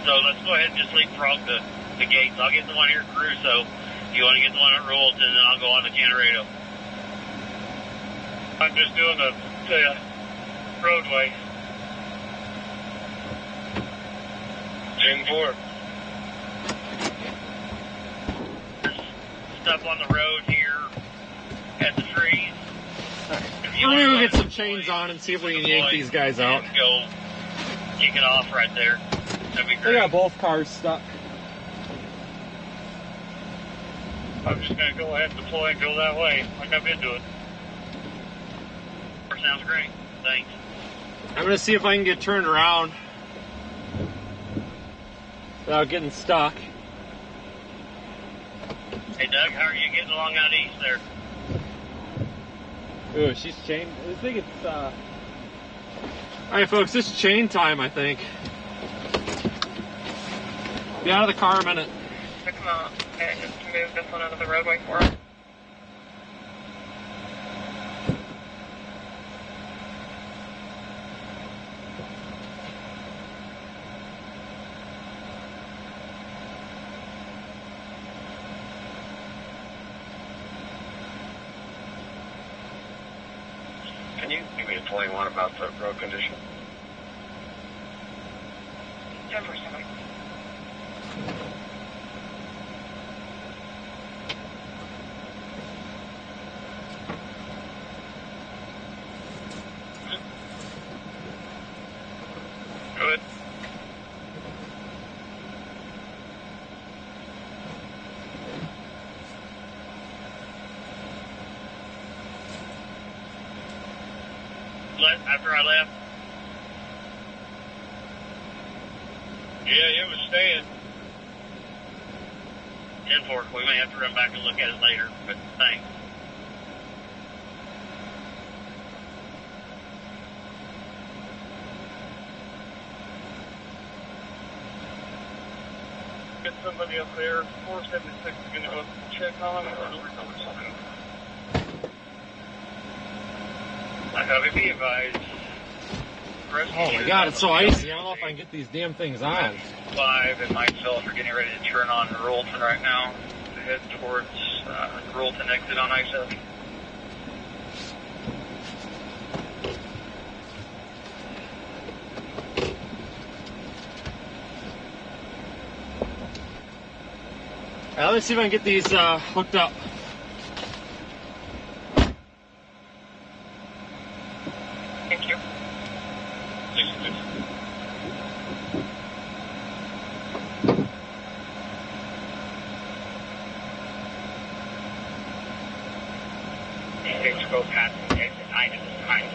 So let's go ahead and just leapfrog the gates. I'll get the one here at Caruso. If you want to get the one at Royalton, then I'll go on to Canarado. I'm just doing the roadway. 10-4. Stuff on the road here at the trees. We're going to get some chains on and see if we can yank these guys out. Go kick it off right there. That'd be great. They got both cars stuck. I'm just going to go ahead and deploy and go that way, like I've been doing. Sounds great. Thanks. I'm going to see if I can get turned around without getting stuck. Hey, Doug, how are you getting along out east there? Ooh, she's chained. I think it's, Alright, folks, it's chain time, I think. Be out of the car a minute. Come on, and just move this one out of the roadway for us. Can you give me a 21 about the road condition? 10%. Good. After I left? Yeah, it was staying. 10-4. We may have to run back and look at it later, but thanks. Get somebody up there. 476 is going to go check on him. I gotta be advised. Oh my god, it's so icy. I don't know if I can get these damn things on. 5 and myself are getting ready to turn on Rollton right now to head towards Rollton exit on I-70. Let's see if I can get these hooked up. Thank you. Things go past the exit I at this time.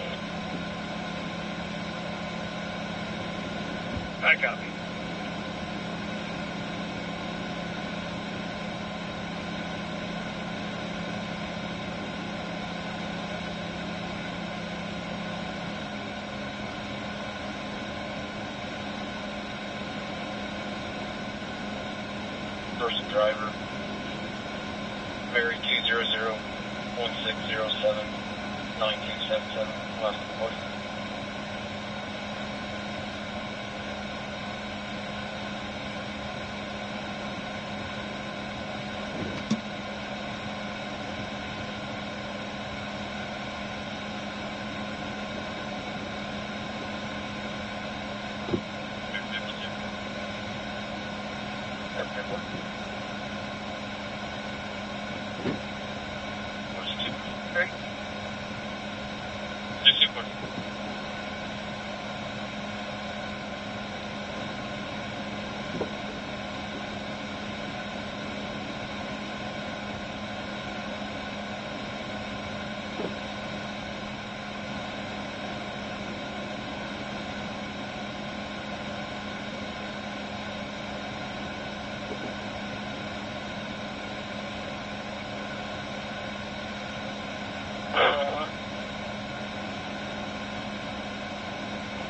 I copy. Person driver, Mary 200 1607 9277 last report.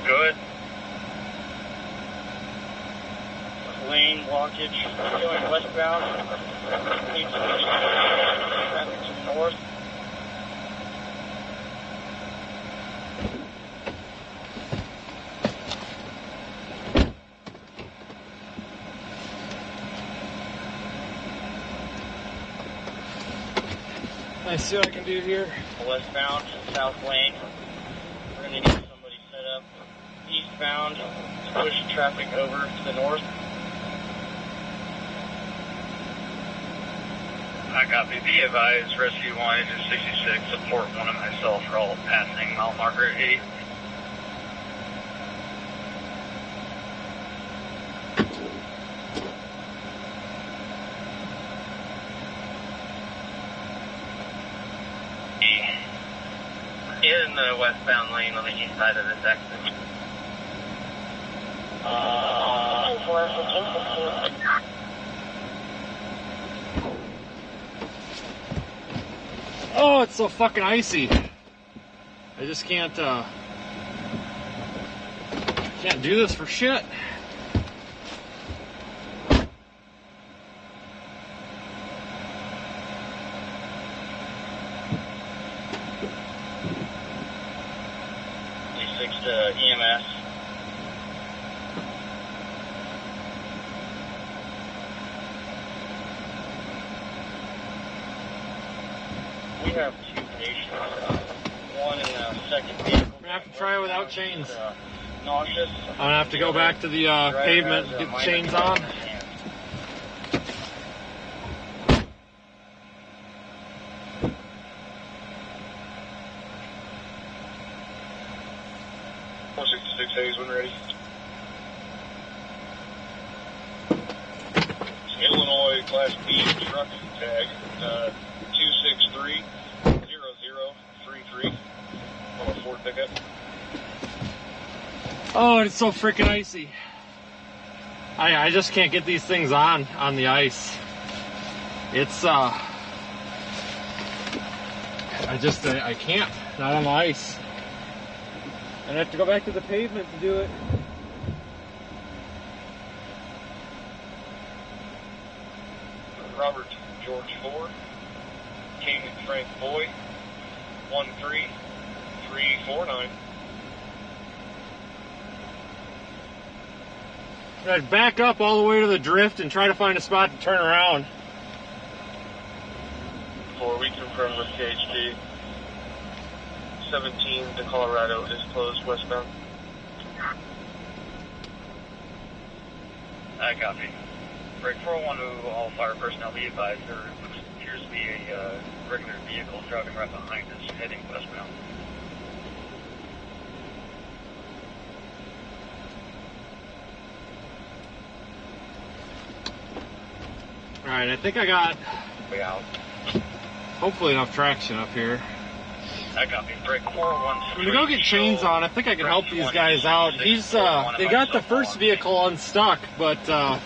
Good. Lane blockage going westbound. Needs to be traffic to the north. I see what I can do here. Westbound, south lane. We're going to need somebody set up eastbound to push traffic over to the north. I copy. Be advised, Rescue 1 is 66, support 1 and myself are all passing mile marker 8. In the westbound lane on the east side of this exit. Oh, it's so fucking icy. I just can't do this for shit. To EMS. We have 2 patients. One in the second vehicle. I'm gonna have to try it without chains. Nauseous. I'm gonna have to go back to the pavement and get the chains on. When ready. Illinois Class B truck tag 2630033 on a Ford pickup. Oh, it's so freaking icy. I just can't get these things on the ice. It's I can't, not on the ice. And I have to go back to the pavement to do it. Robert George Ford, King Frank Boy, 13349. I'd back up all the way to the drift and try to find a spot to turn around. 4, we confirm with KHT. 17 to Colorado is closed westbound. I copy. Break 401 to all fire personnel, be advised there appears to be a regular vehicle driving right behind us heading westbound. Alright, I think I got Way out. hopefully enough traction up here. I copy. Break 401. I'm gonna go get chains on. I think I can help these guys out. He's they got the first vehicle unstuck, but the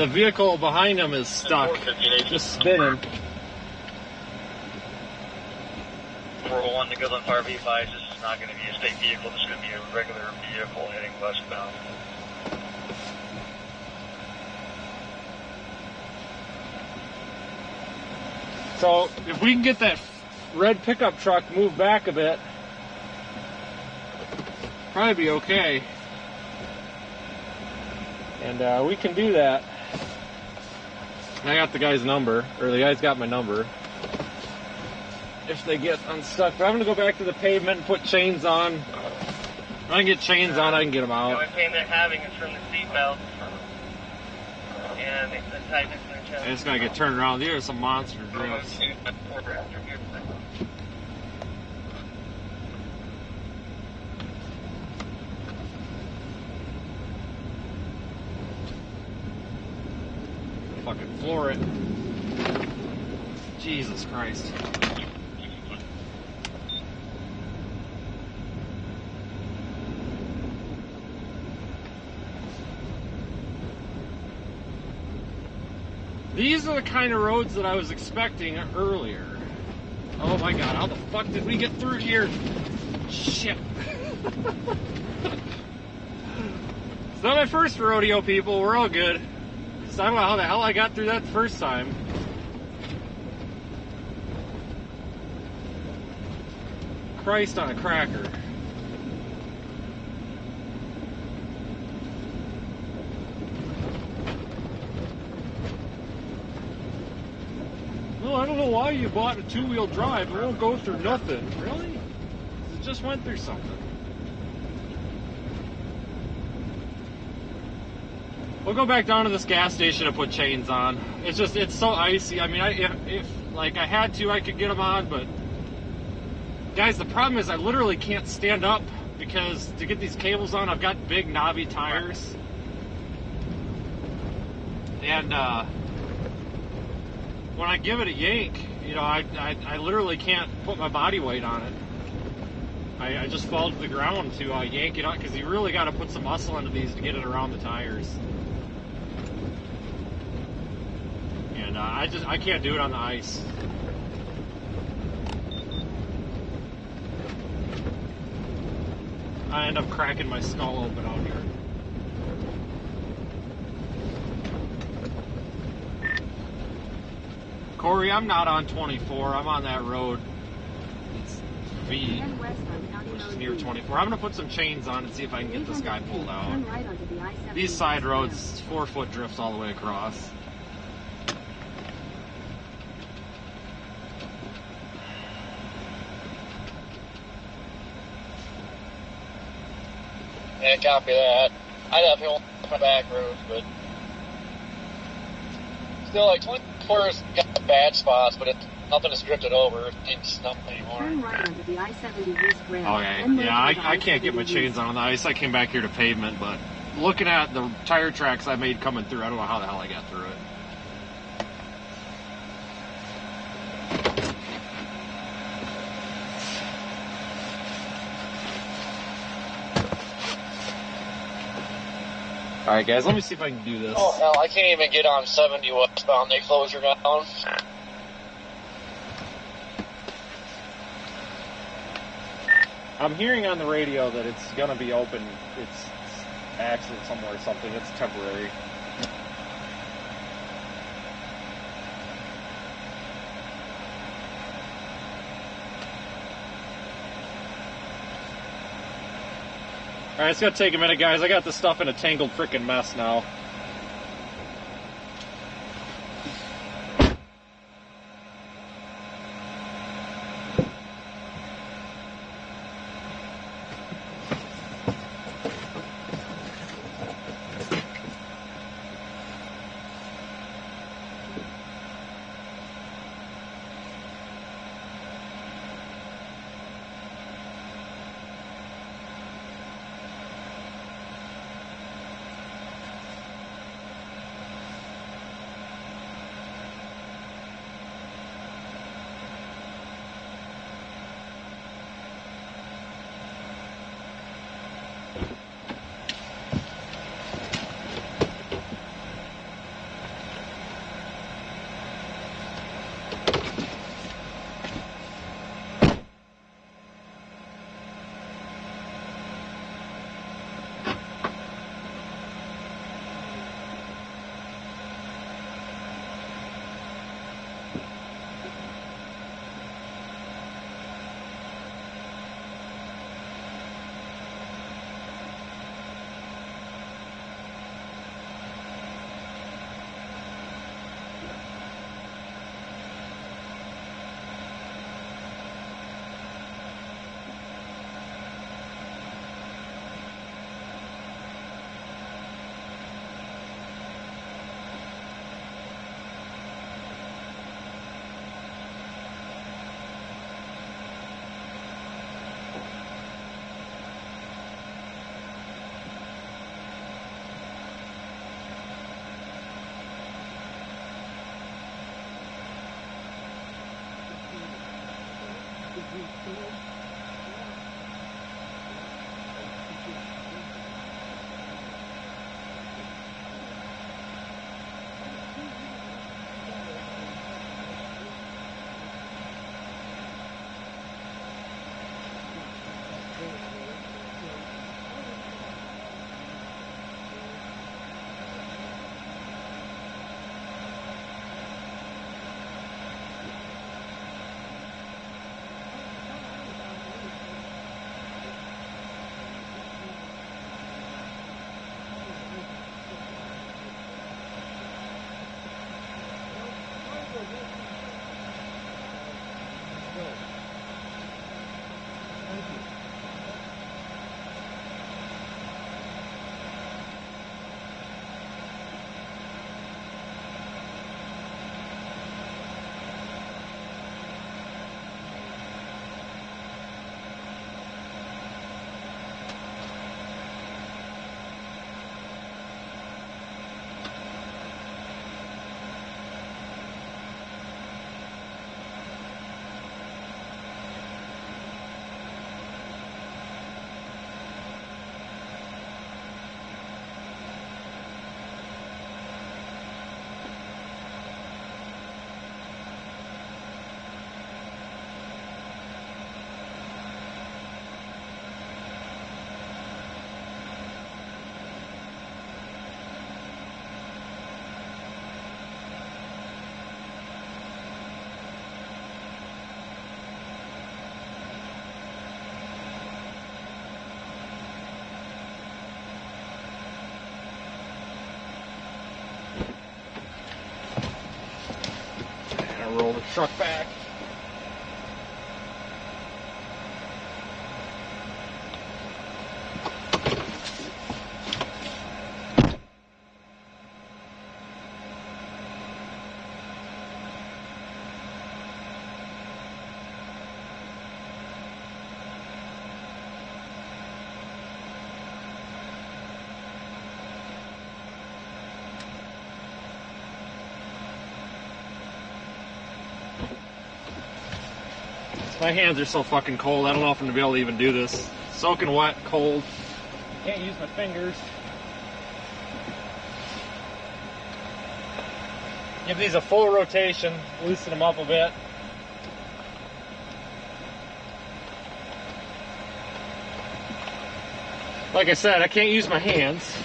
vehicle behind him is stuck, just spinning. 401 to Goodland Fire, be advised this is not going to be a state vehicle. This is going to be a regular vehicle heading westbound. So if we can get that red pickup truck moved back a bit, probably be okay. And we can do that. I got the guy's number, or the guy's got my number. If they get unstuck. But I'm going to go back to the pavement and put chains on. If I can get chains on, I can get them out. The only pain they're having is from the seatbelt. And the tightness in their chest. I just got to get turned around. These are some monster drifts. Fucking floor it. Jesus Christ. These are the kind of roads that I was expecting earlier. Oh my god, how the fuck did we get through here? Shit. It's not my first rodeo, people. We're all good. I don't know how the hell I got through that the first time. Christ on a cracker. Well, I don't know why you bought a two-wheel drive. It won't go through nothing. Really? It just went through something. We'll go back down to this gas station and put chains on. It's just, it's so icy. I mean, if like I had to, I could get them on, but guys, the problem is I literally can't stand up because to get these cables on, I've got big knobby tires. And when I give it a yank, you know, I literally can't put my body weight on it. I just fall to the ground to yank it out because you really got to put some muscle into these to get it around the tires. And I can't do it on the ice. I end up cracking my skull open out here. Corey, I'm not on 24. I'm on that road. It's V, Head west on County which is Road near B. 24. I'm going to put some chains on and see if I can get this guy 800 pulled feet, out. Turn right onto the I-70 These side east roads, 4-foot drifts all the way across. Yeah, copy that. I definitely won't on the back roads, but still, like 24's got bad spots, but nothing is drifted over. It ain't snow anymore. Turn right onto the I-70 east rail. Okay, then merge yeah, onto I can't get my I-70 chains east. on the ice. I came back here to pavement, but looking at the tire tracks I made coming through, I don't know how the hell I got through it. Alright guys, let me see if I can do this. Oh hell, I can't even get on 70 westbound. They close her down. I'm hearing on the radio that it's gonna be open. It's accident somewhere or something. It's temporary. Alright, it's gonna take a minute, guys. I got this stuff in a tangled frickin' mess now. truck back. My hands are so fucking cold, I don't know if I'm gonna be able to even do this. Soaking wet, cold. Can't use my fingers. Give these a full rotation, loosen them up a bit. Like I said, I can't use my hands.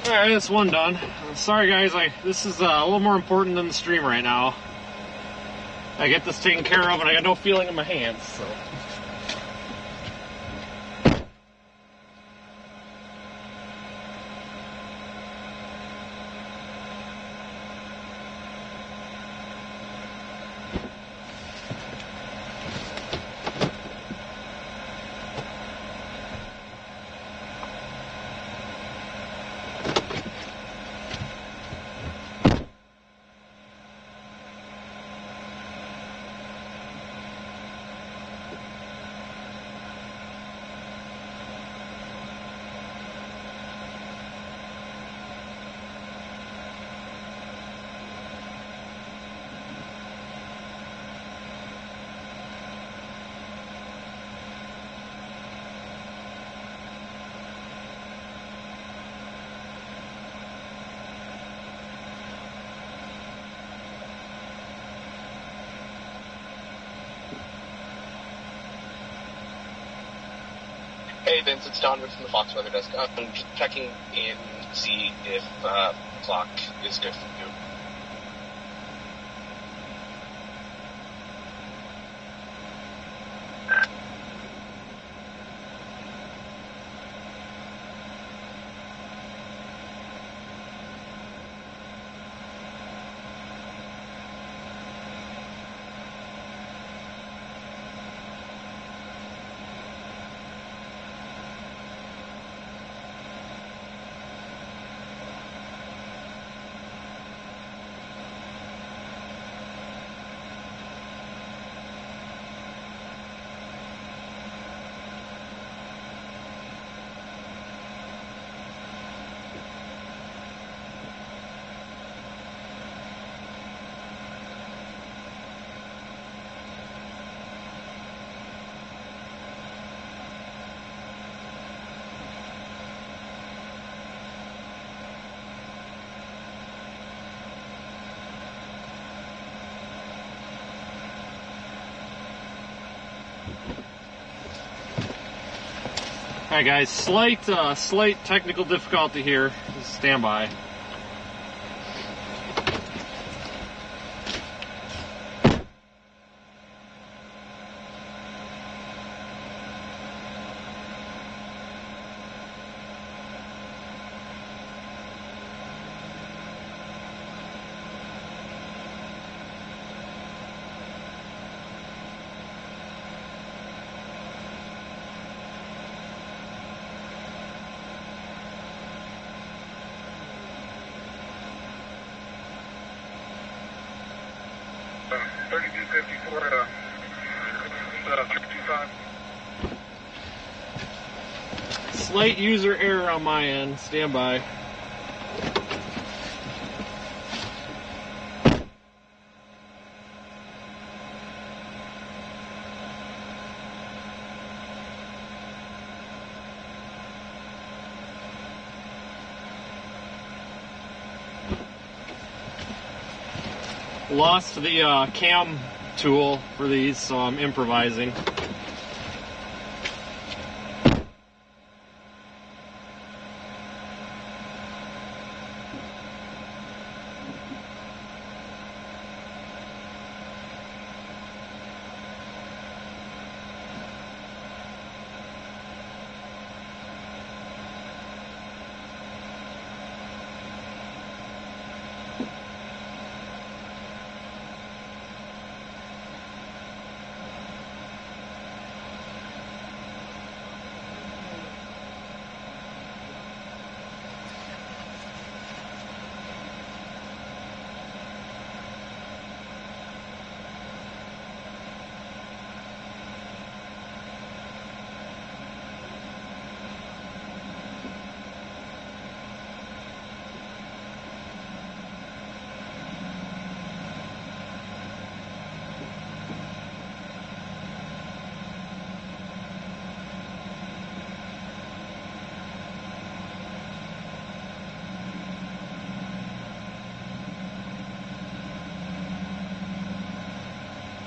Alright, that's one done. Sorry guys, this is a little more important than the stream right now. I get this taken care of and I got no feeling in my hands, so. Hey Vince, it's Donovan from the Fox Weather Desk. I'm just checking in to see if the clock is good for you. Alright guys, slight technical difficulty here. Just stand by. 3254 to 625. Slight user error on my end. Stand by. Lost the cam tool for these, so I'm improvising.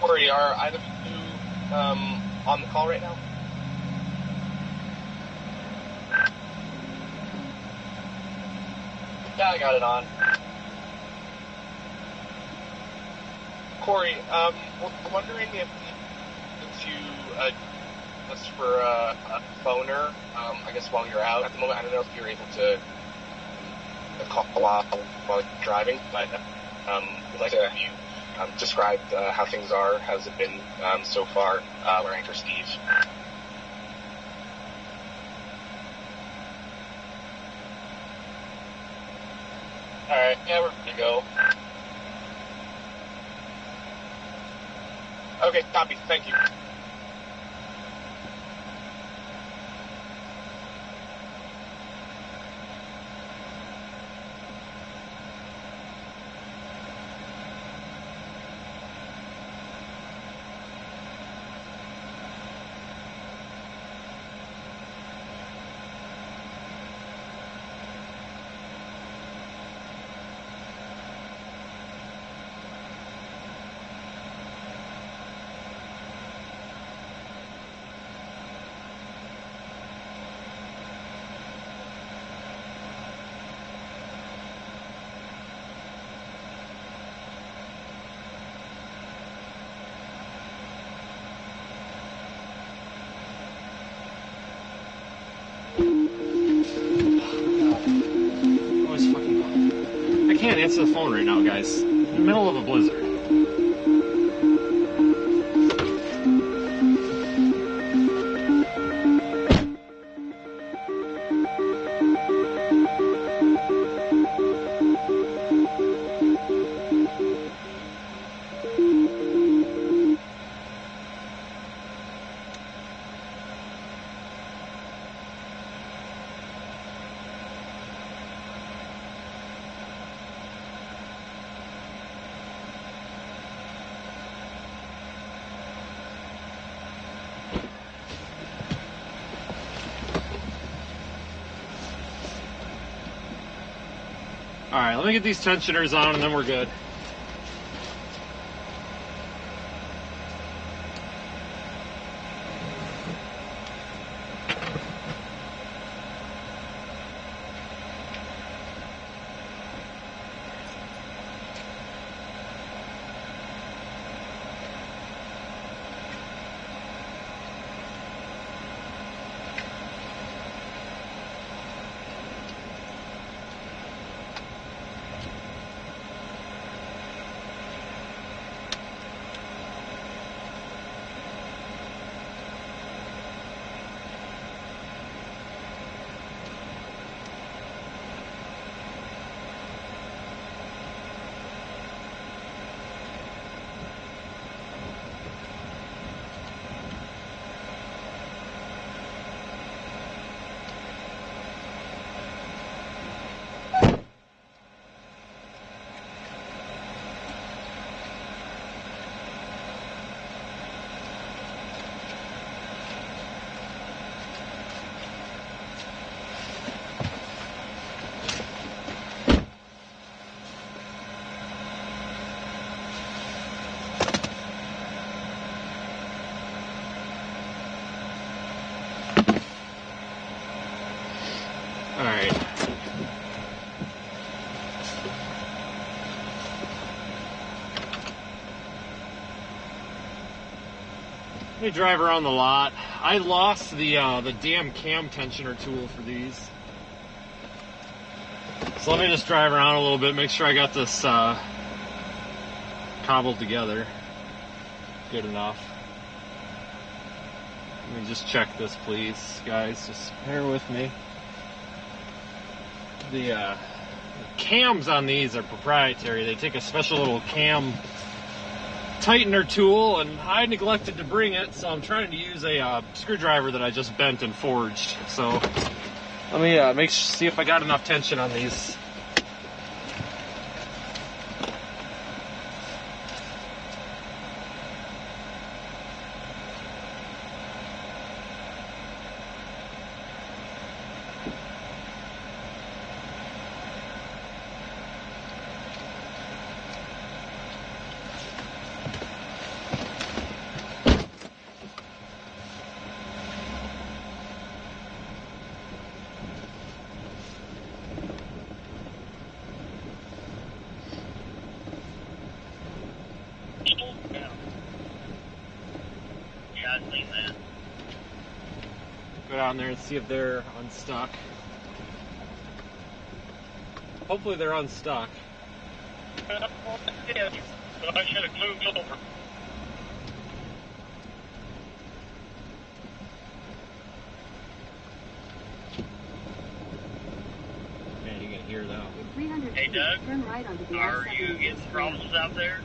Corey, are either of you on the call right now? Yeah, I got it on. Corey, we're wondering if you just for a phoner, I guess while you're out at the moment. I don't know if you're able to call while you're driving, but we'd like to have you describe how things are. How's it been so far? We're Anchor Steve. Alright, yeah, we're good to go. Okay, copy. Thank you. I can't answer the phone right now, guys. In the middle of a blizzard. Alright, let me get these tensioners on and then we're good. Let me drive around the lot. I lost the damn cam tensioner tool for these. So let me just drive around a little bit, make sure I got this cobbled together good enough. Let me just check this, please, guys. Just bear with me. The cams on these are proprietary. They take a special little cam tightener tool, and I neglected to bring it, so I'm trying to use a screwdriver that I just bent and forged. So let me see if I got enough tension on these. Go down there and see if they're unstuck. Hopefully they're unstuck. But I should have moved over. Man, you can hear that. In 300 Hey, feet, Doug, turn right onto the are I-70 you getting East problems out there?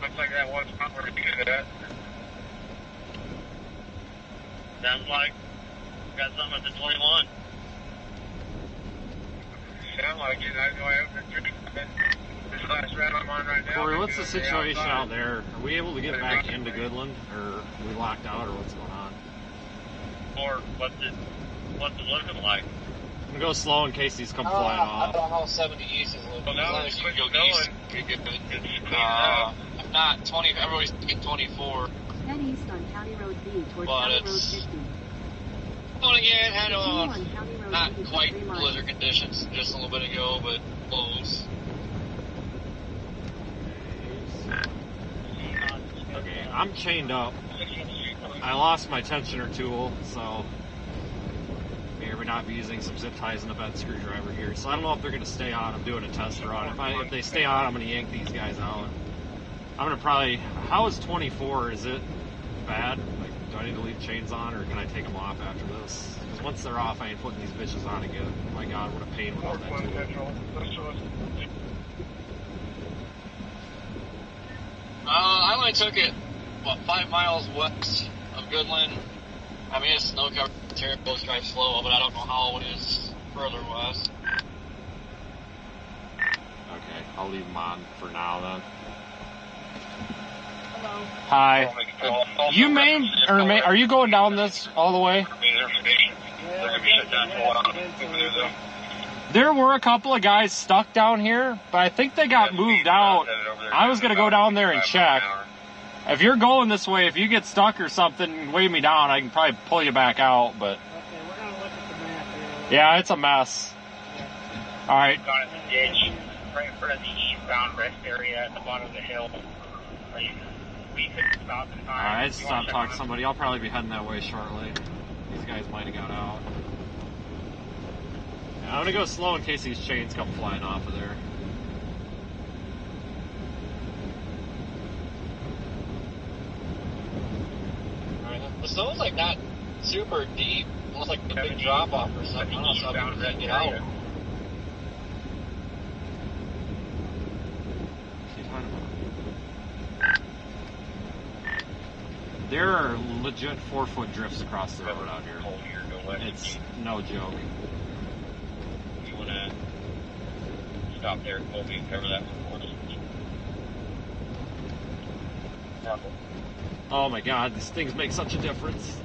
Looks like that one spot where we get at. Sounds like we got something at the 21. Sound like it. I know I opened this last round I'm on right now. Corey, what's the situation out there? Are we able to get back into Goodland, or are we locked out, or what's going on? Or what's it looking like? I'm gonna go slow in case these come flying I off. don't know how 70 East is looking. Well, now As long it's as you quit go east, snowing. you're good. It's cleaning up. I'm not 20. Everybody's getting 24. Head east on County Road B towards But County Road it's 50. going again. Had Continue on County Road not 80 for quite 3 miles. blizzard conditions just a little bit ago, but close. Okay, I'm chained up. I lost my tensioner tool, so may or may not be using some zip ties and a bent screwdriver here. So I don't know if they're going to stay on. I'm doing a test run. If they stay on, I'm going to yank these guys out. I'm going to probably... How is 24? Is it bad? Like, do I need to leave chains on, or can I take them off after this? Because once they're off, I ain't putting these bitches on again. Oh my God, what a pain without that tool. I only took it, 5 miles west of Goodland. I mean, it's snow covered, terrible, drive slow, but I don't know how it is further west. Okay, I'll leave them on for now then. Hello. Hi. You are you going down this all the way? There were a couple of guys stuck down here, but I think they got moved out. I was going to go down there and check. If you're going this way, if you get stuck or something, wave me down. I can probably pull you back out, but... Okay, we're going to look at the map here. Yeah, it's a mess. Yeah. All right. Got a ditch right in front of the eastbound rest area at the bottom of the hill. We could stop in time. All right, stop talking to somebody. I'll probably be heading that way shortly. These guys might have got out. Yeah, I'm going to go slow in case these chains come flying off of there. The snow's like not super deep. It looks like a big drop off or something. I don't know if I'm going to get out. There are legit 4-foot drifts across the road out here. It's no joke. You want to stop there at Colby and cover that for us? Oh my God, these things make such a difference.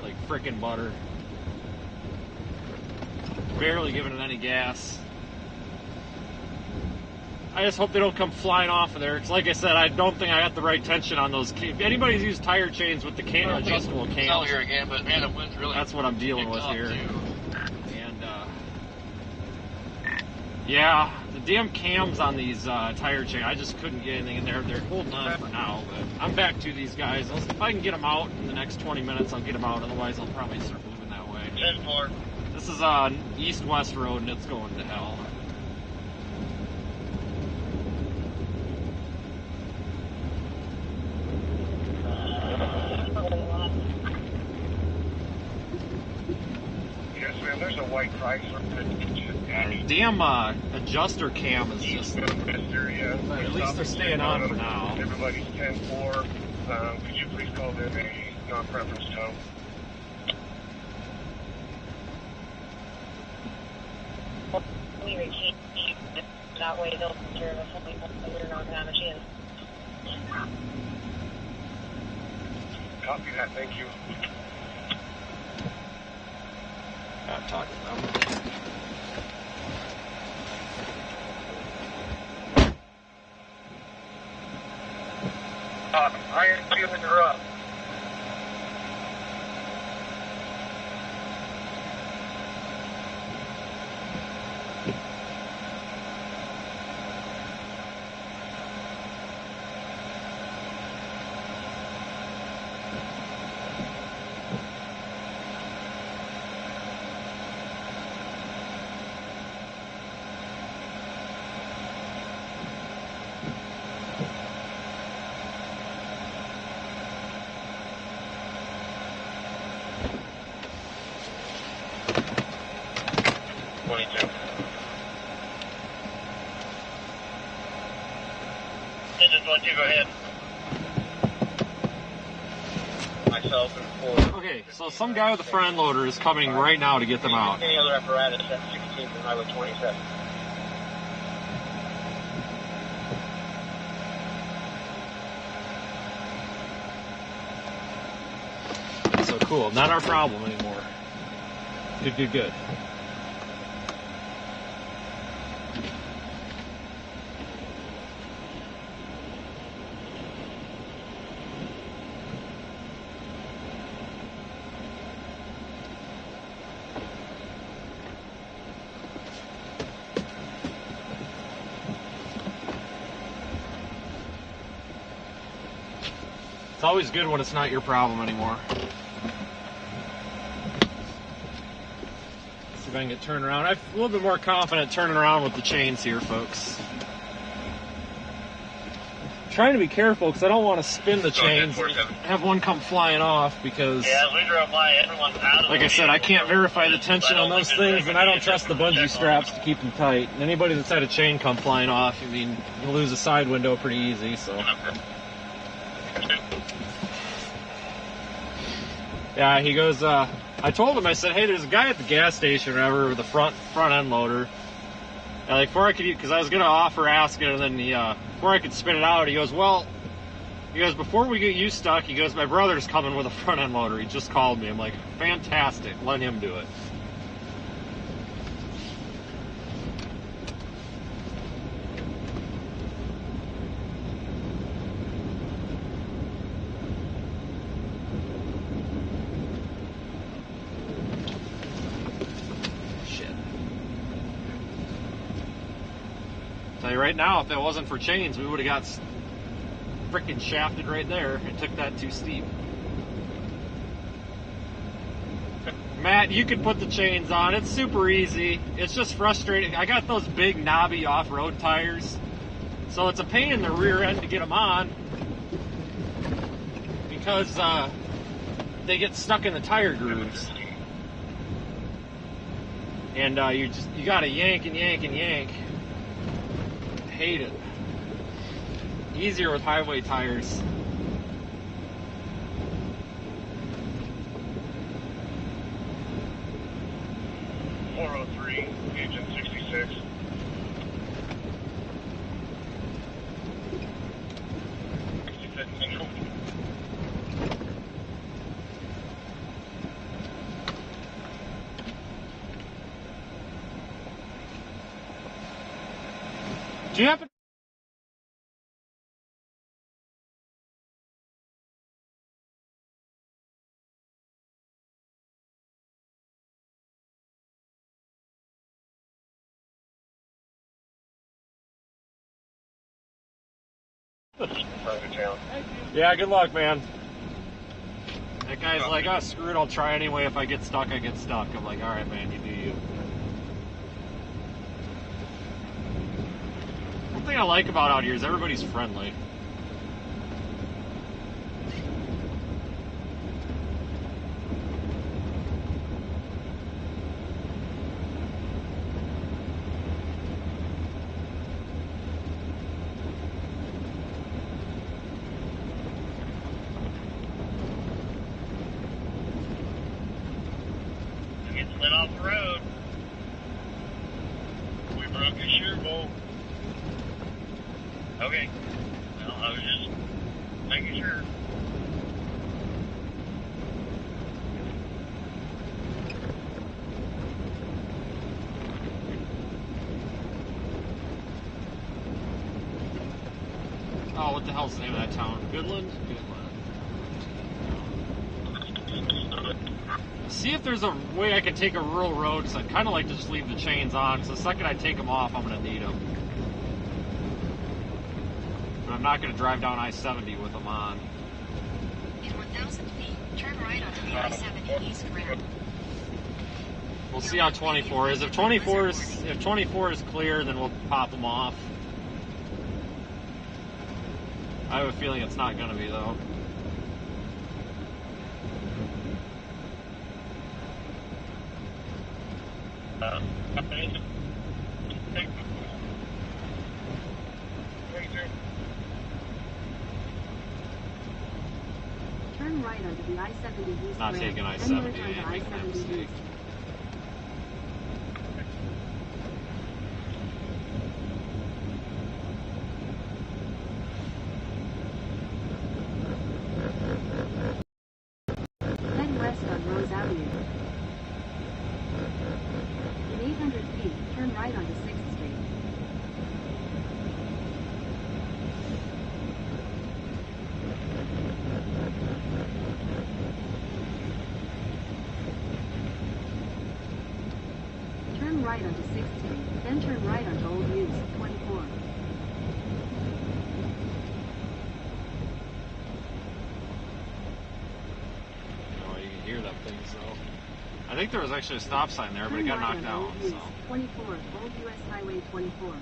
Like frickin' butter. Barely giving it any gas. I just hope they don't come flying off of there. It's like I said, I don't think I got the right tension on those. If anybody's used tire chains with the adjustable cams, here again, but man, the wind's really. that's what I'm dealing with up here. too. And Yeah, the damn cams on these tire chain, I just couldn't get anything in there. They're holding on for now, but I'm back to these guys. If I can get them out in the next 20 minutes, I'll get them out. Otherwise, I'll probably start moving that way. 10-4. This is east-west road, and it's going to hell. Yes, ma'am, there's a white Chrysler. Damn adjuster cam is just... Yeah. At least they're staying on for now. Everybody's 10-4. Could you please call in a non-preference tow? We retain that way they'll serve us only when we're not on a chance. Copy that, thank you. I'm talking about. Iron feeling her up. Go ahead. Myself and four. Okay, so some guy with a front end loader is coming right now to get them out. Any other apparatus at 16th and Highway 27. So cool, not our problem anymore. Good, good, good. It's always good when it's not your problem anymore. Let's see if I can get turned around. I'm a little bit more confident turning around with the chains here, folks. I'm trying to be careful because I don't want to spin the chains and have one come flying off because, yeah, we drove by, everyone's out of like I said, I can't verify the tension on those things, and I don't trust the bungee straps to keep them tight. And anybody that's had a chain come flying off, I mean, you'll lose a side window pretty easy, so... Yeah, he goes, I told him, I said, hey, there's a guy at the gas station or whatever with a front end loader. And like, before I could, because I was going to offer, ask it, and then before I could spin it out, he goes, well, before we get you stuck, he goes, my brother's coming with a front end loader. He just called me. I'm like, fantastic, let him do it. Tell you right now, if it wasn't for chains, we would have got freaking shafted right there. It took that too steep. Matt, you can put the chains on. It's super easy. It's just frustrating. I got those big knobby off-road tires, so it's a pain in the rear end to get them on because they get stuck in the tire grooves. And you gotta yank and yank and yank. Hate it. Easier with highway tires. .403, engine 66. Do you happen Yeah, good luck, man. That guy's like, oh, screw it, I'll try anyway. If I get stuck, I get stuck. I'm like, all right, man, you do you. One thing I like about out here is everybody's friendly. Let off the road. We broke your shear bolt. Okay. Well, I was just making sure. Oh, what the hell's the name of that town? Goodland? See if there's a way I can take a rural road, because I'd kind of like to just leave the chains on, because the second I take them off, I'm going to need them. But I'm not going to drive down I-70 with them on. In 1,000 feet, turn right onto the I-70 East Ramp. We'll see how 24 is. If 24 is clear, then we'll pop them off. I have a feeling it's not going to be, though. Turn right onto the I-70 East Not ramp, taking then I-70, merge onto I ain't making that I-70 mistake. East. Head west on Rose Avenue. In 800 feet, turn right onto 6th Street. Turn right onto 6th Street, then turn right onto Old News, 24. Oh, you can hear them things, though. I think there was actually a stop sign there, but it got knocked down, Old News, so... 24, Old US Highway 24.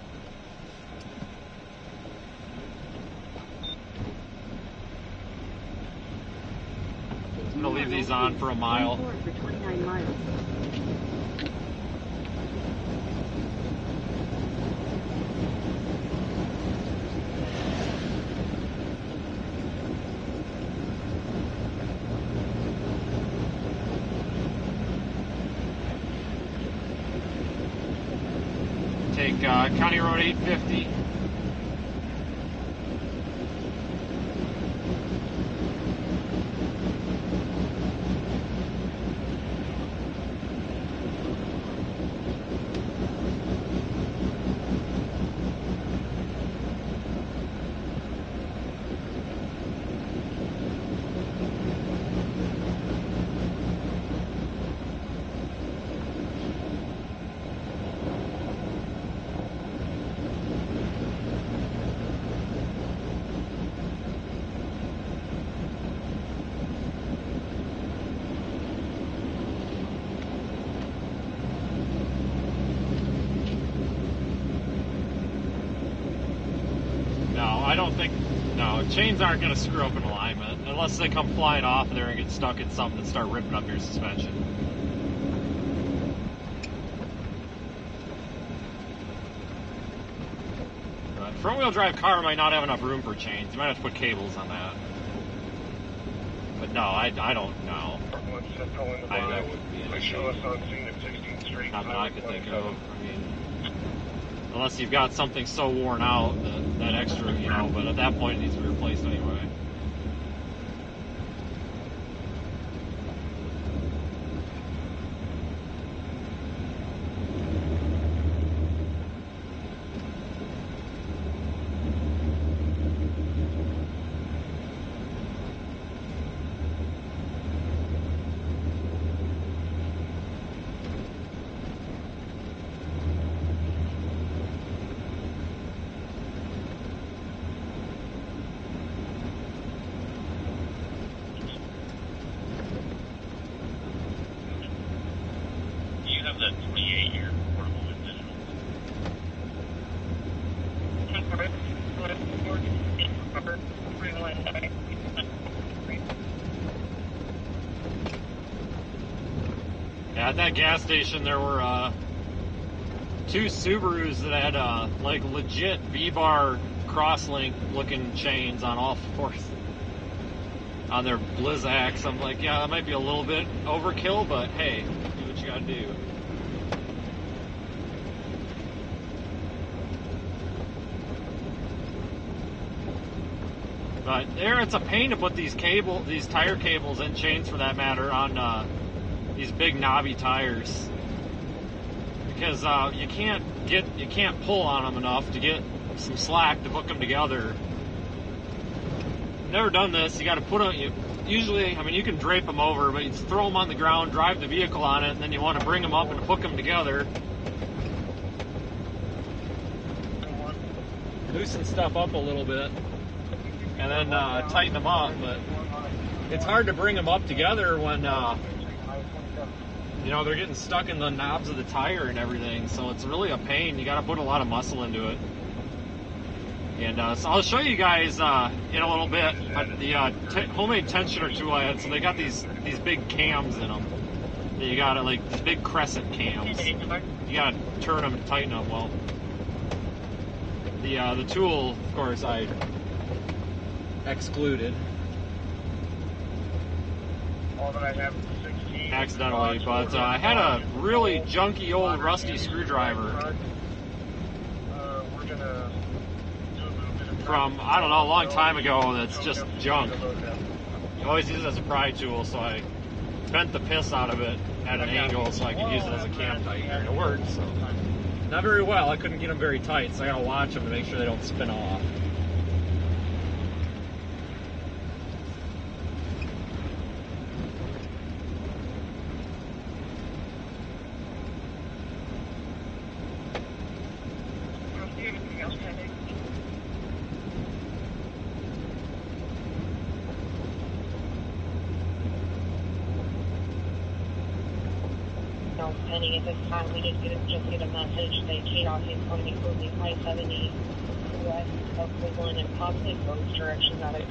I'm going to leave these on for a mile. 24 for 29 miles. Take County Road 850. I don't think, no, chains aren't going to screw up an alignment unless they come flying off there and get stuck in something and start ripping up your suspension. But front-wheel drive car might not have enough room for chains. You might have to put cables on that. But no, I don't know. That wouldn't be an issue. Not that I could think of. I mean, unless you've got something so worn out that extra, you know, but at that point it needs to be replaced anyway. At that gas station, there were two Subarus that had like legit V-bar crosslink looking chains on all fours on their Blizzaks. I'm like, yeah, that might be a little bit overkill, but hey, do what you gotta do. But there, it's a pain to put these tire cables and chains, for that matter, on these big knobby tires, because you can't pull on them enough to get some slack to hook them together. Never done this. You got to put them. Usually, I mean, you can drape them over, but you just throw them on the ground, drive the vehicle on it, and then you want to bring them up and hook them together. Loosen stuff up a little bit, and then tighten them up. But it's hard to bring them up together when you know, they're getting stuck in the knobs of the tire and everything. So it's really a pain. You got to put a lot of muscle into it. And so I'll show you guys in a little bit the homemade tensioner tool I had. So they got these big cams in them. You got to, like, these big crescent cams. You got to turn them and tighten them. Well, the tool, of course, I excluded accidentally, but I had a really junky old rusty screwdriver from, I don't know, a long time ago that's just junk. You always use it as a pry tool, so I bent the piss out of it at an angle so I could use it as a cam tightener, and it worked. So not very well. I couldn't get them very tight, so I gotta watch them to make sure they don't spin off. Pending at this time, we did just get a message that chaos is going to be closing I-70 west of Cleveland and possibly both directions out of.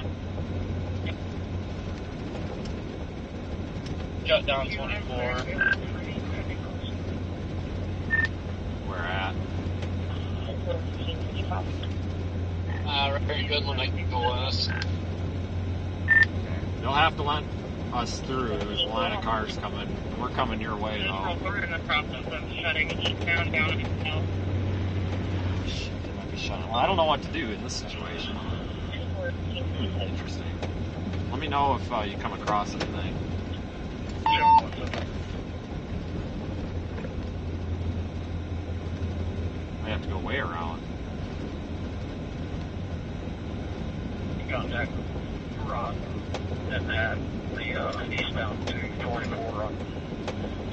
Shut down 24. Where at? Right here in Goodland, I can go west. You'll have to let us through. There's a line of cars coming. We're coming your way, though. We're in the process of shutting eastbound down at south. Shit, they might be shutting. Well, I don't know what to do in this situation. Interesting. Let me know if you come across anything. I have to go way around. Contact Rock and that the eastbound to 24 on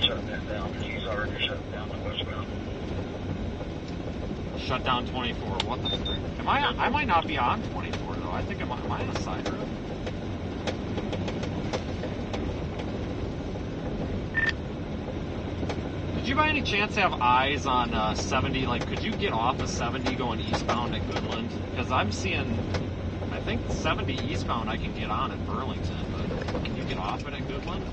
shutting that down. He's already shut down the westbound. Shut down 24. What the frick? I might not be on 24 though. I think am I on a side road? Did you by any chance have eyes on 70? Like, could you get off of 70 going eastbound at Goodland? Because I'm seeing, I think 70 eastbound I can get on at Burlington, but can you get off it at Goodland?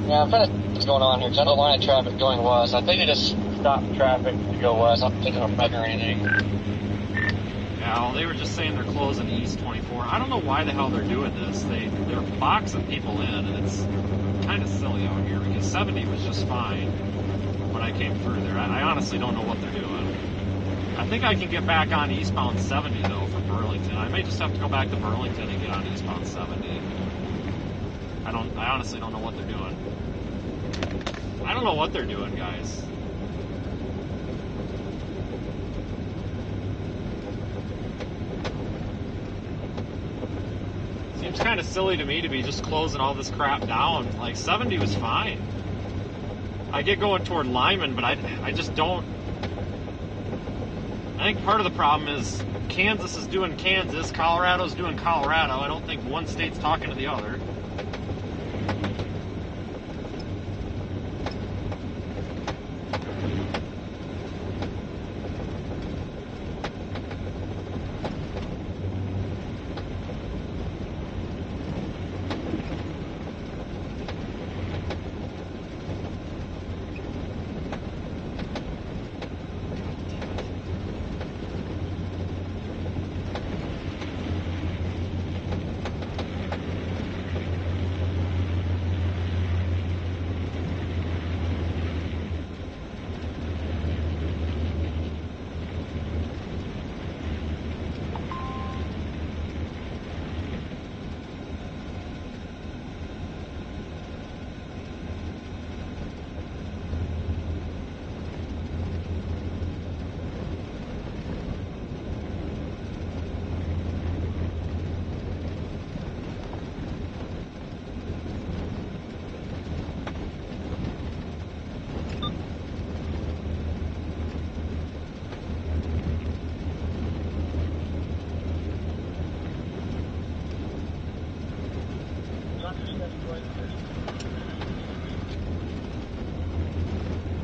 Yeah, I'm trying to see what's going on here, because I know the line of traffic going west. I think they just stopped traffic to go west. I'm thinking of wreck or anything. Yeah, well, they were just saying they're closing East 24. I don't know why the hell they're doing this. They're boxing people in, and it's kind of silly out here, because 70 was just fine when I came through there. I honestly don't know what they're doing. I think I can get back on eastbound 70, though, from Burlington. I may just have to go back to Burlington and get on eastbound 70. I honestly don't know what they're doing. I don't know what they're doing, guys. Seems kind of silly to me to be just closing all this crap down. Like, 70 was fine. I get going toward Lyman, but I just don't. I think part of the problem is Kansas is doing Kansas, Colorado's doing Colorado. I don't think one state's talking to the other.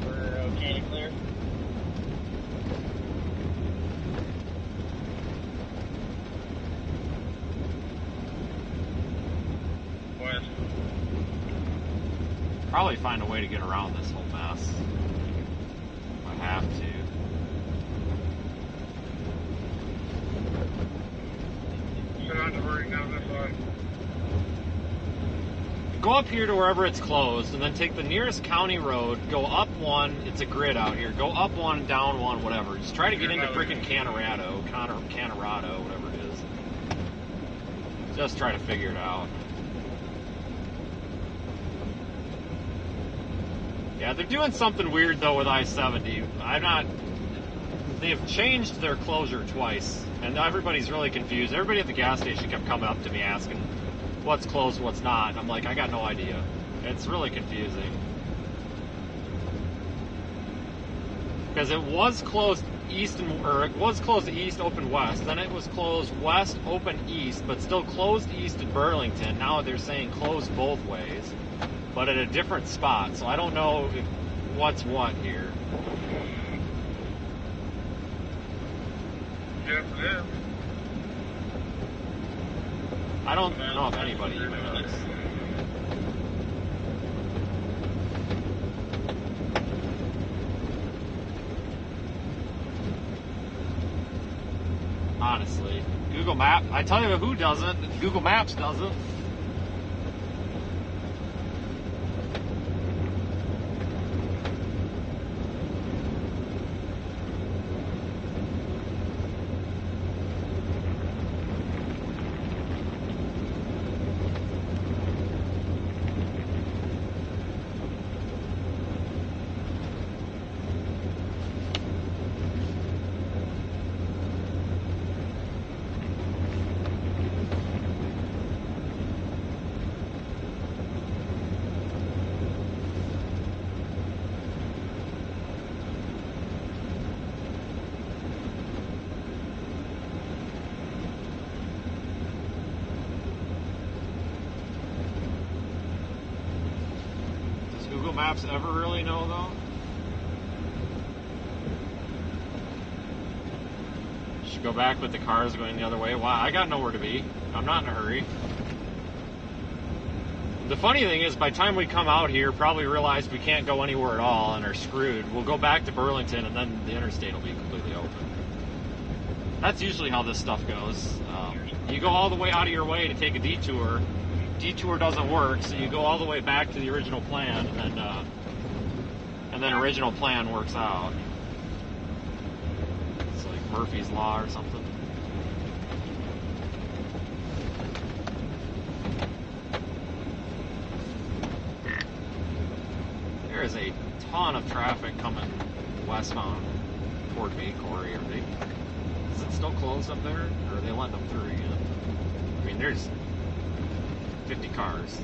We're okay to clear. West. Probably find a way to get around this whole mess. I have to. Sit on the hurry down this way. Go up here to wherever it's closed, and then take the nearest county road, go up one, it's a grid out here, go up one, down one, whatever. Just try to get into freaking Canorado, whatever it is. Just try to figure it out. Yeah, they're doing something weird, though, with I-70. They've changed their closure twice, and everybody's really confused. Everybody at the gas station kept coming up to me asking what's closed, what's not. And I'm like, I got no idea. It's really confusing. Because it was closed east, it was closed east, open west. Then it was closed west, open east, but still closed east in Burlington. Now they're saying closed both ways, but at a different spot. So I don't know what's what here. Yes, it is. I don't know if anybody even does. Honestly, Google Maps, I tell you who doesn't, Google Maps doesn't. Google Maps ever really know, though? Should go back with the cars going the other way. Wow, I got nowhere to be. I'm not in a hurry. The funny thing is, by the time we come out here, probably realize we can't go anywhere at all and are screwed. We'll go back to Burlington, and then the interstate will be completely open. That's usually how this stuff goes. You go all the way out of your way to take a detour. Detour doesn't work, so you go all the way back to the original plan, and then original plan works out. It's like Murphy's Law or something. There is a ton of traffic coming westbound toward me, Corey. Is it still closed up there, or are they letting them through again? I mean, there's 50 cars.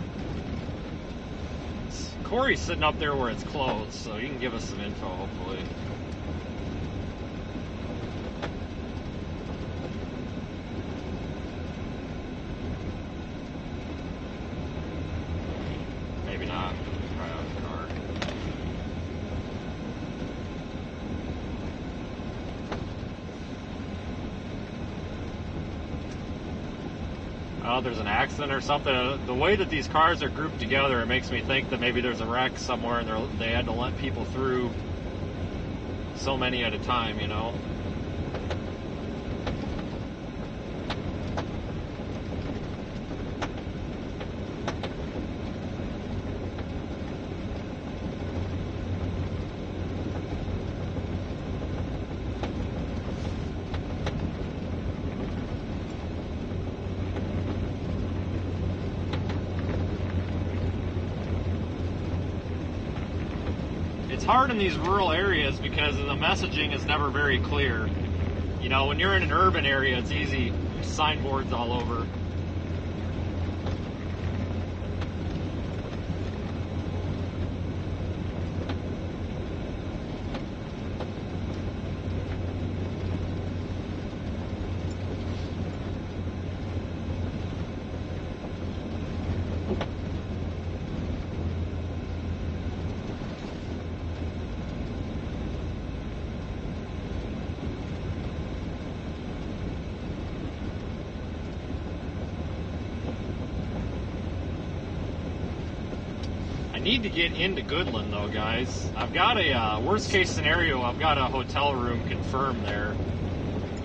Corey's sitting up there where it's closed, so he can give us some info, hopefully. know, there's an accident or something. The way that these cars are grouped together, it makes me think that maybe there's a wreck somewhere and they had to let people through so many at a time, you know. It's hard in these rural areas because the messaging is never very clear. You know, when you're in an urban area, it's easy. There's signboards all over. Need to get into Goodland though, guys. I've got a worst case scenario. I've got a hotel room confirmed there.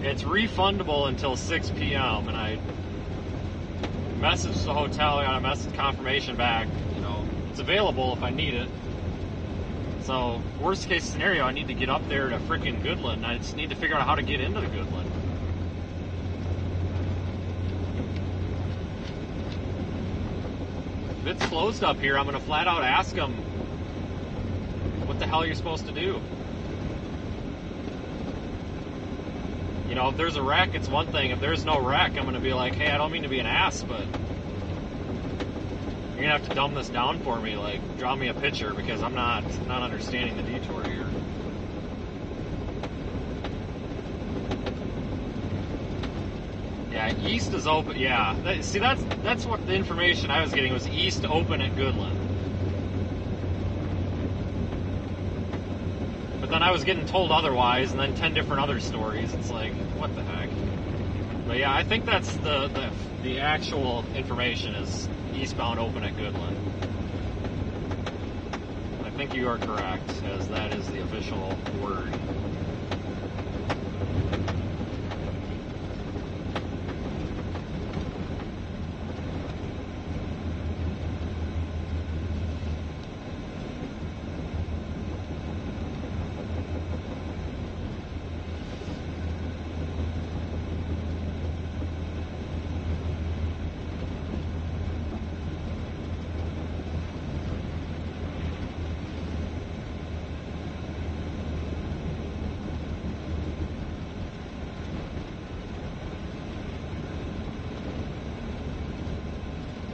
It's refundable until 6 p.m. and I messaged the hotel. I got a message confirmation back. You know, it's available if I need it. So worst case scenario, I need to get up there to freaking Goodland. I just need to figure out how to get into the Goodland. If it's closed up here, I'm going to flat out ask them what the hell you're supposed to do. You know, if there's a wreck, it's one thing. If there's no wreck, I'm going to be like, hey, I don't mean to be an ass, but you're going to have to dumb this down for me. Like, draw me a picture because I'm not understanding the detour here. Yeah, east is open. Yeah, see, that's what the information I was getting was east open at Goodland. But then I was getting told otherwise, and then 10 different other stories. It's like, what the heck? But yeah, I think that's the actual information is eastbound open at Goodland. I think you are correct, as that is the official word.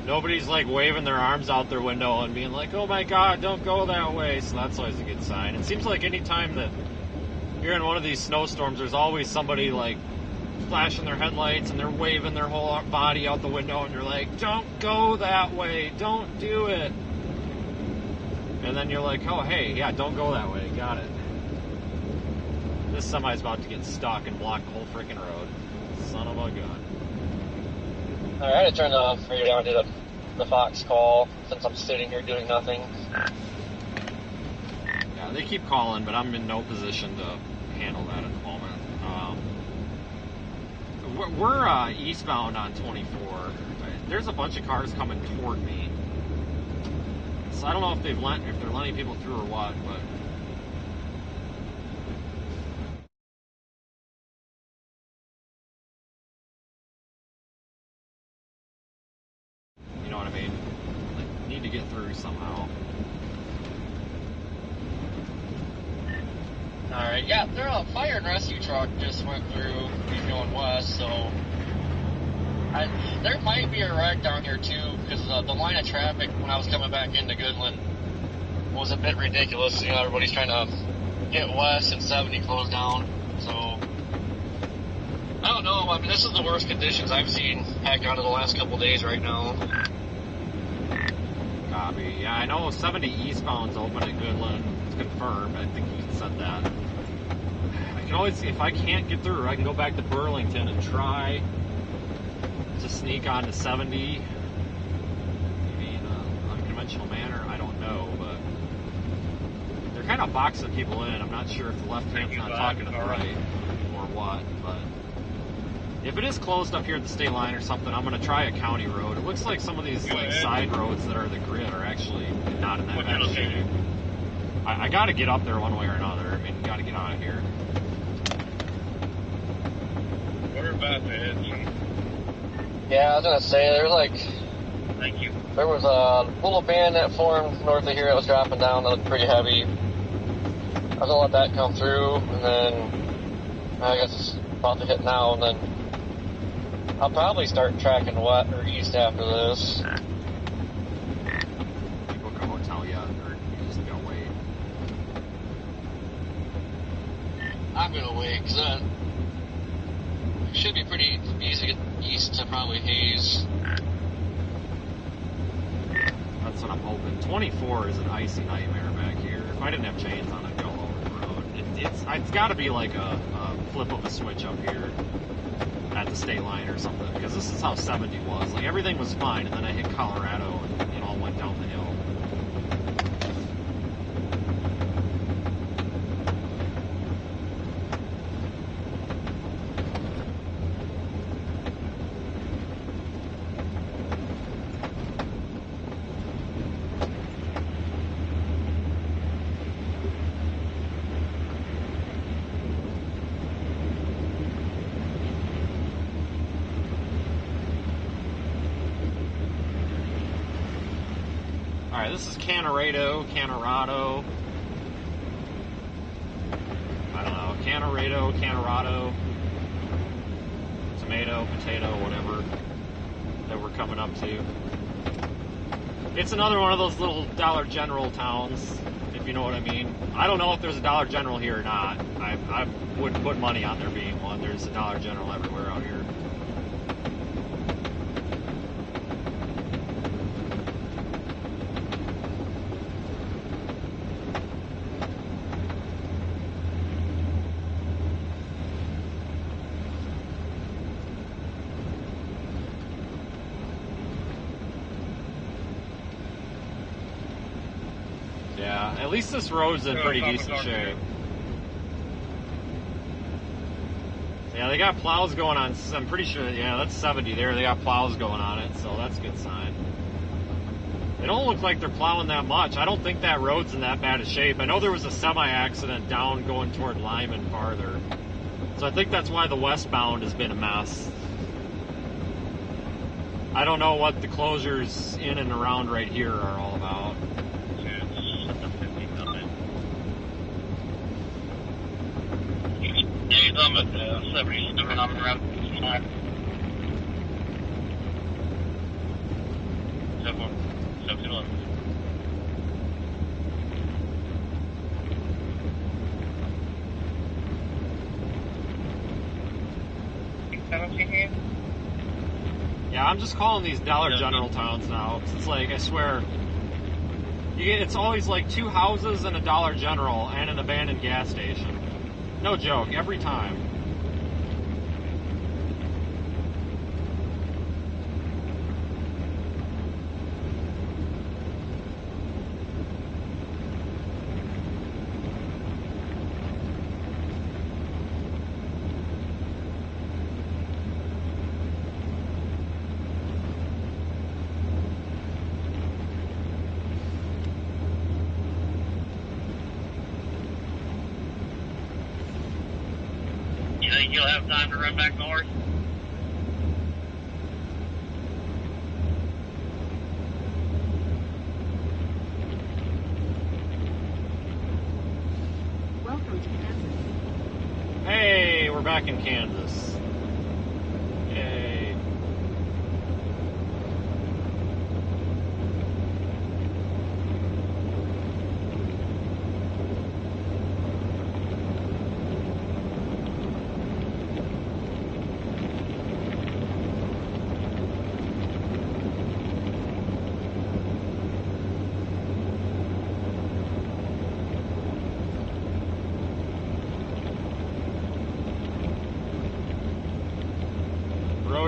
Nobody's like waving their arms out their window and being like, oh my god, don't go that way. So that's always a good sign. It seems like any time that you're in one of these snowstorms, there's always somebody like flashing their headlights and they're waving their whole body out the window and you're like, don't go that way, don't do it. And then you're like, oh hey, yeah, don't go that way, got it. This semi's about to get stuck and block the whole freaking road. Son of a gun. Alright, I had to turn the radio down to the Fox call since I'm sitting here doing nothing. Yeah, they keep calling, but I'm in no position to handle that at the moment. We're eastbound on 24. There's a bunch of cars coming toward me. So I don't know if they're letting people through or what, but you know what I mean? Like, need to get through somehow. Alright, yeah, their fire and rescue truck just went through. He's going west, so there might be a wreck down here too, because the line of traffic when I was coming back into Goodland was a bit ridiculous. You know, everybody's trying to get west and 70 closed down, so I don't know. I mean, this is the worst conditions I've seen heck out of the last couple days right now. Copy. Yeah, I know 70 eastbound's open at Goodland. It's confirmed. I think he said that. I can always, if I can't get through, I can go back to Burlington and try to sneak onto 70, maybe in an unconventional manner. I don't know, but they're kind of boxing people in. I'm not sure if the left hand's not talking to the right or what, but if it is closed up here at the state line or something, I'm going to try a county road. It looks like some of these like side roads that are the grid are actually not in that bad shape. I got to get up there one way or another. I mean, got to get out of here. We're about to hit some. Yeah, I was gonna say there's like Thank you. there was a little band that formed north of here that was dropping down that looked pretty heavy. I was gonna let that come through, and then I guess it's about to hit now, and then I'll probably start tracking west or east after this. You book a hotel yet, or you just gonna wait? I'm gonna wait because it should be pretty easy to get east to probably Hayes. That's what I'm hoping. 24 is an icy nightmare back here. If I didn't have chains on, I'd go all over the road. It's got to be like a flip of a switch up here at the state line or something, because this is how 70 was. Like, everything was fine, and then I hit Colorado, and it all went down the hill. Alright, this is Canorado. I don't know, Canorado, tomato, potato, whatever that we're coming up to. It's another one of those little Dollar General towns, if you know what I mean. I don't know if there's a Dollar General here or not. I would put money on there being one. There's a Dollar General everywhere out here. Yeah, at least this road's in pretty decent shape. Yeah, they got plows going on. I'm pretty sure, yeah, that's 70 there. They got plows going on it, so that's a good sign. They don't look like they're plowing that much. I don't think that road's in that bad a shape. I know there was a semi-accident down going toward Lyman farther. So I think that's why the westbound has been a mess. I don't know what the closures in and around right here are all about. Yeah, I'm at 70 coming on around 5. 7-11. Yeah, I'm just calling these Dollar General towns now. It's like, I swear, it's always like 2 houses and a Dollar General and an abandoned gas station. No joke, every time. You think you'll have time to run back north? Welcome to Kansas. Hey, we're back in Kansas. Yay.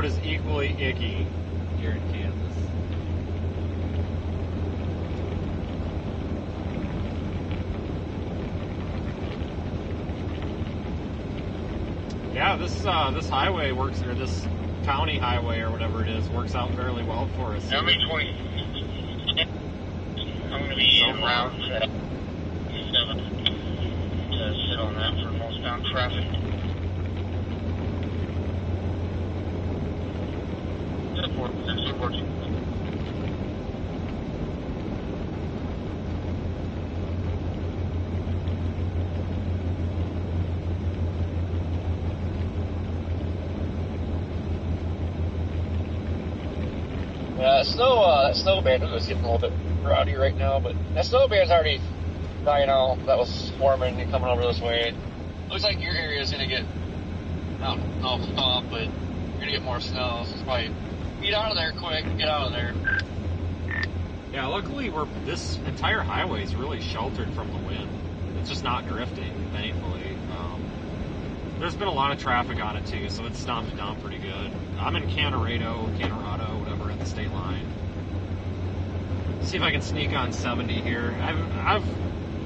road is equally icky here in Kansas. Yeah, this highway works, or this county highway or whatever it is, works out fairly well for us. I'm going to be So in far. route 7 to sit on that for northbound traffic. It's working. That snow band is getting a little bit rowdy right now, but that snow band's already dying out. That was forming and coming over this way. Looks like your area is going to get, I don't know, stopped, but you're going to get more snow, so it's probably get out of there quick and get out of there. Yeah, luckily this entire highway is really sheltered from the wind. It's just not drifting, thankfully. There's been a lot of traffic on it too, so it's stomped it down pretty good. I'm in Colorado, whatever, at the state line. See if I can sneak on 70 here. I've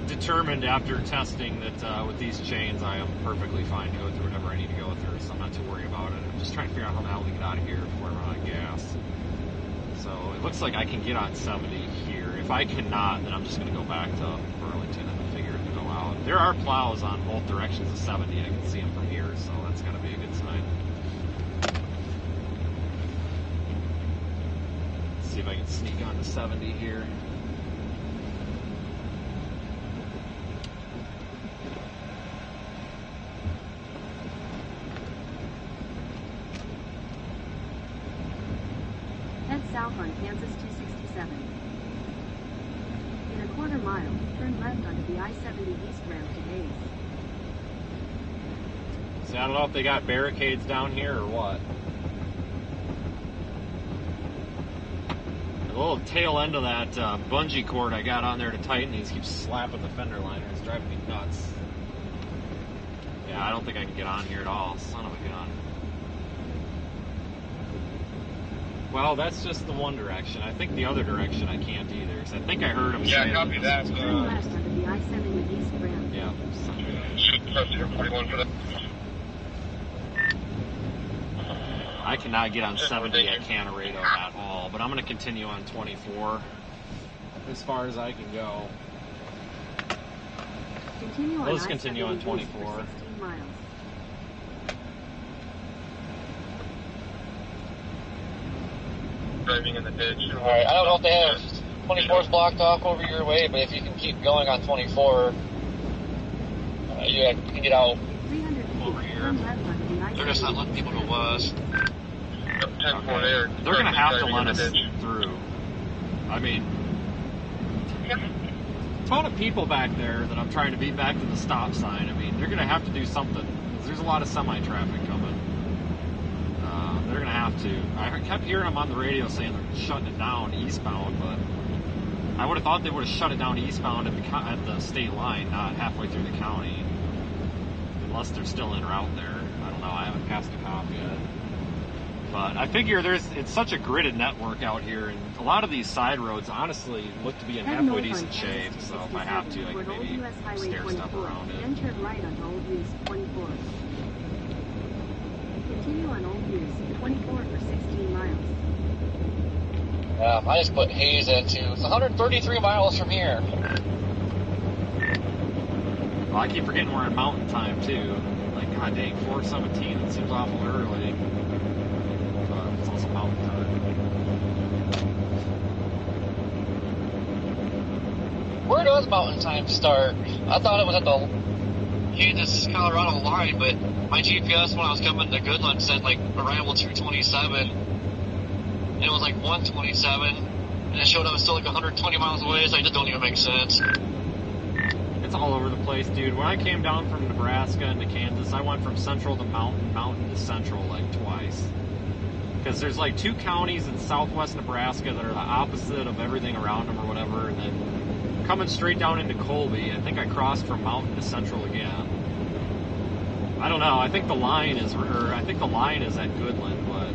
determined after testing that with these chains I am perfectly fine to go through whatever I need to go through, so I'm not too worried about it. I'm just trying to figure out how the hell to get out of here before I run out of gas. So it looks like I can get on 70 here. If I cannot, then I'm just going to go back to Burlington and figure it to go out. There are plows on both directions of 70. I can see them from here, so that's got to be a good sign. Let's see if I can sneak onto 70 here. Head south on Kansas 267. In a quarter mile, turn left onto the I-70 East ramp to Hayes. See, I don't know if they got barricades down here or what. The little tail end of that bungee cord I got on there to tighten these keeps slapping the fender liner. It's driving me nuts. Yeah, I don't think I can get on here at all. Son of a gun. Well, that's just the one direction. I think the other direction I can't either. So I think I heard him say. Yeah, copy that. Turn left onto the I-70 East ramp. Yeah. Shoot, press here, 41 for that. I cannot get on 70 at Colorado at all, but I'm going to continue on 24 as far as I can go. Continue on Let's continue on I-70 East 24. for 16 miles. Driving in the ditch. Alright, I don't know if they have 24s blocked off over your way, but if you can keep going on 24, you can get out 300 feet, over here. turn left onto the I-70 They're just not letting people go west. 10-4 there. They're going to have to Driving let in us the ditch. through. I mean, a ton of people back there that I'm trying to beat back to the stop sign. I mean, they're going to have to do something. There's a lot of semi-traffic coming. They're going to have to. I kept hearing them on the radio saying they're shutting it down eastbound, but I would have thought they would have shut it down eastbound at the state line, not halfway through the county. Unless they're still en route there. I don't know. I haven't passed a cop yet. But I figure it's such a gridded network out here, and a lot of these side roads honestly look to be in Head halfway north decent on shape, Kansas so if I have to, I toward can Old maybe US Highway stair step 24, around it. then turn right onto Old US 24. Continue on Old US 24 for 16 miles. I just put Hayes into. It's 133 miles from here. Well, I keep forgetting we're in mountain time, too. Like, god dang, 4:17, it seems awful early. But it's also mountain time. Where does mountain time start? I thought it was at the Kansas-Colorado line, but my GPS when I was coming to Goodland said, like, arrival 227. And it was, like, 127. And it showed I was still, like, 120 miles away, so it just don't even make sense. It's all over the place, dude. When I came down from Nebraska into Kansas, I went from central to mountain to central, like, twice. Because there's, like, 2 counties in southwest Nebraska that are the opposite of everything around them or whatever, and then coming straight down into Colby, I think I crossed from mountain to central again. I don't know. I think the line is at Goodland, but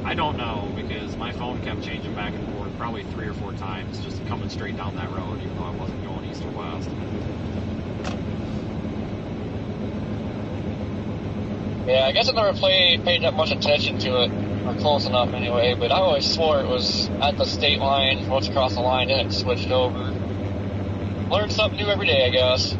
I don't know, because my phone kept changing back and forth probably 3 or 4 times, just coming straight down that road, even though I wasn't going east or west. Yeah, I guess I never paid that much attention to it, or close enough anyway, but I always swore it was at the state line, once across the line, then it switched over. Learn something new every day, I guess.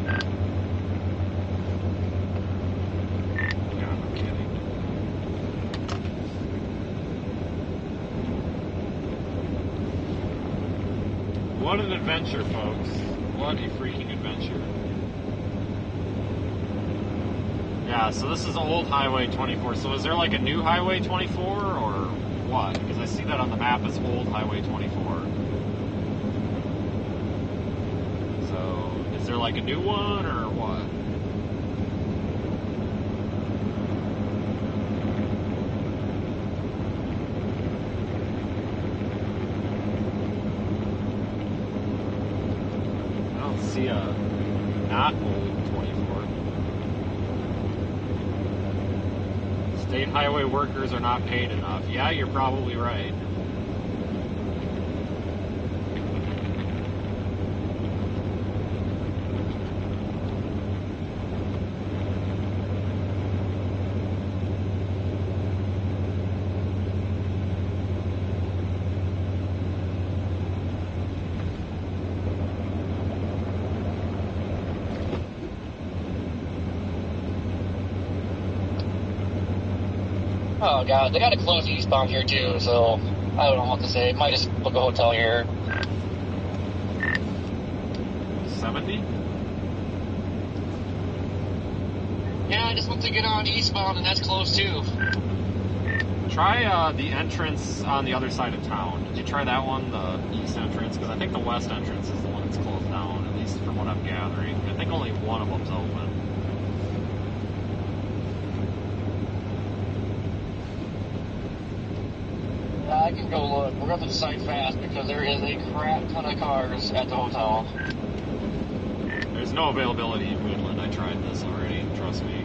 What an adventure, folks. What a freaking adventure. Yeah, so this is old Highway 24. So is there like a new Highway 24 or what? Because I see that on the map as old Highway 24. So is there like a new one or what? See a not old 24. State highway workers are not paid enough. Yeah, you're probably right. Oh god, they gotta close eastbound here too, so I don't know what to say. Might just book a hotel here. 70? Yeah, I just want to get on eastbound and that's closed too. Try the entrance on the other side of town. Did you try that one, the east entrance? Because I think the west entrance is the one that's closed down, at least from what I'm gathering. I think only one of them's open. I can go look. We're going to decide fast because there is a crap ton of cars at the hotel. There's no availability in Woodland. I tried this already, trust me.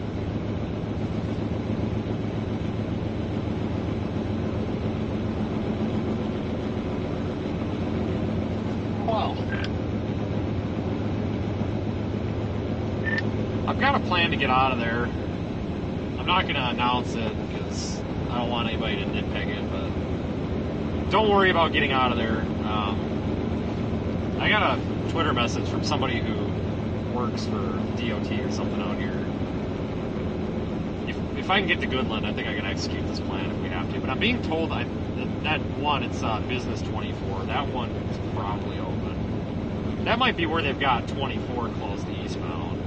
Wow. I've got a plan to get out of there. I'm not going to announce it because I don't want anybody to nitpick it, but don't worry about getting out of there. I got a Twitter message from somebody who works for DOT or something out here. If I can get to Goodland, I think I can execute this plan if we have to. But I'm being told that one, it's Business 24. That one is probably open. That might be where they've got 24 closed to eastbound,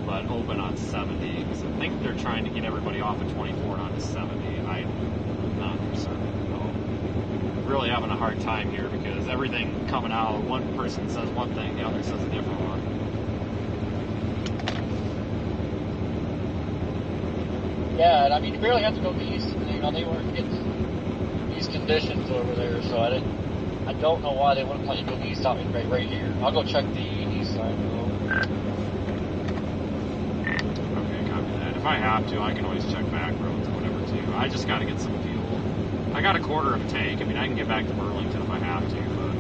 but open on 70. Because I think they're trying to get everybody off of 24 and onto 70. I'm not certain. Really having a hard time here because everything coming out, one person says one thing, the other says a different one. Yeah, and I mean, you barely have to go east. You know, they weren't getting these conditions over there, so I don't know why they wouldn't let you go east out right here. I'll go check the east side, though. Okay, copy that. If I have to, I can always check back roads or whatever, too. I just got to get some fuel. I got a quarter of a tank. I mean, I can get back to Burlington if I have to, but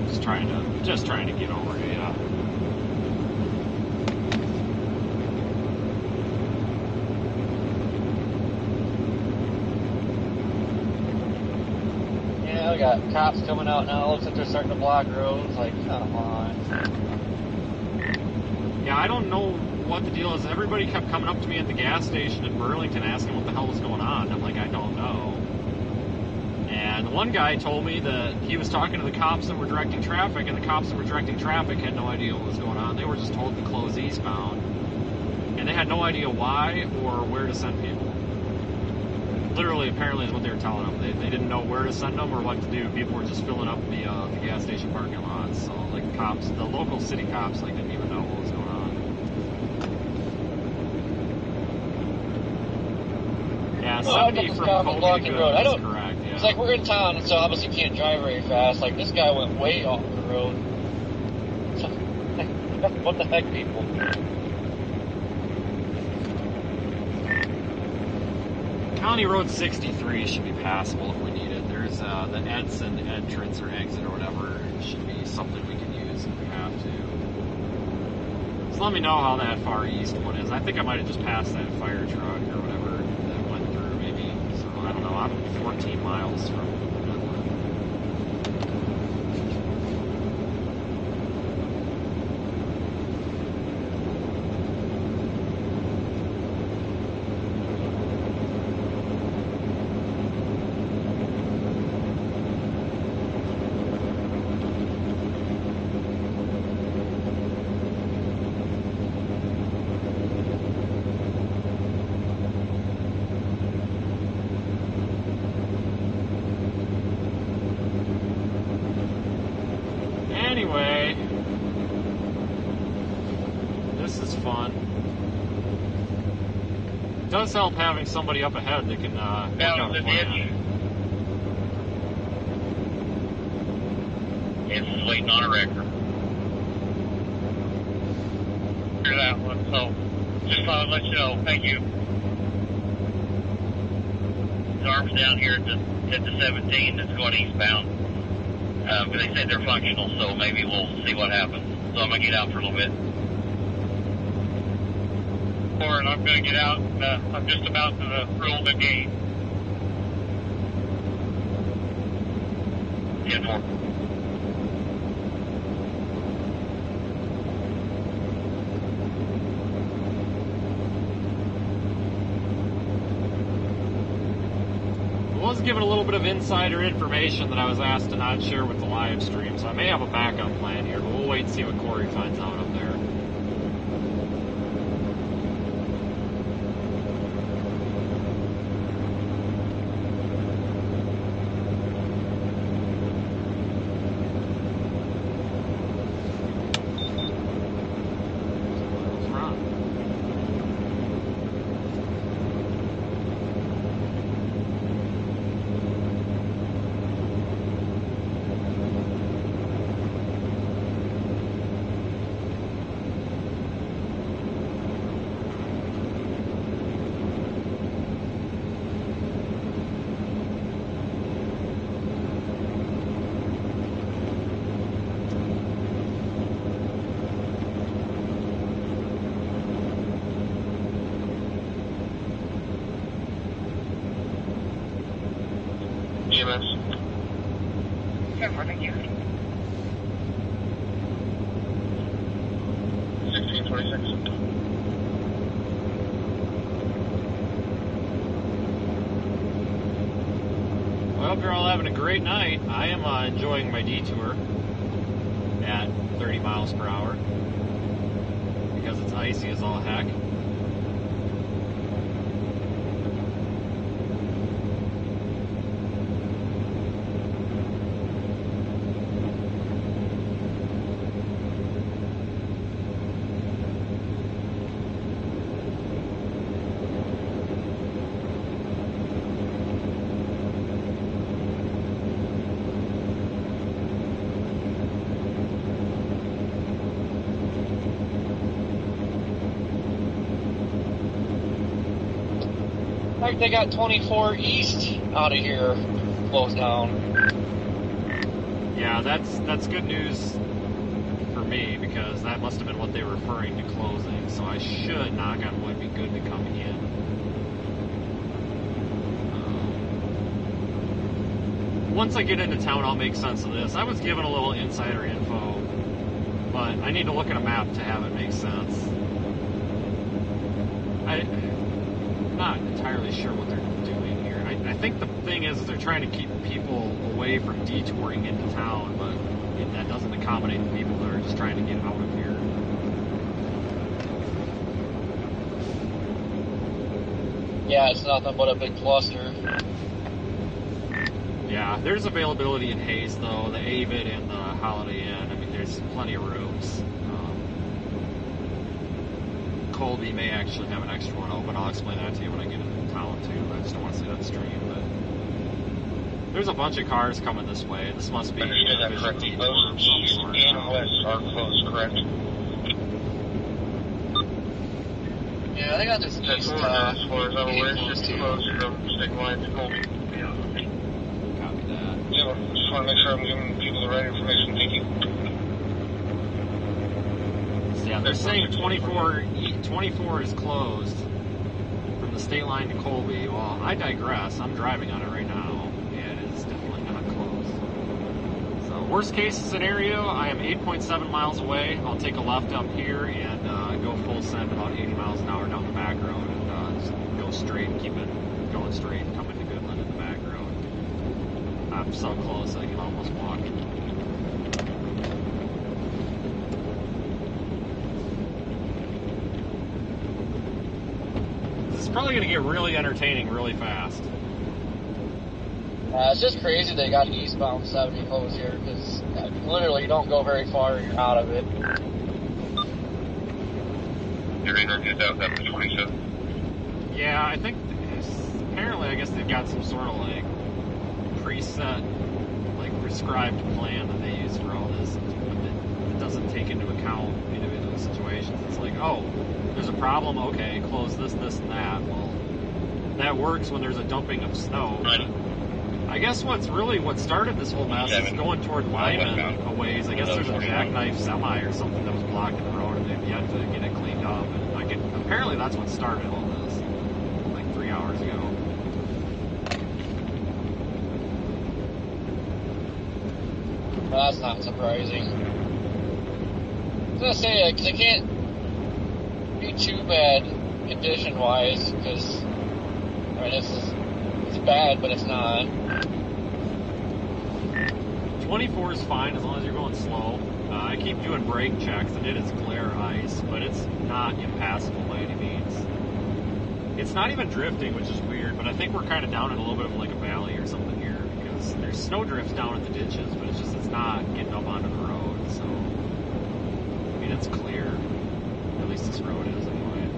just trying to get over it, yeah. Yeah, we got cops coming out now. Looks like they're starting to block roads. Like, come on. Yeah, I don't know what the deal is. Everybody kept coming up to me at the gas station in Burlington asking what the hell was going on. I'm like, I don't know. And one guy told me that he was talking to the cops that were directing traffic, and the cops that were directing traffic had no idea what was going on. They were just told to close eastbound. And they had no idea why or where to send people. Literally, apparently, is what they were telling them. They didn't know where to send them or what to do. People were just filling up the gas station parking lots. So, like, cops, the local city cops, like, didn't even know what was going on. Yeah, 70 from Colby to Good is correct, yeah. It's like we're in town, so obviously you can't drive very fast. Like, this guy went way off the road. What the heck, people? County Road 63 should be passable if we need it. There's the Edson entrance or exit or whatever. It should be something we can use if we have to. So let me know how that far east one is. I think I might have just passed that fire truck or whatever that went through maybe. So I don't know. I'm 14 miles from Midland. Anyway, this is fun. It does help having somebody up ahead that can work out a plan. It's waiting on a record. Hear that one, so just thought I'd let you know. Thank you. The arms down here at the 17 that's going eastbound. But they said they're functional, so maybe we'll see what happens. So I'm going to get out for a little bit. And I'm going to get out. I'm just about to roll the gate. 10-4. I was given a little bit of insider information that I was asked to not share with the live stream, so I may have a backup plan here, but we'll wait and see what Corey finds out up there. EMS. 10-4, thank you. 1626. Well, I hope you're all having a great night. I am enjoying my detour at 30 miles per hour because it's icy as all heck. Like they got 24 east out of here closed down. Yeah, that's good news for me because that must have been what they were referring to closing. So I should, knock on wood, be good to come in. Once I get into town, I'll make sense of this. I was given a little insider info, but I need to look at a map to have it make sense. I'm not entirely sure what they're doing here. I think the thing is they're trying to keep people away from detouring into town, but that doesn't accommodate the people that are just trying to get out of here. Yeah, it's nothing but a big cluster. Yeah, there's availability in Hayes, though, the Avid and the Holiday Inn. I mean, there's plenty of rooms. Colby may actually have an extra one open. I'll explain that to you when I get into town, too. I just don't want to say that stream, but there's a bunch of cars coming this way. This must be Understood that correctly. Both east and west are closed, correct? Yeah, they got this That's east, one as far as I'm aware, it's 84 just too. close from state line to Colby. Copy that. Yeah, just want to make sure I'm giving people the right information. Thank you. So yeah, they're saying 24 is closed from the state line to Colby. Well, I digress. I'm driving on it right now. Yeah, it is definitely not closed. So worst case scenario, I am 8.7 miles away. I'll take a left up here and go full send about 80 miles an hour down the back road and just go straight and keep it going straight and come into Goodland in the back road. I'm so close I can almost walk. This is probably going to get really entertaining really fast. It's just crazy they got an eastbound 70 closed here, because literally you don't go very far and you're out of it. You're interviewed out that 27. Yeah, I think apparently I guess they've got some sort of like preset, like prescribed plan that they use for all this. It doesn't take into account individual situations. It's like, oh, there's a problem, okay, close this, this, and that. Well, that works when there's a dumping of snow. Right. I guess what started this whole mess is going toward Lyman a ways. I guess there's a jackknife semi or something that was blocking the road and they've yet to get it cleaned up. And apparently that's what started all this, like 3 hours ago. Well, that's not surprising. I was gonna say, because it can't be too bad condition-wise, because, I mean, it's bad, but it's not. 24 is fine as long as you're going slow. I keep doing brake checks, and it is glare ice, but it's not impassable by any means. It's not even drifting, which is weird, but I think we're kind of down in a little bit of like a valley or something here, because there's snow drifts down at the ditches, but it's not getting up onto the road, so, I mean, it's clear. At least this road is, anyway.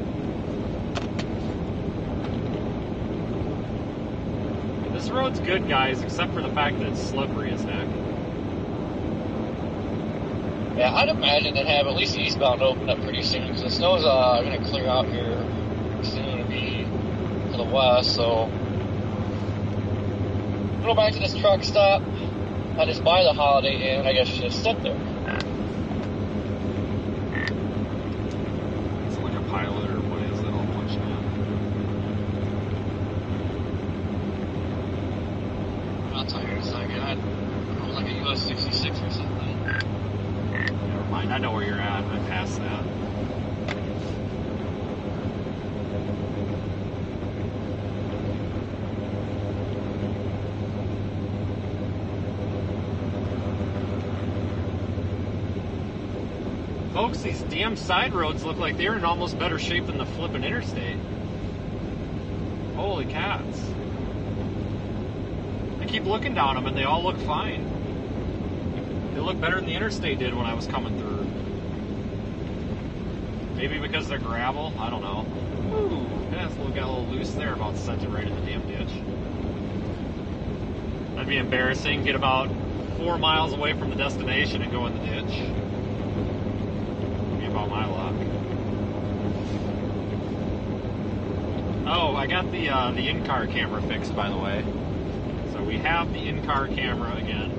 This road's good, guys, except for the fact that it's slippery as heck. Yeah, I'd imagine they'd have at least eastbound open up pretty soon, because the snow's going to clear out here soon to be to the west, so go back to this truck stop. I just buy the Holiday Inn, I guess you just sit there. It's like a pilot, or what is it, all punched in. I'll tell you in a second. It was like a US 66 or something. Never mind, I know where you're at. I passed that. Folks, these damn side roads look like they're in almost better shape than the flippin' interstate. Holy cats. I keep looking down them and they all look fine. They look better than the interstate did when I was coming through. Maybe because they're gravel? I don't know. Ooh, yeah, got a little loose there, about sent it right in the damn ditch. That'd be embarrassing. Get about 4 miles away from the destination and go in the ditch. Be about my luck. Oh, I got the in-car camera fixed, by the way. So we have the in-car camera again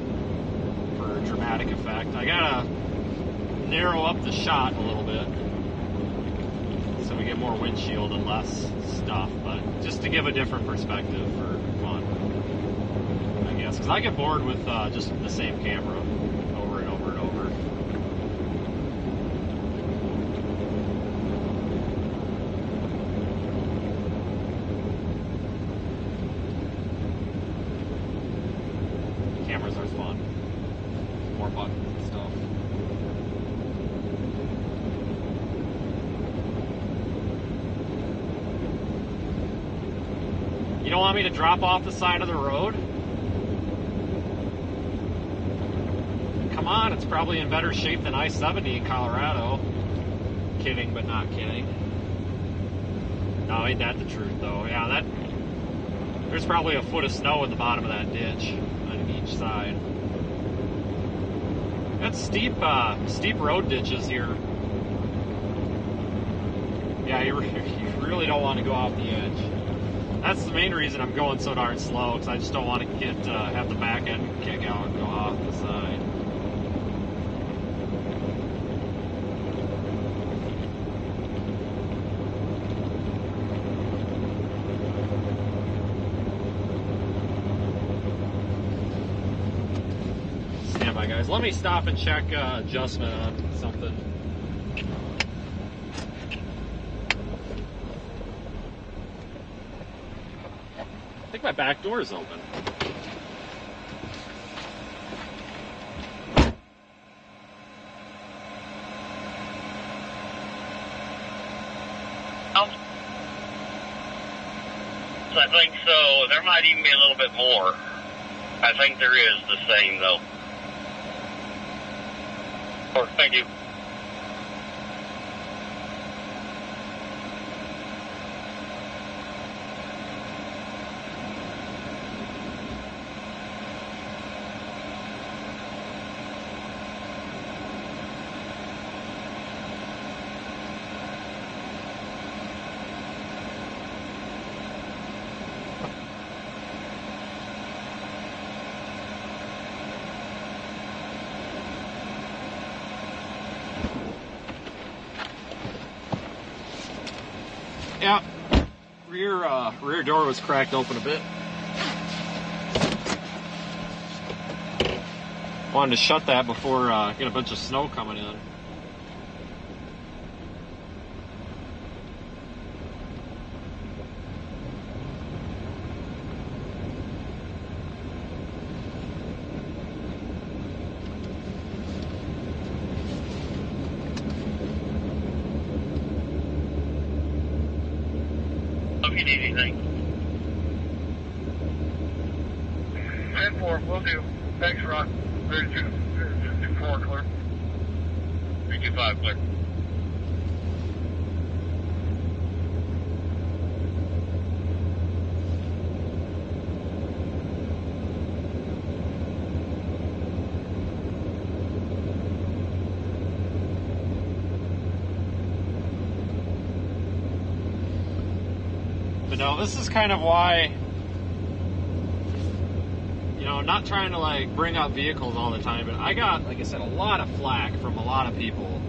for dramatic effect. I gotta narrow up the shot a little bit so we get more windshield and less stuff, but just to give a different perspective for fun, I guess. Because I get bored with just the same camera over and over and over. Cameras are fun. More buttons and stuff. You don't want me to drop off the side of the road? Come on, it's probably in better shape than I-70 in Colorado. Kidding, but not kidding. No, ain't that the truth, though? Yeah, there's probably a foot of snow in the bottom of that ditch on each side. That's steep road ditches here. Yeah, you really don't want to go off the edge. That's the main reason I'm going so darn slow, because I just don't want to have the back end kick out and go off the side. Stand by, guys. Let me stop and check adjustment on something. I think my back door is open. I think so. There might even be a little bit more. I think there is the same, though. Thank you. Yeah, rear door was cracked open a bit. Wanted to shut that before get a bunch of snow coming in. If you need anything. 10-4, will do. Thanks, Ron. 32-4, clear. 325, clear. But no, this is kind of why, you know, not trying to like bring up vehicles all the time, but I got, like I said, a lot of flack from a lot of people.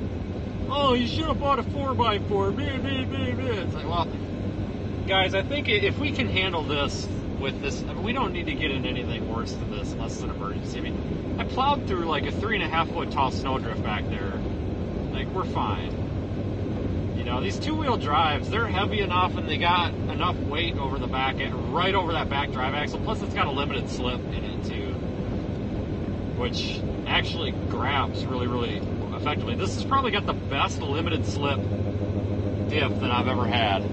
Oh, you should have bought a 4x4. It's like, well, guys, I think if we can handle this with this, I mean, we don't need to get into anything worse than this unless it's an emergency. I mean, I plowed through like a 3.5 foot tall snowdrift back there. Like, we're fine. You know, these two-wheel drives, they're heavy enough and they got enough weight over the back end, right over that back drive axle. Plus, it's got a limited slip in it, too, which actually grabs really, really effectively. This has probably got the best limited slip diff that I've ever had.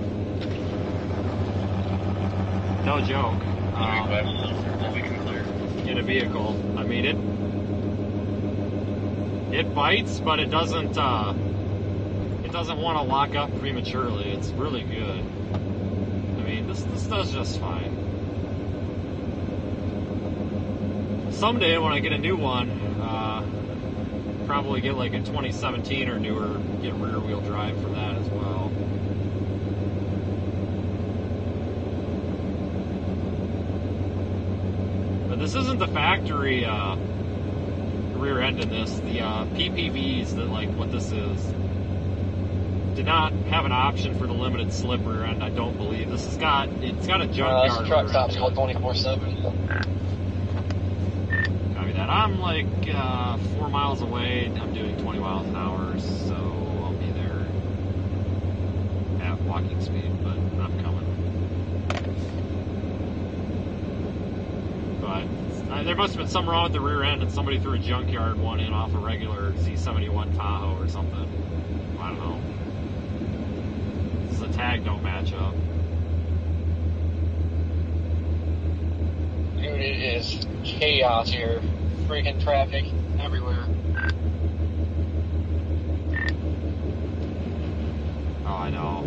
No joke. In a vehicle. I mean, it bites, but it doesn't want to lock up prematurely. It's really good. I mean, this does just fine. Someday when I get a new one, probably get like a 2017 or newer, get rear wheel drive for that as well. But this isn't the factory rear end in this. The PPVs that like what this is did not have an option for the limited slip rear end. I don't believe it's got a junkyard. This truck stops called 24/7. Copy that. I'm like 4 miles away. I'm doing 20 miles an hour, so I'll be there at walking speed. But I'm coming. But there must have been something wrong with the rear end, and somebody threw a junkyard one in off a regular Z71 Tahoe or something. I don't know. The tag don't match up. Dude, it is chaos here. Freaking traffic everywhere. Oh, I know.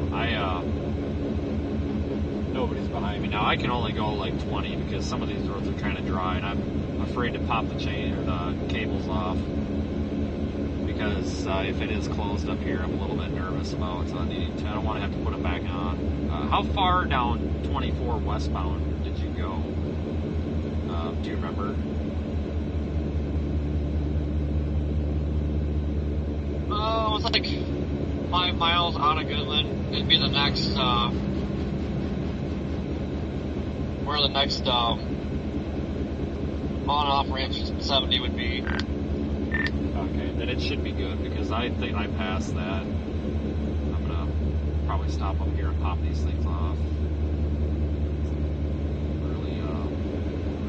Nobody's behind me now. I can only go like 20 because some of these roads are kind of dry, and I'm afraid to pop the chain or the cables off because if it is closed up here, I'm a little bit nervous about needing to. I don't want to have to put it back on. How far down 24 westbound did you go? Do you remember? It was like 5 miles out of Goodland. It'd be the next, where the next, on and off ramp 70 would be. Okay, then it should be good, because I think I passed that. I'm gonna probably stop up here and pop these things off.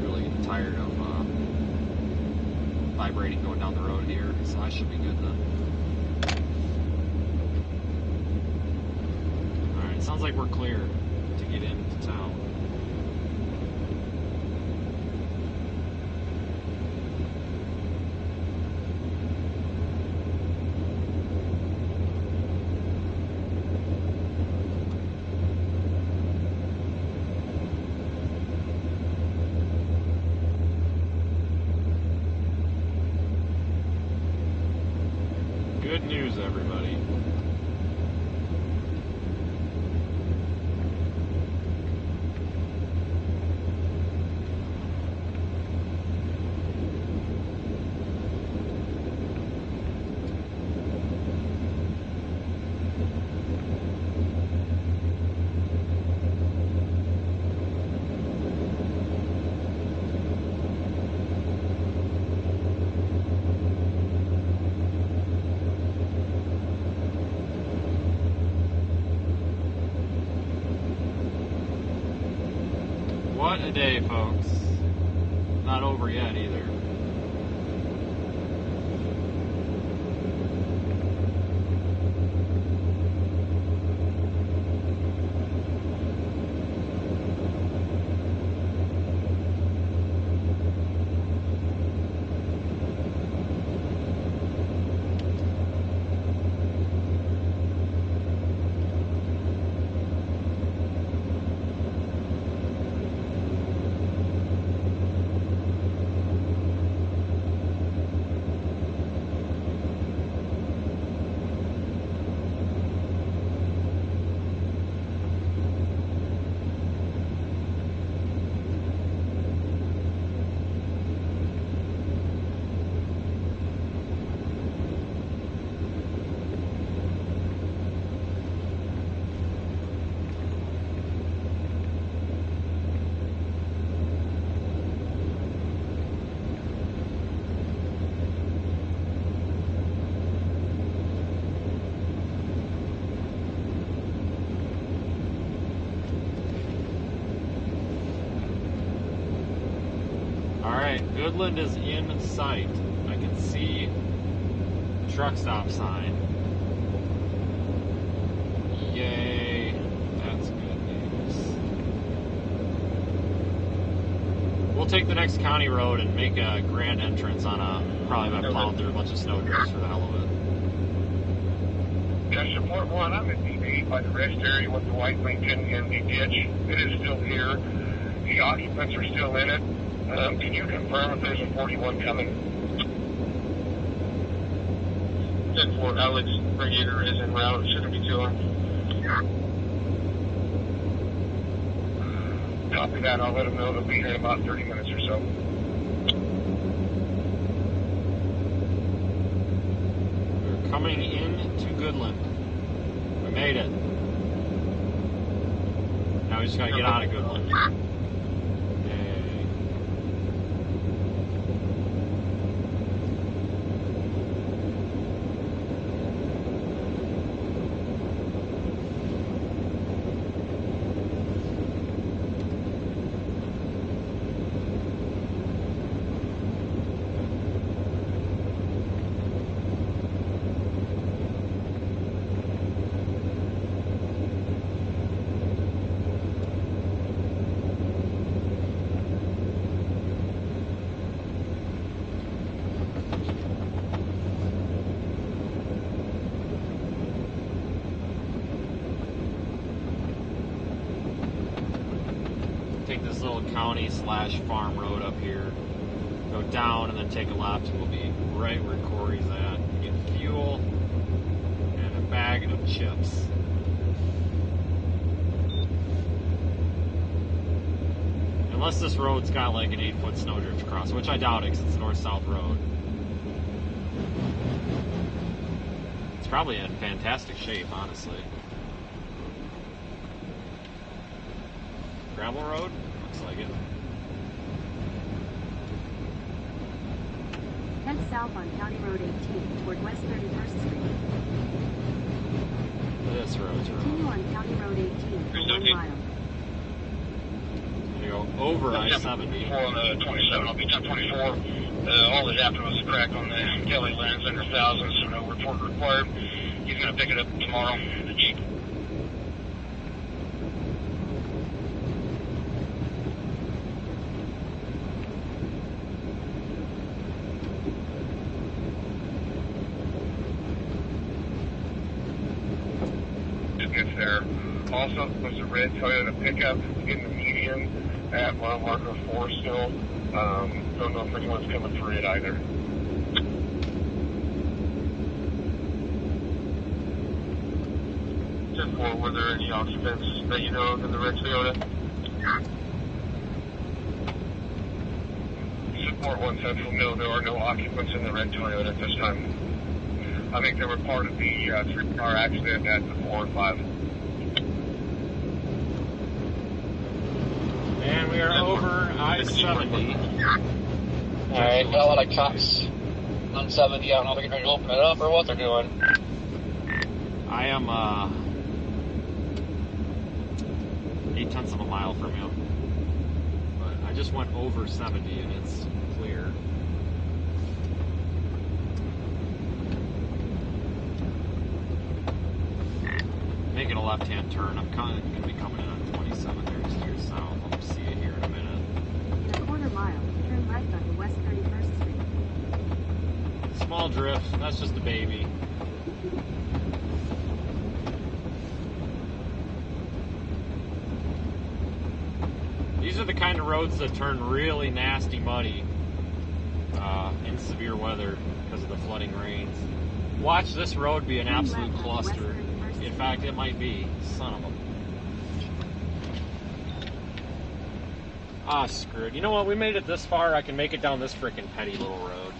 Really tired of vibrating going down the road here, so I should be good then. Alright, sounds like we're clear to get into town. Good news, everybody. What a day, folks. Not over yet, either. Alright, Goodland is in sight. I can see the truck stop sign. Yay, that's good news. We'll take the next county road and make a grand entrance on probably by plowing through a bunch of snow drifts for the hell of it. Yeah, support 1, I'm in DB by the rest area with the white Lincoln in the ditch. It is still here. The occupants are still in it. Can you confirm if there's a 41 coming? 10-4, Alex Brigadier is en route. Shouldn't be too long. Copy that. I'll let them know they'll be here in about 30 minutes or so. We're coming into Goodland. We made it. Now we just gotta get out of Goodland. Take this little county/farm road up here, go down, and then take a left, and we'll be right where Corey's at. get fuel and a bag of chips. Unless this road's got like an 8-foot snowdrift across, which I doubt it because it's a north-south road. It's probably in fantastic shape, honestly. Gravel road? Looks like it. Head south on County Road 18 toward West 31st Street. This road's Continue on County Road 18 for 1 mile. I'm going to go over I-70. On 27, I'll be top 24. All that happened was a crack on the Kelly lens under 1,000, so no report required. He's going to pick it up tomorrow, the Jeep. Gets there. Also, there's a red Toyota pickup in the median at mile marker 4 still. Don't know if anyone's coming for it either. 10-4, were there any occupants that you know of in the red Toyota? Support 1 Central, no, there are no occupants in the red Toyota at this time. I think they were part of the 3-car accident at the 4 and 5. And we are over I-70. Alright, got a lot of cops on 70. I don't know if they're getting ready to open it up or what they're doing. I am 0.8 of a mile from you. But I just went over 70 and it's clear. Making a left-hand turn. I'm going to be coming in on 27 there, just to your south. I'll see you here in a minute. In a quarter mile, turn left onto West 31st Street. Small drift. That's just a baby. These are the kind of roads that turn really nasty muddy in severe weather because of the flooding rains. Watch this road be an absolute cluster. In fact, it might be. Son of a... Ah, screwed. You know what? We made it this far. I can make it down this frickin' petty little road.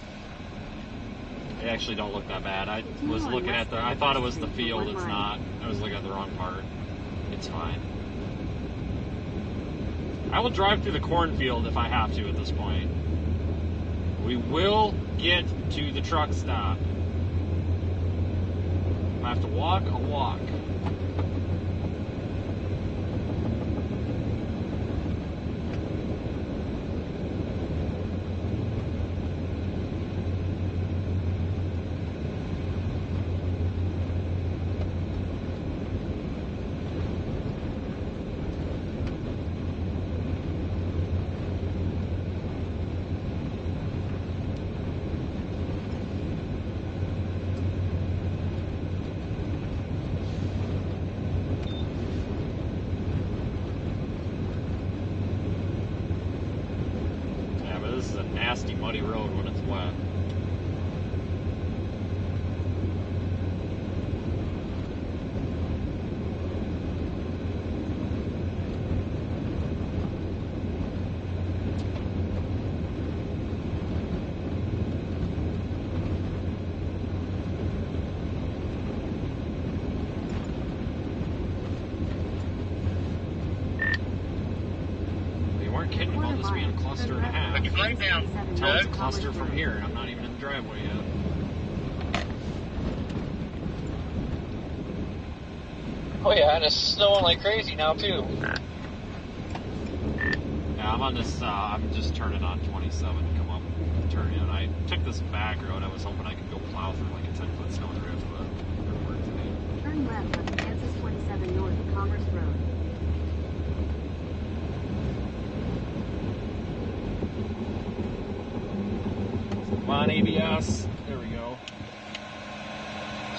They actually don't look that bad. I was looking at the... I thought it was the field. It's not. I was looking at the wrong part. It's fine. I will drive through the cornfield if I have to at this point. We will get to the truck stop. I have to walk a walk. This is a nasty, muddy road when it's wet. You weren't kidding about this being a cluster and a half. Right down. Tell it's a cluster from here, and I'm not even in the driveway yet. Oh yeah, and it's snowing like crazy now too. Yeah, I'm on this, I'm just turning on 27 to come up and turn in. I took this back road. I was hoping I could go plow through like a 10-foot snowdrift, but it didn't work today. Turn left on Kansas 27 north of Commerce Road. Come on, ABS. There we go.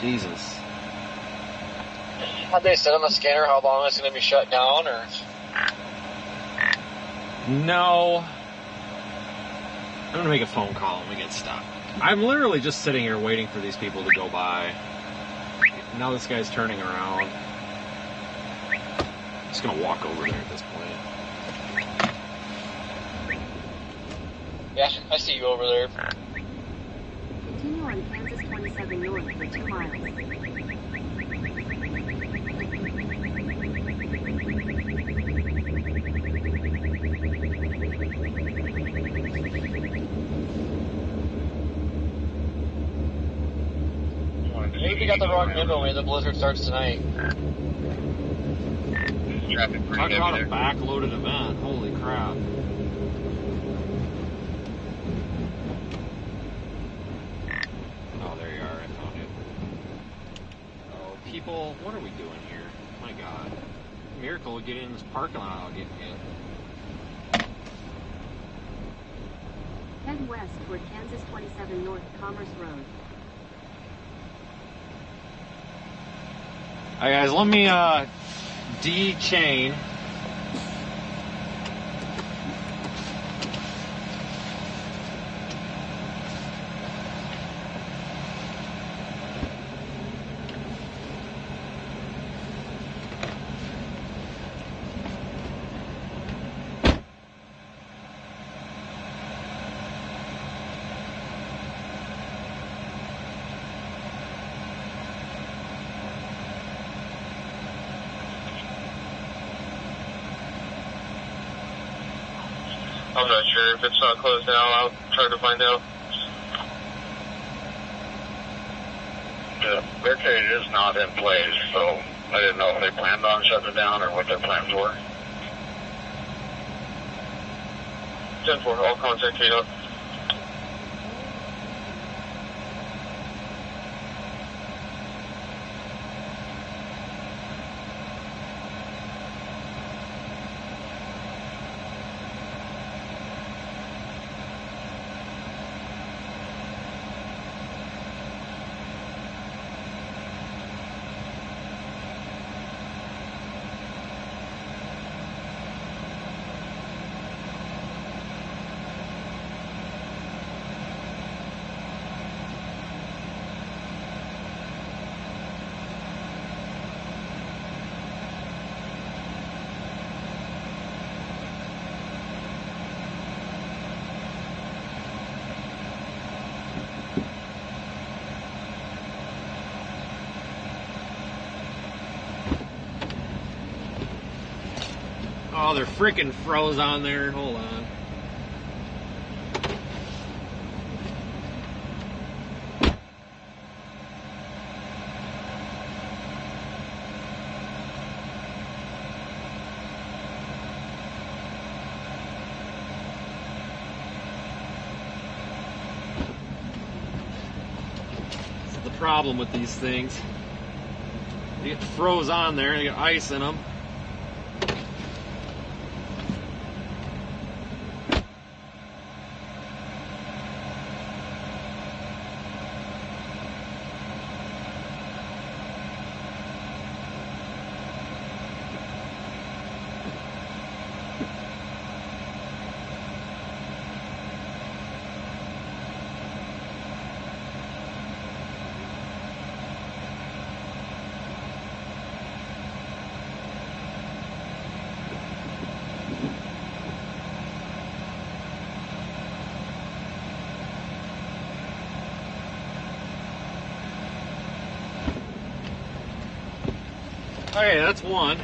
Jesus. Have they said on the scanner how long it's going to be shut down, or? No. I'm going to make a phone call when we get stopped. I'm literally just sitting here waiting for these people to go by. Now this guy's turning around. I'm just gonna walk over there at this point. Yeah, I see you over there. Continue on Kansas 27 north for 2 miles. Maybe you got the wrong memo when the blizzard starts tonight. Traffic Talk pretty about heavy a there. backloaded event. Holy crap. Oh, there you are. I found it. Oh, people, what are we doing here? My God. Miracle of getting in this parking lot without getting hit. Head west toward Kansas 27 north Commerce Road. Alright guys, let me de-chain. I'm not sure if it's not closed now. I'll try to find out. The barricade is not in place, so I didn't know if they planned on shutting it down or what their plans were. 10-4, all contact KDOT. Oh, they're freaking froze on there. Hold on. This is the problem with these things. They get froze on there, they get ice in them. Okay, that's one.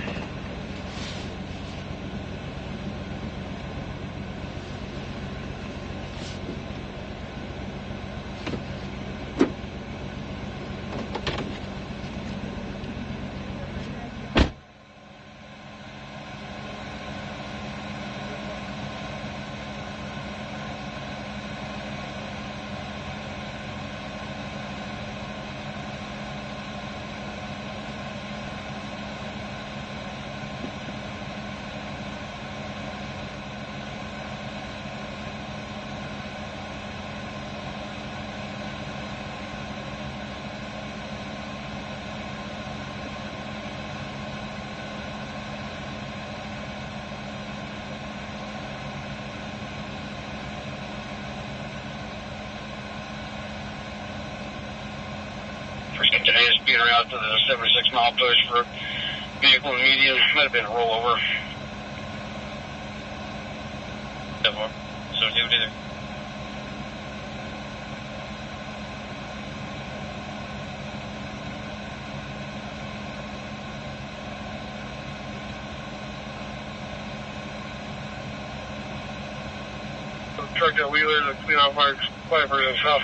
just being around to the 76 mile push for vehicle and median. Might have been a rollover. So do either. Truck at Wheeler to clean off our wipers and stuff.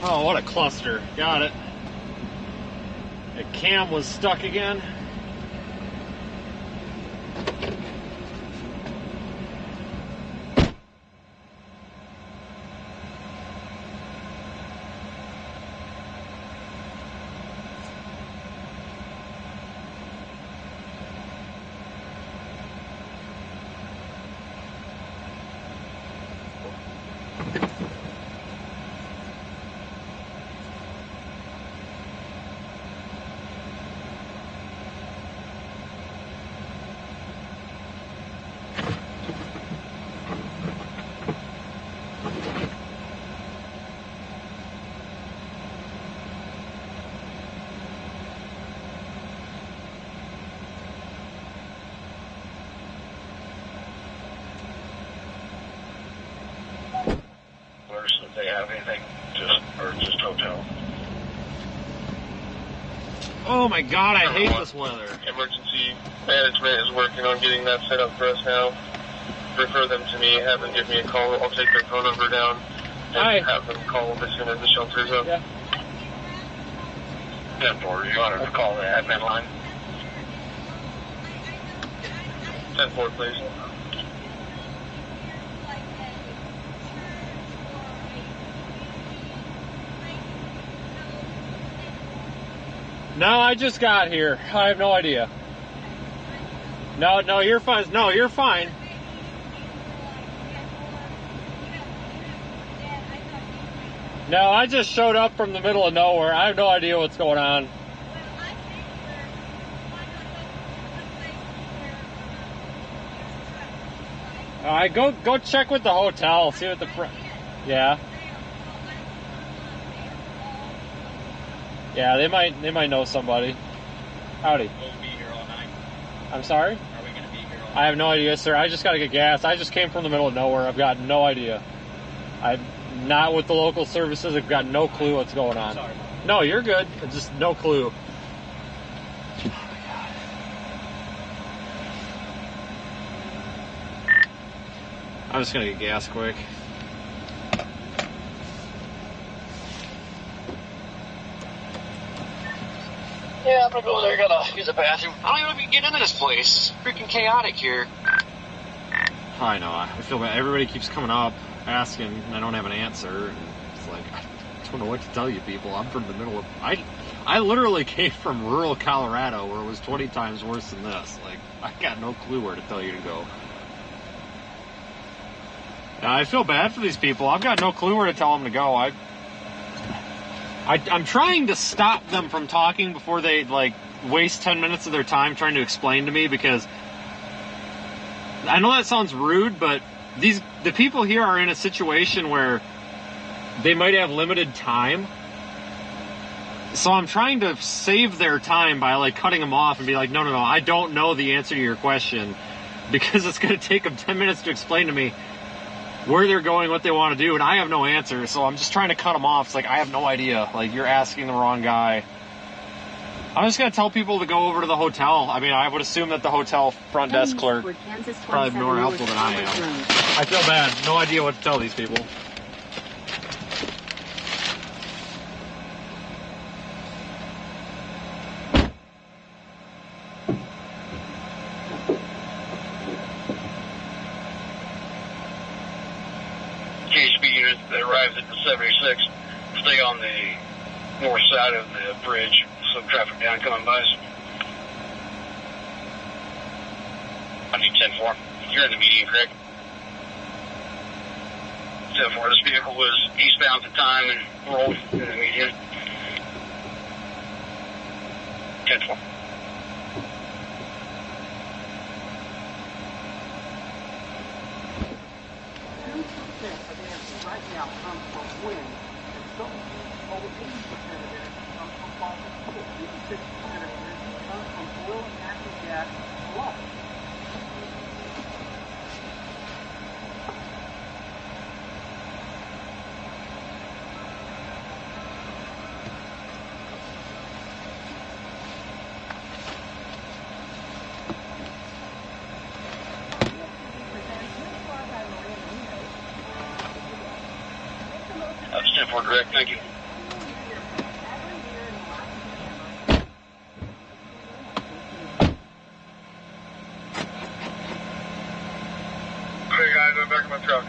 Oh, what a cluster. Got it. The cam was stuck again. If they have anything, just hotel. Oh my god, I hate this weather. Emergency management is working on getting that set up for us now. Refer them to me, have them give me a call. I'll take their phone number down and have them call as soon as the shelter's up. Yeah. 10-4, you want to call the admin line? 10-4, please. No, I just got here. I have no idea. No, you're fine. No, you're fine. No, I just showed up from the middle of nowhere. I have no idea what's going on. All right, go check with the hotel. See what the yeah. Yeah, they might know somebody. Howdy. We'll be here all night. I'm sorry? Are we going to be here all night? I have no idea, sir. I just got to get gas. I just came from the middle of nowhere. I've got no idea. I'm not with the local services. I've got no clue what's going on. Sorry. No, you're good. Just no clue. I'm just going to get gas quick. Yeah, I'm gonna go there. Gotta use the bathroom. I don't even know if we can get into this place. It's freaking chaotic here. I know. I feel bad. Everybody keeps coming up asking, and I don't have an answer. And it's like, I don't know what to tell you people. I'm from the middle of... I literally came from rural Colorado where it was 20 times worse than this. Like, I got no clue where to tell you to go. And I feel bad for these people. I've got no clue where to tell them to go. I'm trying to stop them from talking before they, like, waste 10 minutes of their time trying to explain to me, because I know that sounds rude, but the people here are in a situation where they might have limited time. So I'm trying to save their time by, like, cutting them off and be like, no, I don't know the answer to your question, because it's going to take them 10 minutes to explain to me where they're going, what they want to do, and I have no answer, so I'm just trying to cut them off. It's like, I have no idea. Like, you're asking the wrong guy. I'm just going to tell people to go over to the hotel. I mean, I would assume that the hotel front desk clerk is probably more helpful than I am. I feel bad. No idea what to tell these people. KHB unit that arrives at the 76, stay on the north side of the bridge. Some traffic down coming by us. I need 10-4. You're in the median, correct? 10-4. This vehicle was eastbound at the time and rolled in the median. 10-4. Right now comes from wind, and so over 80% of it comes from fossil fuels. 86% of it comes from oil and natural gas alone. That's 10-4, correct. Thank you. Hey guys, I'm back in my truck.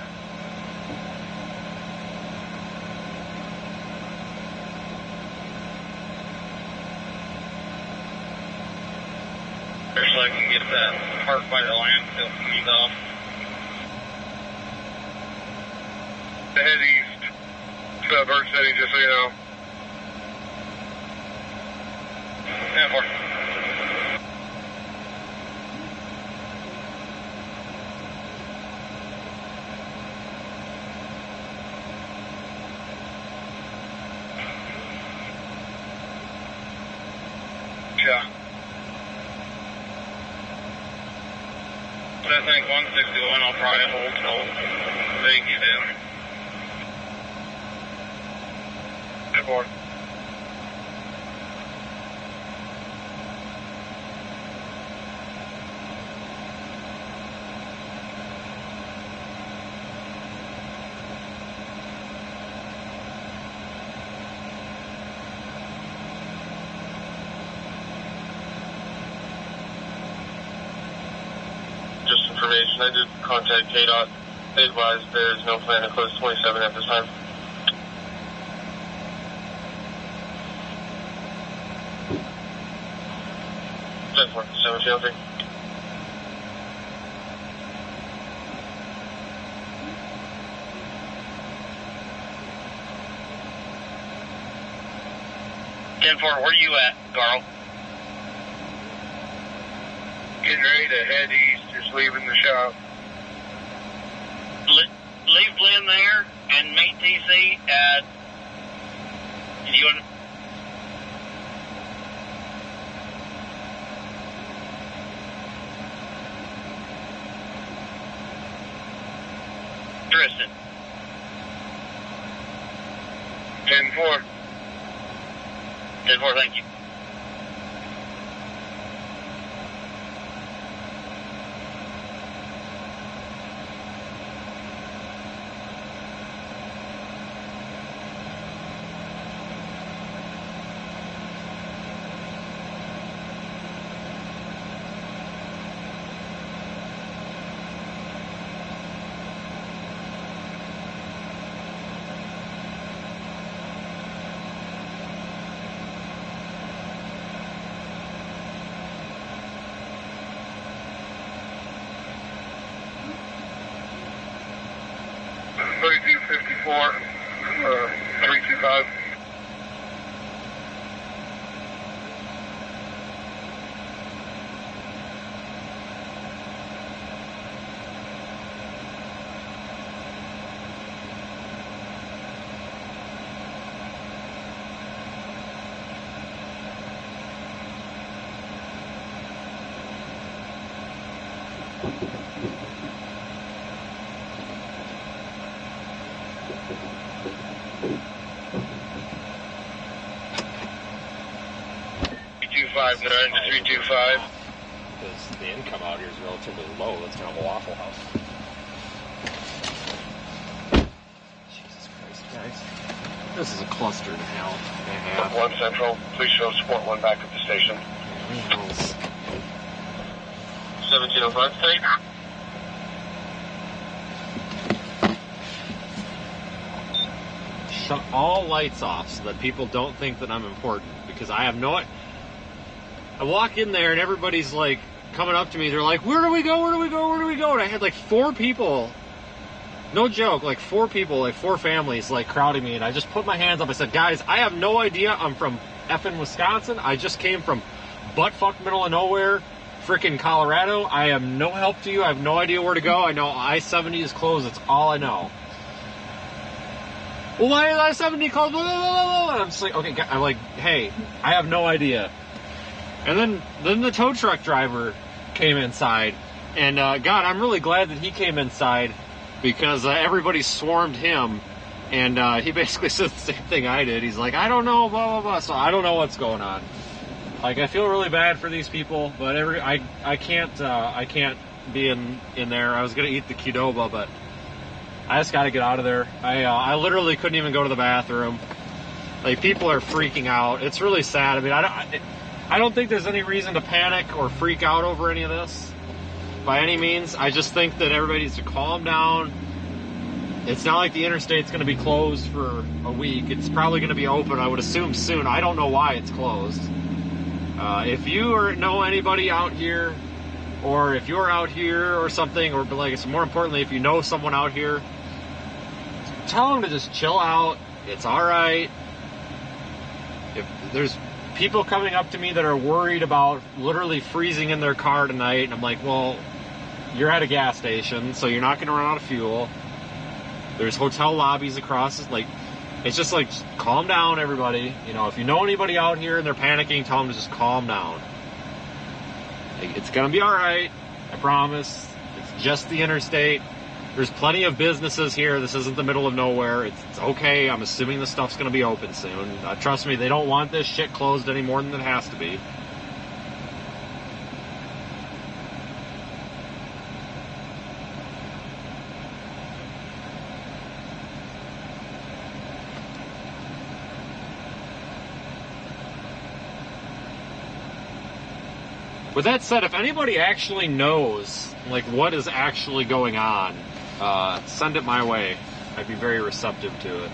Just so I can get that park by the landfill cleaned off. Head east. Suburb City, just so you know. 10-4. Yeah. I think 161, I'll probably hold till they get in. 10-4. Just information, I did contact KDOT. They advised there is no plan to close 27 at this time. For 7 10-4, where you at, Carl? Getting ready to head east, just leaving the shop. Leave Glenn there and meet TC at... You want Tristan. 10-4. 10-4, thank you. .3254, 325. .259 to 325. Because the income out here is relatively low. That's kind of a Waffle House. Jesus Christ, guys. This is a cluster to hell. 1 Central, please show support 1 back at the station. 1705, state. Shut all lights off so that people don't think that I'm important. Because I have no... I walk in there and everybody's like coming up to me. They're like, where do we go? Where do we go? Where do we go? And I had like 4 people, no joke, like 4 people, like 4 families like crowding me. And I just put my hands up. I said, guys, I have no idea. I'm from effing Wisconsin. I just came from buttfuck middle of nowhere, freaking Colorado. I am no help to you. I have no idea where to go. I know I-70 is closed. That's all I know. Well, why is I-70 closed? Blah, blah, blah, blah. And I'm just like, okay, I'm like, hey, I have no idea. And then the tow truck driver came inside, and God, I'm really glad that he came inside because everybody swarmed him, and he basically said the same thing I did. He's like, I don't know, blah blah blah. So I don't know what's going on. Like, I feel really bad for these people, but I can't be in there. I was gonna eat the Qdoba, but I just got to get out of there. I literally couldn't even go to the bathroom. Like, people are freaking out. It's really sad. I mean, I don't think there's any reason to panic or freak out over any of this by any means. I just think that everybody needs to calm down. It's not like the interstate's going to be closed for a week. It's probably going to be open, I would assume, soon. I don't know why it's closed. If you know anybody out here, or if you're out here or something, or like, it's more importantly, if you know someone out here, tell them to just chill out. It's all right. If there's people coming up to me that are worried about literally freezing in their car tonight, and I'm like, well, you're at a gas station, so you're not going to run out of fuel. There's hotel lobbies across. Like, it's just like, just calm down, everybody. You know, if you know anybody out here and they're panicking, tell them to just calm down. Like, it's going to be all right. I promise. It's just the interstate. There's plenty of businesses here. This isn't the middle of nowhere. It's okay. I'm assuming the stuff's going to be open soon. Trust me, they don't want this shit closed any more than it has to be. With that said, if anybody actually knows, like, what is actually going on, send it my way. I'd be very receptive to it.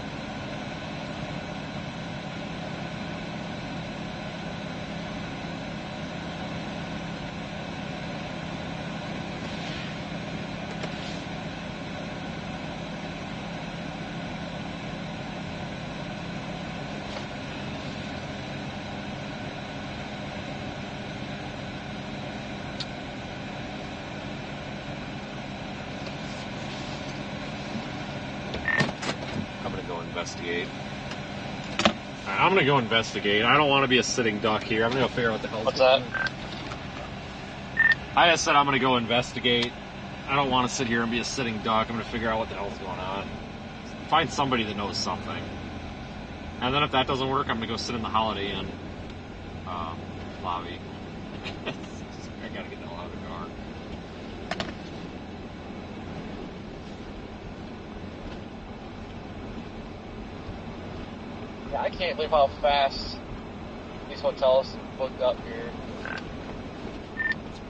investigate. Alright, I'm gonna go investigate. I don't want to be a sitting duck here. I'm gonna go figure out what the hell's What's going that? on. I just said I'm gonna go investigate. I don't want to sit here and be a sitting duck. I'm gonna figure out what the hell's going on. Find somebody that knows something. And then if that doesn't work, I'm gonna go sit in the Holiday Inn lobby. I gotta get the hell out of the car. Yeah, I can't believe how fast these hotels booked up here.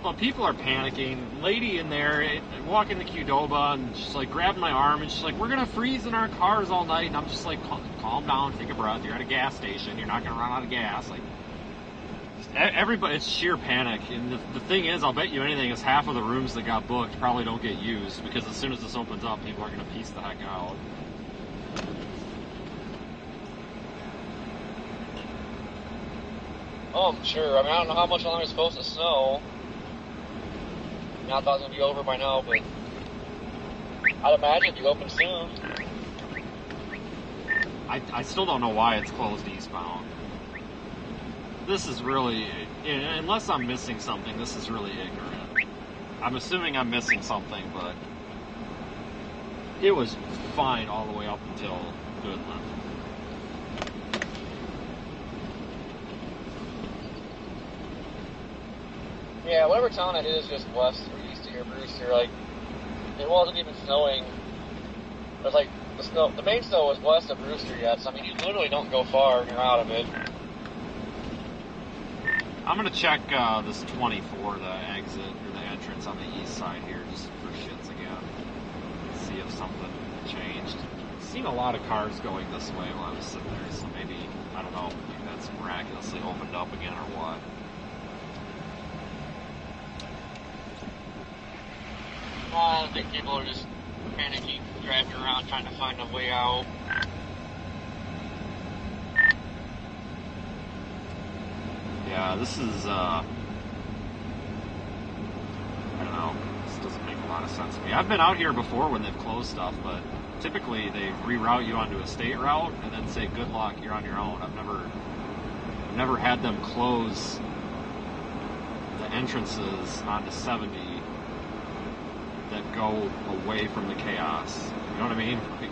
Well, people are panicking. Lady in there, walking to Qdoba, and she's like grabbing my arm, and she's like, "We're gonna freeze in our cars all night." And I'm just like, "Calm down, take a breath. You're at a gas station. You're not gonna run out of gas." Like, everybody, it's sheer panic. And the thing is, I'll bet you anything is half of the rooms that got booked probably don't get used because as soon as this opens up, people are gonna piece the heck out. Oh, I'm sure. I mean, I don't know how much longer it's supposed to snow. I thought it was going to be over by now, but I'd imagine it'd be open soon. I still don't know why it's closed eastbound. This is really, unless I'm missing something, this is really ignorant. I'm assuming I'm missing something, but it was fine all the way up until Goodland. Yeah, whatever town it is just west or east of here, Brewster, like, it wasn't even snowing. It was like, the main snow was west of Brewster yet, so I mean, you literally don't go far and you're out of it. I'm gonna check this 24, the exit or the entrance on the east side here, just for shits again. See if something changed. I've seen a lot of cars going this way while I was sitting there, so maybe, I don't know, maybe that's miraculously opened up again or what. I think people are just panicking, driving around, trying to find a way out. Yeah, this is, I don't know, this doesn't make a lot of sense to me. I've been out here before when they've closed stuff, but typically they reroute you onto a state route and then say, good luck, you're on your own. I've never had them close the entrances onto 70 that go away from the chaos. You know what I mean? Like,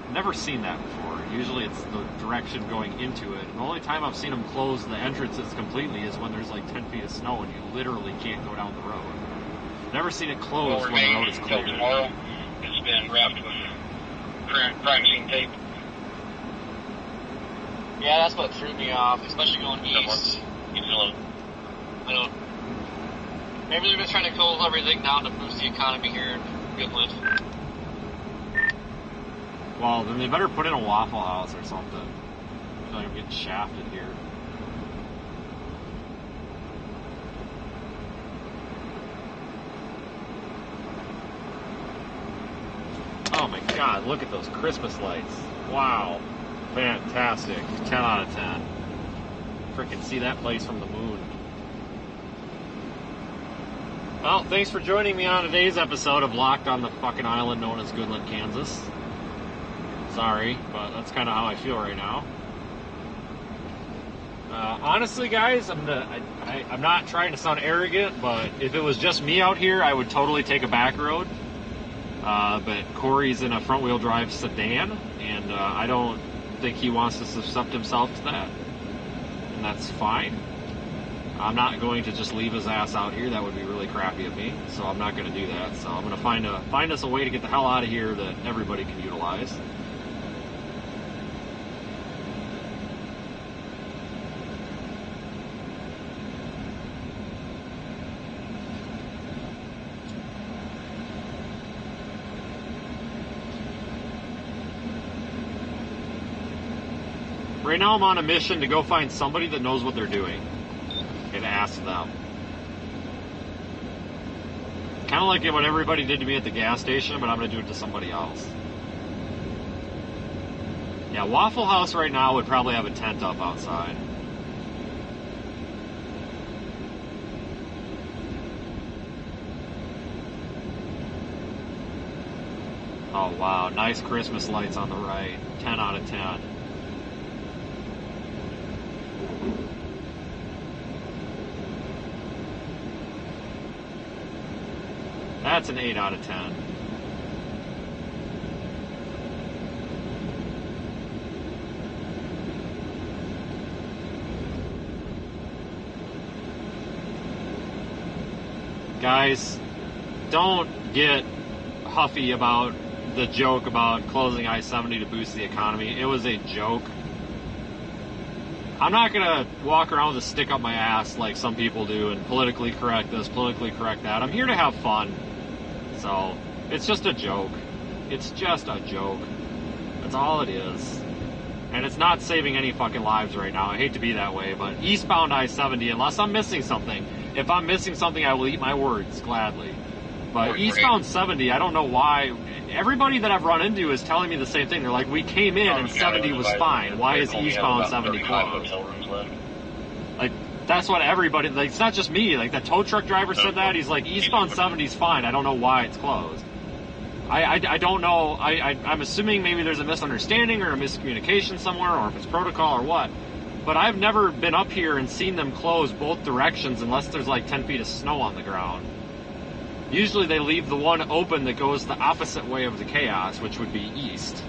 I've never seen that before. Usually it's the direction going into it. And the only time I've seen them close the entrances completely is when there's like 10 feet of snow and you literally can't go down the road. Never seen it closed when the road is clear. Tomorrow, it's been wrapped with crime scene tape. Yeah, that's what threw me off, especially going east. I don't. Maybe they're just trying to close everything down to boost the economy here in Goodland. Well, then they better put in a Waffle House or something. I feel like I'm getting shafted here. Oh my god, look at those Christmas lights. Wow. Fantastic. 10 out of 10. Frickin' see that place from the moon. Well, thanks for joining me on today's episode of Locked on the fucking island known as Goodland, Kansas. Sorry, but that's kind of how I feel right now. Honestly, guys, I'm not trying to sound arrogant, but if it was just me out here, I would totally take a back road. But Corey's in a front-wheel drive sedan, and I don't think he wants to subject himself to that. And that's fine. I'm not going to just leave his ass out here. That would be really crappy of me. So I'm not going to do that. So I'm going to find us a way to get the hell out of here that everybody can utilize. Right now I'm on a mission to go find somebody that knows what they're doing and ask them. Kind of like what everybody did to me at the gas station, but I'm going to do it to somebody else. Yeah, Waffle House right now would probably have a tent up outside. Oh, wow. Nice Christmas lights on the right. 10 out of 10. That's an 8 out of 10. Guys, don't get huffy about the joke about closing I-70 to boost the economy. It was a joke. I'm not going to walk around with a stick up my ass like some people do and politically correct this, politically correct that. I'm here to have fun. So, it's just a joke. It's just a joke. That's all it is. And it's not saving any fucking lives right now. I hate to be that way, but eastbound I-70, unless I'm missing something. If I'm missing something, I will eat my words gladly. But eastbound 70, I don't know why. Everybody that I've run into is telling me the same thing. They're like, we came in and 70 was fine. Why is eastbound 70 closed? Like, that's what everybody, like, it's not just me. Like, the tow truck driver said that. He's like, eastbound 70 is fine. I don't know why it's closed. I don't know. I'm assuming maybe there's a misunderstanding or a miscommunication somewhere, or if it's protocol or what. But I've never been up here and seen them close both directions unless there's like 10 feet of snow on the ground. Usually they leave the one open that goes the opposite way of the chaos, which would be east.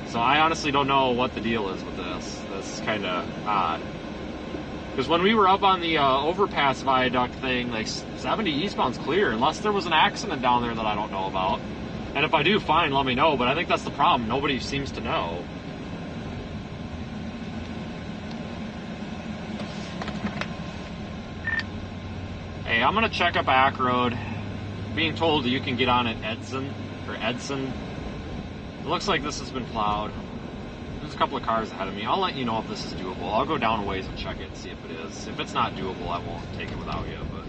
So I honestly don't know what the deal is with this. This is kind of odd. Because when we were up on the overpass viaduct thing, like 70 eastbound's clear, unless there was an accident down there that I don't know about. And if I do, fine, let me know. But I think that's the problem. Nobody seems to know. Hey, I'm going to check up Ack Road. Being told that you can get on at Edson. It looks like this has been plowed. There's a couple of cars ahead of me. I'll let you know if this is doable. I'll go down a ways and check it and see if it is. If it's not doable, I won't take it without you. But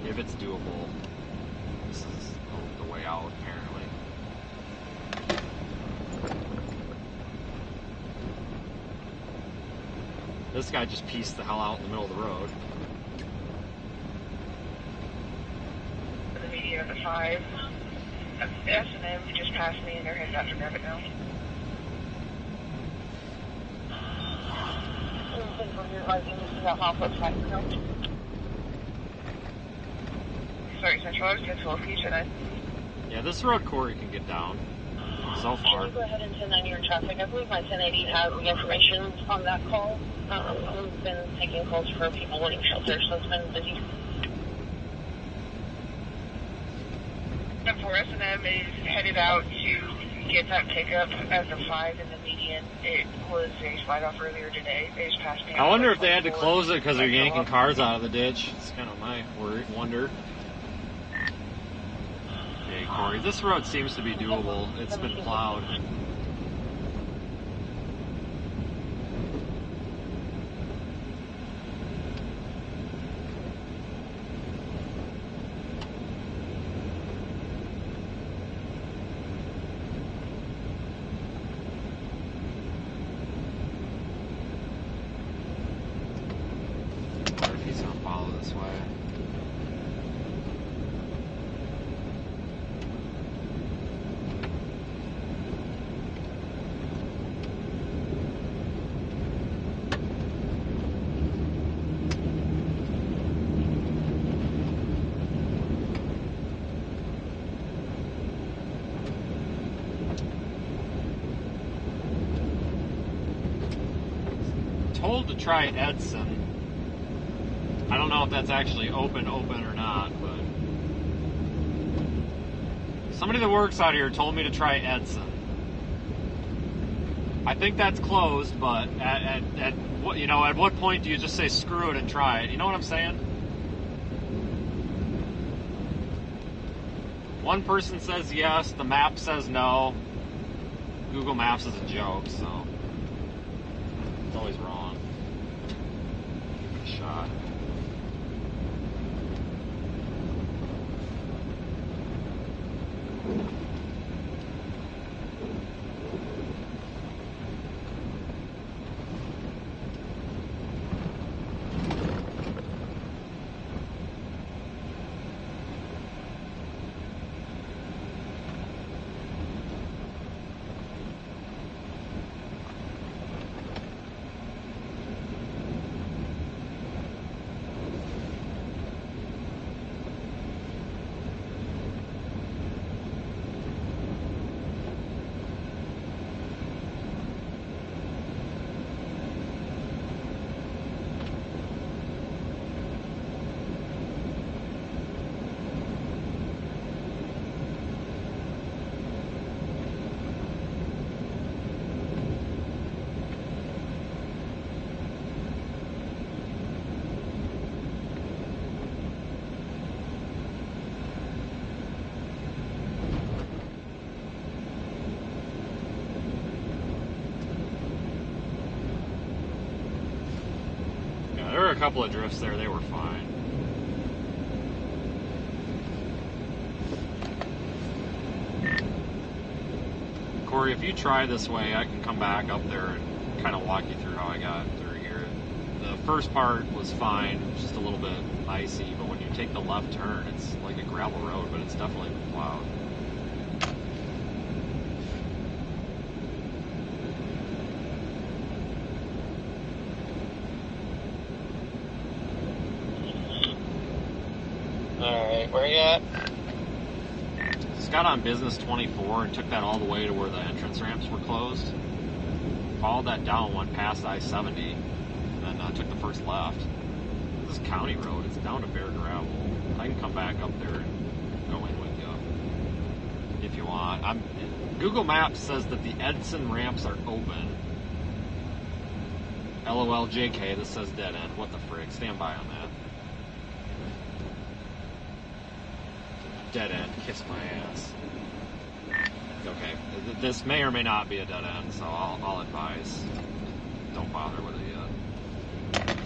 if it's doable, this is the way out, apparently. This guy just pieced the hell out in the middle of the road. The median of the 5. S&M just passed me and they're headed out to grab it now. Sorry, Central, I was just location. Yeah, this road Corey can get down so far. Can you go ahead and send on your traffic? I believe my 1080 has the information on that call. We've been taking calls for people wanting shelter, so it's been busy. For S&M is headed out to get that pickup as a 5 in the median. It was a slide off earlier today. They just passed me. I wonder if they had to close it because they're yanking cars out of the ditch. It's kind of my wonder. Okay, Corey, this road seems to be doable. It's been plowed. Told to try Edson. I don't know if that's actually open or not, but somebody that works out here told me to try Edson. I think that's closed, but at what, you know, at what point do you just say screw it and try it? You know what I'm saying? One person says yes, the map says no. Google Maps is a joke, so it's always wrong. Give it a shot. a couple of drifts there, they were fine. Corey, if you try this way, I can come back up there and kind of walk you through how I got through here. The first part was fine, just a little bit icy, but when you take the left turn, it's like a gravel road, but it's definitely plowed. Alright, where you at? Just got on business 24 and took that all the way to where the entrance ramps were closed. Followed that down, went past I-70, and then took the first left. This is county road, it's down to bare gravel. I can come back up there and go in with you if you want. Google Maps says that the Edson ramps are open. LOL JK, this says dead end. What the frick? Stand by on that. Dead end, kiss my ass. Okay, this may or may not be a dead end, so I'll advise. Don't bother with it yet.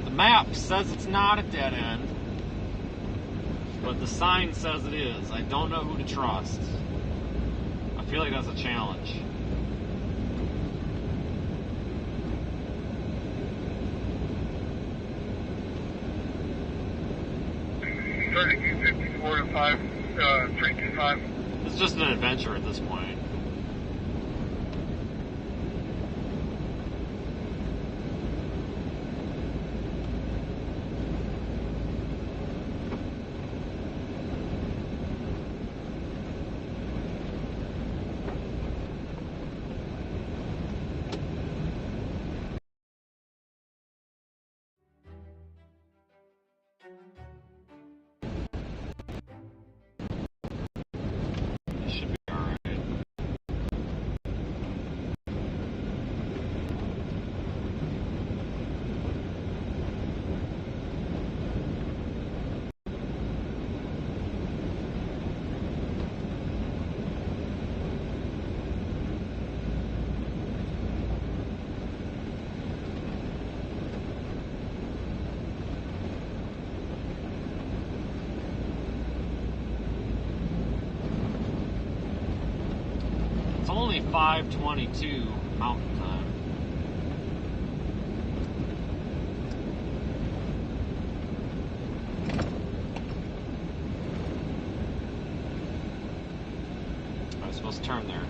The map says it's not a dead end, but the sign says it is. I don't know who to trust. I feel like that's a challenge. $32.54 to 325. It's just an adventure at this point. Only 5:22 Mountain Time. I was supposed to turn there.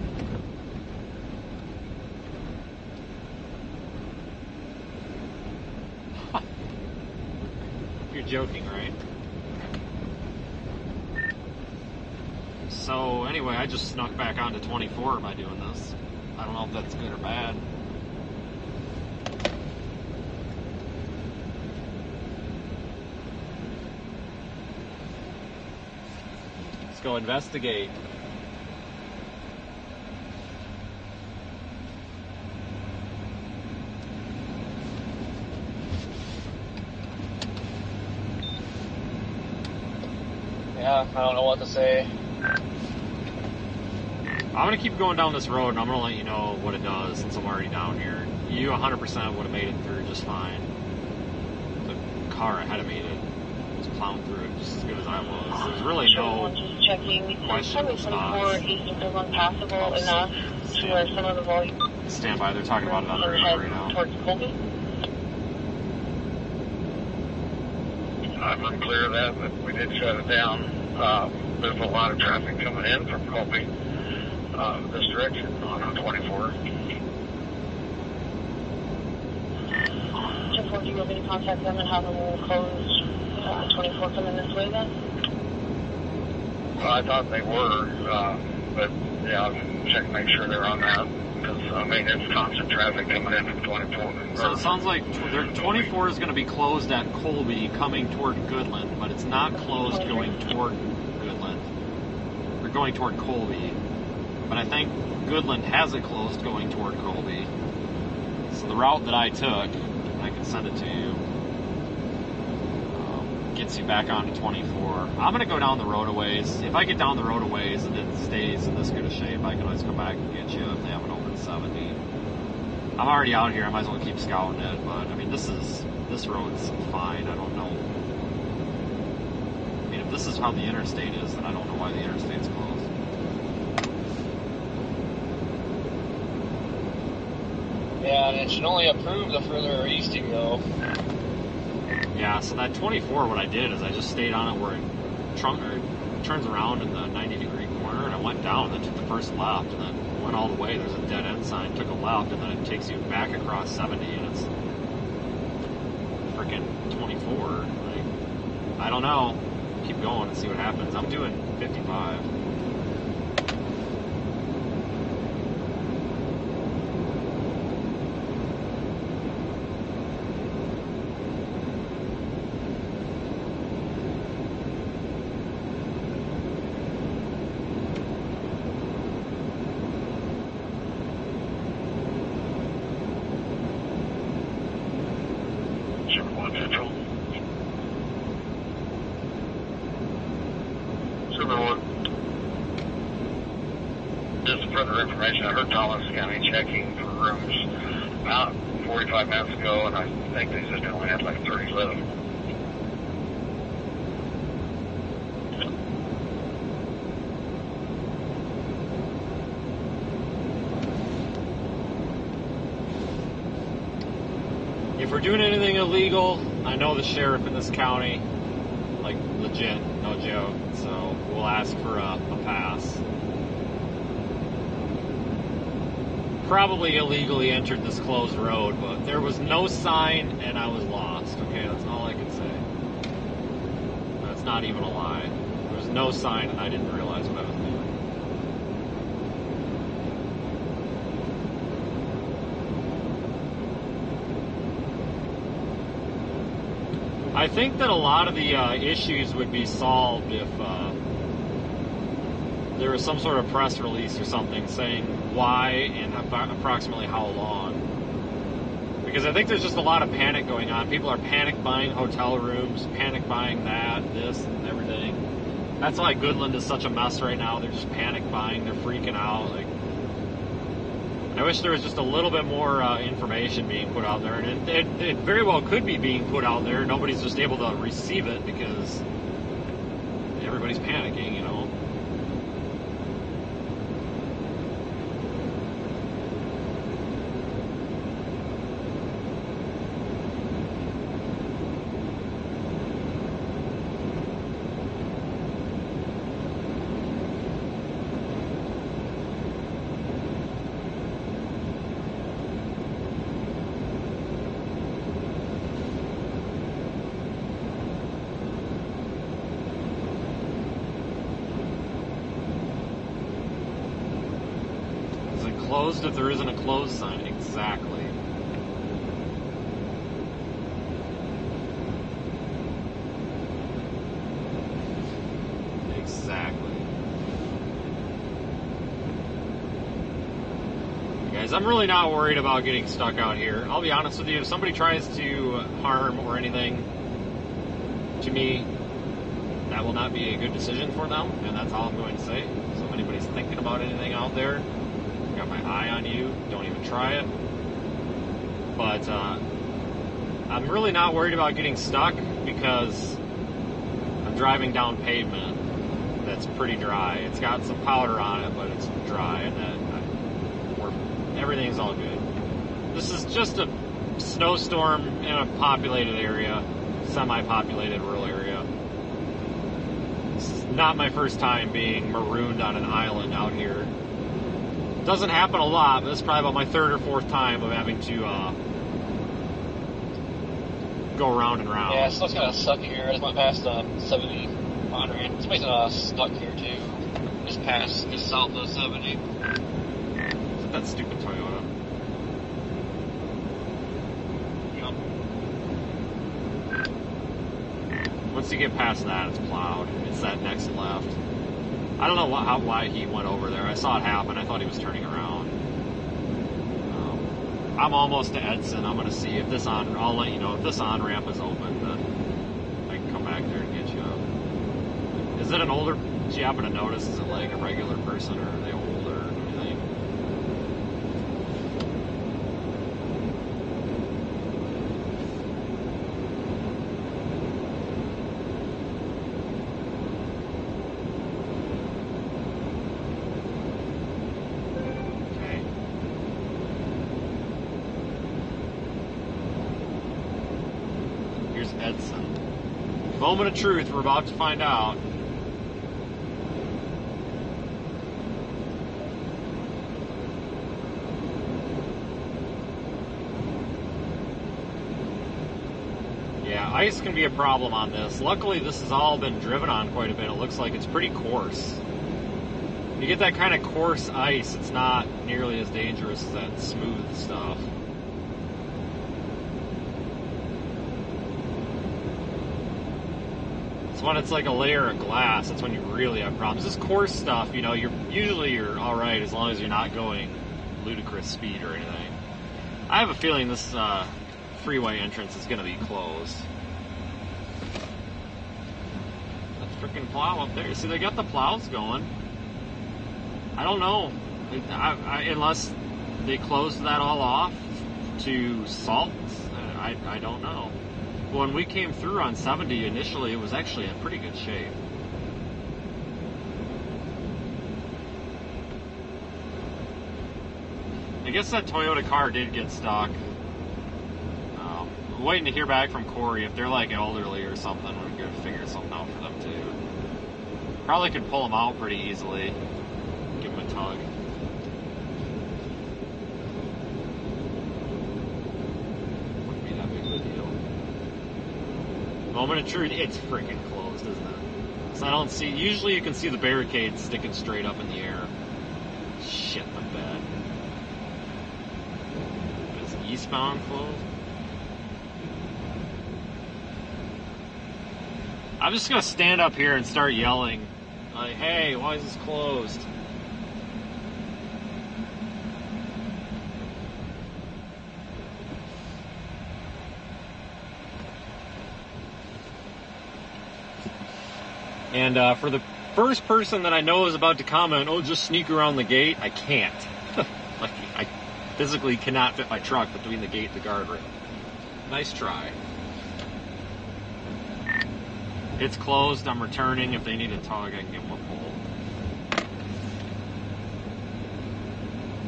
You're joking, right? So anyway, I just snuck back onto 24 by doing this. I don't know if that's good or bad. Let's go investigate. Yeah, I don't know what to say. I'm going to keep going down this road, and I'm going to let you know what it does since I'm already down here. You 100% would have made it through just fine. The car ahead of me was plowing through it just as good as I was. There's really no question of stops. Passable enough to where some of the volume. Stand by, they're talking about it on the radio right now. Towards Colby. I'm unclear of that, but we did shut it down. There's a lot of traffic coming in from Colby. This direction on 24. Just were you able to contact them and have them close 24 coming this way then? Well, I thought they were, but yeah, I'll check and make sure they're on that because I mean it's constant traffic coming in from 24. So it sounds like 24 is going to be closed at Colby coming toward Goodland, but it's not closed going toward Goodland. We're going toward Colby. But I think Goodland has it closed going toward Colby. So the route that I took, I can send it to you, gets you back onto 24. I'm going to go down the road a ways. If I get down the road a ways and it stays in this good a shape, I can always come back and get you if they have an open 70. I'm already out here. I might as well keep scouting it. But I mean, this road's fine. I don't know. I mean, if this is how the interstate is, then I don't know why the interstate's closed. Yeah, and it should only approve the further east you go. Yeah, so that 24, what I did is I just stayed on it where it turns around in the 90-degree corner, and I went down, and then took the first left, and then went all the way. There's a dead end sign, took a left, and then it takes you back across 70, and it's freaking 24. Like, I don't know. Keep going and see what happens. I'm doing 55. Just further information, I heard Thomas County checking for rooms about 45 minutes ago, and I think they just only had like 30 left. If we're doing anything illegal, I know the sheriff in this county, like legit, no joke, so we'll ask for a pass. Probably illegally entered this closed road, but there was no sign and I was lost. Okay, that's all I can say. That's not even a lie. There was no sign and I didn't realize what I was doing. I think that a lot of the issues would be solved if there was some sort of press release or something saying why and approximately how long. Because I think there's just a lot of panic going on. People are panic buying hotel rooms, panic buying this, and everything. That's why Goodland is such a mess right now. They're just panic buying. They're freaking out. Like, I wish there was just a little bit more information being put out there. And it very well could be being put out there. Nobody's just able to receive it because everybody's panicking, you know. Closed if there isn't a closed sign. Exactly. Exactly. Guys, I'm really not worried about getting stuck out here. I'll be honest with you, if somebody tries to harm or anything to me, that will not be a good decision for them, and that's all I'm going to say. So if anybody's thinking about anything out there, got my eye on you, don't even try it. But I'm really not worried about getting stuck because I'm driving down pavement that's pretty dry. It's got some powder on it, but it's dry, and everything's all good. This is just a snowstorm in a populated area, semi-populated rural area. This is not my first time being marooned on an island out here. Doesn't happen a lot, but this is probably about my third or fourth time of having to go round and round. Yeah, so it's kind of suck here. I just went past 70 Monterey. Somebody's stuck here too. Just south of 70. That stupid Toyota. Yep. Once you get past that, it's plowed. It's that next left. I don't know why he went over there. I saw it happen. I thought he was turning around. I'm almost to Edson. I'm going to see if this I'll let you know if this on-ramp is open, then I can come back there and get you up. Is it an older, do you happen to notice, is it like a regular person or are they older or anything? Edson. Moment of truth, we're about to find out. Yeah, ice can be a problem on this. Luckily, this has all been driven on quite a bit. It looks like it's pretty coarse. You get that kind of coarse ice, it's not nearly as dangerous as that smooth stuff. It's when it's like a layer of glass, that's when you really have problems. This coarse stuff, you know, you're all right as long as you're not going ludicrous speed or anything. I have a feeling this freeway entrance is going to be closed. That freaking plow up there. See, they got the plows going. I don't know. Unless they closed that all off to salt, I don't know. When we came through on 70 initially, it was actually in pretty good shape. I guess that Toyota car did get stuck. I'm waiting to hear back from Corey. If they're like elderly or something, we're going to figure something out for them too. Probably could pull them out pretty easily. Give them a tug. Wouldn't be that big of a deal. Moment of truth, it's freaking closed, isn't it? So I don't see, usually you can see the barricades sticking straight up in the air. Shit the bed. Is eastbound closed? I'm just gonna stand up here and start yelling, like, hey, why is this closed? And for the first person that I know is about to comment, oh, just sneak around the gate, I can't. Like, I physically cannot fit my truck between the gate and the guardrail. Nice try. It's closed, I'm returning. If they need a tug, I can give them a pull.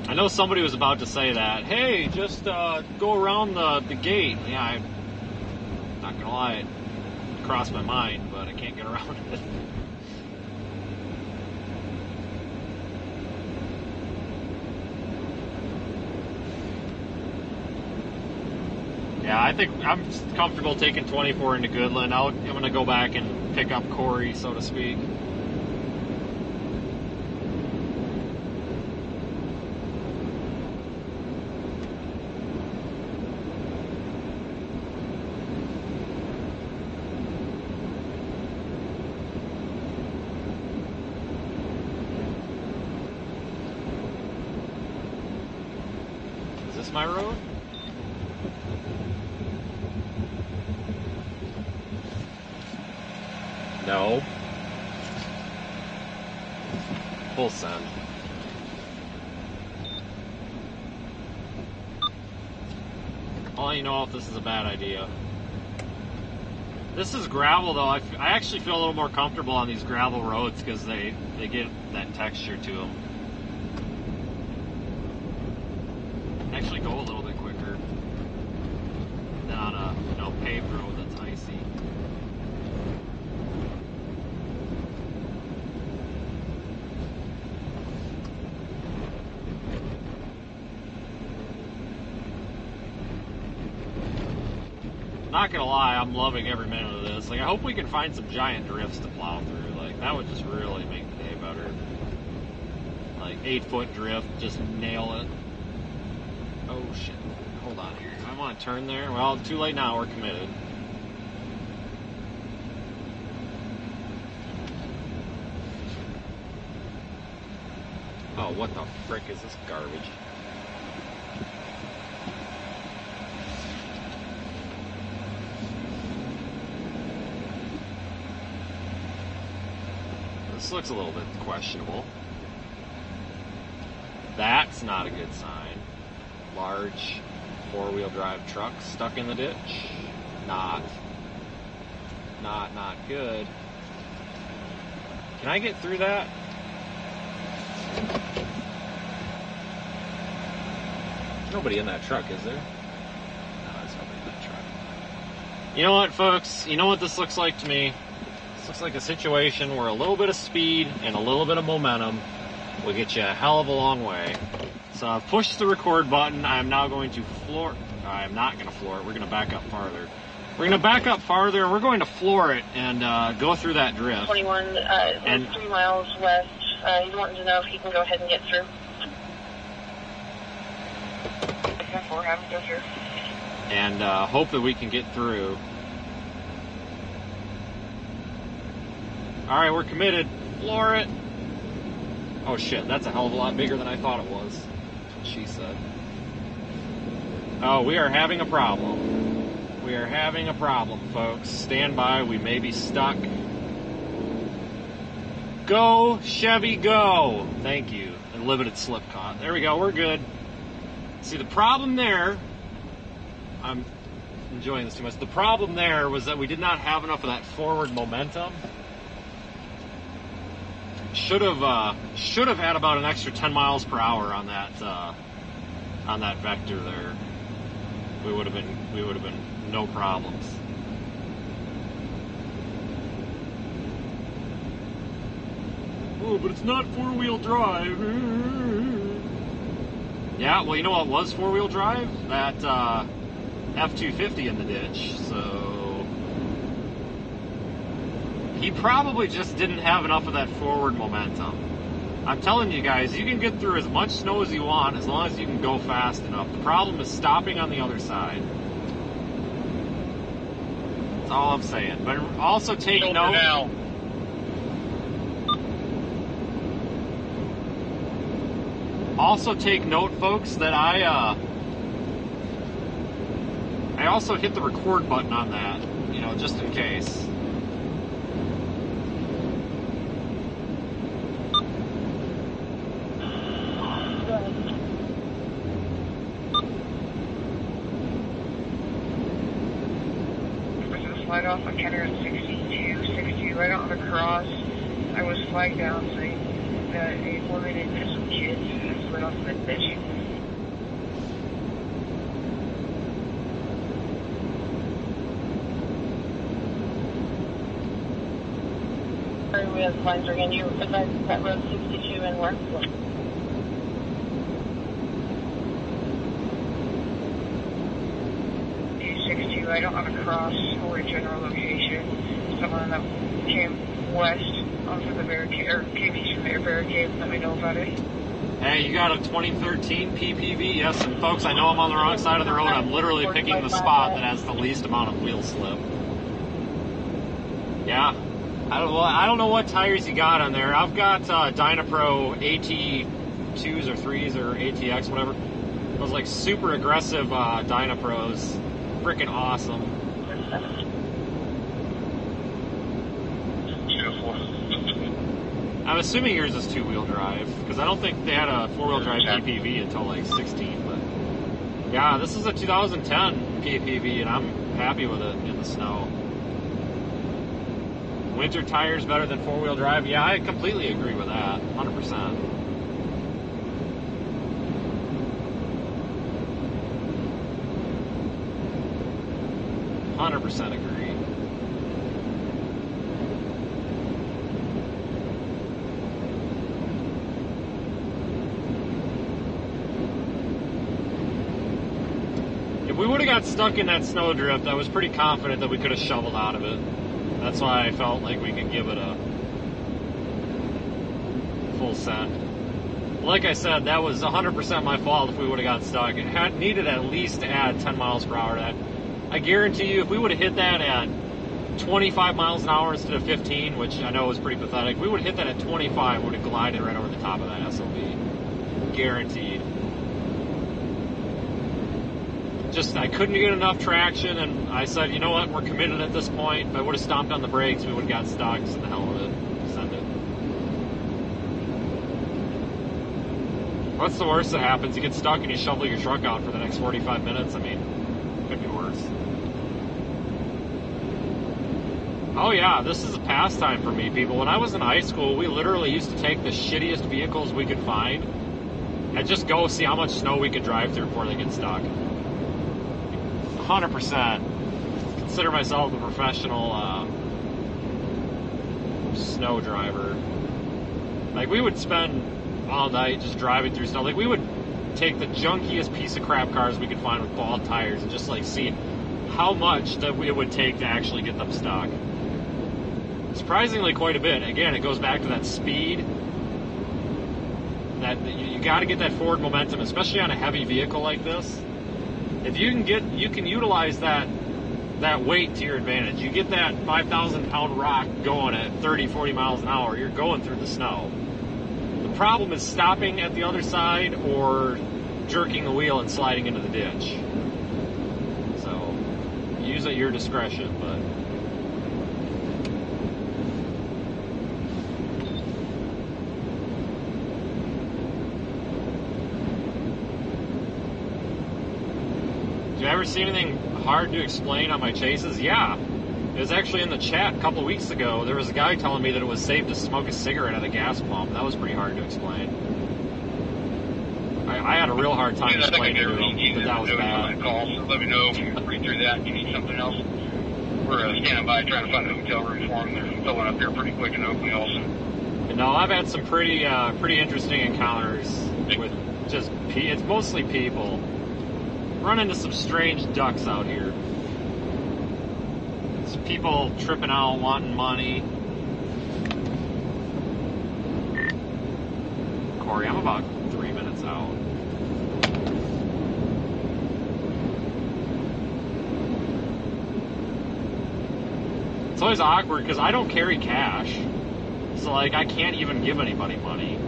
I know somebody was about to say that. Hey, just go around the gate. Yeah, I'm not gonna lie, it crossed my mind, but I can't get around it. Yeah, I think I'm comfortable taking 24 into Goodland. I'm going to go back and pick up Corey, so to speak. Is this my road? No. Full send. I'll let you know if this is a bad idea. This is gravel, though. I actually feel a little more comfortable on these gravel roads because they get that texture to them. Actually go a little bit quicker than on a paved road that's icy. Not gonna lie, I'm loving every minute of this. Like, I hope we can find some giant drifts to plow through. Like, that would just really make the day better. Like, 8-foot drift, just nail it. Oh shit, hold on here. I want to turn there. Well, too late now, we're committed. Oh, what the frick is this garbage? This looks a little bit questionable. That's not a good sign. Large four-wheel drive truck stuck in the ditch. Not good. Can I get through that? Nobody in that truck, is there? No, there's nobody in that truck. You know what, folks? You know what this looks like to me? This looks like a situation where a little bit of speed and a little bit of momentum will get you a hell of a long way. So I've pushed the record button. I'm now going to floor. I'm not going to floor it. We're going to back up farther. We're going to back up farther, and we're going to floor it and go through that drift. 21, and 3 miles west. He's wanting to know if he can go ahead and get through. 4, have him go through. And hope that we can get through. All right, we're committed. Floor it. Oh shit, that's a hell of a lot bigger than I thought it was. That's what she said. Oh, we are having a problem. We are having a problem, folks. Stand by, we may be stuck. Go, Chevy, go! Thank you. And limited slip caught. There we go, we're good. See, the problem there, I'm enjoying this too much. The problem there was that we did not have enough of that forward momentum. Should have had about an extra 10 miles per hour on that vector there. We would have been no problems. Oh, but it's not 4-wheel drive. Yeah, well, you know what was 4-wheel drive? That F-250 in the ditch. So he probably just didn't have enough of that forward momentum. I'm telling you guys, you can get through as much snow as you want as long as you can go fast enough. The problem is stopping on the other side. That's all I'm saying. But also take note. Now. Also take note, folks, that I also hit the record button on that, you know, just in case. Slide off on counter at 62, right on the cross. I was flagged down saying that a woman and some kids slid off the ditch. Sorry, we have lines again. You advised that road 62 and west. 62, I don't have a cross or a general location. Someone that came west onto the barricade, or came east from their barricade, let me know about it. Hey, you got a 2013 PPV? Yes, and folks, I know I'm on the wrong side of the road. I'm literally picking the spot that has the least amount of wheel slip. Yeah. I don't know what tires you got on there. I've got Dynapro AT2s or 3s or ATX, whatever. Those like super aggressive Dynapros. Freaking awesome. Beautiful. I'm assuming yours is 2-wheel drive, because I don't think they had a 4-wheel drive PPV until like 16, but yeah, this is a 2010 PPV, and I'm happy with it in the snow. Winter tires better than 4-wheel drive? Yeah, I completely agree with that, 100%. Agree. If we would have got stuck in that snowdrift, I was pretty confident that we could have shoveled out of it. That's why I felt like we could give it a full send. Like I said, that was 100% my fault if we would have got stuck. It had needed at least to add 10 miles per hour to that. I guarantee you, if we would have hit that at 25 miles an hour instead of 15, which I know was pretty pathetic, we would have hit that at 25, we would have glided right over the top of that SLB. Guaranteed. Just, I couldn't get enough traction, and I said, you know what, we're committed at this point. If I would have stomped on the brakes, we would have got stuck, so the hell with it. Send it. What's the worst that happens? You get stuck and you shovel your truck out for the next 45 minutes? I mean, could be worse. Oh yeah, this is a pastime for me, people. When I was in high school, we literally used to take the shittiest vehicles we could find and just go see how much snow we could drive through before they get stuck. 100%. consider myself a professional snow driver. Like, we would spend all night just driving through snow. Like, we would take the junkiest piece of crap cars we could find with bald tires and just, like, see how much that it would take to actually get them stuck. Surprisingly, quite a bit. Again, it goes back to that speed. That you got to get that forward momentum, especially on a heavy vehicle like this. If you can utilize that weight to your advantage. You get that 5,000-pound rock going at 30, 40 miles an hour, you're going through the snow. The problem is stopping at the other side or jerking the wheel and sliding into the ditch. So, use at your discretion, but... Have you ever seen anything hard to explain on my chases? Yeah. It was actually in the chat a couple of weeks ago. There was a guy telling me that it was safe to smoke a cigarette at a gas pump. That was pretty hard to explain. I had a real hard time explaining to him that was bad. Call, so let me know if you read through that and you need something else. We're standing by trying to find a hotel room for them. They're filling up there pretty quick in Oakley also. You know, I've had some pretty interesting encounters with just it's mostly people. Run into some strange ducks out here. It's people tripping out, wanting money. Corey, I'm about 3 minutes out. It's always awkward because I don't carry cash. So, like, I can't even give anybody money.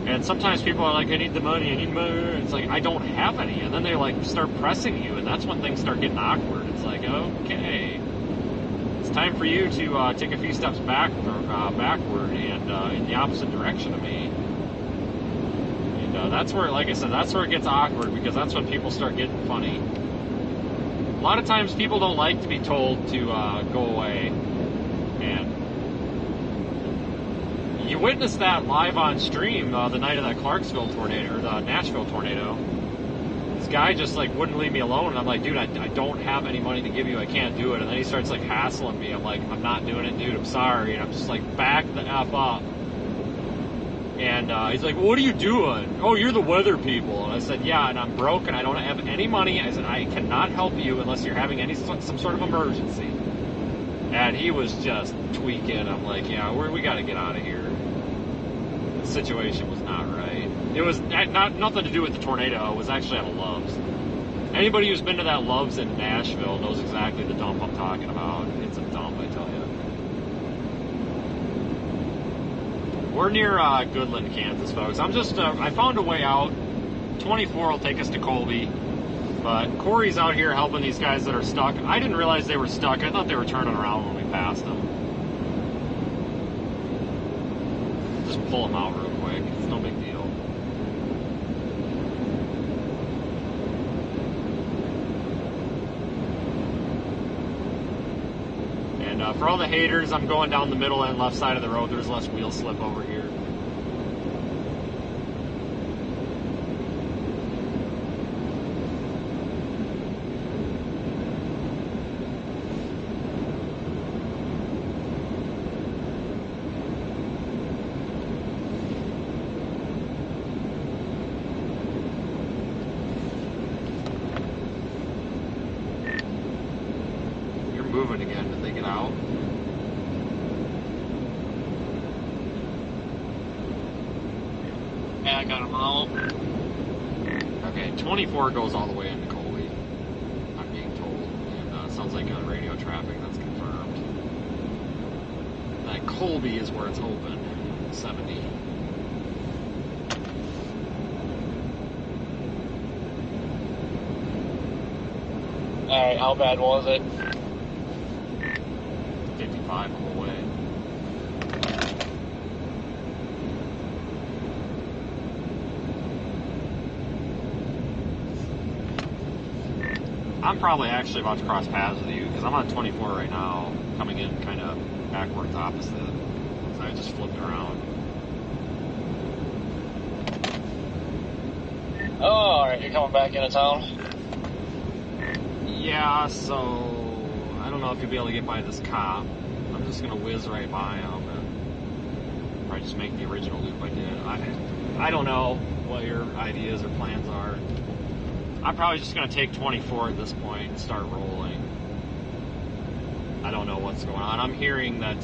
And sometimes people are like, I need the money, I need money. It's like, I don't have any. And then they, like, start pressing you, and that's when things start getting awkward. It's like, okay. It's time for you to take a few steps backward and in the opposite direction of me. And that's where, like I said, that's where it gets awkward, because that's when people start getting funny. A lot of times people don't like to be told to go away. And you witnessed that live on stream the night of that Clarksville tornado, or the Nashville tornado. This guy just, like, wouldn't leave me alone, and I'm like, dude, I don't have any money to give you, I can't do it. And then he starts, like, hassling me. I'm like, I'm not doing it, dude, I'm sorry. And I'm just like, back the F up. And he's like, what are you doing? Oh, you're the weather people. And I said, yeah, and I'm broke and I don't have any money. I said, I cannot help you unless you're having some sort of emergency. And he was just tweaking. I'm like, yeah, we got to get out of here. The situation was not right. It was nothing to do with the tornado. It was actually at a Love's. Anybody who's been to that Love's in Nashville knows exactly the dump I'm talking about. It's a dump, I tell you. We're near Goodland, Kansas, folks. I found a way out. 24 will take us to Colby. But Corey's out here helping these guys that are stuck. I didn't realize they were stuck. I thought they were turning around when we passed them. Just pull them out real quick. It's no big deal. And for all the haters, I'm going down the middle and left side of the road. There's less wheel slip over here. Moving again. Did they get out? Yeah, I got them out. Okay, 24 goes all the way into Colby, I'm being told. And sounds like on radio traffic, that's confirmed. That Colby is where it's open. 70. Alright, how bad was it? 55 the whole way. I'm probably actually about to cross paths with you, because I'm on 24 right now, coming in kind of backwards opposite. So I just flipped around. Oh, alright, you're coming back into town? Yeah, so know if you'll be able to get by this cop. I'm just gonna whiz right by him and probably just make the original loop I did. I don't know what your ideas or plans are. I'm probably just gonna take 24 at this point and start rolling. I don't know what's going on. I'm hearing that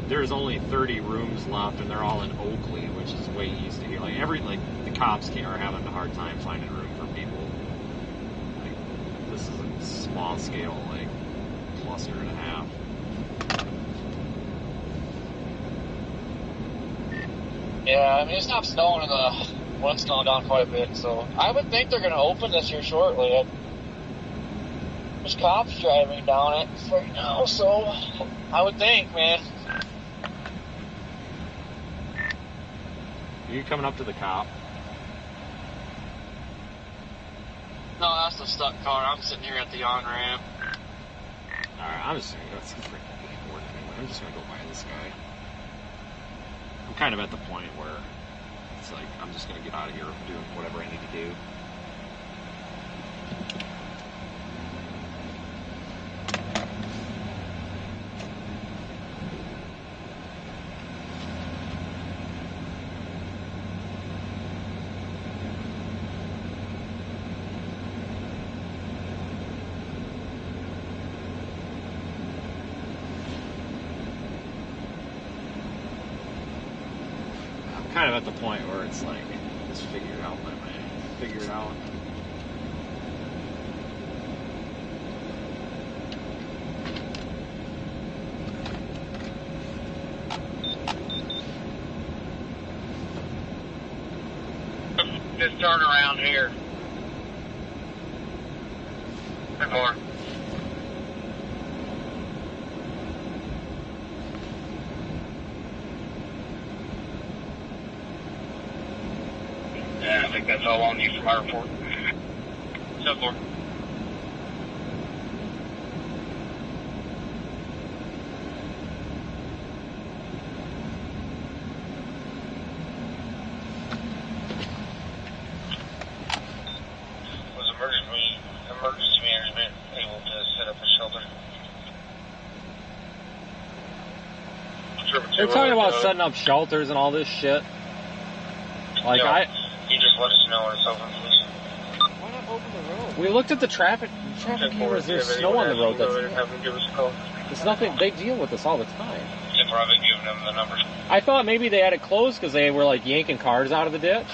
there's only 30 rooms left, and they're all in Oakley, which is way east of here. Like the cops are having a hard time finding room for people. Like, this is a small scale, like, cluster and a half. Yeah, I mean, it stopped snowing and the wind's slowing down quite a bit, so I would think they're going to open this here shortly. There's cops driving down it right now, so I would think, man. Are you coming up to the cop? No, that's the stuck car. I'm sitting here at the on-ramp. Alright, I'm just gonna go some freaking paperwork anyway. I'm just gonna go by this guy. I'm kind of at the point where it's like, I'm just gonna get out of here doing whatever I need to do. Kind of at the point where it's like, just figure it out, my man. Figure it out. Just turn around here. And more. Yeah, I think that's all on you from our report. 7-4. Was emergency management able to set up a shelter? They're talking about setting up shelters and all this shit. Like, yeah. You just let us know when it's open, please. Why not open the road? We looked at the traffic cameras. There's snow on the road. Have them give us a call. It's nothing. They deal with this all the time. They've probably given them the number. I thought maybe they had it closed because they were like yanking cars out of the ditch.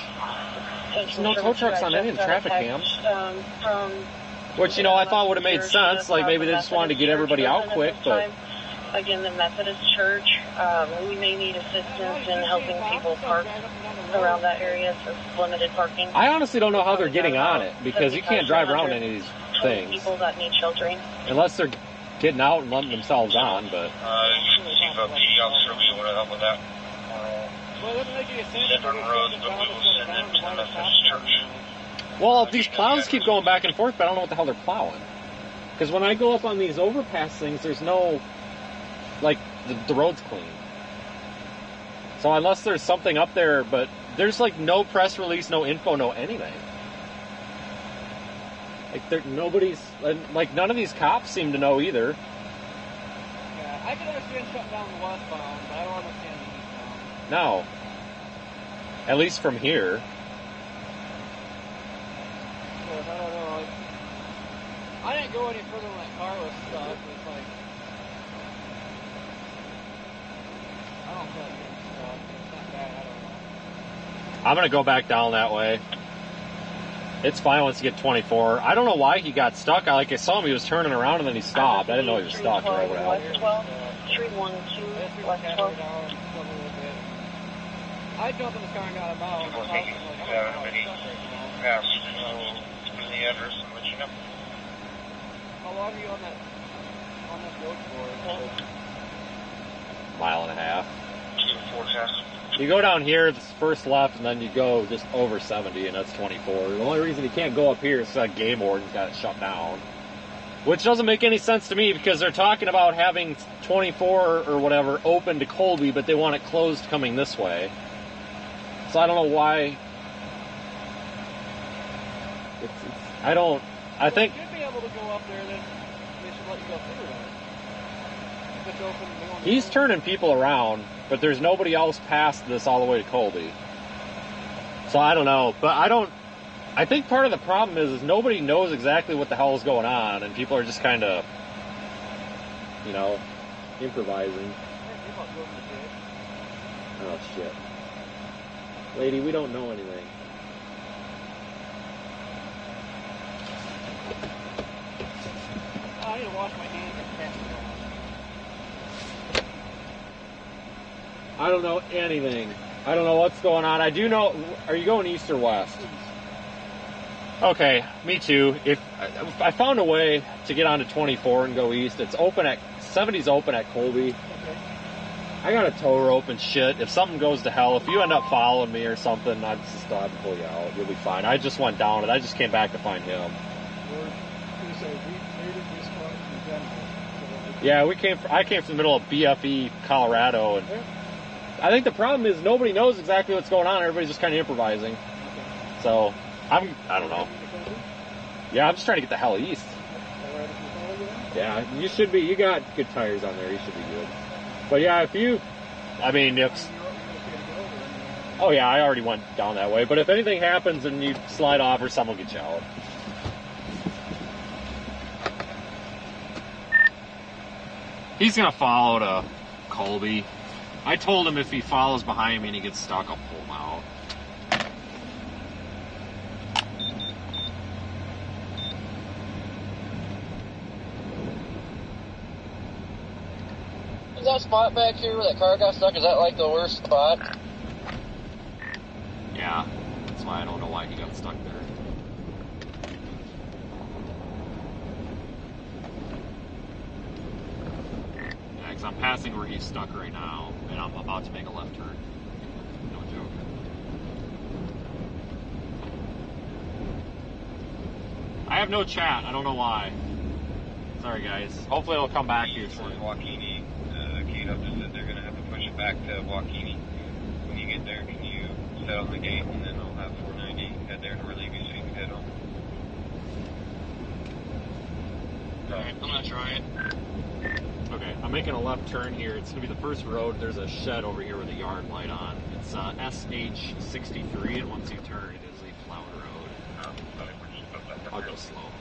There's no tow trucks on any of the traffic cams. Which, you know, I thought would have made sense. Like, maybe they just wanted to get everybody out quick, but... Again, the Methodist Church, we may need assistance in helping people park around that area, so limited parking. I honestly don't know how they're getting on it, because you can't drive around any of these things. People that need sheltering. Unless they're getting out and letting themselves on, but... Chief of PD officer will be able to help with that. Well, it doesn't make any sense. Different roads, but we will send it to the Methodist Church. Well, these plows keep going back and forth, but I don't know what the hell they're plowing. Because when I go up on these overpass things, there's no... Like, the road's clean. So unless there's something up there, but there's like no press release, no info, no anything. Like, nobody's, like, none of these cops seem to know either. Yeah, I can understand shutting down the westbound, but I don't understand the eastbound. No. At least from here. Because I don't know, I didn't go any further when that car was stuck. It's like, I don't feel like getting stuck. It's not bad, I don't know. I'm going to go back down that way. It's fine once you get 24. I don't know why he got stuck. I saw him, he was turning around and then he stopped. I didn't know he was stuck or whatever. West 12, 312, West 12. I jumped in the car and got him out. People thinking pass through the address and let you know. How long are you on that road for? Mile and a half. 2 forecast. You go down here, it's first left, and then you go just over 70, and that's 24. The only reason you can't go up here is that game warden's got it shut down. Which doesn't make any sense to me, because they're talking about having 24 or whatever open to Colby, but they want it closed coming this way. So I don't know why. I think... If you should be able to go up there, then they should let you go through It's open in the morning. He's turning people around, but there's nobody else past this all the way to Colby. So I don't know, but I think part of the problem is nobody knows exactly what the hell is going on, and people are just kind of, improvising. Oh, shit. Lady, we don't know anything. I need to wash my hands and pass it on. I don't know anything. I don't know what's going on. I do know. Are you going east or west? Okay, me too. If I found a way to get onto 24 and go east, it's open at 70's open at Colby. Okay. I got a tow rope and shit. If something goes to hell, if you end up following me or something, I'd just stop and pull you out. You'll be fine. I just went down it. I just came back to find him. Yeah, I came from the middle of BFE, Colorado, and I think the problem is nobody knows exactly what's going on. Everybody's just kind of improvising. So I don't know. Yeah, I'm just trying to get the hell east. Yeah, you should be. You got good tires on there. You should be good. But yeah, if oh yeah, I already went down that way. But if anything happens and you slide off or someone will get you out. He's gonna follow to Colby. I told him if he follows behind me and he gets stuck, I'll pull him out. Is that spot back here where that car got stuck, is that like the worst spot? Yeah, that's why I don't know why he got stuck there. Yeah, because I'm passing where he's stuck right now, and I'm about to make a left turn. No joke. I have no chat. I don't know why. Sorry, guys. Hopefully it'll come back here soon. Waukene, Kate up just said they're going to have to push it back to Waukene. When you get there, can you set on the gate, and then I'll have 490 head there to relieve you so you can head home. Alright, I'm gonna try it. Okay, I'm making a left turn here. It's going to be the first road. There's a shed over here with a yard light on. It's SH63, and once you turn, it is a plowed road. I'll go slow.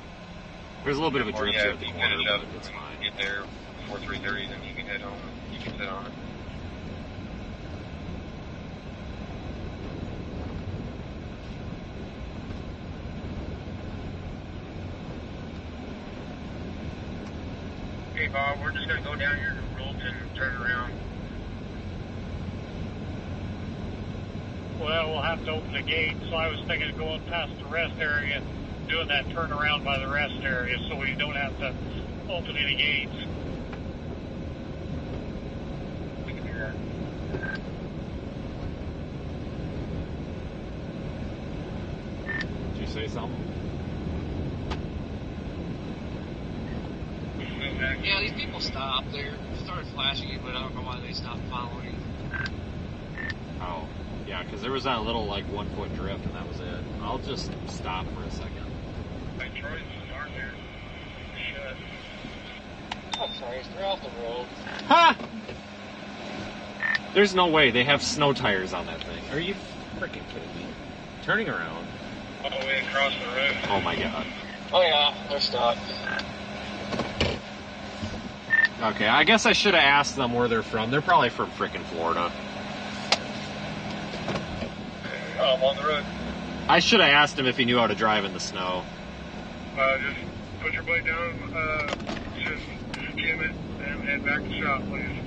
There's a little bit of a drift here at the corner, but it's fine. Get there before 3:30, then you can head home. You can sit on it. Hey Bob, we're just gonna go down here to Rolton and turn around. Well, we'll have to open the gate, so I was thinking of going past the rest area, doing that turnaround by the rest area, so we don't have to open any gates. We can do that. Did you say something? Yeah, these people stopped. They started flashing it, but I don't know why they stopped following. Oh, yeah, because there was that little, 1 foot drift, and that was it. I'll just stop for a second. Hey, Troy's aren't there. Shut. I'm sorry, they're off the road. Ha! There's no way they have snow tires on that thing. Are you freaking kidding me? Turning around. All the way across the road. Oh my god. Oh yeah, they're stuck. Okay, I guess I should have asked them where they're from. They're probably from frickin' Florida. Oh, I'm on the road. I should have asked him if he knew how to drive in the snow. Just put your blade down, just skim it, and head back to shop, please.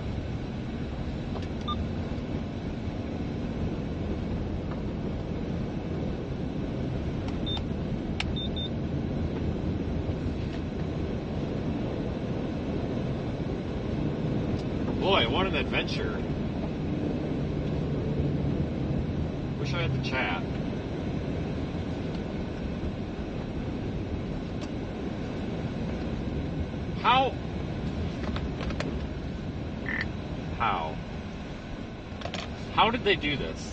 Boy, what an adventure. Wish I had the chat. How? How did they do this?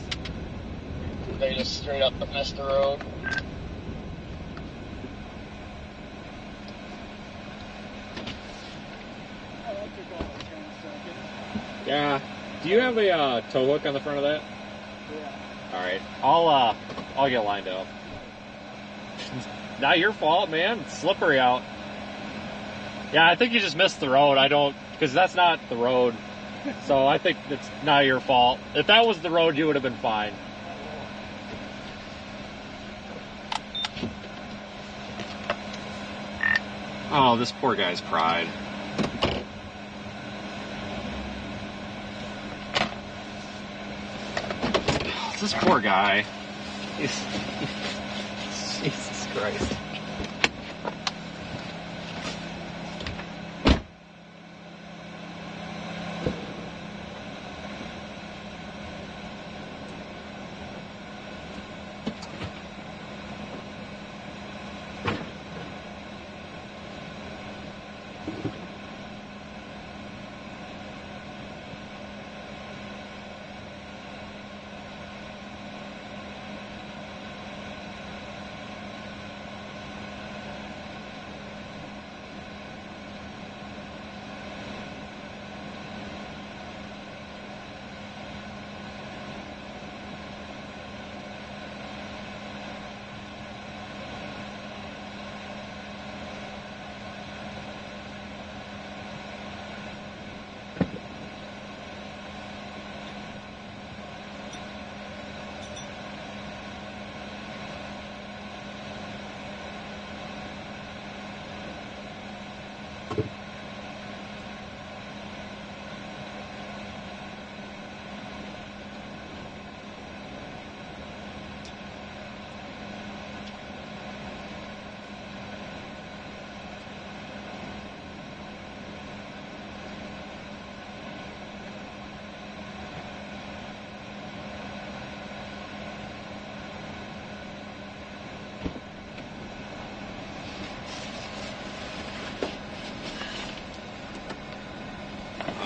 They just straight up missed the road. I like your ball, John. Yeah. Do you have a tow hook on the front of that? Yeah. All right. I'll get lined up. Not your fault, man. It's slippery out. Yeah, I think you just missed the road. Because that's not the road. So I think it's not your fault. If that was the road, you would have been fine. Oh, this poor guy's pride. This poor guy. Jesus Christ.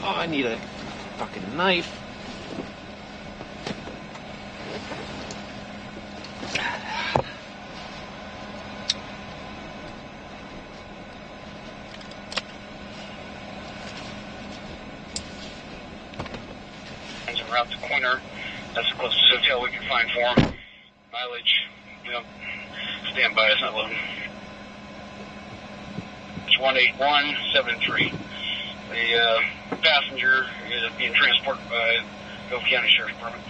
Oh, I need a fucking knife. Around the corner, that's the closest hotel we can find for him. Mileage, stand by, it's not loading. It's 18173. The passenger is being transported by Gulf County Sheriff's Department.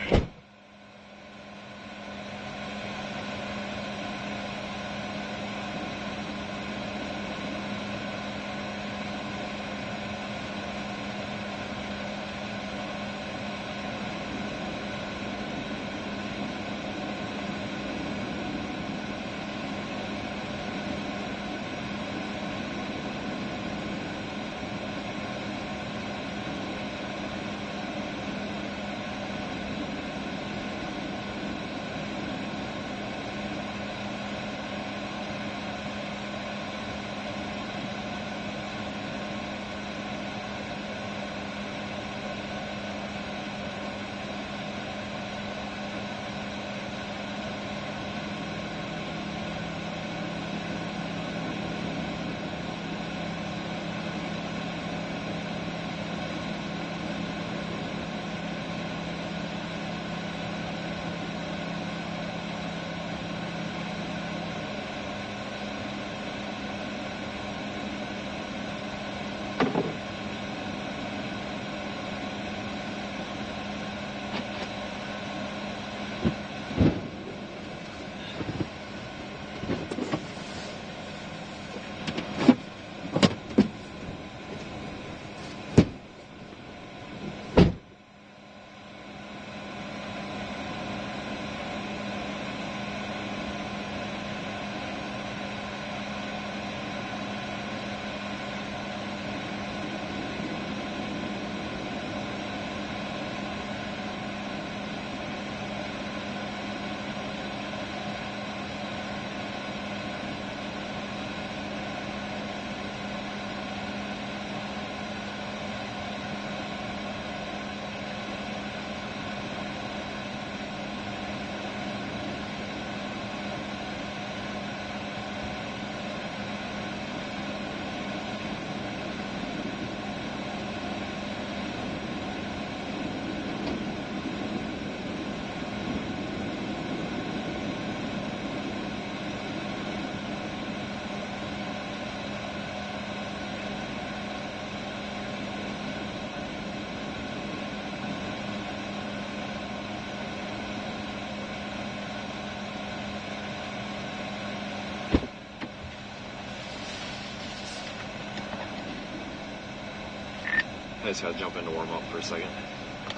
I just gotta jump in to warm up for a second.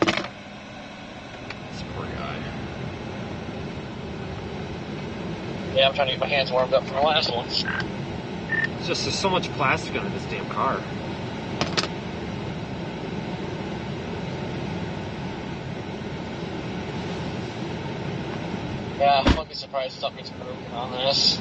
This poor guy. Yeah, I'm trying to get my hands warmed up for the last one. It's just there's so much plastic under this damn car. Yeah, I wouldn't be surprised if something gets broken on this.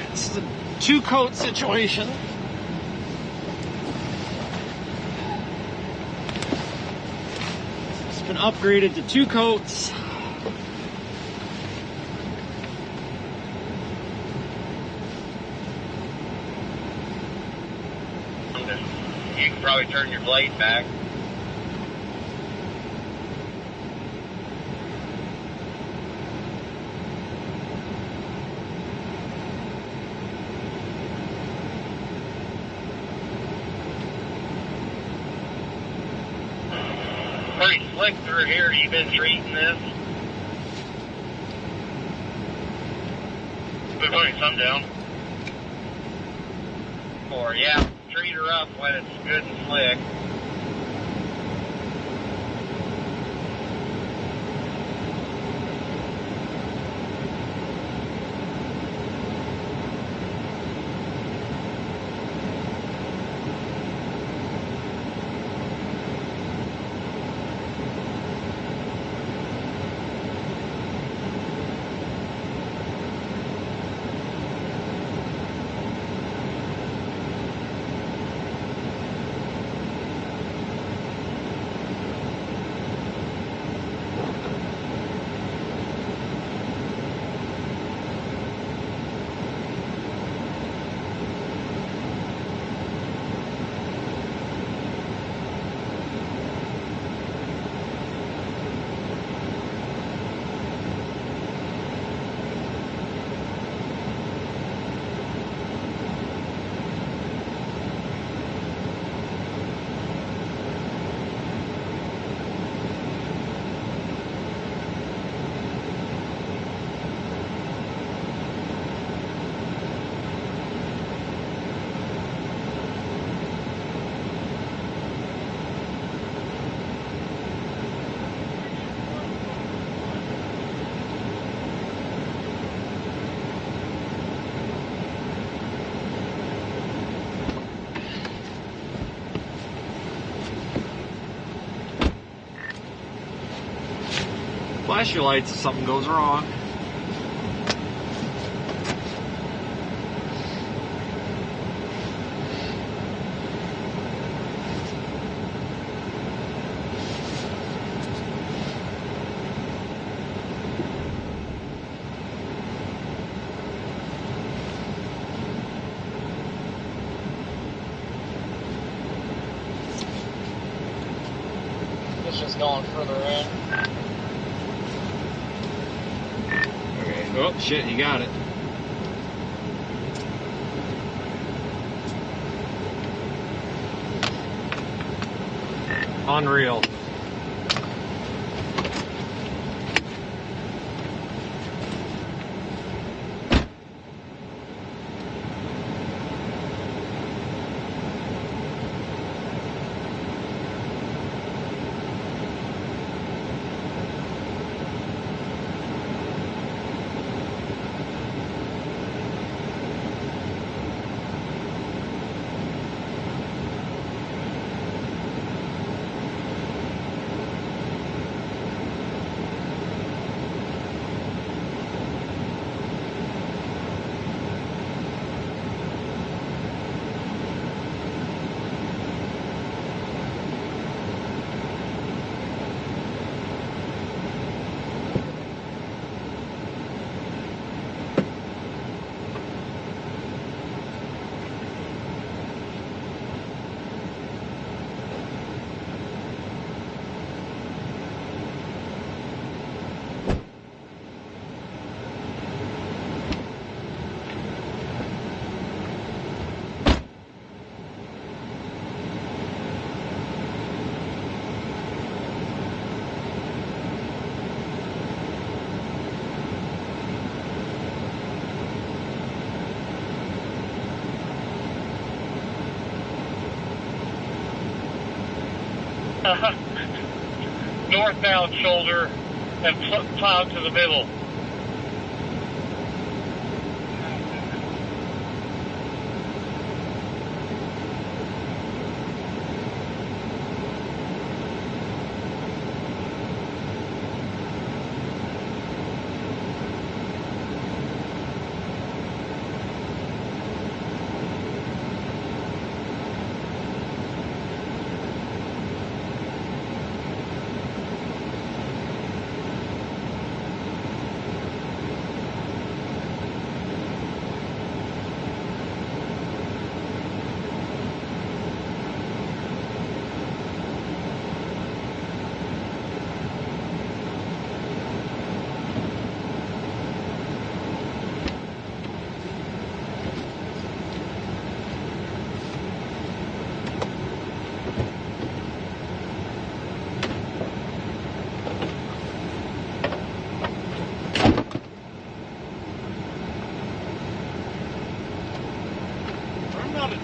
This is a two-coat situation. It's been upgraded to 2 coats. You can probably turn your blade back. Pretty slick through here. You've been treating this. Been putting some down. Or, yeah, treat her up when it's good and slick. Flash your lights if something goes wrong. It's just going further in. Okay. Oh, shit, he got it. Unreal. Northbound shoulder and plowed to the middle.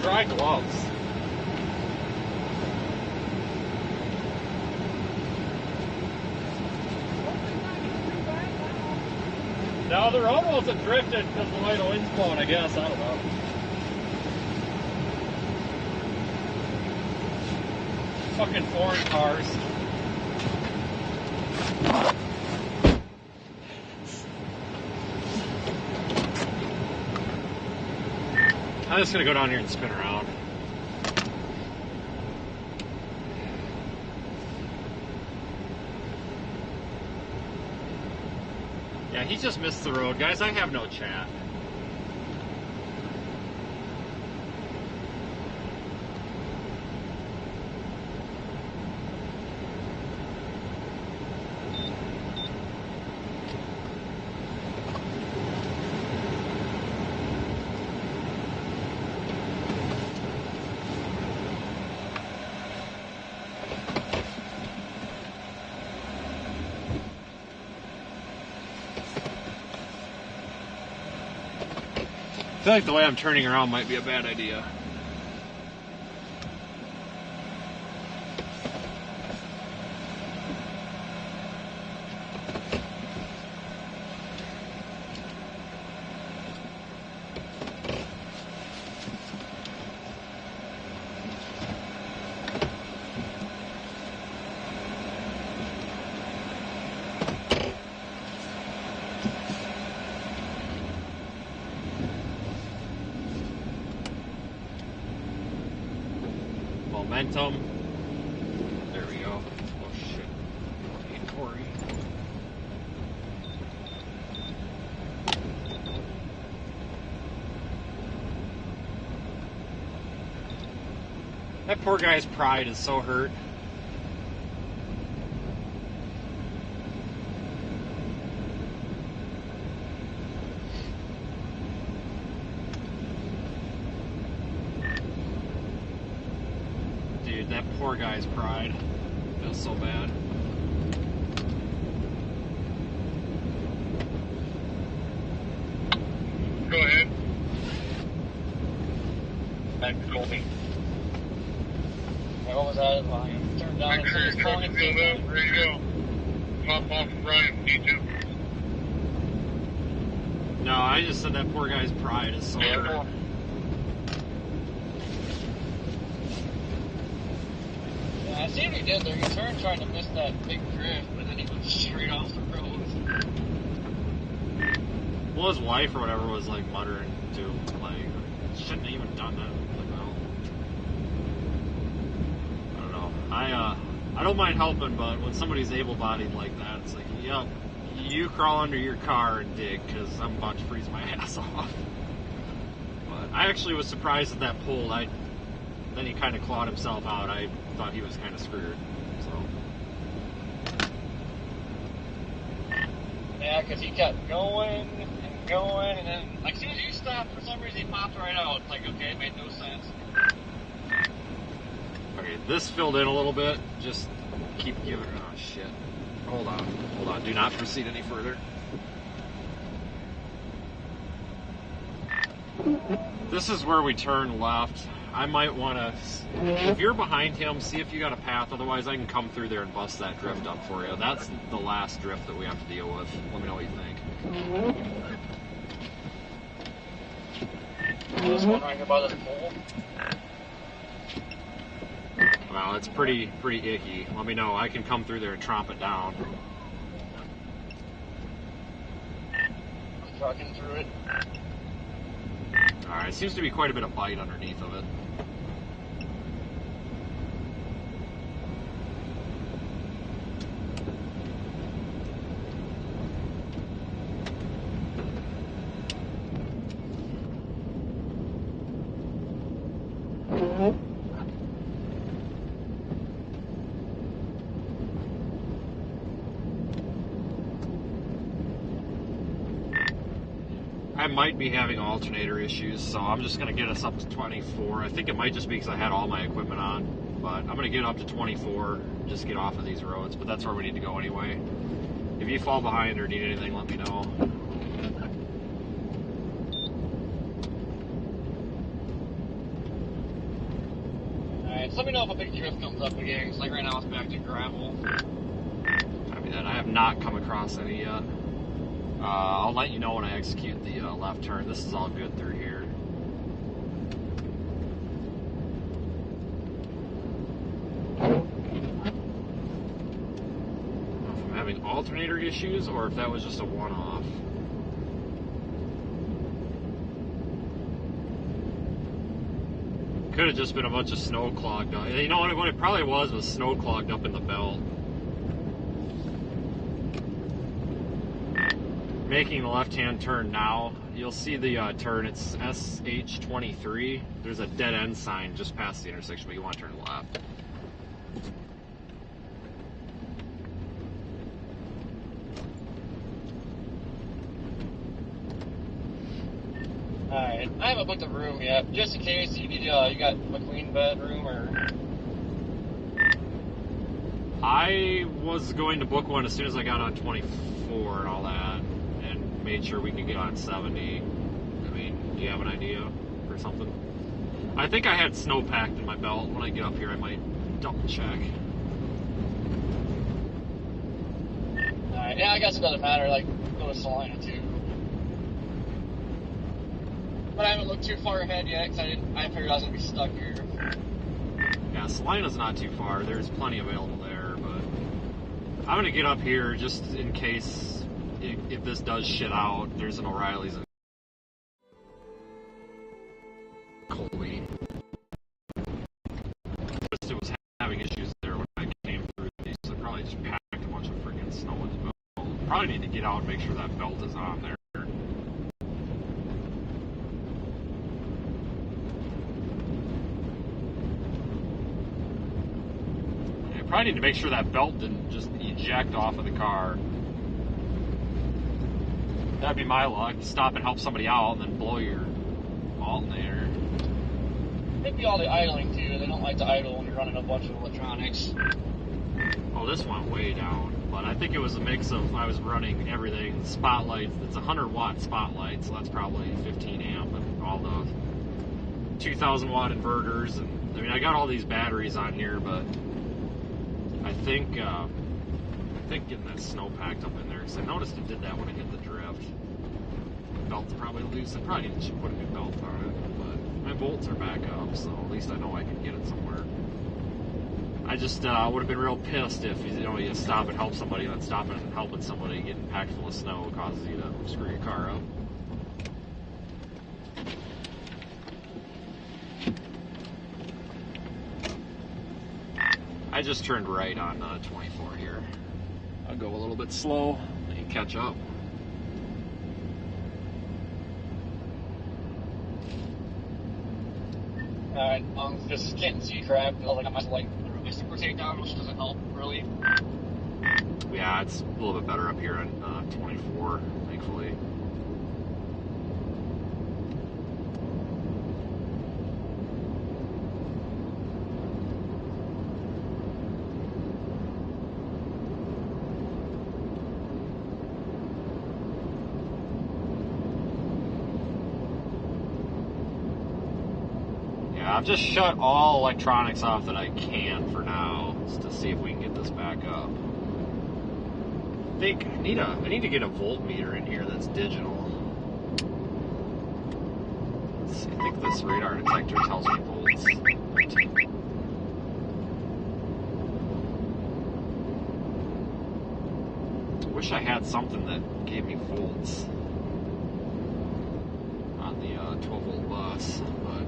Dry gloves. No, the road wasn't drifted because the way the wind's blowing, I guess. I don't know. Fucking foreign cars. I'm just gonna go down here and spin around. Yeah, he just missed the road, guys. I have no chat. I feel like the way I'm turning around might be a bad idea. Momentum. There we go. Oh shit. Hey, Corey. That poor guy's pride is so hurt. poor guy's pride. Feels so bad. Go ahead. Back to Colby. What was that? Volume turned down. Make sure your truck's filled up. Ready to go. Pop off and Brian. D2. No, I just said that poor guy's pride is so hurt. Yeah, I see what he did there. He turned trying to miss that big drift, but then he went straight off the road. Well, his wife or whatever was like muttering too, like, shouldn't have even done that. Like, well, I don't know. I don't mind helping, but when somebody's able-bodied like that, it's like, yep, you crawl under your car and dig, because I'm about to freeze my ass off. But I actually was surprised at that pull. Then he kind of clawed himself out. I thought he was kind of screwed. So. Yeah, because he kept going, and then, like, as soon as you stopped, for some reason he popped right out. It's like, okay, it made no sense. Okay, this filled in a little bit. Just keep giving it. Oh, shit. Hold on. Do not proceed any further. This is where we turn left. I might want to, if you're behind him, see if you got a path. Otherwise, I can come through there and bust that drift up for you. That's the last drift that we have to deal with. Let me know what you think. This one right here by the pole. Well, it's pretty icky. Let me know. I can come through there and tromp it down. I'm trucking through it. Alright, seems to be quite a bit of bite underneath of it. I might be having alternator issues, so I'm just going to get us up to 24. I think it might just be because I had all my equipment on, but I'm going to get up to 24, just get off of these roads, but that's where we need to go anyway. If you fall behind or need anything, let me know. Alright, so let me know if a big drift comes up again, because like right now it's back to gravel. Copy that. I have not come across any yet. I'll let you know when I execute the left turn. This is all good through here. I don't know if I'm having alternator issues or if that was just a one-off. Could have just been a bunch of snow clogged up. You know what it probably was snow clogged up in the belt. Making the left-hand turn now, you'll see the turn, it's SH23. There's a dead end sign just past the intersection, but you want to turn left. Alright, I haven't booked a room yet, just in case you need, you got a queen bedroom or... I was going to book one as soon as I got on 24 and all that. Made sure we could get on 70. I mean, do you have an idea or something? I think I had snow packed in my belt. When I get up here, I might double check. Alright, yeah, I guess it doesn't matter, like, go to Salina too. But I haven't looked too far ahead yet, because I figured I was going to be stuck here. Yeah, Salina's not too far. There's plenty available there, but I'm going to get up here just in case if this does shit out. There's an O'Reilly's in Colby. It was having issues there when I came through these, so I probably just packed a bunch of freaking snow in the belt. Probably need to get out and make sure that belt is on there. I probably need to make sure that belt didn't just eject off of the car. That'd be my luck. Stop and help somebody out and then blow your alternator. Maybe all the idling too, and then don't like to idle when you're running a bunch of electronics. Oh, this went way down. But I think it was a mix of, I was running everything, spotlights. It's a 100-watt spotlight, so that's probably 15 amp, and all the 2,000-watt inverters. And I mean, I got all these batteries on here, but I think getting that snow packed up in there, because I noticed it did that when I hit the drift. The belt's probably loose. I probably should put a new belt on it, but my bolts are back up, so at least I know I can get it somewhere. I just would have been real pissed if you stop and help somebody, and then stopping and helping somebody getting packed full of snow causes you to screw your car up. I just turned right on 24 here. I'll go a little bit slow and catch up. Alright, just can't see crap. I got my super takedown, which doesn't help really. Yeah, it's a little bit better up here on 24, thankfully. I've just shut all electronics off that I can for now, just to see if we can get this back up. I think I need to get a voltmeter in here that's digital. Let's see, I think this radar detector tells me volts. I wish I had something that gave me volts on the 12-volt bus, but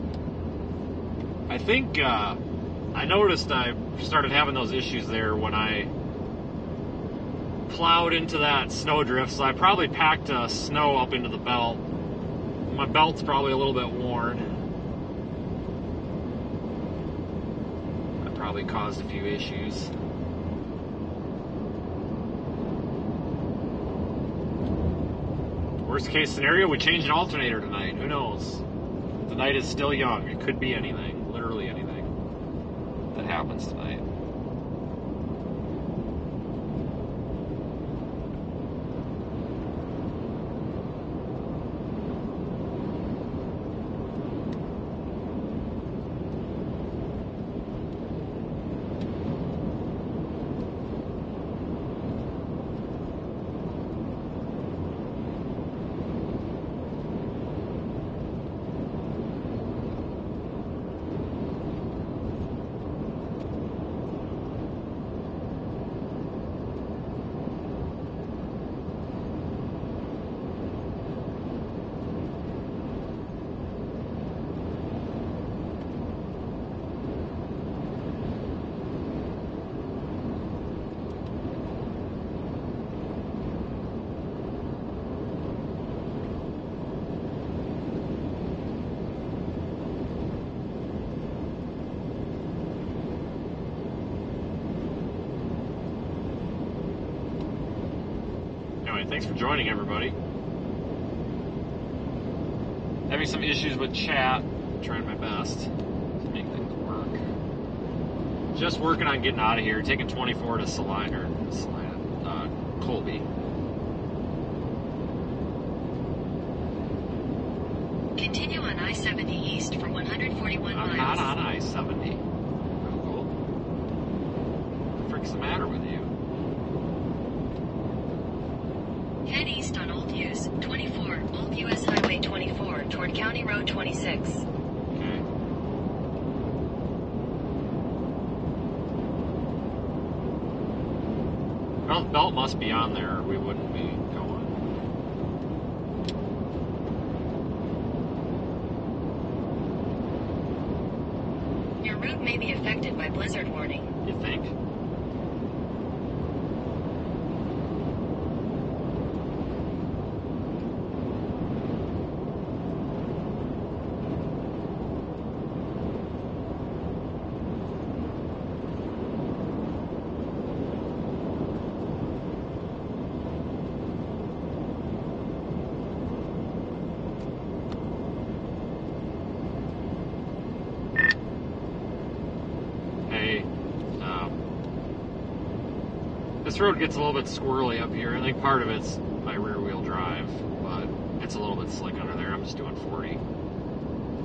I think I noticed I started having those issues there when I plowed into that snowdrift, so I probably packed snow up into the belt. My belt's probably a little bit worn. That probably caused a few issues. Worst case scenario, we change an alternator tonight. Who knows? The night is still young. It could be anything. Literally anything that happens tonight. Thanks for joining, everybody. Having some issues with chat. Trying my best to make things work. Just working on getting out of here. Taking 24 to Colby. Continue on I-70 East for 141 miles. I'm not on I-70. Cool. What the frick's the matter with you? Head east on Old US 24, Old US Highway 24, toward County Road 26. Okay. Well, the belt must be on there, or we wouldn't be going. Your route may be affected by blizzard warning. You think? This road gets a little bit squirrely up here. I think part of it's my rear-wheel drive, but it's a little bit slick under there. I'm just doing 40. I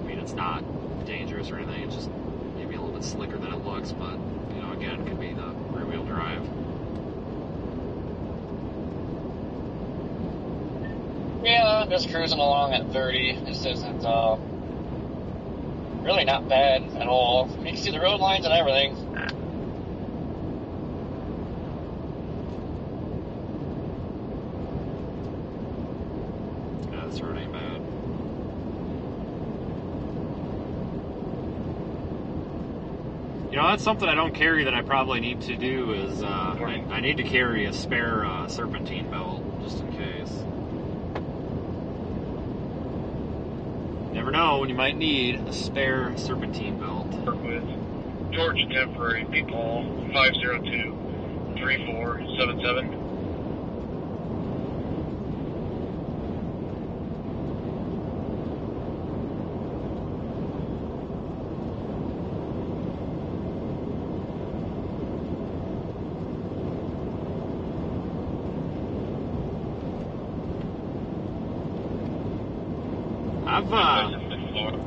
mean, it's not dangerous or anything. It's just maybe a little bit slicker than it looks, but, you know, again, it could be the rear-wheel drive. Yeah, I'm just cruising along at 30. This isn't really not bad at all. You can see the road lines and everything. Yeah, this road ain't bad. You know, that's something I don't carry that I probably need to do is I need to carry a spare serpentine belt just in case. Never know when you might need a spare serpentine belt. Work with Georgia Temporary People 502-3477.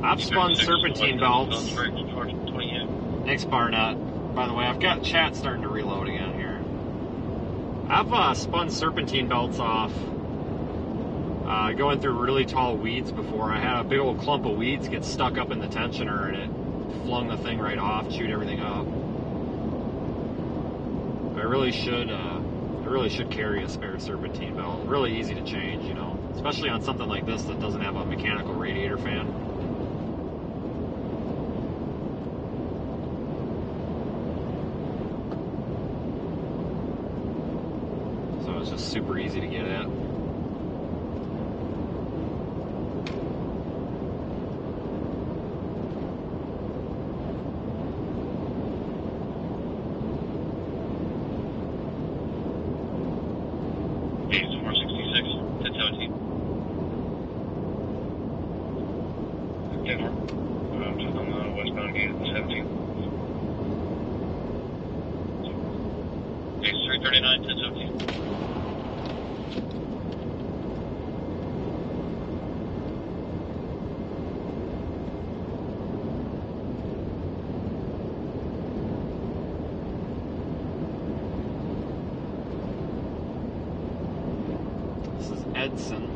I've spun serpentine belts. Thanks, Barnett. By the way, I've got chat starting to reload again here. I've spun serpentine belts off going through really tall weeds before. I had a big old clump of weeds get stuck up in the tensioner and it flung the thing right off, chewed everything up. I really should carry a spare serpentine belt. Really easy to change, you know, especially on something like this that doesn't have a mechanical radiator fan. So it's just super easy to get at. Edson.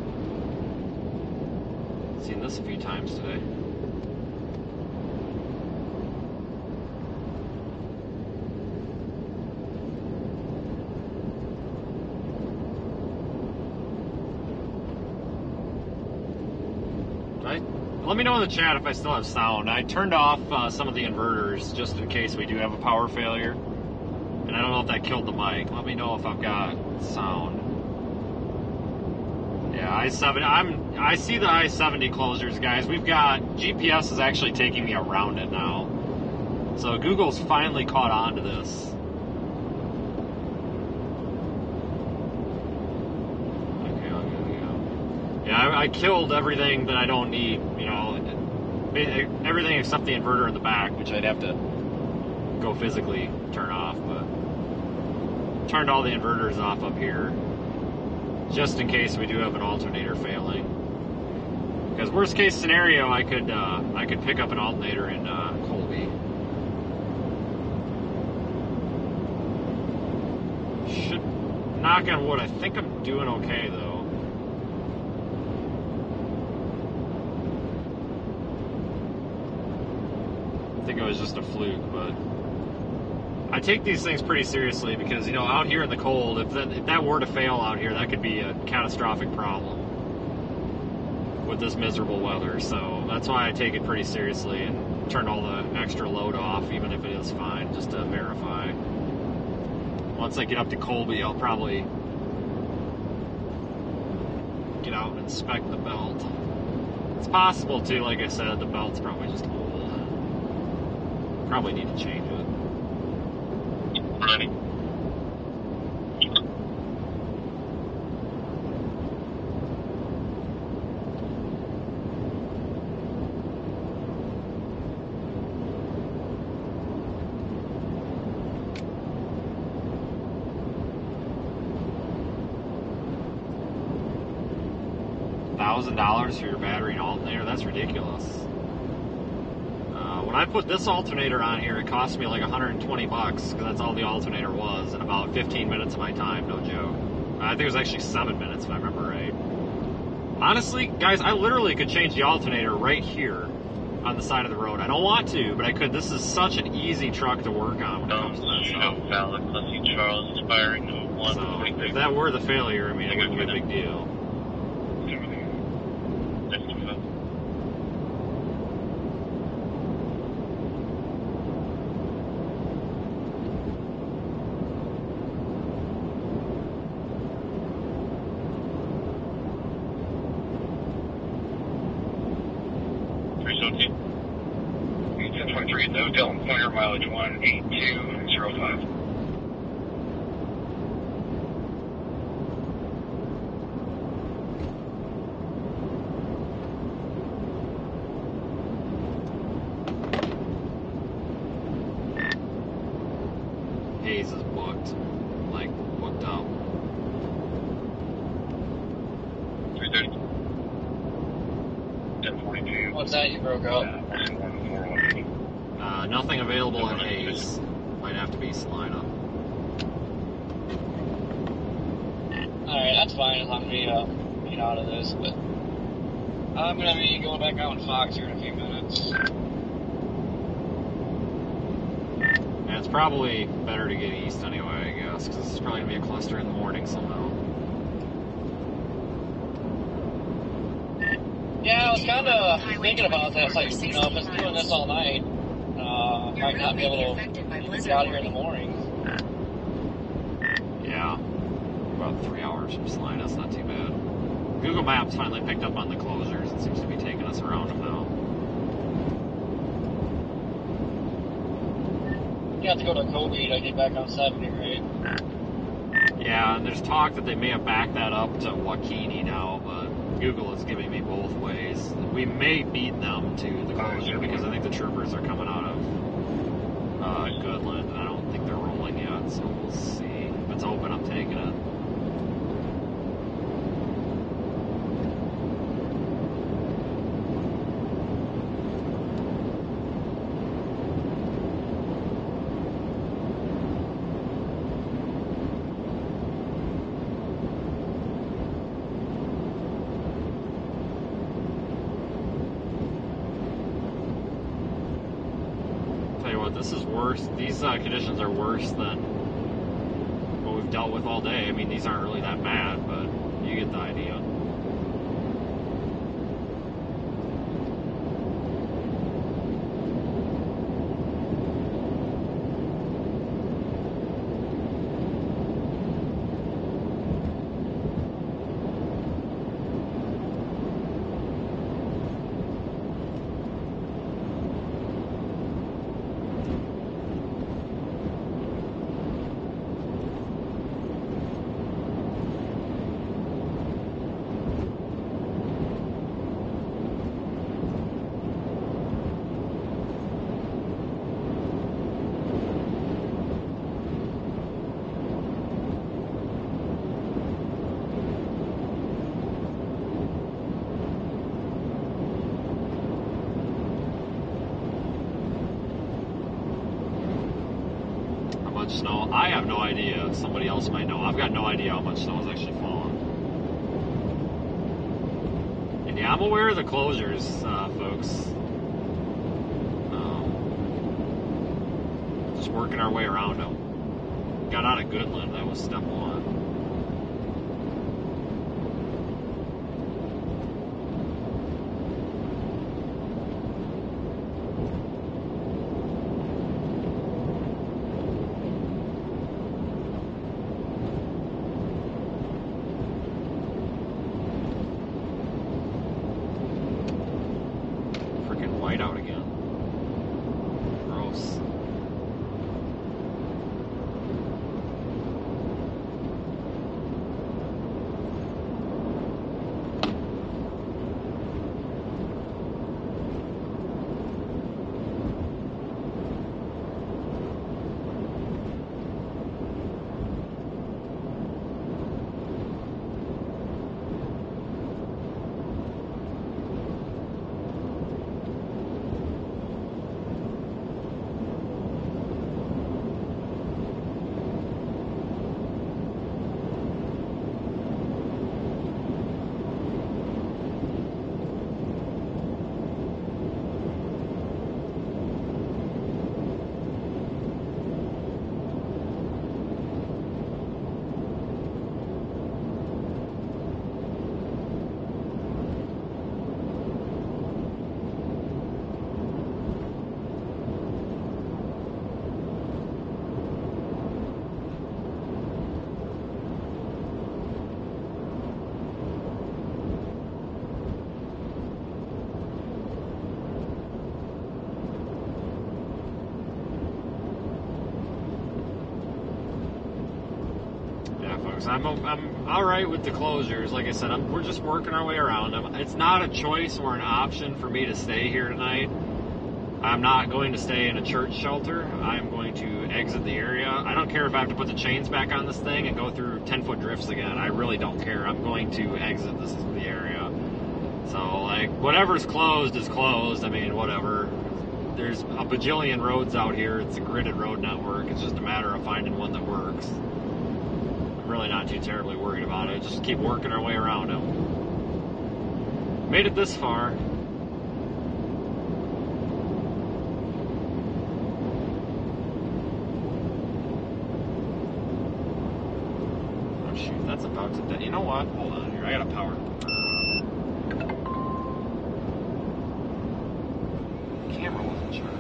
Seen this a few times today. Let me know in the chat if I still have sound. I turned off some of the inverters just in case we do have a power failure. And I don't know if that killed the mic. Let me know if I've got sound. Yeah, I-70. I see the I-70 closures, guys. We've got GPS is actually taking me around it now. So Google's finally caught on to this. Okay, I'll go. Yeah, I killed everything that I don't need. You know, everything except the inverter in the back, which I'd have to go physically turn off. But turned all the inverters off up here, just in case we do have an alternator failing. Because worst case scenario, I could pick up an alternator in Colby. Should, knock on wood, I think I'm doing okay though. I think it was just a fluke, but I take these things pretty seriously because, you know, out here in the cold, if that were to fail out here, that could be a catastrophic problem with this miserable weather. So that's why I take it pretty seriously and turn all the extra load off, even if it is fine, just to verify. Once I get up to Colby, I'll probably get out and inspect the belt. It's possible too, like I said, the belt's probably just old. Probably need to change it. Ready. $1,000 for your battery and alternator? That's ridiculous. When I put this alternator on here, it cost me like 120 bucks because that's all the alternator was, and about 15 minutes of my time, no joke. I think it was actually 7 minutes if I remember right. Honestly, guys, I literally could change the alternator right here on the side of the road. I don't want to, but I could. This is such an easy truck to work on when it comes to that stuff. Valid, Clussy Charles, expiring of 1. So, if that were the failure, I mean, it wouldn't be a big deal. Pointer mileage 18205. Hayes is booked. Like, booked up. 330. 1042. What's that? You broke up. Nothing available in Hayes. Might have to be Salina. Alright, that's fine as long as we get out of this, but I'm gonna be going back out in Fox here in a few minutes. Yeah, it's probably better to get east anyway, I guess, because it's probably going to be a cluster in the morning somehow. Yeah, I was kind of thinking about this. Like, you know, if it's doing this all night, might not be able to get out here in the morning. Yeah. About 3 hours from Salina, that's not too bad. Google Maps finally picked up on the closures. It seems to be taking us around them now. You have to go to Kobe to get back on 70, right? Yeah, and there's talk that they may have backed that up to Waukene now, but Google is giving me both ways. We may beat them to the closure because I think the troopers are coming out of Goodland, and I don't think they're rolling yet, so we'll see. If it's open, I'm taking it. This is worse. These conditions are worse than what we've dealt with all day. I mean, these aren't really that bad, but you get the idea. Snow. I have no idea. Somebody else might know. I've got no idea how much snow is actually falling. And yeah, I'm aware of the closures, folks. Just working our way around them. Got out of Goodland. That was step one. Whiteout again. Gross. folks. I'm all right with the closures. Like I said, we're just working our way around them. It's not a choice or an option for me to stay here tonight. I'm not going to stay in a church shelter. I'm going to exit the area. I don't care if I have to put the chains back on this thing and go through 10-foot drifts again. I really don't care. I'm going to exit the area. So, like, whatever's closed is closed. I mean, whatever. There's a bajillion roads out here. It's a gridded road network. It's just a matter of finding one that works. I'm really not too terribly worried about it. Just keep working our way around them. Made it this far. Oh shoot, that's about to... You know what? Hold on here. I gotta power the camera wasn't charged.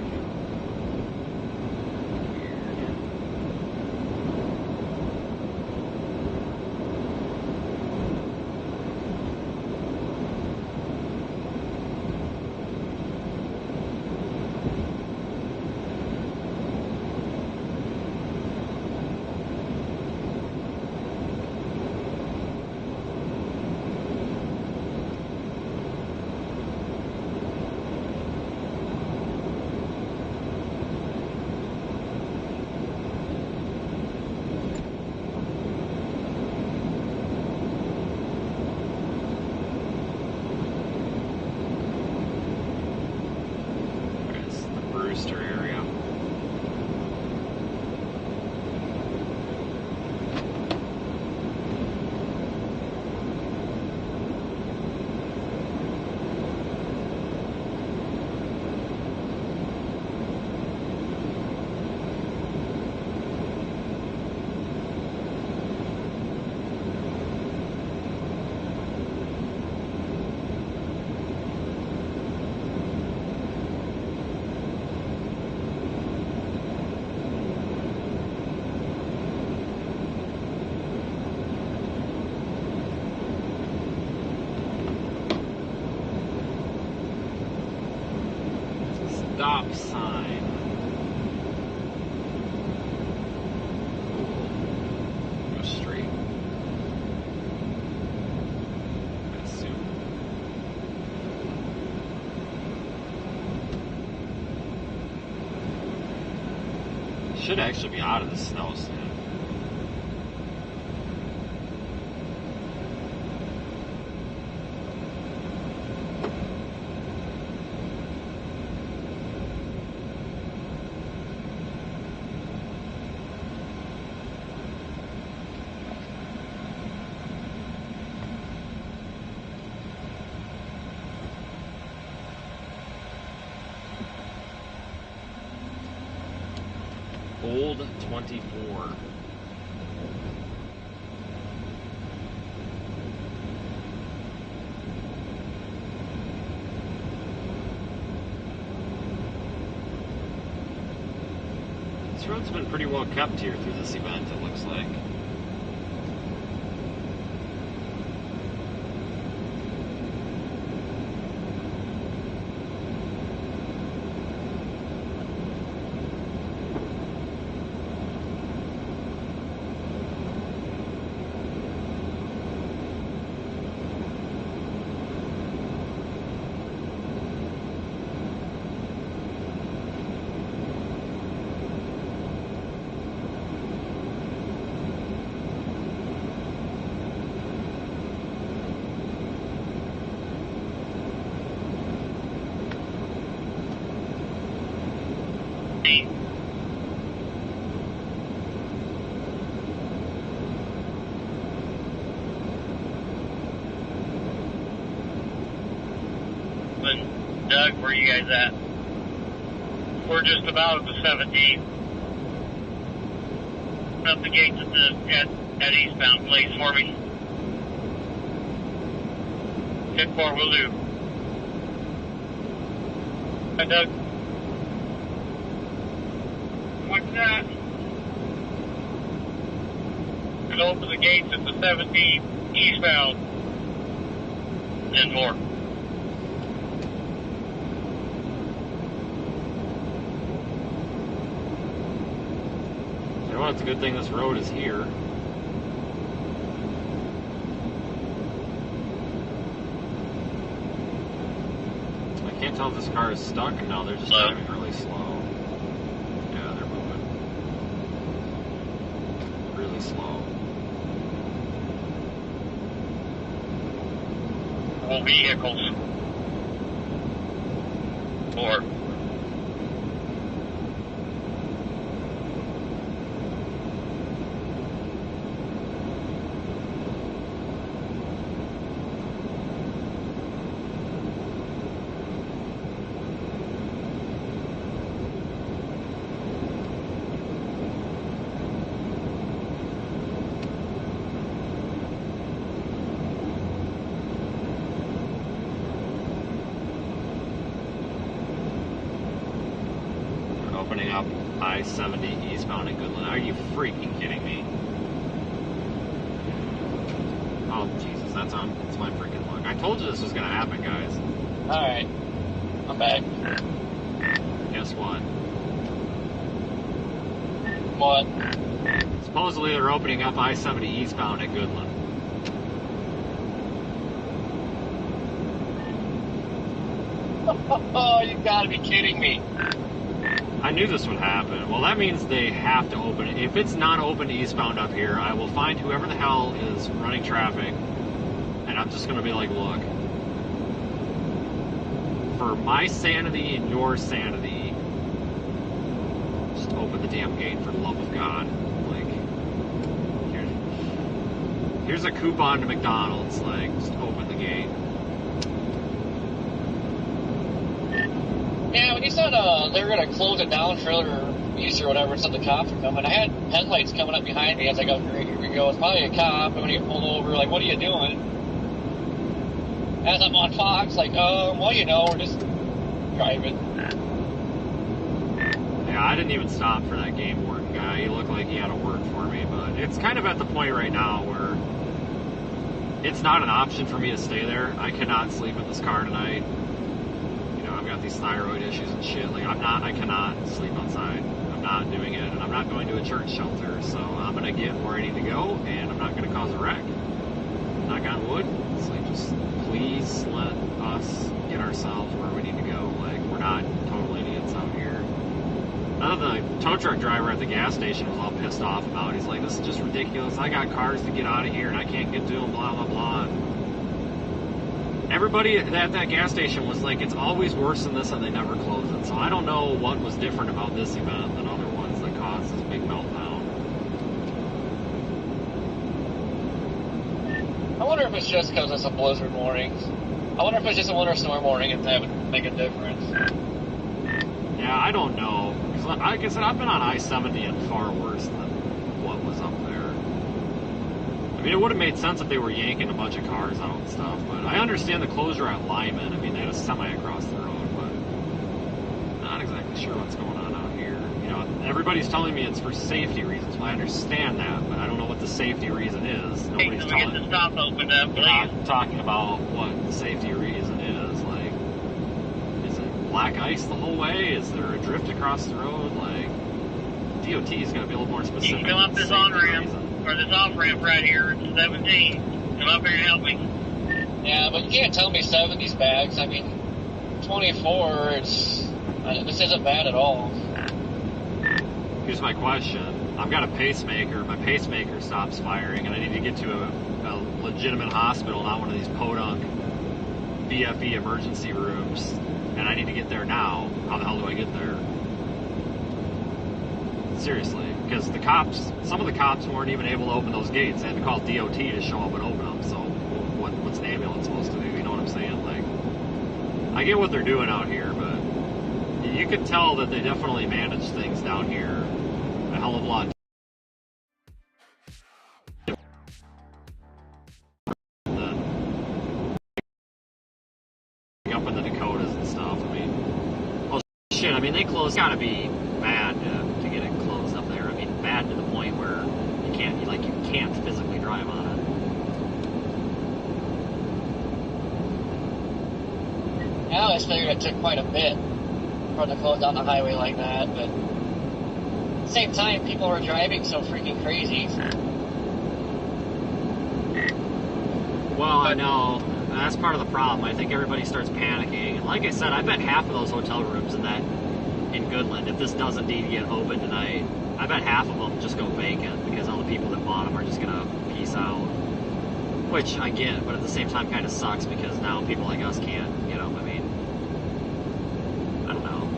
Area. Stop sign. Go straight. I assume. Should actually be out of the snow soon. Old 24. This road's been pretty well kept here through this event, it looks like. Doug, where are you guys at? We're just about at the 17th. Up the gates at eastbound, please, for me. 10-4 will do. Hi, Doug. What's that? And open the gates at the 17th, eastbound. 10-4. You know, it's a good thing this road is here. can't tell if this car is stuck. No, they're just driving really slow. Yeah, they're moving. Really slow. All vehicles. Or opening up I-70 eastbound in Goodland. Are you freaking kidding me? Oh, Jesus, that's my freaking luck. I told you this was going to happen, guys. Alright. I'm back. Guess what? What? Supposedly they're opening up I-70 eastbound at Goodland. Oh, you gotta be kidding me. I knew this would happen. Well, that means they have to open it. If it's not open eastbound up here, I will find whoever the hell is running traffic, and I'm just going to be like, look, for my sanity and your sanity, just open the damn gate for the love of God. Like, here's a coupon to McDonald's. Like, just open the gate. Yeah, when you said they were going to close it down further east or whatever, and said the cops were coming, I had headlights coming up behind me. I was like, oh, great, here we go. It's probably a cop. I'm going to get pulled over. Like, what are you doing? As I'm on Fox, like, well, you know, we're just driving. Yeah, I didn't even stop for that game warden guy. He looked like he had a word for me, but it's kind of at the point right now where it's not an option for me to stay there. I cannot sleep in this car tonight. I've got these thyroid issues and shit. Like, I cannot sleep outside. I'm not doing it, and I'm not going to a church shelter, so I'm going to get where I need to go, and I'm not going to cause a wreck. Knock on wood. It's like, just please let us get ourselves where we need to go. Like, we're not total idiots out here. None of the tow truck driver at the gas station was all pissed off about it. He's like, this is just ridiculous. I got cars to get out of here, and I can't get to them, blah, blah, blah. Everybody at that gas station was like, it's always worse than this, and they never close it. So I don't know what was different about this event than other ones that caused this big meltdown. I wonder if it's just because it's a blizzard morning. I wonder if it's just a winter storm morning and that would make a difference. Yeah, I don't know. Because like I said, I've been on I-70 and far worse than what was up there. I mean, it would have made sense if they were yanking a bunch of cars out and stuff, but I understand the closure at Lyman. I mean, they had a semi across the road, but not exactly sure what's going on out here. You know, everybody's telling me it's for safety reasons. Well, I understand that, but I don't know what the safety reason is. Nobody's hey, get the stop opened up, please. They're not talking about what the safety reason is. Like, is it black ice the whole way? Is there a drift across the road? Like, DOT is going to be a little more specific. You can come up this on-ramp. Or this off-ramp right here, it's 17. Come up here and help me. Yeah, but you can't tell me 70's bags. I mean, 24, this isn't bad at all. Here's my question. I've got a pacemaker. My pacemaker stops firing, and I need to get to a legitimate hospital, not one of these podunk BFE emergency rooms. And I need to get there now. How the hell do I get there? Seriously. Because some of the cops weren't even able to open those gates. They had to call DOT to show up and open them. So what's an ambulance supposed to do? You know what I'm saying? Like, I get what they're doing out here, but you can tell that they definitely manage things down here a hell of a lot than up in the Dakotas and stuff. I mean, well, shit. I mean, they closed. Gotta be mad to get it closed up there. I mean, bad to the point where you can't physically drive on it. I always figured it took quite a bit for them to close down the highway like that, but at the same time, people were driving so freaking crazy. Well, I know. that's part of the problem. I think everybody starts panicking. And like I said, I bet half of those hotel rooms in Goodland, if this does indeed get open tonight, I bet half of them just go vacant because all the people that bought them are just gonna peace out. Which I get, but at the same time kind of sucks because now people like us can't, I mean, I don't know.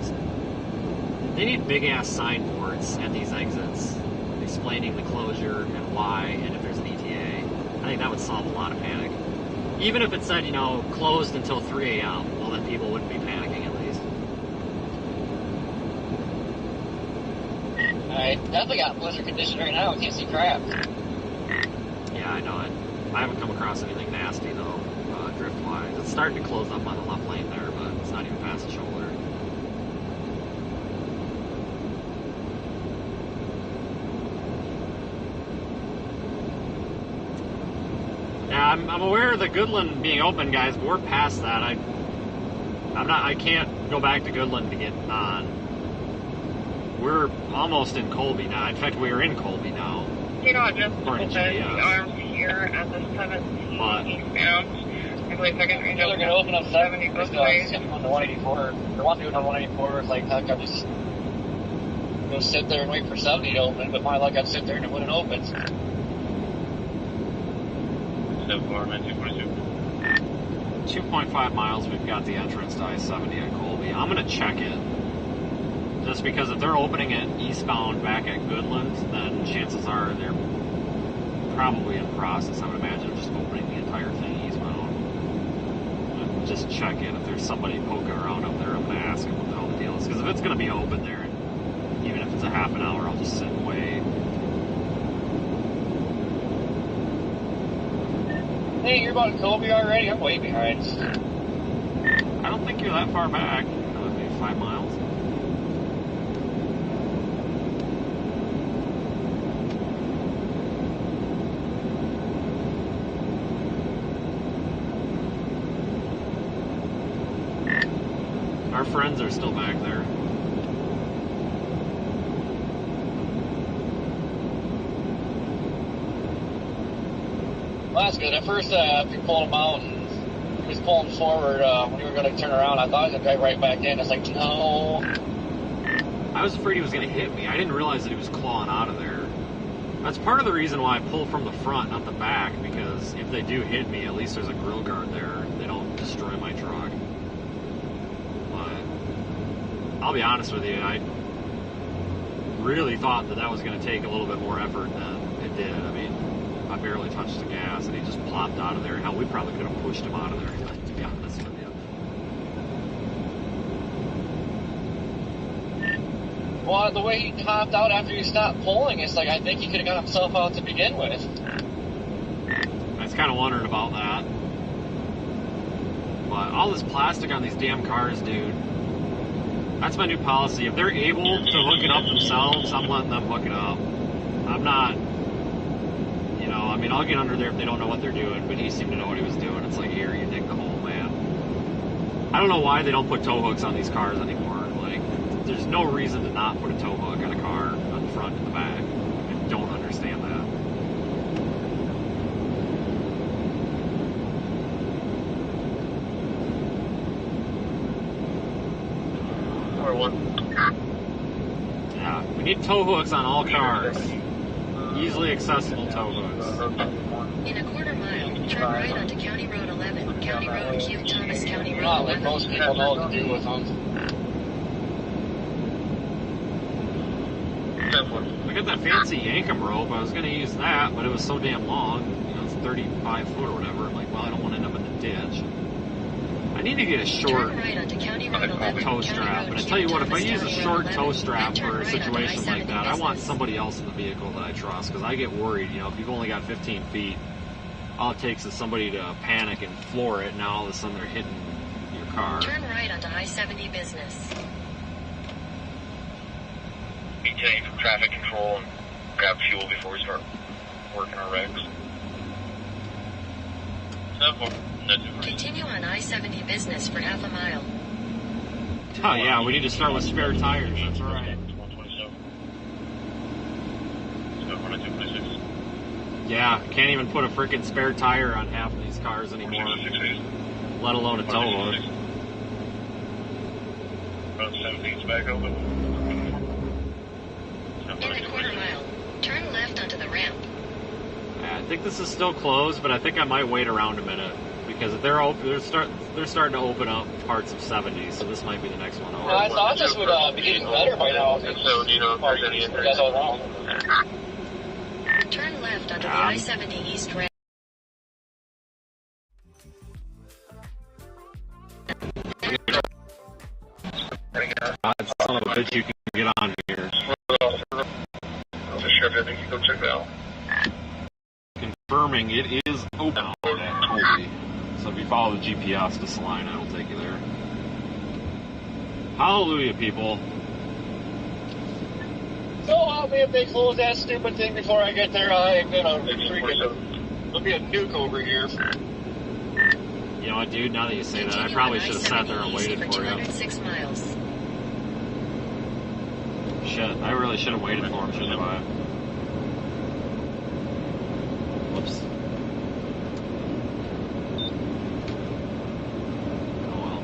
They need big ass signboards at these exits explaining the closure and why, and if there's an ETA. I think that would solve a lot of panic. Even if it said, closed until 3 a.m., well, then people wouldn't be panicking at least. Alright, definitely got blizzard condition right now. I can't see crap. Yeah, I know it. I haven't come across anything nasty, though, drift-wise. It's starting to close up on the left lane there, but it's not even past the shoulder. Yeah, I'm aware of the Goodland being open, guys, but we're past that. I can't go back to Goodland to get on. We're almost in Colby now. In fact, we're in Colby now. Just opened the arms here at the 17 eastbound. I believe second range. They're going to open up 70 both ways. On the 184. They want to do it on 184. It's like, heck, I'm just go sit there and wait for 70 to open, but my luck, I'd sit there and it wouldn't open. 2.5 miles, we've got the entrance to I-70 at Colby. I'm going to check it. Just because if they're opening it eastbound back at Goodland, then chances are they're probably in process. I would imagine just opening the entire thing eastbound. Just check it. If there's somebody poking around up there, I'm going to ask them what the hell the deal is. Because if it's going to be open there, even if it's a half an hour, I'll just sit and wait. Hey, you're about in Colby already? I'm way behind. I don't think you're that far back. Maybe 5 miles. Our friends are still back there. Well, that's good. At first, after you pulled him out and he was pulling forward when you were going to turn around, I thought he was going to drive right back in. I was like, no. I was afraid he was going to hit me. I didn't realize that he was clawing out of there. That's part of the reason why I pull from the front, not the back, because if they do hit me, at least there's a grill guard there. They don't destroy my truck. But I'll be honest with you, I really thought that was going to take a little bit more effort than it did. I mean, I barely touched the gas, and he just plopped out of there. Hell, we probably could have pushed him out of there, to be honest with you. Well, the way he hopped out after you stopped pulling, it's like I think he could have got himself out to begin with. I was kind of wondering about that. But all this plastic on these damn cars, dude. That's my new policy. If they're able to hook it up themselves, I'm letting them hook it up. I'm not... I mean, I'll get under there if they don't know what they're doing, but he seemed to know what he was doing. It's like, here, you dig the hole, man. I don't know why they don't put tow hooks on these cars anymore. Like, there's no reason to not put a tow hook on a car on the front and the back. I don't understand that. Yeah, we need tow hooks on all cars. Easily accessible tow hooks. In a quarter mile, turn right onto County Road 11, County Road Q, Thomas County Road Well, 11. like most people know what to do with them. I got that fancy Yankum rope. I was going to use that, but it was so damn long. It's 35 foot or whatever. I'm like, well, I don't want to end up in the ditch. I need to get a short tow strap. But I tell you what, if I use a short tow strap for a situation like that, I want somebody else in the vehicle that I trust, because I get worried. If you've only got 15 feet, all it takes is somebody to panic and floor it, and now all of a sudden they're hitting your car. Turn right onto I-70 Business. Change from traffic control and grab fuel before we start working our regs. Continue on I-70 Business for half a mile. Oh yeah, we need to start with spare tires, that's right. Yeah, can't even put a freaking spare tire on half of these cars anymore, let alone a tow hook. About 17's back open. In a quarter mile, turn left onto the ramp. I think this is still closed, but I think I might wait around a minute because if they're starting to open up parts of 70, so this might be the next one over. I thought this would be getting better by now. So, do you know if there's any interest? That's all wrong. Turn left onto the I-70 East ramp. Son of a bitch, you can get on here. I'll just shove everything. You go check it out. Confirming it is open at Colby. So if you follow the GPS to Salina, it'll take you there. Hallelujah, people. So I'll be if they close that stupid thing before I get there. I'm gonna freaking. There'll be a nuke over here. You know what, dude? Now that you say that, I probably should have sat there and waited for you. 206 miles. Shit, I really should have waited for him, shouldn't I? Whoops. Oh well.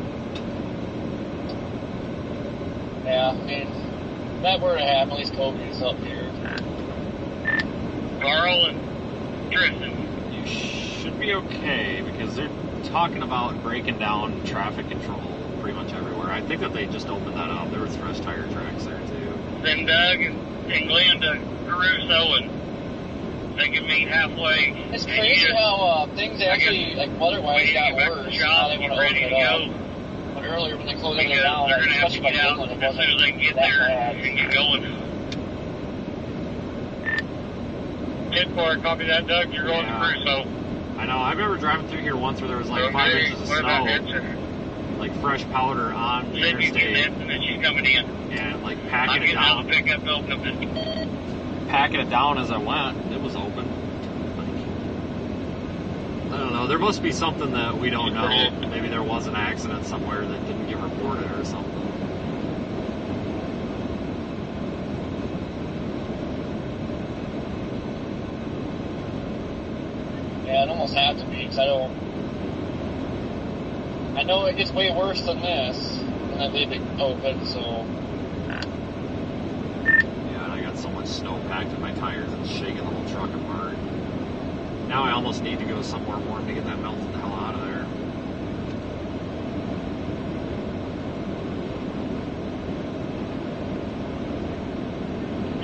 Yeah, I mean, if that were to happen, at least Kobe's up here. Carl and Tristan. You should be okay because they're talking about breaking down traffic control pretty much everywhere. I think that they just opened that up. There was fresh tire tracks there too. Then Doug and Glenn to Caruso, and they can meet halfway. It's crazy how things actually, like weather-wise, got worse. Now they want to open it up. But earlier when they closed everything down, they're going to have to especially get by out Brooklyn, it as soon as they wasn't can get that there bad. and get going. 10-4, copy that, Doug. You're going to Caruso. I know. I remember driving through here once where there was like 5 inches of snow, like fresh powder on the interstate. And then she's coming in. And like packing it down. Packing it down as I went, it was open. Like, I don't know. There must be something that we don't know. Maybe there was an accident somewhere that didn't get reported or something. Yeah, it almost have to be, because I know it gets way worse than this, and I leave it open, so. Yeah, and I got so much snow packed in my tires, it's shaking the whole truck apart. Now I almost need to go somewhere warm to get that melted the hell out of there.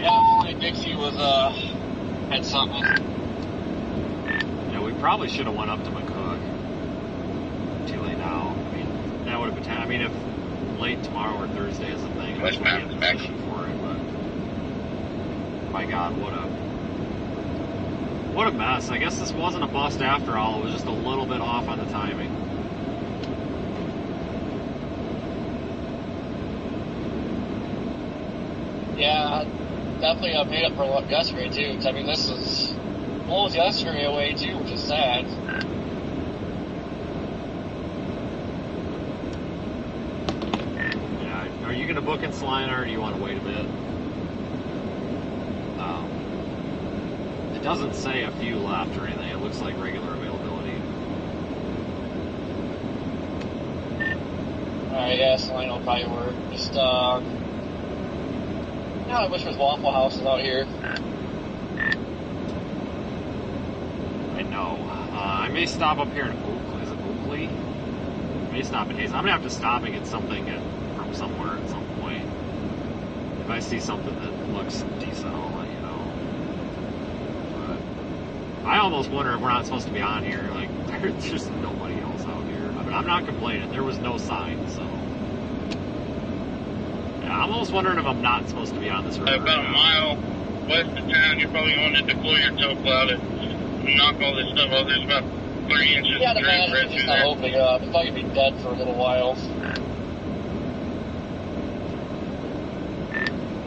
Yeah, if only Dixie was, had something. Yeah, we probably should have went up to McCook. Too late now. I mean, that would have been. I mean, if late tomorrow or Thursday is a thing, I would be in position for it. But my God, what a mess! I guess this wasn't a bust after all. It was just a little bit off on the timing. Yeah, definitely made up for yesterday too. Because I mean, this is blows yesterday away too, which is sad. Yeah, are you going to book in Salina, or do you want to wait a bit? It doesn't say a few left or anything. It looks like regular availability. Alright, yeah, Salina will probably work. Just, yeah, I wish there was Waffle Houses out here. I know. I may stop up here in Oakley. Is it Oakley? I may stop in Hayes. I'm going to have to stop and get something from somewhere at some point. If I see something that looks decent, I'll let you know. But I almost wonder if we're not supposed to be on here. Like, there's just nobody else out here. I mean, I'm not complaining. There was no sign, so. Yeah, I'm almost wondering if I'm not supposed to be on this road. About a mile west of town, you're probably going to deploy your tow cloud and knock all this stuff off. There's about 3 inches Yeah, of the drift man is through not there. opening up. I thought you'd be dead for a little while.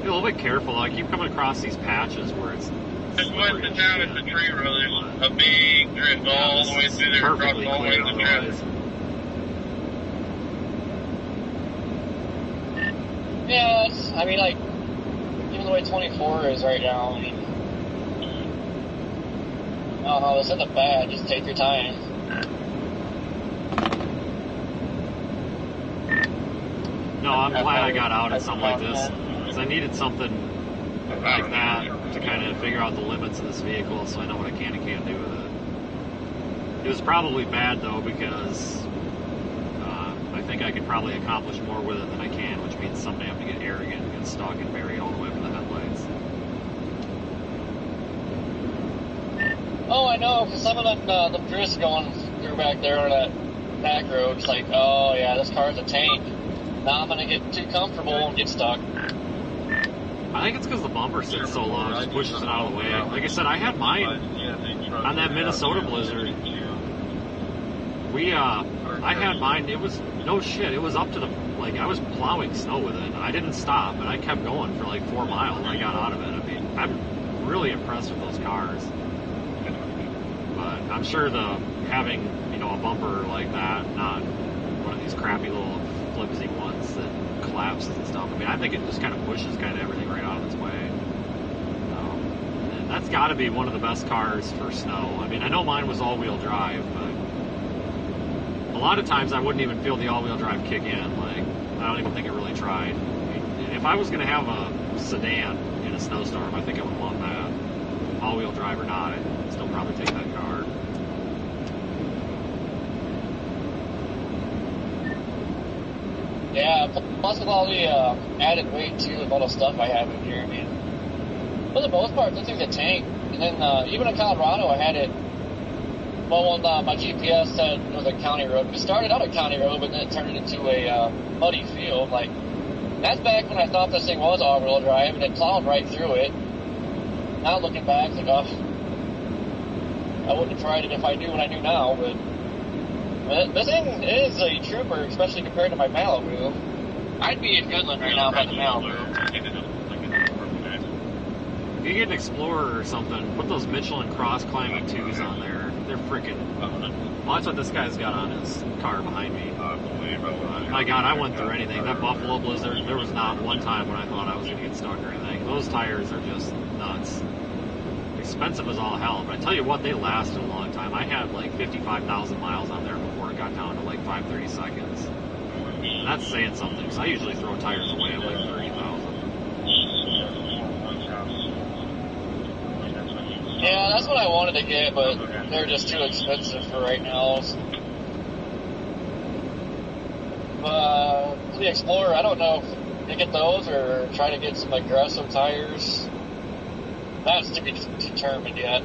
Be a little bit careful. I keep coming across these patches where it's Just west of town is the tree road. There's a big drift all the way through there, across perfectly all the way clear to the track. otherwise. Yeah, it's, I mean, like, even the way 24 is right now, I mean, Oh no, this isn't bad. Just take your time. No, I'm glad I got out at something like this, because I needed something like that to kind of figure out the limits of this vehicle so I know what I can and can't do with it. It was probably bad, though, because I think I could probably accomplish more with it than I can, which means someday I'm going to get arrogant and get stuck and bury all the way up in the headlights. Oh, I know, because some of them, the Prius going through back there on that back road, it's like, oh yeah, this car's a tank. Now I'm going to get too comfortable and get stuck. I think it's because the bumper sits so low, it just pushes it out of the way. Like I said, I had mine on that Minnesota blizzard. I had mine, it was, no shit, it was up to the, like, I was plowing snow with it, and I didn't stop, and I kept going for like 4 miles, and I got out of it. I mean, I'm really impressed with those cars. But I'm sure having, you know, a bumper like that, not one of these crappy little flimsy ones that collapses and stuff, I mean, I think it just kind of pushes kind of everything right out of its way. And that's got to be one of the best cars for snow. I mean, I know mine was all-wheel drive, but a lot of times I wouldn't even feel the all-wheel drive kick in. Like, I don't even think it really tried. I mean, if I was going to have a sedan in a snowstorm, I think I would want that. All-wheel drive or not, I'd still probably take that car. Yeah, plus with all the added weight too, with all the stuff I have in here, I mean, for the most part, this thing's a tank. And then even in Colorado, I had it. Well, when my GPS said it was a county road, we started out a county road, but then it turned it into a muddy field. Like, that's back when I thought this thing was all-wheel drive, and it plowed right through it. Now looking back, it's like, oh, I wouldn't have tried it if I knew what I knew now, but this thing is a trooper, especially compared to my Malibu. I'd be in Goodland right now if I had the Malibu. If you get an Explorer or something, put those Michelin cross climbing 2s on there. They're freaking. Well, that's what this guy's got on his car behind me. My God, I went through anything. That Buffalo Blizzard, there was not one time when I thought I was going to get stuck or anything. Those tires are just nuts. Expensive as all hell, but I tell you what, they lasted a long time. I had like 55,000 miles on there before it got down to like 530 seconds. And that's saying something, because I usually throw tires away at like 30,000. Yeah, that's what I wanted to get, but they're just too expensive for right now. The Explorer, I don't know if to get those or try to get some aggressive tires. That's to be determined yet.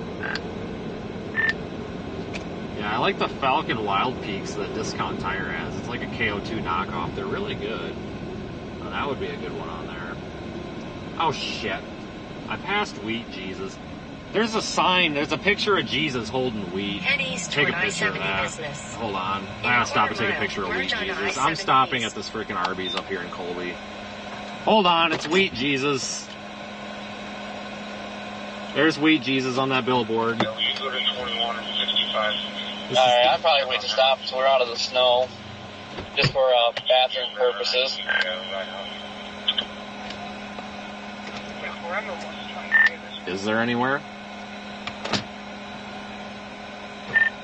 Yeah, I like the Falcon Wild Peaks that Discount Tire has. It's like a KO2 knockoff. They're really good. Oh, that would be a good one on there. Oh, shit. I passed Wheat Jesus. There's a sign. There's a picture of Jesus holding wheat. Take a picture of that. Hold on. I gotta stop and take a picture of Wheat Jesus. I'm stopping at this freaking Arby's up here in Colby. Hold on. It's Wheat Jesus. There's Wheat Jesus on that billboard. Alright, I'd probably wait to stop until we're out of the snow. Just for bathroom purposes. Is there anywhere?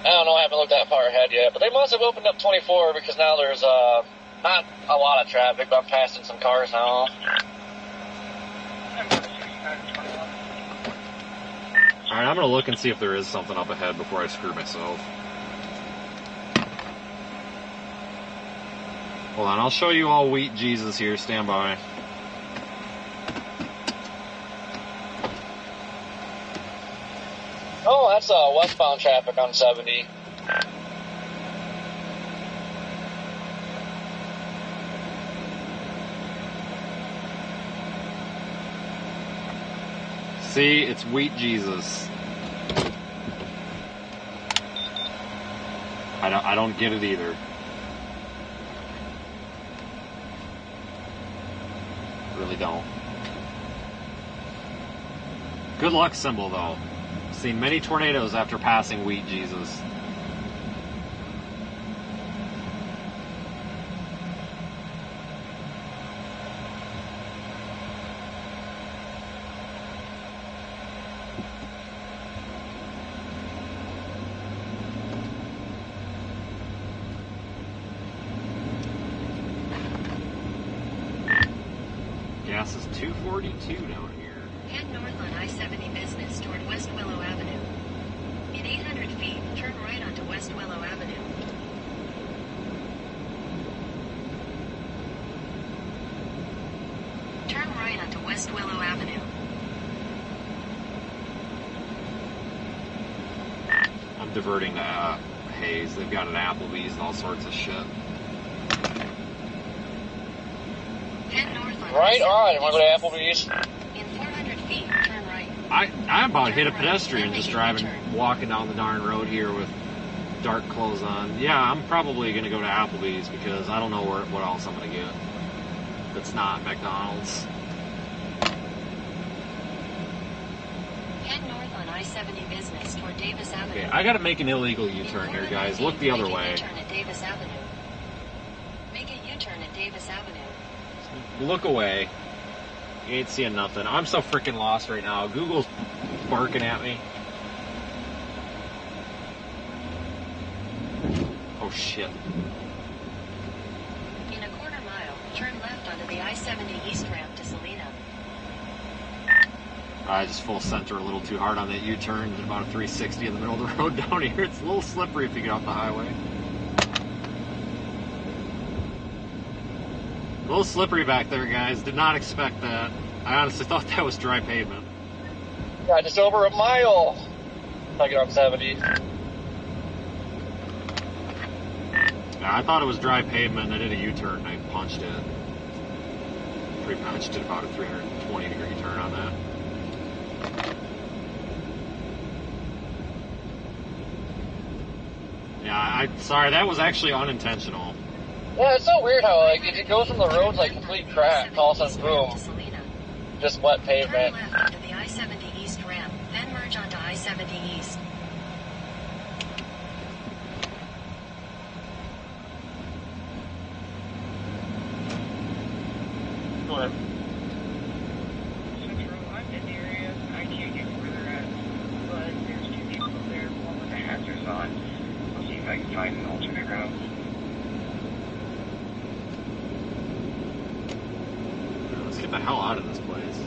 I don't know, I haven't looked that far ahead yet, but they must have opened up 24 because now there's not a lot of traffic, but I'm passing some cars now. Alright, I'm gonna look and see if there is something up ahead before I screw myself. Hold on, I'll show you all Wheat Jesus here. Stand by. Oh, that's westbound traffic on 70. See, it's Wheat Jesus. I don't get it either. Really don't. Good luck symbol, though. Seen many tornadoes after passing Wheat Jesus. gas is $2.42 down here. Head north on I-70 Business toward West Willow Avenue. In 800 feet, turn right onto West Willow Avenue. Turn right onto West Willow Avenue. I'm diverting to Hayes. They've got an Applebee's and all sorts of shit. Head north on Right I-70 on. You want to go to Business. Applebee's? In 400 feet, turn right. I about hit a pedestrian just driving, walking down the darn road here with dark clothes on. Yeah, I'm probably going to go to Applebee's because I don't know what else I'm going to get that's not McDonald's. Head north on I-70 Business toward Davis Avenue. Okay, I got to make an illegal U-turn here, guys. Look the other way. Make a U-turn at Davis Avenue. Make a U-turn at Davis Avenue. Look away. You ain't seeing nothing. I'm so freaking lost right now. Google's barking at me. Oh, shit. In a quarter mile, turn left onto the I-70 East ramp to Salina. I just full center a little too hard on that U-turn. Did about a 360 in the middle of the road down here. It's a little slippery if you get off the highway. A little slippery back there, guys. Did not expect that. I honestly thought that was dry pavement. Yeah, just over a mile. If I get on 70. Yeah, I thought it was dry pavement. I did a U-turn and I punched it. Pretty much did about a 320 degree turn on that. Yeah, sorry, that was actually unintentional. Yeah, it's so weird how like it goes from the roads like complete crap, all of a sudden boom, just wet Turn pavement. left onto the I-70 East ramp, then merge onto I-70 East. Go ahead. Central, I'm in the area. I can't get where they're at, but there's two people there, one with the hazards on. I'll see if I can find an alternate route. Let's get the hell out of this place.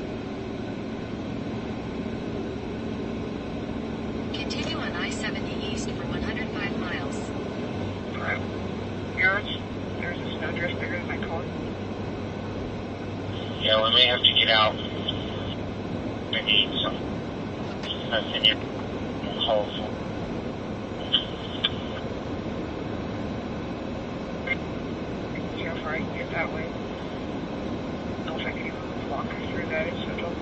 Continue on I-70 East for 105 miles. Right. Yours? There's a snowdrift bigger than my car. Yeah, we may have to get out. Maybe some. In your hole. See how far I can get that way. I don't know if I can even walk through that. It's so dumb.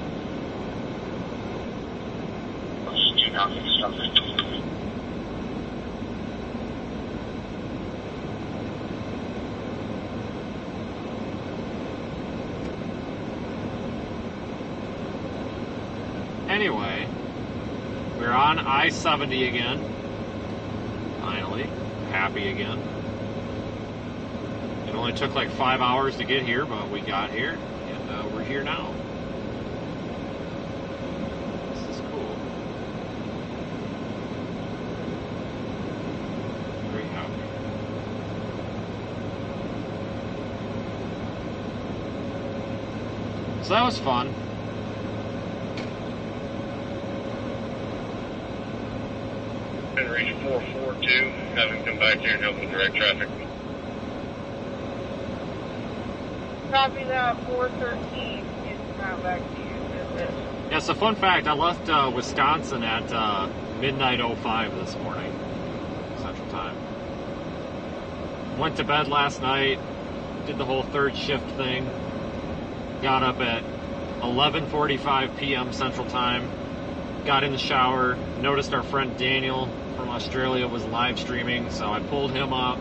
Let's do nothing stuff. Anyway, we're on I-70 again. Finally. Happy again. It only took like 5 hours to get here, but we got here, and we're here now. This is cool. Very happy. So that was fun. And reach 442, have him come back here and help with direct traffic. Copy that. 413 is not back to you. Business. Yeah, so fun fact, I left Wisconsin at midnight 05 this morning, Central Time. Went to bed last night, did the whole third shift thing, got up at 11:45 p.m. Central Time, got in the shower, noticed our friend Daniel from Australia was live streaming, so I pulled him up.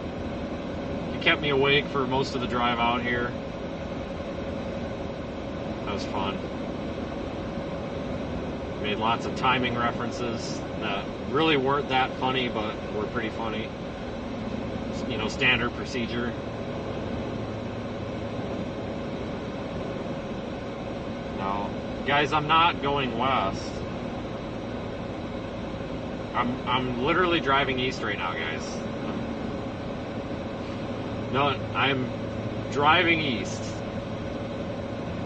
He kept me awake for most of the drive out here. That was fun. Made lots of timing references that really weren't that funny, but were pretty funny. You know, standard procedure. Now, guys, I'm not going west. I'm literally driving east right now, guys. No, I'm driving east.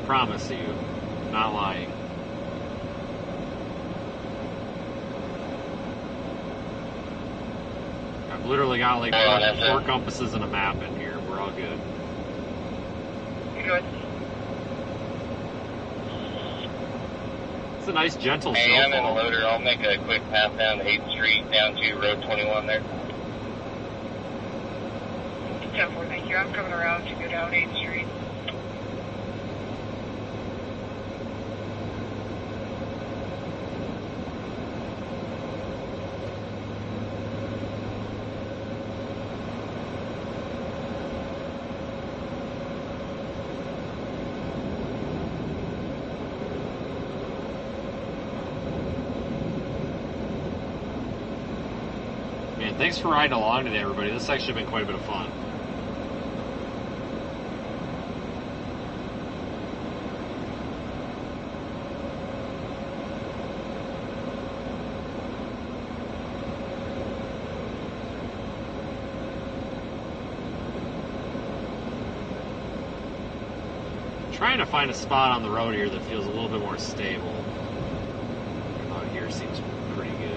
promise you. Not lying. I've literally got like four compasses and a map in here. We're all good. Good. It's a nice gentle Hey, I'm in the snowfall. loader. I'll make a quick pass down to 8th Street, down to Road 21 there. 10-4, thank you. I'm coming around to go down 8th Street. Man, thanks for riding along today, everybody. This has actually been quite a bit of fun. Trying to find a spot on the road here that feels a little bit more stable. Out here seems pretty good.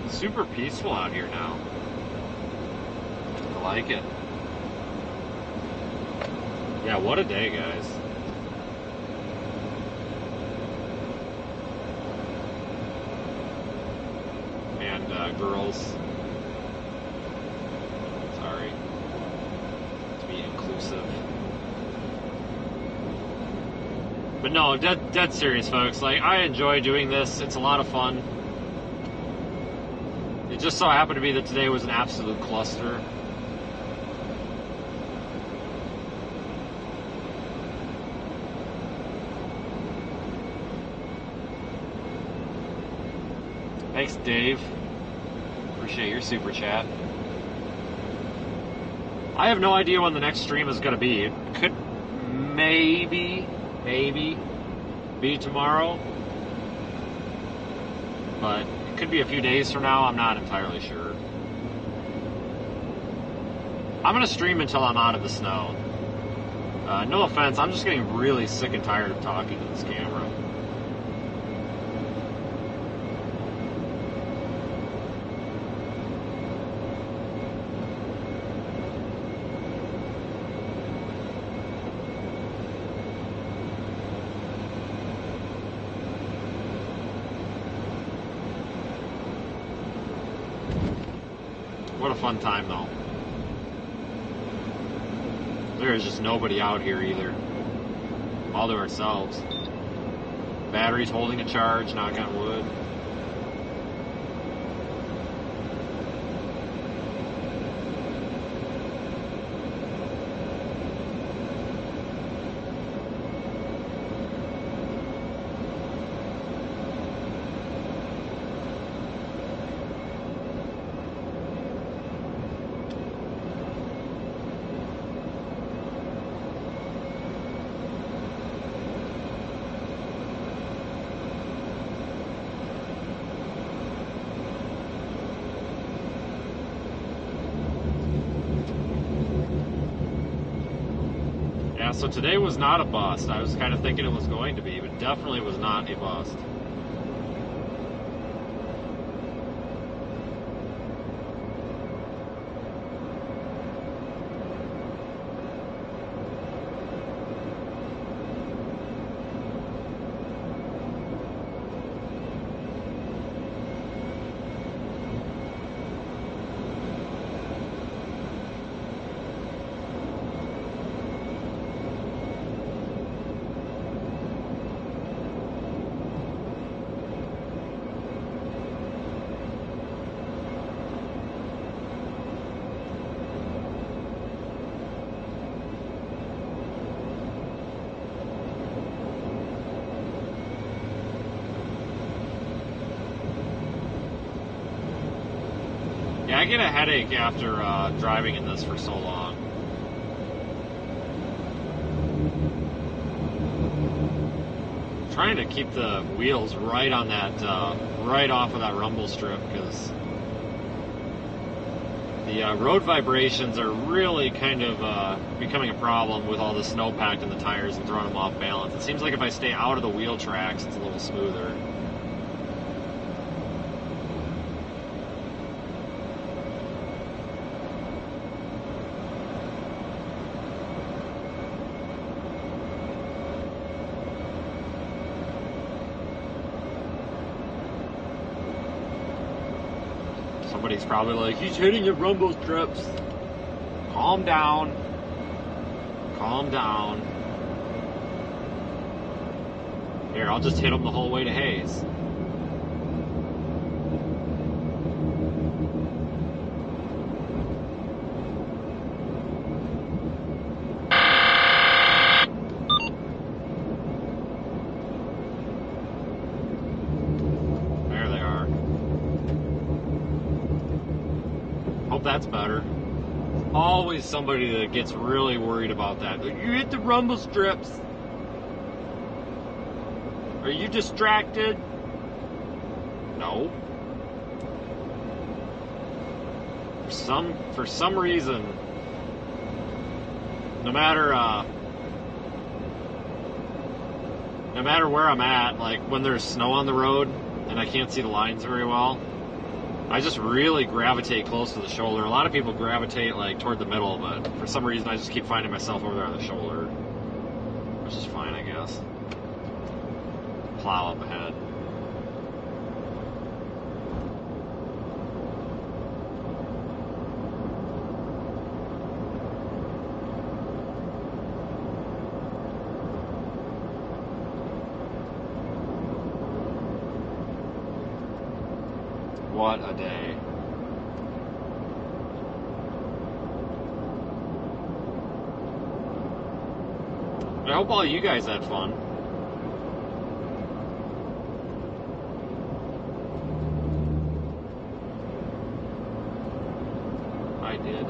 Super peaceful out here now. I like it. Yeah, what a day, guys. And girls. Sorry. To be inclusive. But no, dead serious, folks. Like, I enjoy doing this. It's a lot of fun. It just so happened to be that today was an absolute cluster. Thanks, Dave. Appreciate your super chat. I have no idea when the next stream is going to be. It could maybe be tomorrow. But it could be a few days from now. I'm not entirely sure. I'm going to stream until I'm out of the snow. No offense, I'm just getting really sick and tired of talking to this camera. What a fun time, though. There is just nobody out here either. All to ourselves. Battery's holding a charge, knock on wood. So today was not a bust. I was kind of thinking it was going to be, but definitely was not a bust. Yeah, I get a headache after driving in this for so long. Trying to keep the wheels right on that, right off of that rumble strip, because the road vibrations are really kind of becoming a problem with all the snow packed in the tires and throwing them off balance. It seems like if I stay out of the wheel tracks, it's a little smoother. Somebody's probably like, he's hitting your rumble strips. Calm down. Calm down. Here, I'll just hit him the whole way to Hayes. That's better. Always somebody that gets really worried about that. Like, you hit the rumble strips. Are you distracted? No. For some reason, no matter where I'm at, like when there's snow on the road and I can't see the lines very well, I just really gravitate close to the shoulder. A lot of people gravitate like toward the middle, but for some reason I just keep finding myself over there on the shoulder, which is fine, I guess. Plow up ahead. What a day. I hope all you guys had fun. I did.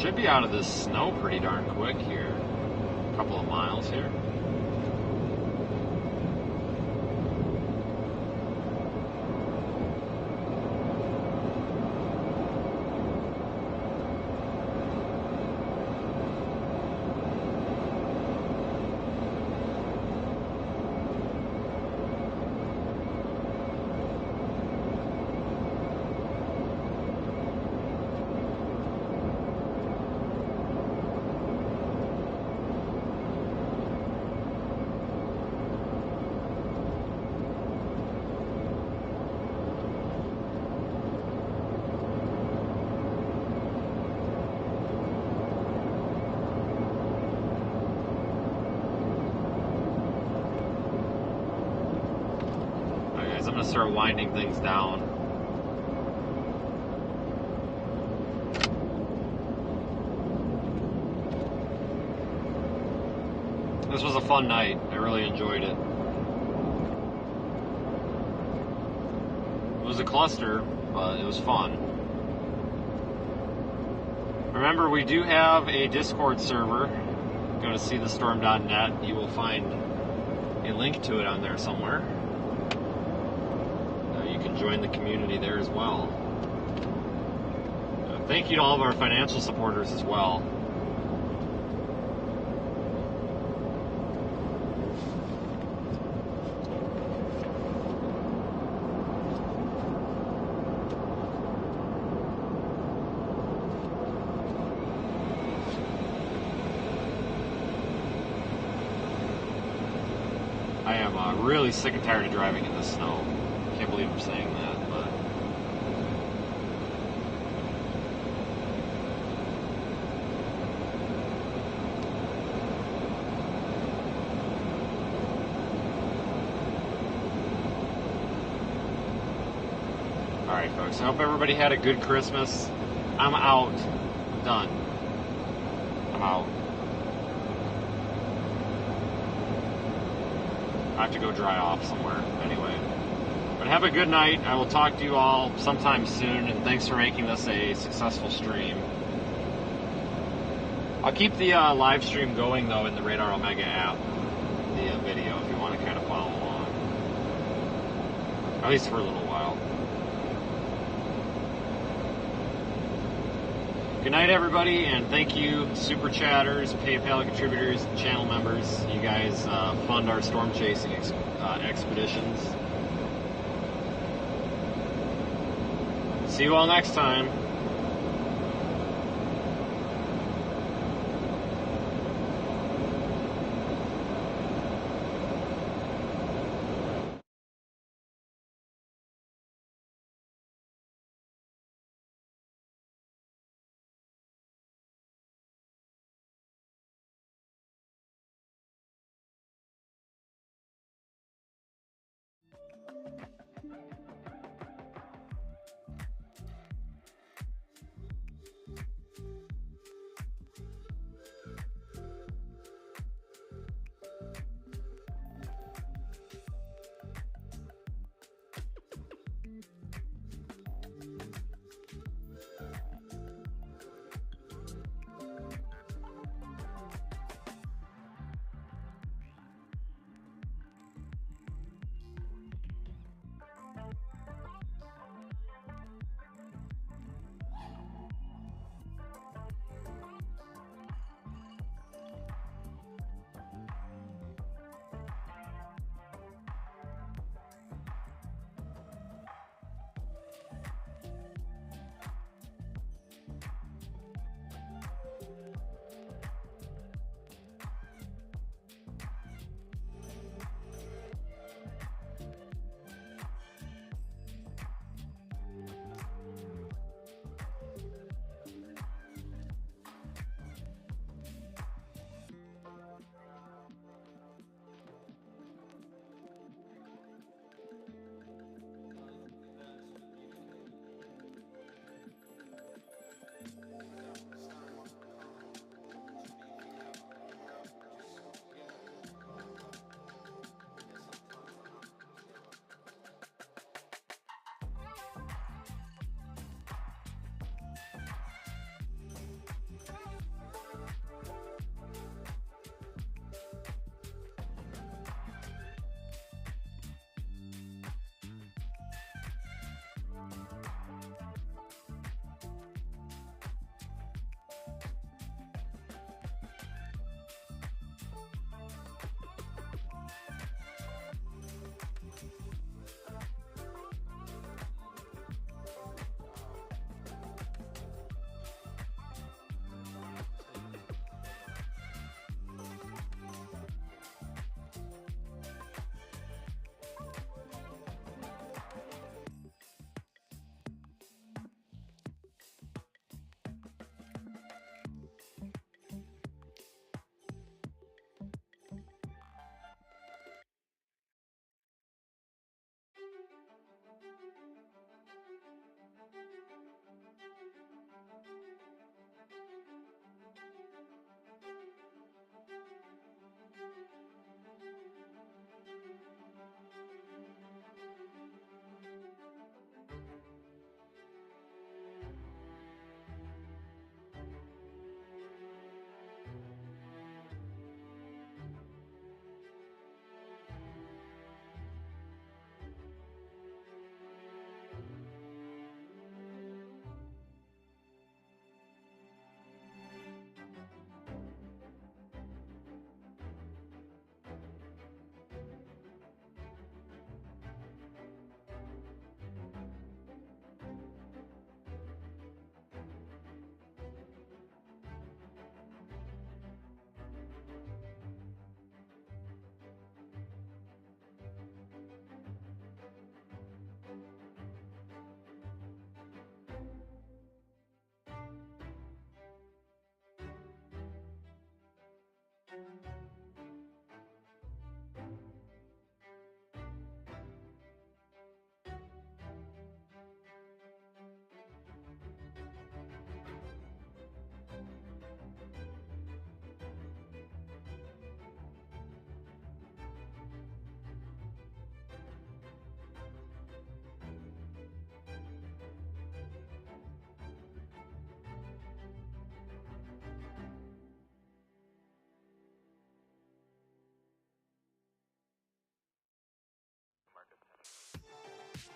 Should be out of this snow pretty darn quick here. A couple of miles here. I'm going to start winding things down. This was a fun night. I really enjoyed it. It was a cluster, but it was fun. Remember, we do have a Discord server. Go to seethestorm.net. You will find a link to it on there somewhere. You can join the community there as well. Thank you to all of our financial supporters as well. I am really sick and tired of driving in the snow. Can't believe I'm saying that, but alright folks, I hope everybody had a good Christmas. I'm out. Done. I'm out. I have to go dry off somewhere anyway. But have a good night. I will talk to you all sometime soon, and thanks for making this a successful stream. I'll keep the live stream going though in the Radar Omega app, the video, if you want to kind of follow along. At least for a little while. Good night, everybody, and thank you, Super Chatters, PayPal contributors, channel members. You guys fund our storm chasing expeditions. See you all next time. Waelti.